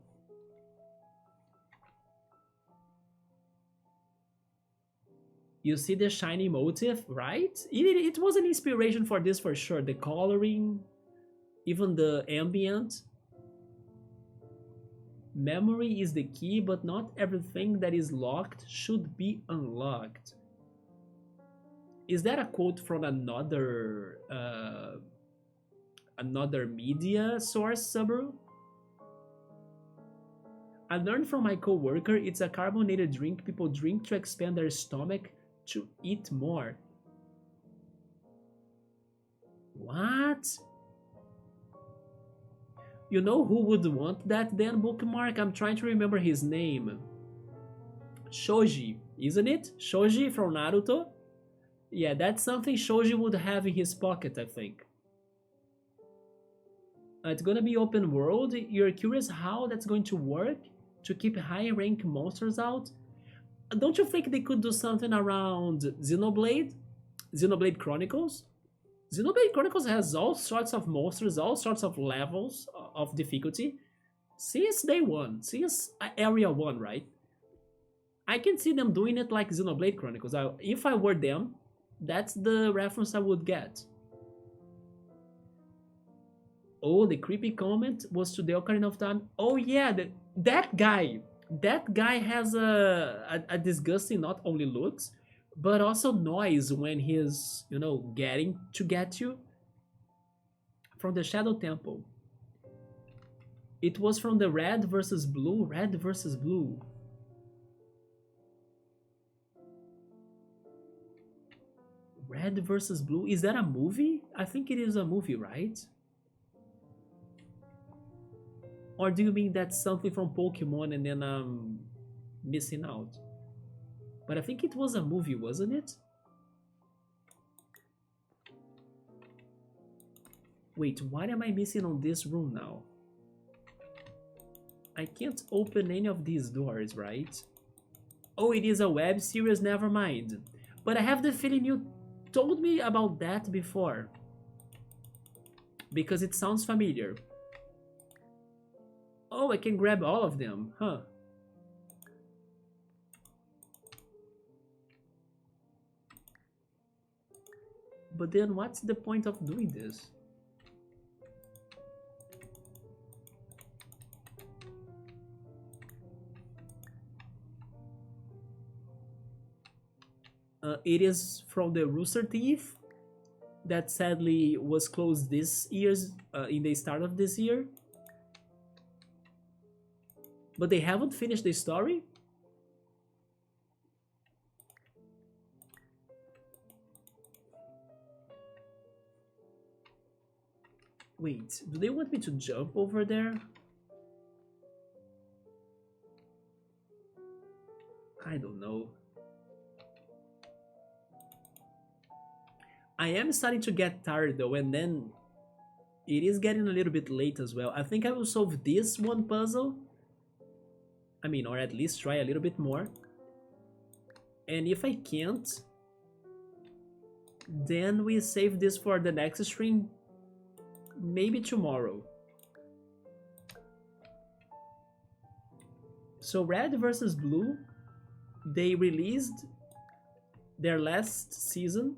You see the shiny motif, right? It was an inspiration for this for sure. The coloring, even the ambient. Memory is the key, but not everything that is locked should be unlocked. Is that a quote from another media source, Subaru? I learned from my coworker it's a carbonated drink people drink to expand their stomach to eat more. What? You know who would want that then, bookmark? I'm trying to remember his name. Shoji, isn't it? Shoji from Naruto? Yeah, that's something Shoji would have in his pocket, I think. It's gonna be open world. You're curious how that's going to work to keep high rank monsters out? Don't you think they could do something around Xenoblade? Xenoblade Chronicles? Xenoblade Chronicles has all sorts of monsters, all sorts of levels of difficulty since day one, since area 1, right? I can see them doing it like Xenoblade Chronicles. If I were them, that's the reference I would get. Oh, the creepy comment was to the Ocarina of Time. Oh yeah, that guy. That guy has a disgusting not only looks, but also noise when he's, getting to get you. From the Shadow Temple. It was from the Red versus Blue. Red versus Blue. Red versus Blue. Is that a movie? I think it is a movie, right? Or do you mean that's something from Pokemon and then I'm missing out? But I think it was a movie, wasn't it? Wait, what am I missing on this room now? I can't open any of these doors, right? Oh, it is a web series, never mind. But I have the feeling you told me about that before. Because it sounds familiar. Oh, I can grab all of them, huh? But then what's the point of doing this? It is from the Rooster Teeth that sadly was closed this year's in the start of this year. But they haven't finished the story? Wait, do they want me to jump over there? I don't know. I am starting to get tired though, and then it is getting a little bit late as well. I think I will solve this one puzzle. I mean, or at least try a little bit more. And if I can't, then we save this for the next stream, maybe tomorrow. So Red versus Blue, they released their last season.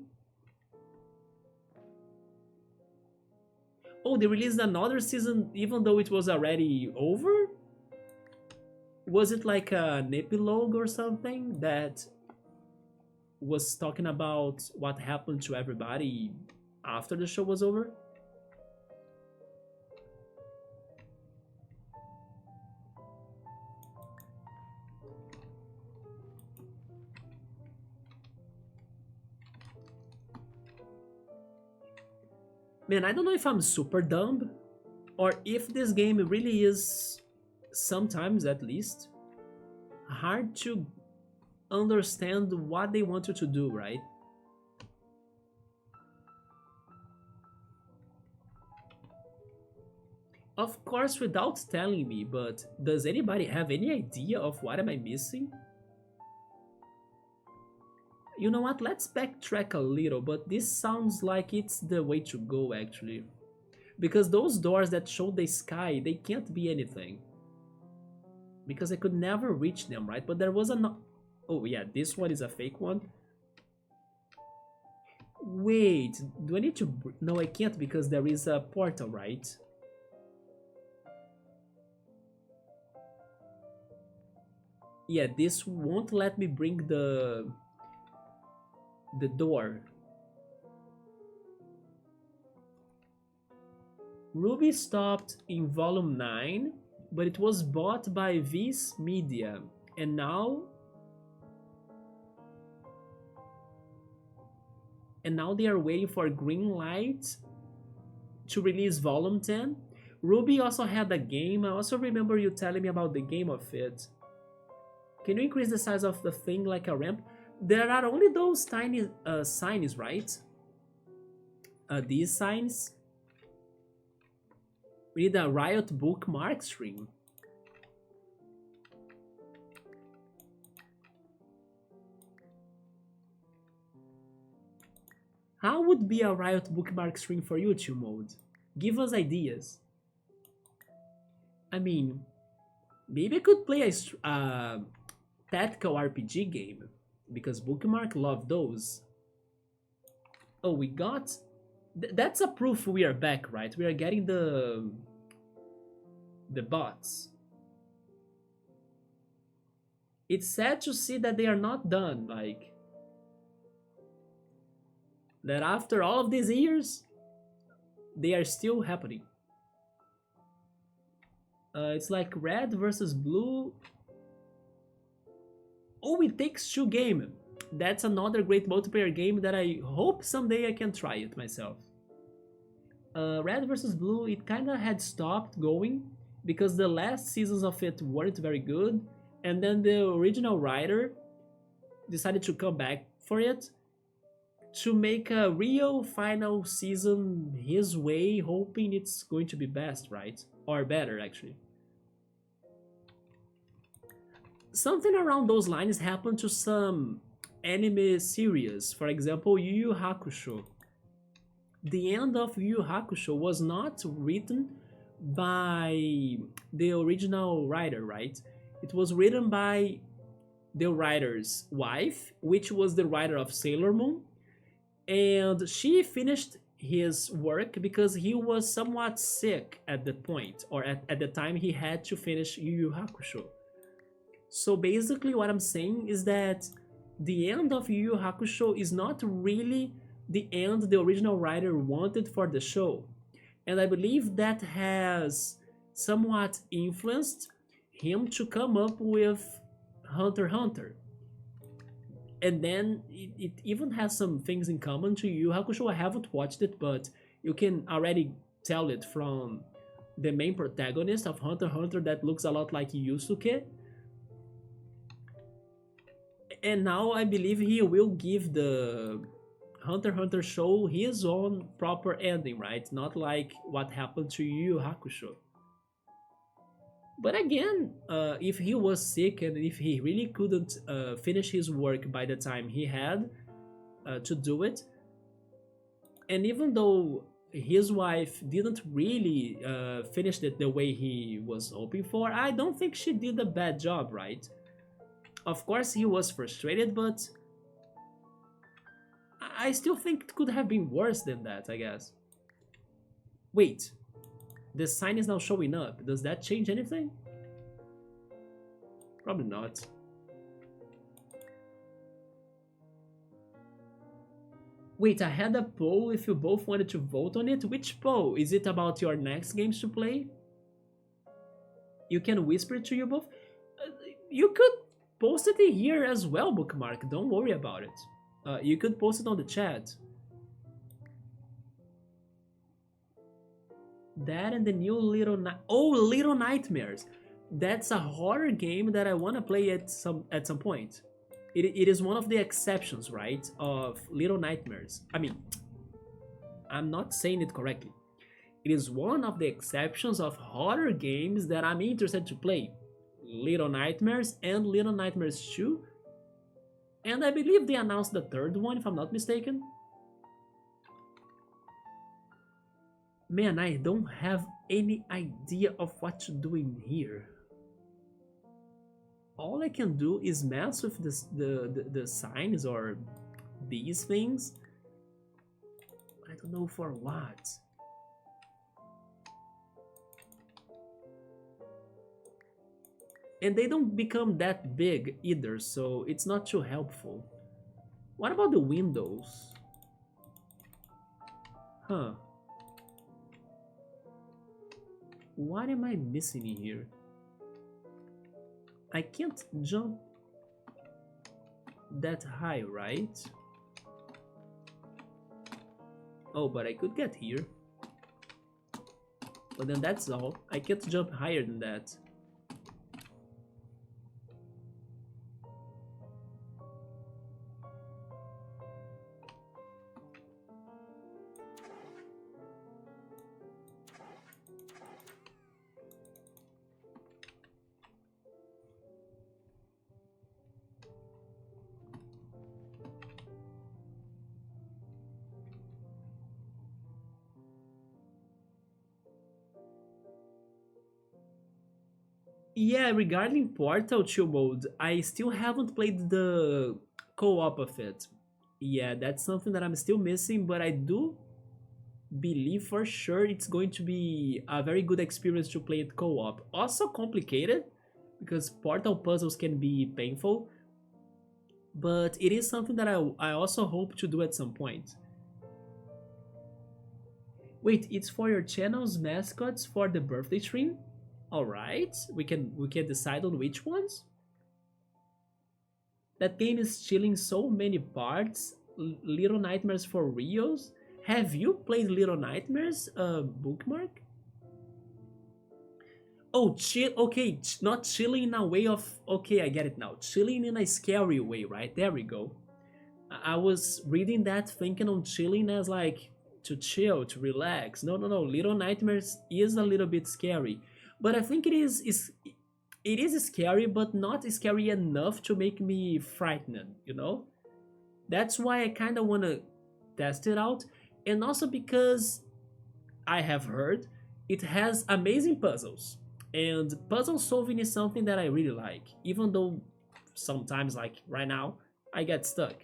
Oh, they released another season even though it was already over? Was it like an epilogue or something that was talking about what happened to everybody after the show was over? Man, I don't know if I'm super dumb or if this game really is, sometimes at least, hard to understand what they want you to do, right? Of course, without telling me, but does anybody have any idea of what am I missing? You know what? Let's backtrack a little, but this sounds like it's the way to go actually. Because those doors that show the sky, they can't be anything. Because I could never reach them, right? But there was a no. Oh yeah, this one is a fake one. Wait, do I need to... No, I can't because there is a portal, right? Yeah, this won't let me bring the door. Ruby stopped in volume 9, but it was bought by Viz Media, and now they are waiting for green light to release volume 10. Ruby also had a game. I also remember you telling me about the game of it. Can you increase the size of the thing like a ramp? There are only those tiny signs, right? These signs. We need a Riot bookmark string. How would be a Riot bookmark string for YouTube mode? Give us ideas. I mean, maybe I could play a tactical RPG game, because Bookmark love those. Oh, we got... that's a proof we are back, right? We are getting the bots. It's sad to see that they are not done, like... that after all of these years, they are still happening. It's like red versus blue. Oh, It Takes Two game. That's another great multiplayer game that I hope someday I can try it myself. Red vs Blue, it kinda had stopped going because the last seasons of it weren't very good, and then the original writer decided to come back for it to make a real final season his way, hoping it's going to be best, right? Or better, actually. Something around those lines happened to some anime series, for example, Yu Yu Hakusho. The end of Yu Yu Hakusho was not written by the original writer, right? It was written by the writer's wife, which was the writer of Sailor Moon, and she finished his work because he was somewhat sick at the point, or at the time he had to finish Yu Yu Hakusho. So basically what I'm saying is that the end of Yu Yu Hakusho is not really the end the original writer wanted for the show. And I believe that has somewhat influenced him to come up with Hunter x Hunter. And then it even has some things in common to Yu Yu Hakusho. I haven't watched it, but you can already tell it from the main protagonist of Hunter x Hunter that looks a lot like Yusuke. And now I believe he will give the Hunter x Hunter show his own proper ending, right? Not like what happened to Yu Yu Hakusho. But again, if he was sick and if he really couldn't finish his work by the time he had to do it, and even though his wife didn't really finish it the way he was hoping for, I don't think she did a bad job, right? Of course, he was frustrated, but I still think it could have been worse than that, I guess. Wait, the sign is now showing up. Does that change anything? Probably not. Wait, I had a poll if you both wanted to vote on it. Which poll? Is it about your next games to play? You can whisper it to you both. You could post it in here as well, Bookmark. Don't worry about it. You could post it on the chat. That and the new Little Nightmares. That's a horror game that I want to play at some point. It is one of the exceptions, right, of Little Nightmares. I mean, I'm not saying it correctly. It is one of the exceptions of horror games that I'm interested to play. Little Nightmares and Little Nightmares 2. And I believe they announced the third one, if I'm not mistaken. Man, I don't have any idea of what to do in here. All I can do is mess with the signs or these things. I don't know for what. And they don't become that big either, so it's not too helpful. What about the windows? Huh. What am I missing in here? I can't jump that high, right? Oh, but I could get here. But then that's all. I can't jump higher than that. Yeah, regarding Portal 2 mode, I still haven't played the co-op of it. Yeah, that's something that I'm still missing, but I do believe for sure it's going to be a very good experience to play it co-op. Also complicated, because Portal puzzles can be painful, but it is something that I also hope to do at some point. Wait, it's for your channel's mascots for the birthday stream? Alright, we can decide on which ones. That game is chilling so many parts. Little Nightmares for Reals. Have you played Little Nightmares, Bookmark? Oh, chill. Okay, not chilling in a way of. Okay, I get it now. Chilling in a scary way, right? There we go. I was reading that thinking on chilling as like to chill, to relax. No, no, no. Little Nightmares is a little bit scary, but I think it is scary, but not scary enough to make me frightened. You know, that's why I kind of want to test it out, and also because I have heard it has amazing puzzles, and puzzle solving is something that I really like, even though sometimes, like right now, I get stuck.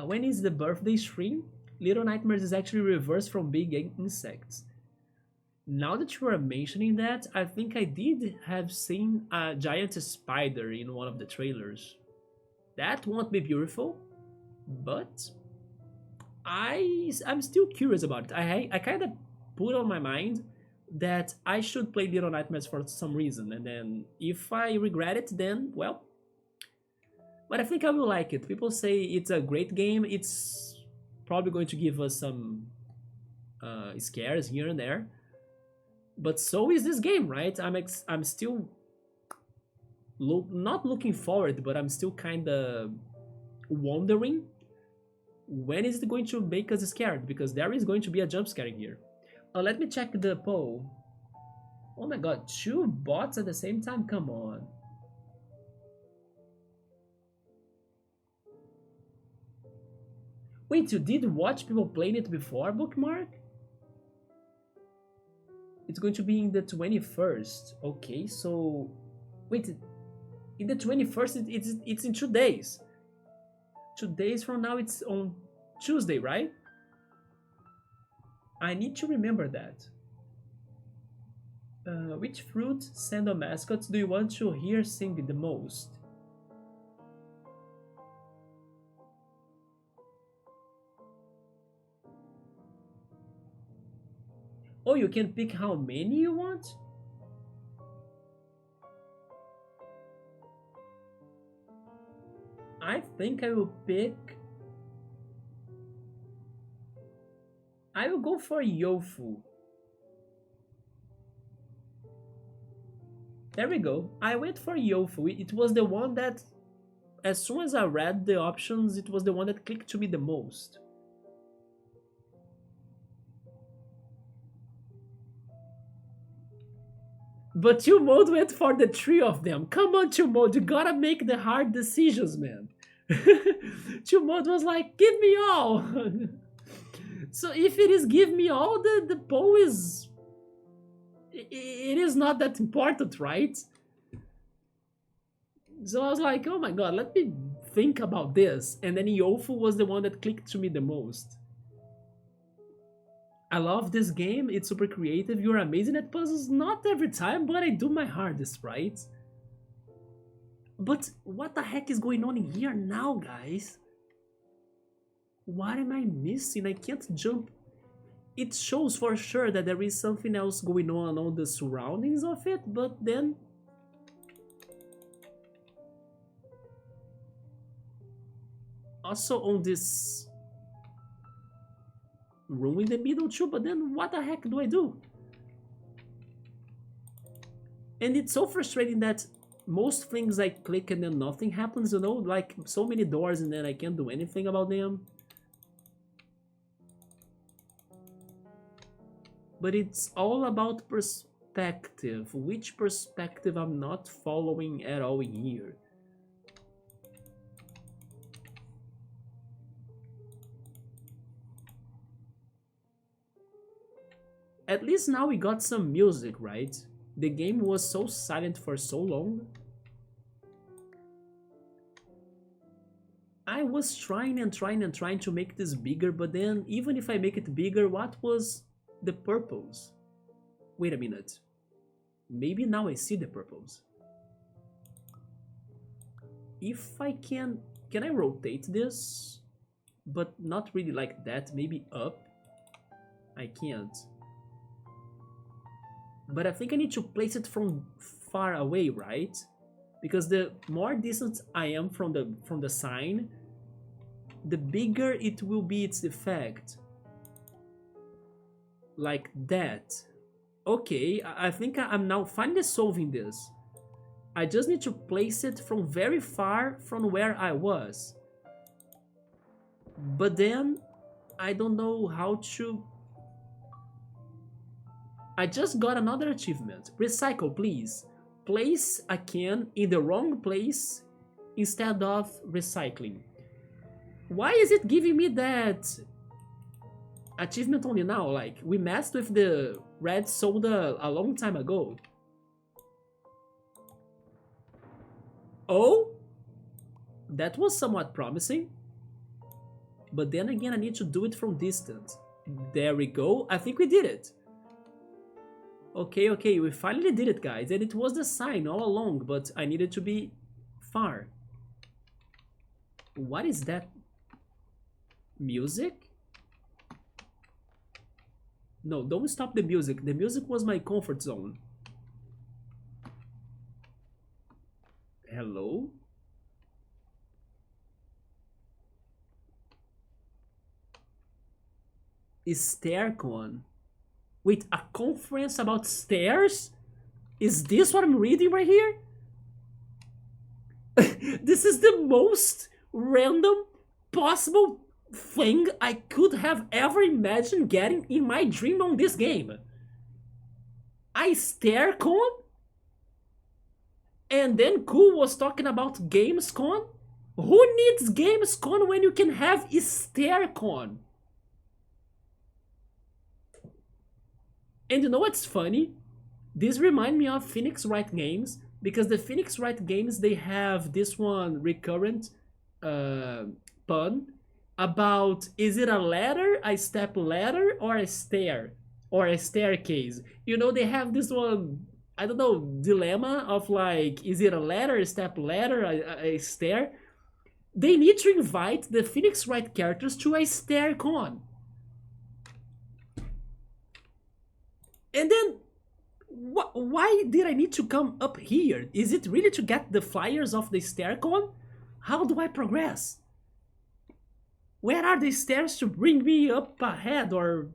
When is the birthday stream? Little Nightmares is actually reversed from Big Insects. Now that you are mentioning that, I think I did have seen a giant spider in one of the trailers. That won't be beautiful, but I'm still curious about it. I kind of put on my mind that I should play Little Nightmares for some reason, and then if I regret it, then well. But I think I will like it. People say it's a great game. It's probably going to give us some scares here and there, but so is this game, right? I'm still not looking forward, but I'm still kind of wondering when is it going to make us scared, because there is going to be a jump scare here. Let me check the poll. Oh my god, two bots at the same time? Come on. Wait, you did watch people playing it before, Bookmark? It's going to be in the 21st. Okay, so wait, in the 21st it's in 2 days. 2 days from now it's on Tuesday, right? I need to remember that. Which fruit Sando mascots do you want to hear sing the most? Oh, you can pick how many you want? I think I will pick... I will go for Yofu. There we go. I went for Yofu. It was the one that, as soon as I read the options, it was the one that clicked to me the most. But Two Mode went for the three of them. Come on, Two Mode, you gotta make the hard decisions, man. Two Mode was like, give me all. So if it is give me all, the poll is... It is not that important, right? So I was like, oh my god, let me think about this. And then Yofu was the one that clicked to me the most. I love this game, it's super creative, you're amazing at puzzles, not every time, but I do my hardest, right? But what the heck is going on here now, guys? What am I missing? I can't jump. It shows for sure that there is something else going on the surroundings of it, but then... Also on this room in the middle too, but then what the heck do I do? And it's so frustrating that most things I click and then nothing happens, you know? Like so many doors and then I can't do anything about them. But it's all about perspective. Which perspective I'm not following at all in here? At least now we got some music, right? The game was so silent for so long. I was trying and trying and trying to make this bigger, but then even if I make it bigger, what was the purpose? Wait a minute. Maybe now I see the purpose. If I can I rotate this? But not really like that, maybe up? I can't. But I think I need to place it from far away, right? Because the more distant I am from the sign, the bigger it will be its effect. Like that. Okay, I think I'm now finally solving this. I just need to place it from very far from where I was. But then, I don't know how to... I just got another achievement. Recycle, please. Place a can in the wrong place instead of recycling. Why is it giving me that achievement only now? Like, we messed with the red soda a long time ago. Oh? That was somewhat promising. But then again, I need to do it from distance. There we go. I think we did it. Okay, we finally did it, guys. And it was the sign all along, but I needed to be far. What is that? Music? No, don't stop the music. The music was my comfort zone. Hello? Staircon. Wait, a conference about stairs? Is this what I'm reading right here? This is the most random possible thing I could have ever imagined getting in my dream on this game. A Staircon? And then Cool was talking about Gamescom? Who needs Gamescom when you can have a Staircon? And you know what's funny? This reminds me of Phoenix Wright games, because the Phoenix Wright games, they have this one recurrent pun about, is it a ladder, a step ladder, or a stair, or a staircase? You know, they have this one, I don't know, dilemma of like, is it a ladder, a step ladder, a stair? They need to invite the Phoenix Wright characters to a StairCon. And then, why did I need to come up here? Is it really to get the flyers of the StairCon? How do I progress? Where are the stairs to bring me up ahead? Or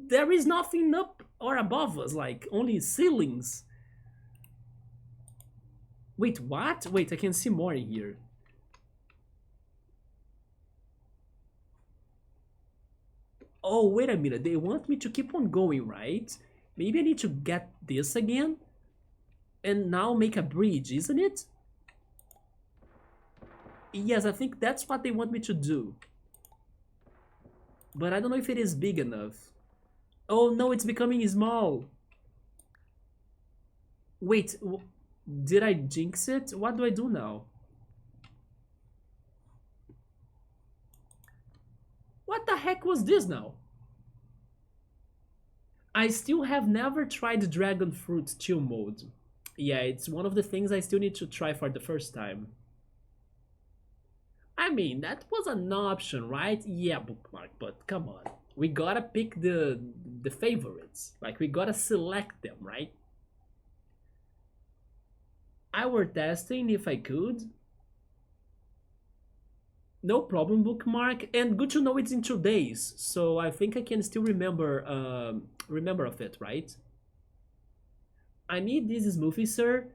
there is nothing up or above us, like only ceilings. Wait, what? Wait, I can see more in here. Oh, wait a minute. They want me to keep on going, right? Maybe I need to get this again and now make a bridge, isn't it? Yes, I think that's what they want me to do. But I don't know if it is big enough. Oh no, it's becoming small. Wait, did I jinx it? What do I do now? What the heck was this now? I still have never tried Dragon Fruit chill mode. Yeah, it's one of the things I still need to try for the first time. I mean, that was an option, right? Yeah, bookmark, but come on. We gotta pick the favorites. Like we gotta select them, right? I were testing if I could. No problem, bookmark, and good to know it's in 2 days. So I think I can still remember of it, right? I need this smoothie, sir.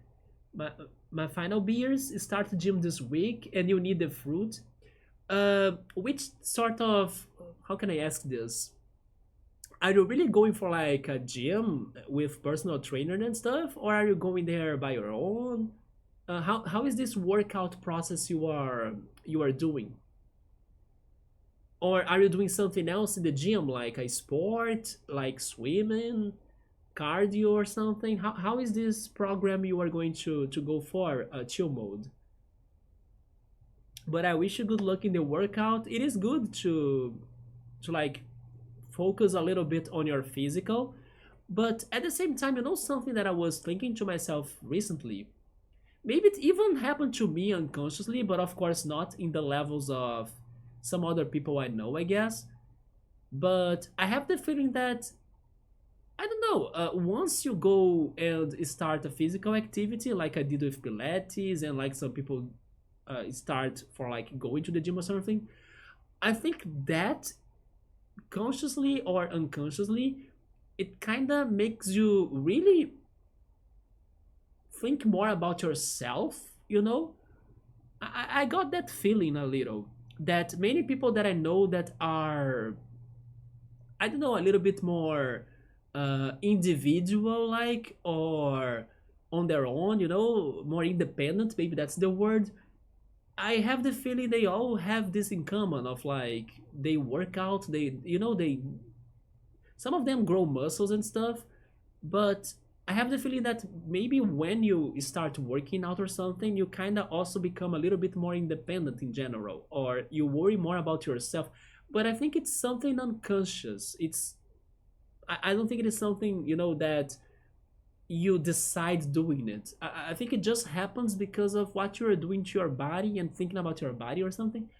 My my final beers start the gym this week, and you need the fruit. Which sort of how can I ask this? Are you really going for like a gym with personal trainer and stuff, or are you going there by your own? How is this workout process you are doing? Or are you doing something else in the gym, like a sport, like swimming, cardio, or something? How is this program you are going to go for chill mode? But I wish you good luck in the workout. It is good to like focus a little bit on your physical, but at the same time, something that I was thinking to myself recently. Maybe it even happened to me unconsciously, but of course not in the levels of some other people I know, I guess. But I have the feeling that I don't know. Once you go and start a physical activity, like I did with Pilates, and like some people start for like going to the gym or something, I think that consciously or unconsciously, it kind of makes you really think more about yourself. I got that feeling a little that many people that I know that are, I don't know, a little bit more individual like, or on their own, more independent, maybe that's the word. I have the feeling they all have this in common of like they work out, they some of them grow muscles and stuff, but I have the feeling that maybe when you start working out or something, you kind of also become a little bit more independent in general, or you worry more about yourself. But I think it's something unconscious. I don't think it is something, that you decide doing it. I think it just happens because of what you're doing to your body and thinking about your body or something.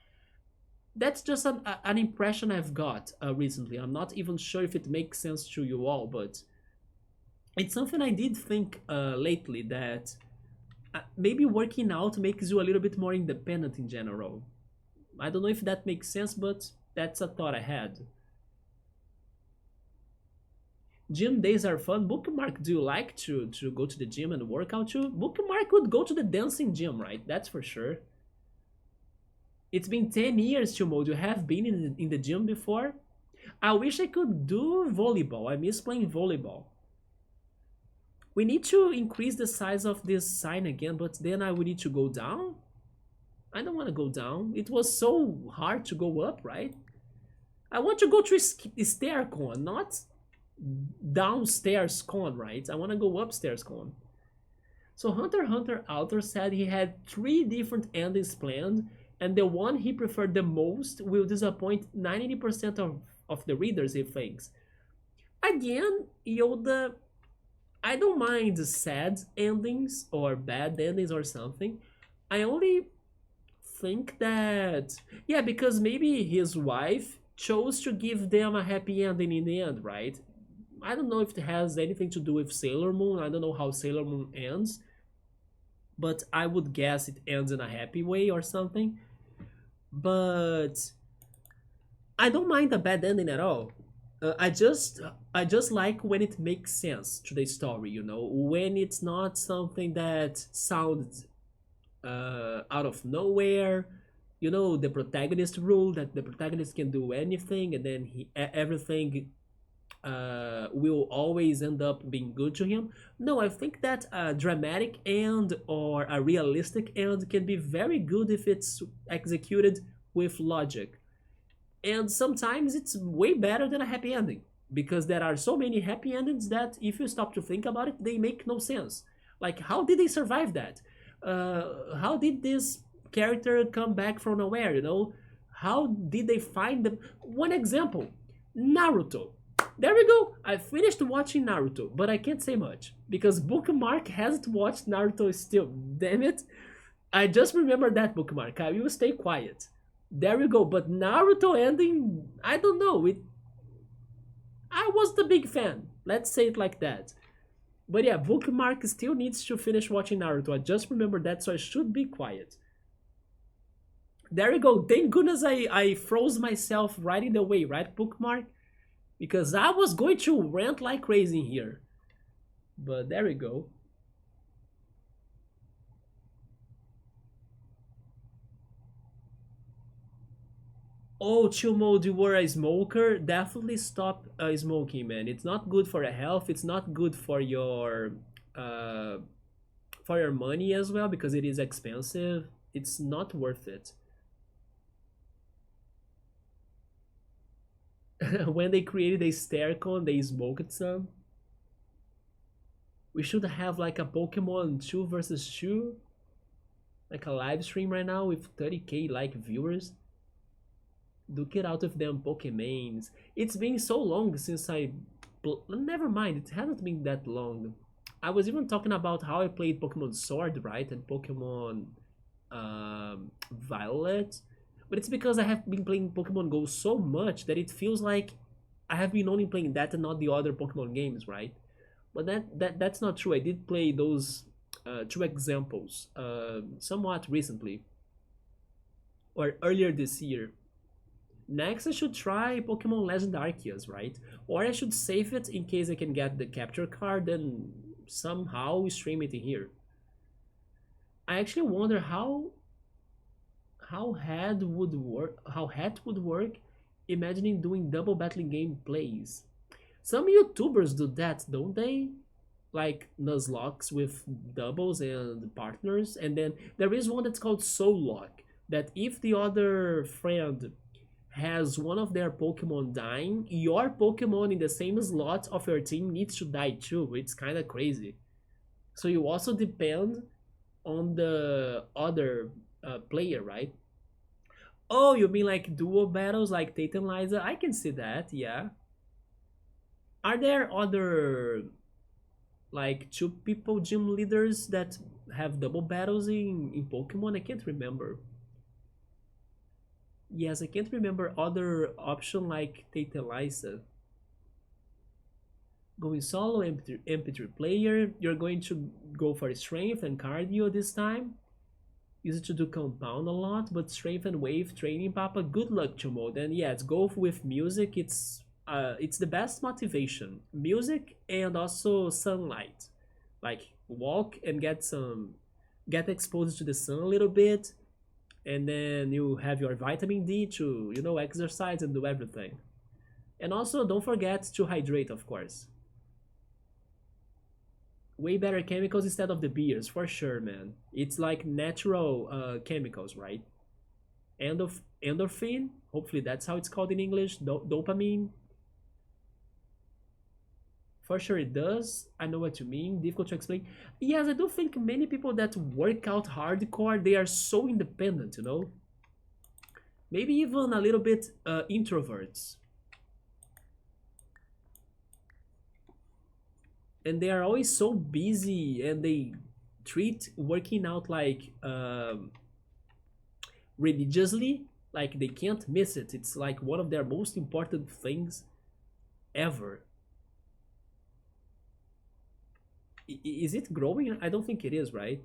That's just an impression I've got recently. I'm not even sure if it makes sense to you all, but it's something I did think lately that maybe working out makes you a little bit more independent in general. I don't know if that makes sense, but that's a thought I had. Gym days are fun. Bookmark, do you like to go to the gym and work out too? Bookmark would go to the dancing gym, right? That's for sure. It's been 10 years, Chumod. You have been in the gym before? I wish I could do volleyball. I miss playing volleyball. We need to increase the size of this sign again, but then I would need to go down? I don't want to go down. It was so hard to go up, right? I want to go to stair con, not downstairs con, right? I want to go upstairs con. So Hunter x Hunter author said he had 3 different endings planned, and the one he preferred the most will disappoint 90% of the readers, he thinks. Again, Yoda, I don't mind sad endings or bad endings or something. I only think that, yeah, because maybe his wife chose to give them a happy ending in the end, right? I don't know if it has anything to do with Sailor Moon. I don't know how Sailor Moon ends, but I would guess it ends in a happy way or something. But I don't mind a bad ending at all. I just like when it makes sense to the story, when it's not something that sounds out of nowhere. The protagonist rule that the protagonist can do anything, and then everything will always end up being good to him. No, I think that a dramatic end or a realistic end can be very good if it's executed with logic. And sometimes it's way better than a happy ending because there are so many happy endings that if you stop to think about it, they make no sense. Like, how did they survive that? How did this character come back from nowhere? You know, how did they find them? One example, Naruto. There we go. I finished watching Naruto, but I can't say much because Bookmark hasn't watched Naruto still. Damn it! I just remember that Bookmark. I will stay quiet. There we go. But Naruto ending, I don't know. I was the big fan. Let's say it like that. But yeah, Bookmark still needs to finish watching Naruto. I just remember that, so I should be quiet. There we go. Thank goodness I froze myself right in the way, right, Bookmark? Because I was going to rant like crazy here. But there we go. Oh, Chumod, you were a smoker? Definitely stop smoking, man. It's not good for your health. It's not good uh, for your money as well because it is expensive. It's not worth it. When they created a Staircon, they smoked some. We should have like a Pokemon 2 versus 2, like a live stream right now with 30k like viewers. Duke it out with them Pokemons. It's been so long since never mind, it hasn't been that long. I was even talking about how I played Pokemon Sword, right? And Pokemon Violet. But it's because I have been playing Pokemon Go so much that it feels like I have been only playing that and not the other Pokemon games, right? But that's not true. I did play those two examples somewhat recently or earlier this year. Next, I should try Pokemon Legend Arceus, right? Or I should save it in case I can get the capture card and somehow stream it in here. I actually wonder how hat would work imagining doing double battling gameplays. Some YouTubers do that, don't they? Like Nuzlocke with doubles and partners, and then there is one that's called Soul Lock. That if the other friend has one of their Pokemon dying, your Pokemon in the same slot of your team needs to die too. It's kind of crazy. So you also depend on the other player, right? Oh, you mean like duo battles like Tate and Liza? I can see that, yeah. Are there other like two people gym leaders that have double battles in Pokemon? I can't remember. Yes, I can't remember other option like Tate and Liza. Going solo, MP3 player, you're going to go for strength and cardio this time. Easy to do compound a lot, but strength and wave training, Papa. Good luck to mode. And yes, go with music. It's the best motivation. Music and also sunlight. Like walk and get exposed to the sun a little bit, and then you have your vitamin D to exercise and do everything. And also don't forget to hydrate, of course. Way better chemicals instead of the beers, for sure, man. It's like natural chemicals, right? Endorphin, hopefully that's how it's called in English. Dopamine, for sure it does. I know what you mean. Difficult to explain. Yes, I do think many people that work out hardcore, they are so independent, Maybe even a little bit introverts. And they are always so busy and they treat working out like religiously, like they can't miss it. It's like one of their most important things ever. Is it growing? I don't think it is, right?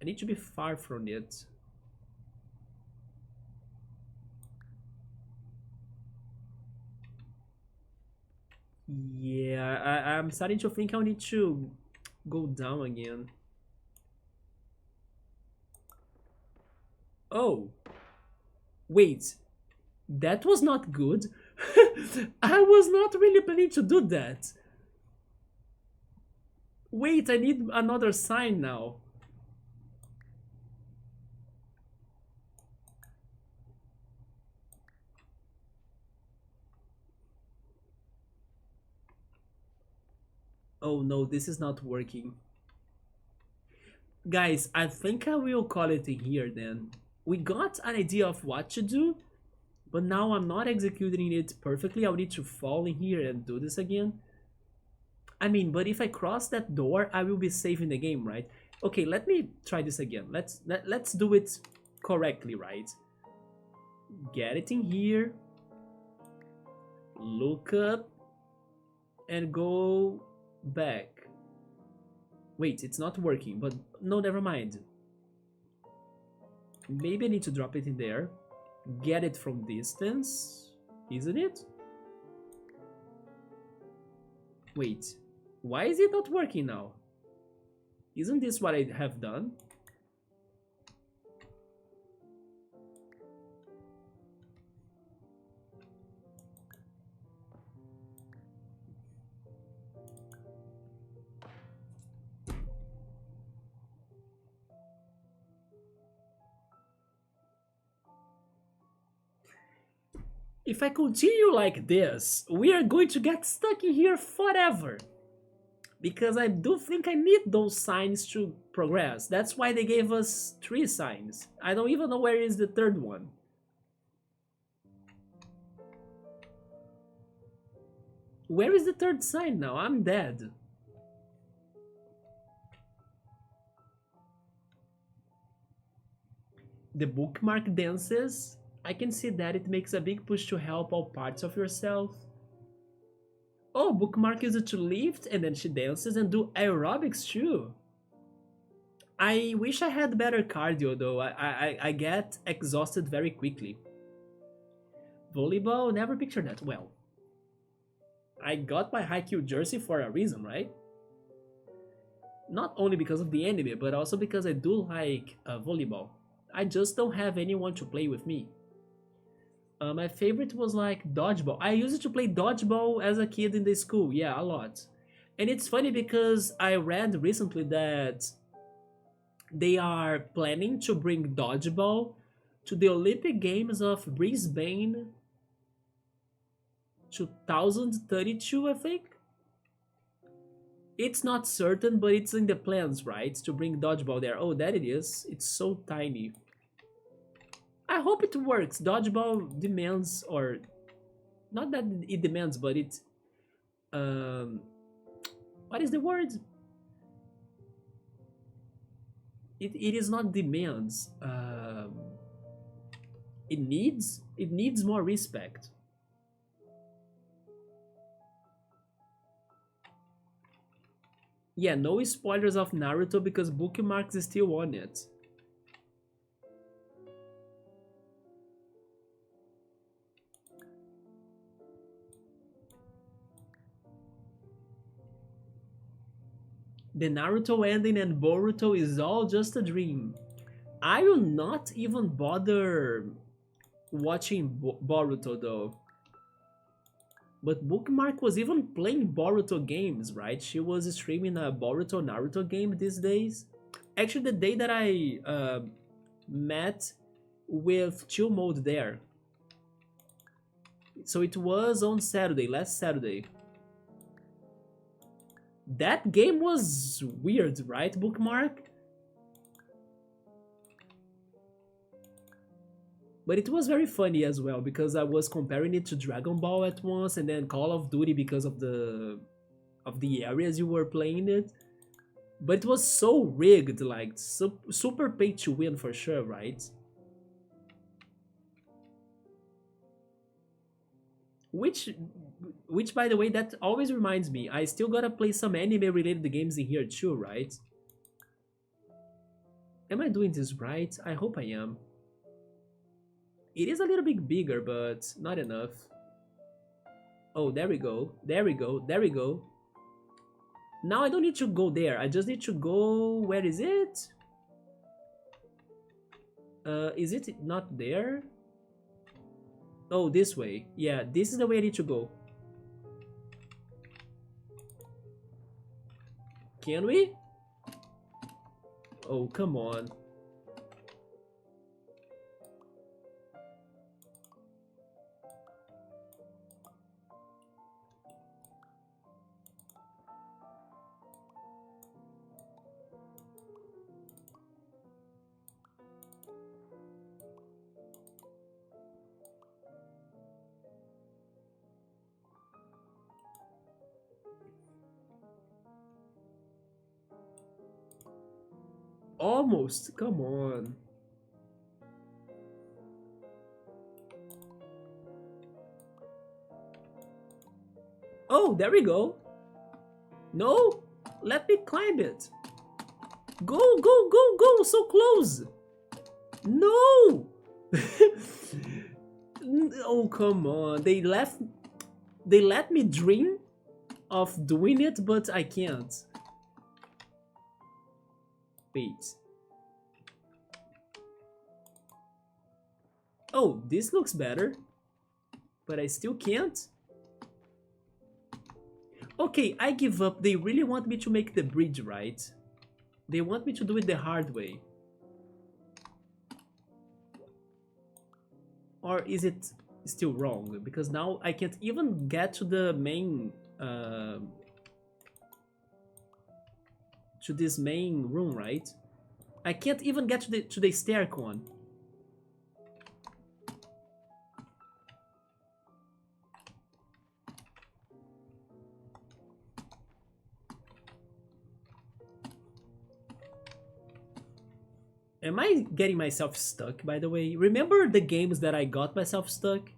I need to be far from it. Yeah, I'm starting to think I need to go down again. Oh, wait. That was not good. I was not really planning to do that. Wait, I need another sign now. Oh no, this is not working. Guys, I think I will call it here then. We got an idea of what to do, but now I'm not executing it perfectly. I'll need to fall in here and do this again. I mean, but if I cross that door, I will be saving the game, right? Okay, let me try this again. Let's do it correctly, right? Get it in here. Look up and go back. Wait, it's not working, but no, never mind. Maybe I need to drop it in there. Get it from distance, isn't it? Wait, why is it not working now? Isn't this what I have done? If I continue like this, we are going to get stuck in here forever. Because I do think I need those signs to progress. That's why they gave us 3 signs. I don't even know where is the third one. Where is the third sign now? I'm dead. The bookmark dances. I can see that it makes a big push to help all parts of yourself. Oh, bookmark uses it to lift and then she dances and do aerobics too. I wish I had better cardio though. I get exhausted very quickly. Volleyball, never pictured that. Well, I got my Haikyuu jersey for a reason, right? Not only because of the anime, but also because I do like volleyball. I just don't have anyone to play with me. My favorite was like dodgeball. I used to play dodgeball as a kid in the school. Yeah, a lot. And it's funny because I read recently that they are planning to bring dodgeball to the Olympic Games of Brisbane 2032, I think. It's not certain, but it's in the plans, right? To bring dodgeball there. Oh, that it is. It's so tiny. I hope it works. Dodgeball demands, or not that it demands, but it what is the word? It is not demands. It needs more respect. Yeah, no spoilers of Naruto because bookmarks is still on it. The Naruto ending and Boruto is all just a dream. I will not even bother watching Boruto though. But Bookmark was even playing Boruto games, right? She was streaming a Boruto Naruto game these days. Actually, the day that I met with Chill Mode there. So it was on Saturday, last Saturday. That game was weird, right, Bookmark? But it was very funny as well because I was comparing it to Dragon Ball at once and then Call of Duty because of the areas you were playing it. But it was so rigged, like super pay to win for sure, right? Which by the way, that always reminds me, I still gotta play some anime related games in here too, right? Am I doing this right? I hope I am. It is a little bit bigger, but not enough. Oh, there we go. There we go. There we go. Now I don't need to go there. I just need to go... Where is it? Is it not there? Oh, this way. Yeah, this is the way I need to go. Can we? Oh, come on. Almost. Come on. Oh, there we go. No, let me climb it. Go, go, go, go. So close. No. Oh, come on. They let me dream of doing it, but I can't. Wait. Oh, this looks better. But I still can't. Okay, I give up. They really want me to make the bridge, right? They want me to do it the hard way. Or is it still wrong? Because now I can't even get to the main... to this main room, right? I can't even get to the stair con. Am I getting myself stuck, by the way? Remember the games that I got myself stuck?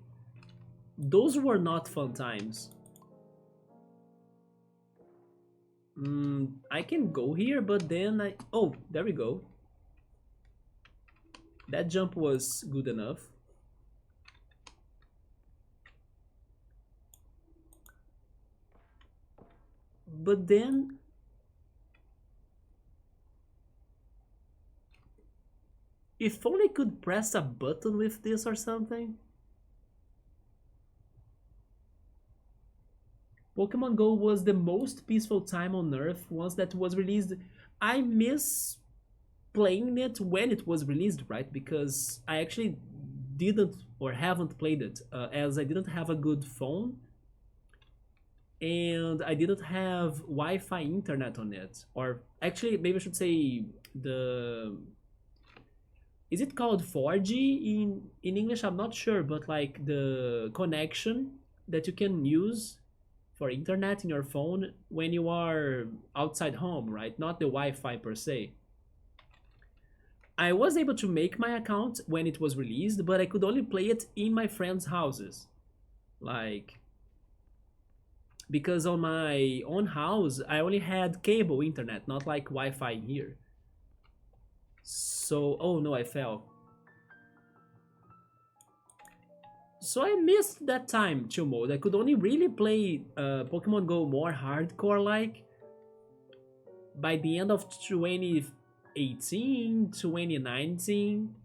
Those were not fun times. I can go here, but then I... Oh, there we go. That jump was good enough. But then... If only I could press a button with this or something. Pokemon Go was the most peaceful time on Earth once that was released. I miss playing it when it was released, right? Because I actually didn't or haven't played it as I didn't have a good phone and I didn't have Wi-Fi internet on it. Or actually, maybe I should say the... Is it called 4G in English? I'm not sure, but like the connection that you can use for internet in your phone when you are outside home, right? Not the Wi-Fi per se. I was able to make my account when it was released, but I could only play it in my friends' houses. Like, because on my own house, I only had cable internet, not like Wi-Fi here. So, oh no, I fell. So I missed that time, chill mode. I could only really play Pokemon Go more hardcore like by the end of 2018, 2019.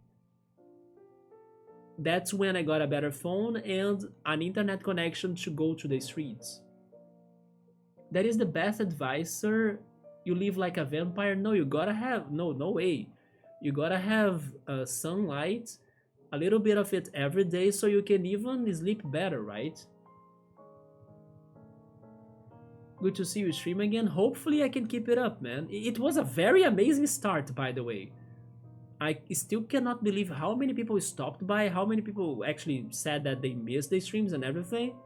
That's when I got a better phone and an internet connection to go to the streets. That is the best advice, sir. You live like a vampire? No, you gotta have... No, no way. You gotta have sunlight, a little bit of it every day so you can even sleep better, right? Good to see you stream again. Hopefully I can keep it up, man. It was a very amazing start, by the way. I still cannot believe how many people stopped by, how many people actually said that they missed the streams and everything.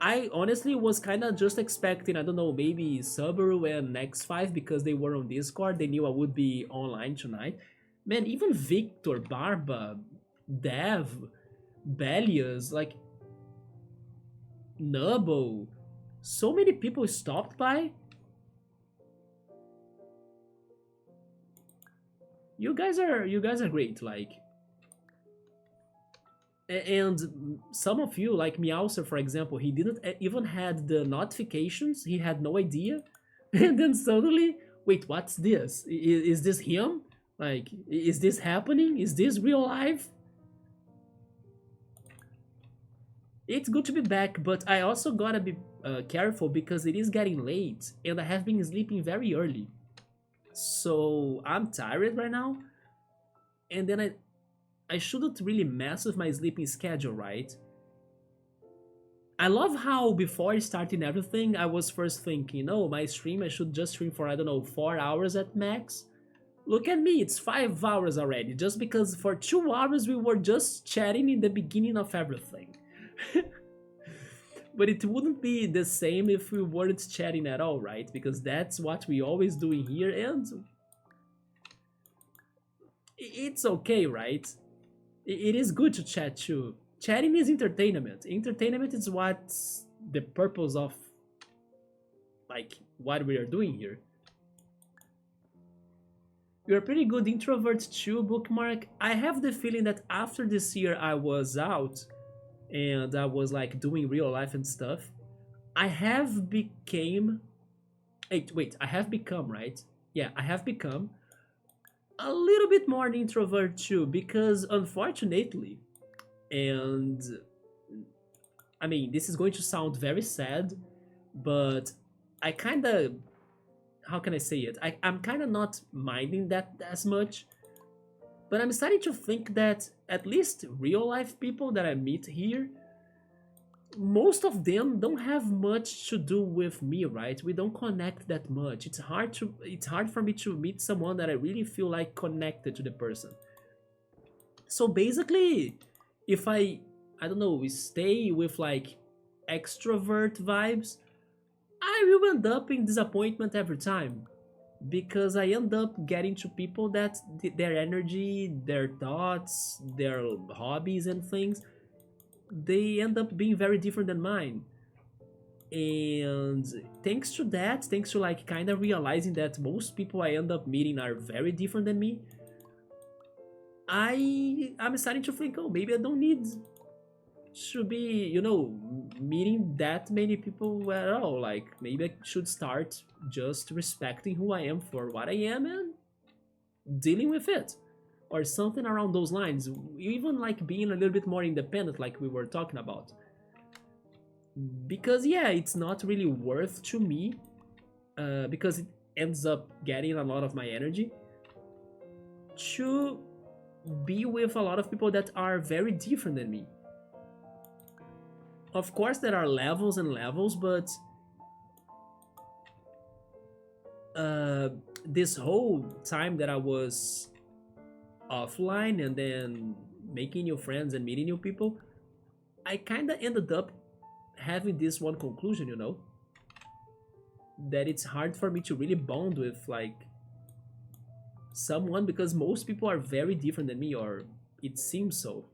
I honestly was kind of just expecting, I don't know, maybe Subaru and X5 because they were on Discord. They knew I would be online tonight. Man, even Victor, Barba, Dev, Belius, like Nubble, so many people stopped by. You guys are great, like. And some of you, like Meowser, for example, he didn't even had the notifications. He had no idea. And then suddenly, wait, what's this? Is this him? Like, is this happening? Is this real life? It's good to be back, but I also gotta be careful because it is getting late and I have been sleeping very early. So I'm tired right now, and then I shouldn't really mess with my sleeping schedule, right? I love how before starting everything, I was first thinking, oh, my stream, I should just stream for, I don't know, 4 hours at max. Look at me, it's 5 hours already, just because for 2 hours we were just chatting in the beginning of everything. But it wouldn't be the same if we weren't chatting at all, right? Because that's what we always do in here, and it's okay, right? It is good to chat too. Chatting is entertainment. Entertainment is what's the purpose of like what we are doing here. You're a pretty good introvert too, Bookmark. I have the feeling that after this year I was out and I was like doing real life and stuff, I have became wait, I have become, right? Yeah, I have become a little bit more an introvert too because unfortunately, and I mean, this is going to sound very sad, but I kind of, how can I say it? I'm kind of not minding that as much, but I'm starting to think that at least real life people that I meet here, most of them don't have much to do with me, right? We don't connect that much. It's hard for me to meet someone that I really feel like connected to the person. So basically, if I don't know, stay with like extrovert vibes, I will end up in disappointment every time because I end up getting to people that their energy, their thoughts, their hobbies and things, they end up being very different than mine. And thanks to that, thanks to like kind of realizing that most people I end up meeting are very different than me, I'm starting to think, oh, maybe I don't need to be, meeting that many people at all. Like maybe I should start just respecting who I am for what I am and dealing with it. Or something around those lines. Even like being a little bit more independent, like we were talking about. Because yeah, it's not really worth to me, because it ends up getting a lot of my energy to be with a lot of people that are very different than me. Of course, there are levels and levels, but uh, this whole time that I was offline and then making new friends and meeting new people, I kind of ended up having this one conclusion, that it's hard for me to really bond with like someone because most people are very different than me, or it seems so.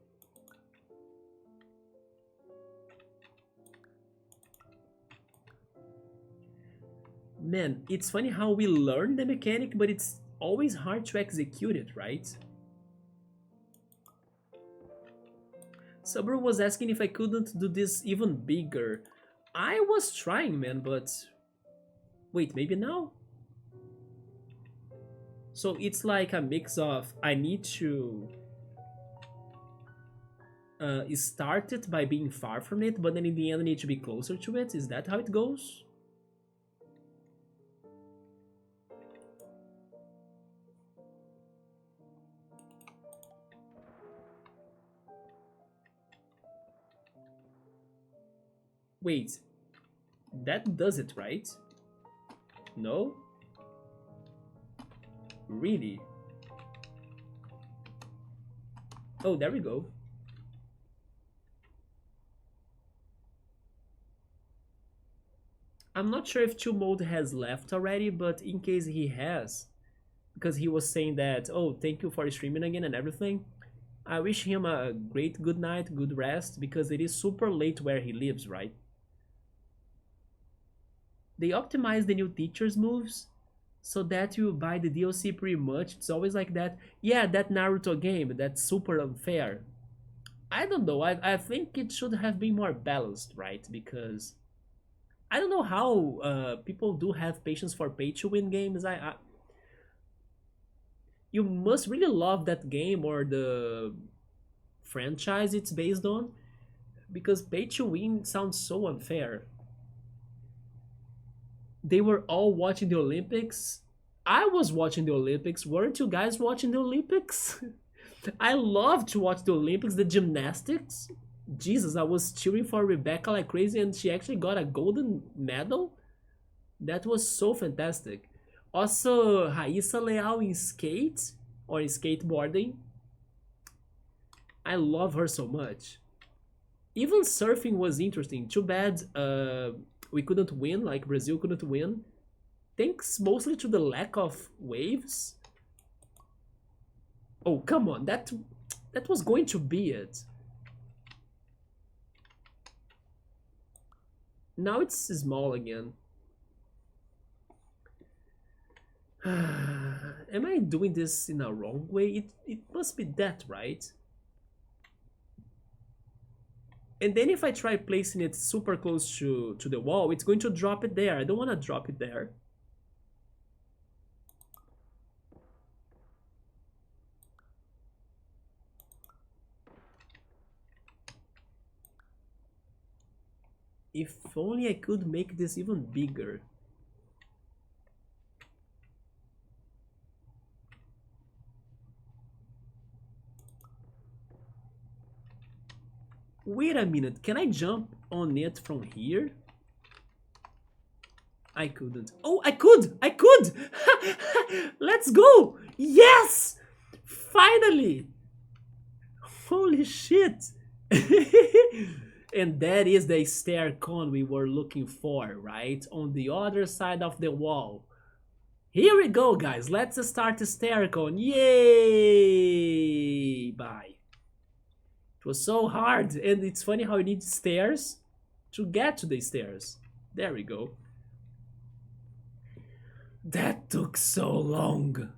Man, it's funny how we learn the mechanic, but it's always hard to execute it, right? Sabro was asking if I couldn't do this even bigger. I was trying, man, but wait, maybe now? So it's like a mix of I need to start it by being far from it, but then in the end I need to be closer to it. Is that how it goes? Wait, that does it, right? No? Really? Oh, there we go. I'm not sure if Chill Mode has left already, but in case he has, because he was saying that, oh, thank you for streaming again and everything, I wish him a great good night, good rest, because it is super late where he lives, right? They optimize the new teacher's moves so that you buy the DLC pretty much. It's always like that. Yeah, that Naruto game, that's super unfair. I don't know. I think it should have been more balanced, right? Because I don't know how people do have patience for pay to win games. You must really love that game or the franchise it's based on Because pay to win sounds so unfair. They were all watching the Olympics. I was watching the Olympics. Weren't you guys watching the Olympics? I love to watch the Olympics, the gymnastics. Jesus, I was cheering for Rebecca like crazy and she actually got a golden medal. That was so fantastic. Also, Raíssa Leal in skate or in skateboarding. I love her so much. Even surfing was interesting. Too bad we couldn't win, like Brazil couldn't win. Thanks mostly to the lack of waves. Oh, come on, that was going to be it. Now it's small again. Am I doing this in a wrong way? It must be that, right? And then if I try placing it super close to the wall, it's going to drop it there. I don't want to drop it there. If only I could make this even bigger. Wait a minute, can I jump on it from here? I couldn't. Oh, I could! I could! Let's go! Yes! Finally! Holy shit! And that is the stair cone we were looking for, right? On the other side of the wall. Here we go, guys. Let's start the stair cone. Yay! Bye. It was so hard, and it's funny how you need stairs to get to the stairs. There we go. That took so long.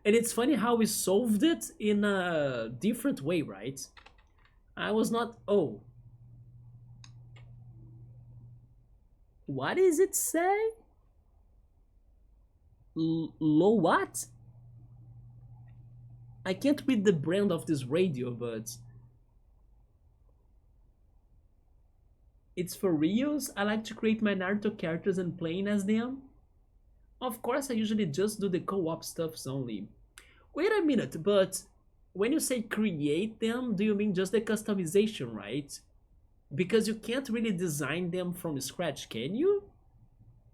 And it's funny how we solved it in a different way, right? I was not... Oh. What does it say? Low what? I can't read the brand of this radio, but... It's for reals. I like to create my Naruto characters and playing as them. Of course, I usually just do the co-op stuffs only. Wait a minute, but when you say create them, do you mean just the customization, right? Because you can't really design them from scratch, can you?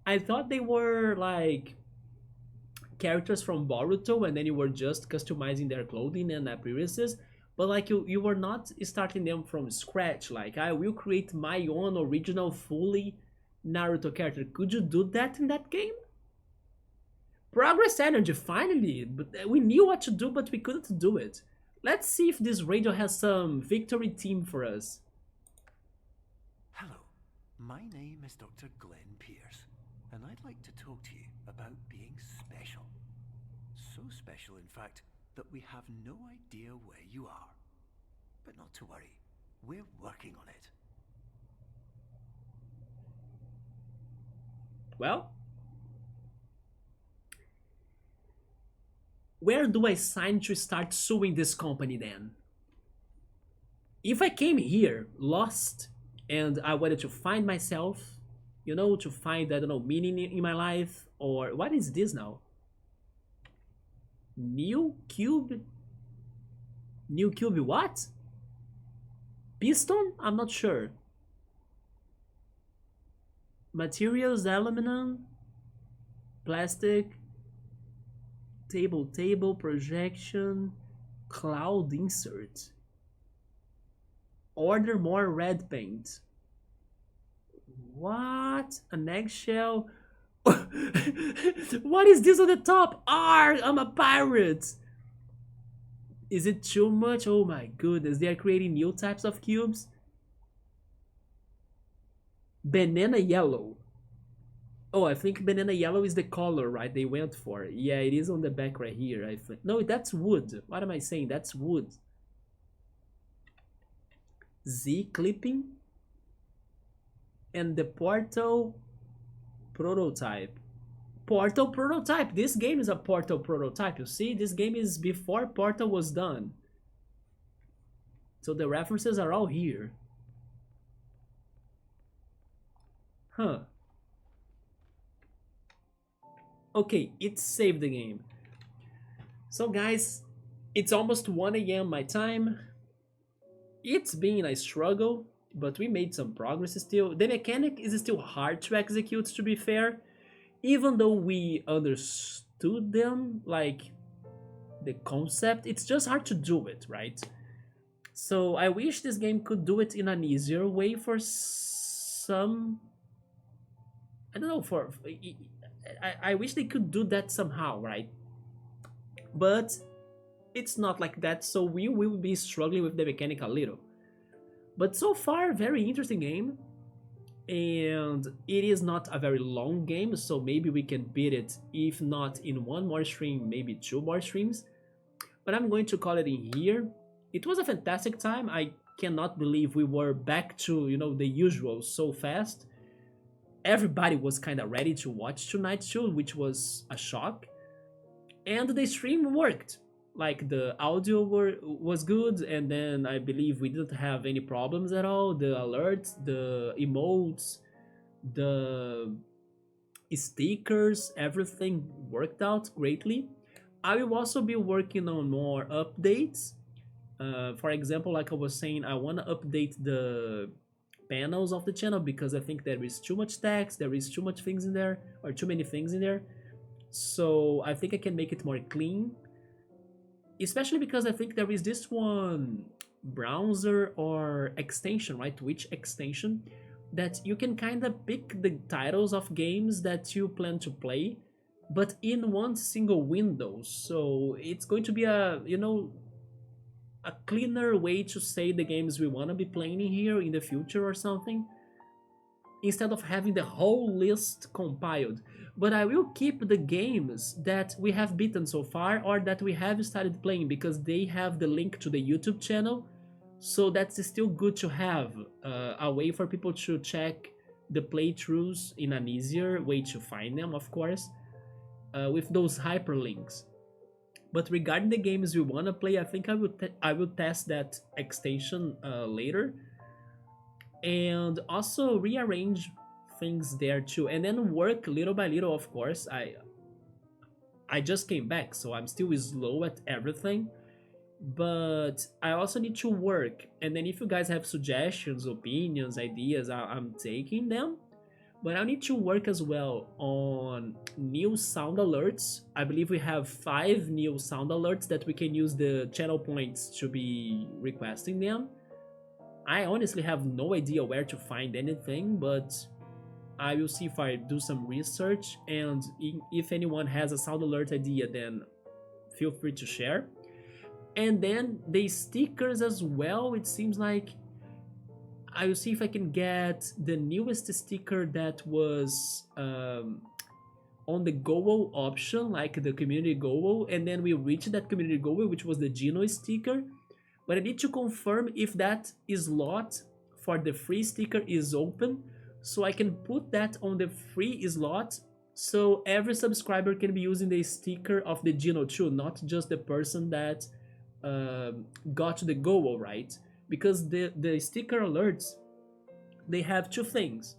I thought they were like characters from Boruto and then you were just customizing their clothing and appearances. But like you were not starting them from scratch, like I will create my own original fully Naruto character. Could you do that in that game? Progress energy, finally! But we knew what to do, but we couldn't do it. Let's see if this radio has some victory team for us.
Hello, my name is Dr. Glenn Pierce, and I'd like to talk to you about being special. So special, in fact, that we have no idea where you are. But not to worry, we're working on it.
Well, where do I sign to start suing this company then? If I came here lost and I wanted to find myself, you know, to find, I don't know, meaning in my life, or what is this now? New cube what? Piston? I'm not sure. Materials, aluminum, plastic, table, projection, cloud insert. Order more red paint. What? An eggshell? What is this on the top? I'm a pirate. Is it too much? Oh my goodness, they are creating new types of cubes. Banana yellow. Oh, I think banana yellow is the color, right? They went for. Yeah, it is on the back right here. I think. No, that's wood. What am I saying? That's wood. Z clipping. And the Portal prototype. Portal prototype. This game is a Portal prototype. You see, this game is before Portal was done. So the references are all here. Huh. Okay, it saved the game. So guys, it's almost 1 a.m. my time. It's been a struggle, but we made some progress still. The mechanic is still hard to execute, to be fair, even though we understood them, like the concept, it's just hard to do it, right? So I wish this game could do it in an easier way for some. I don't know, I wish they could do that somehow, right? But it's not like that, so we will be struggling with the mechanic a little. But so far, very interesting game, and it is not a very long game, so maybe we can beat it, if not in one more stream, maybe two more streams. But I'm going to call it in here. It was a fantastic time. I cannot believe we were back to, the usual so fast. Everybody was kind of ready to watch tonight too, which was a shock. And the stream worked. Like the audio was good, and then I believe we didn't have any problems at all. The alerts, the emotes, the stickers, everything worked out greatly. I will also be working on more updates. For example, like I was saying, I want to update the panels of the channel because I think there is too much text, there is too much things in there, or too many things in there. So I think I can make it more clean, especially because I think there is this one browser or extension, right? Twitch extension that you can kind of pick the titles of games that you plan to play, but in one single window. So it's going to be a cleaner way to say the games we want to be playing in here in the future or something, instead of having the whole list compiled. But I will keep the games that we have beaten so far or that we have started playing because they have the link to the YouTube channel. So that's still good to have a way for people to check the playthroughs in an easier way to find them, of course, with those hyperlinks. But regarding the games we want to play, I think I will test that extension later, and also rearrange things there too, and then work little by little. Of course, I just came back, so I'm still slow at everything, but I also need to work. And then if you guys have suggestions, opinions, ideas, I'm taking them. But I need to work as well on new sound alerts. I believe we have 5 new sound alerts that we can use the channel points to be requesting them. I honestly have no idea where to find anything, but I will see if I do some research, and if anyone has a sound alert idea, then feel free to share. And then the stickers as well, it seems like I will see if I can get the newest sticker that was on the goal option, like the community goal, and then we reached that community goal, which was the Geno sticker. But I need to confirm if that slot for the free sticker is open, so I can put that on the free slot, so every subscriber can be using the sticker of the Geno too, not just the person that got the goal, right? Because the sticker alerts, they have two things.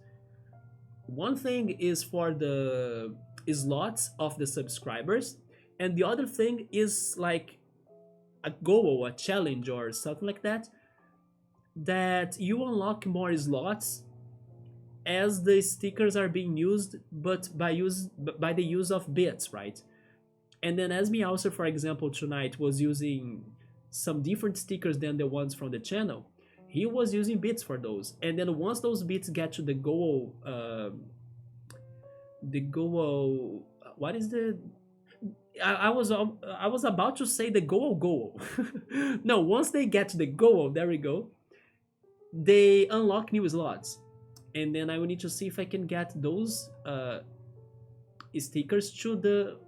One thing is for the slots of the subscribers, and the other thing is like a goal, a challenge, or something like that, that you unlock more slots as the stickers are being used, but by the use of bits, right? And then as me also, for example, tonight was using some different stickers than the ones from the channel, he was using bits for those. And then once those bits get to the goal, what is the I was about to say the goal. No, once they get to the goal, there we go, they unlock new slots. And then I will need to see if I can get those stickers to the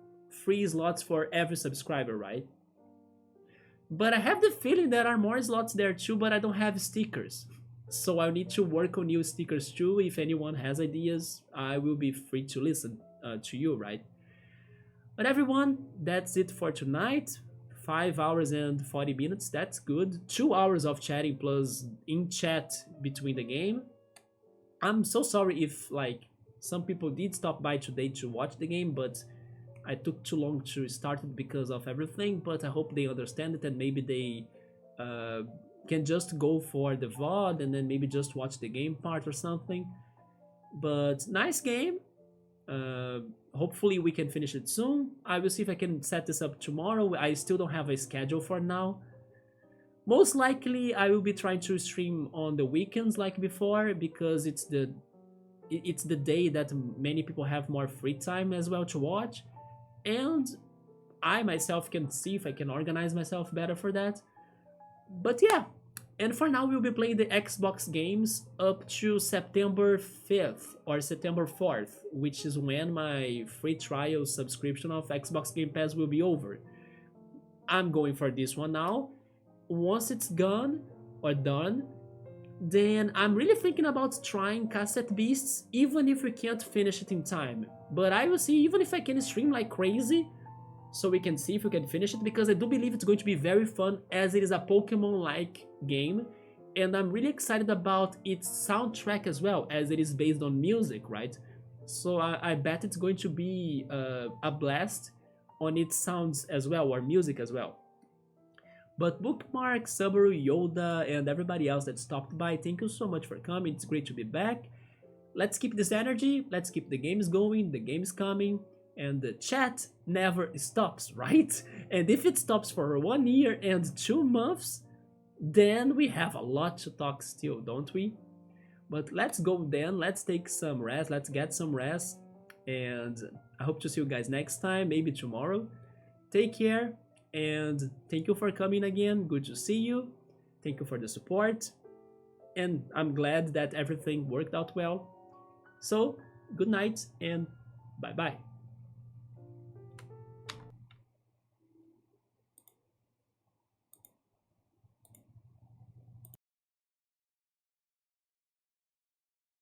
free slots for every subscriber, right? But I have the feeling there are more slots there too, but I don't have stickers. So I'll need to work on new stickers too. If anyone has ideas, I will be free to listen to you, right? But everyone, that's it for tonight. 5 hours and 40 minutes, that's good. 2 hours of chatting plus in chat between the game. I'm so sorry if like some people did stop by today to watch the game, but I took too long to start it because of everything. But I hope they understand it and maybe they uh, can just go for the VOD and then maybe just watch the game part or something. But nice game. Uh, Hopefully we can finish it soon. I will see if I can set this up tomorrow. I still don't have a schedule for now. Most likely I will be trying to stream on the weekends like before because it's the day that many people have more free time as well to watch, and I myself can see if I can organize myself better for that. But yeah, and for now we'll be playing the Xbox games up to September 5th or September 4th, which is when my free trial subscription of Xbox Game Pass will be over. I'm going for this one now. Once it's gone or done, then I'm really thinking about trying Cassette Beasts, even if we can't finish it in time. But I will see even if I can stream like crazy, so we can see if we can finish it, because I do believe it's going to be very fun as it is a Pokemon-like game, and I'm really excited about its soundtrack as well, as it is based on music, right? So I bet it's going to be a blast on its sounds as well, or music as well. But Bookmark, Subaru, Yoda, and everybody else that stopped by, thank you so much for coming. It's great to be back. Let's keep this energy. Let's keep the games going. The game's coming. And the chat never stops, right? And if it stops for 1 year and 2 months, then we have a lot to talk still, don't we? But let's go then. Let's take some rest. Let's get some rest. And I hope to see you guys next time, maybe tomorrow. Take care. And thank you for coming again. Good to see you. Thank you for the support. And I'm glad that everything worked out well. So, good night and bye bye.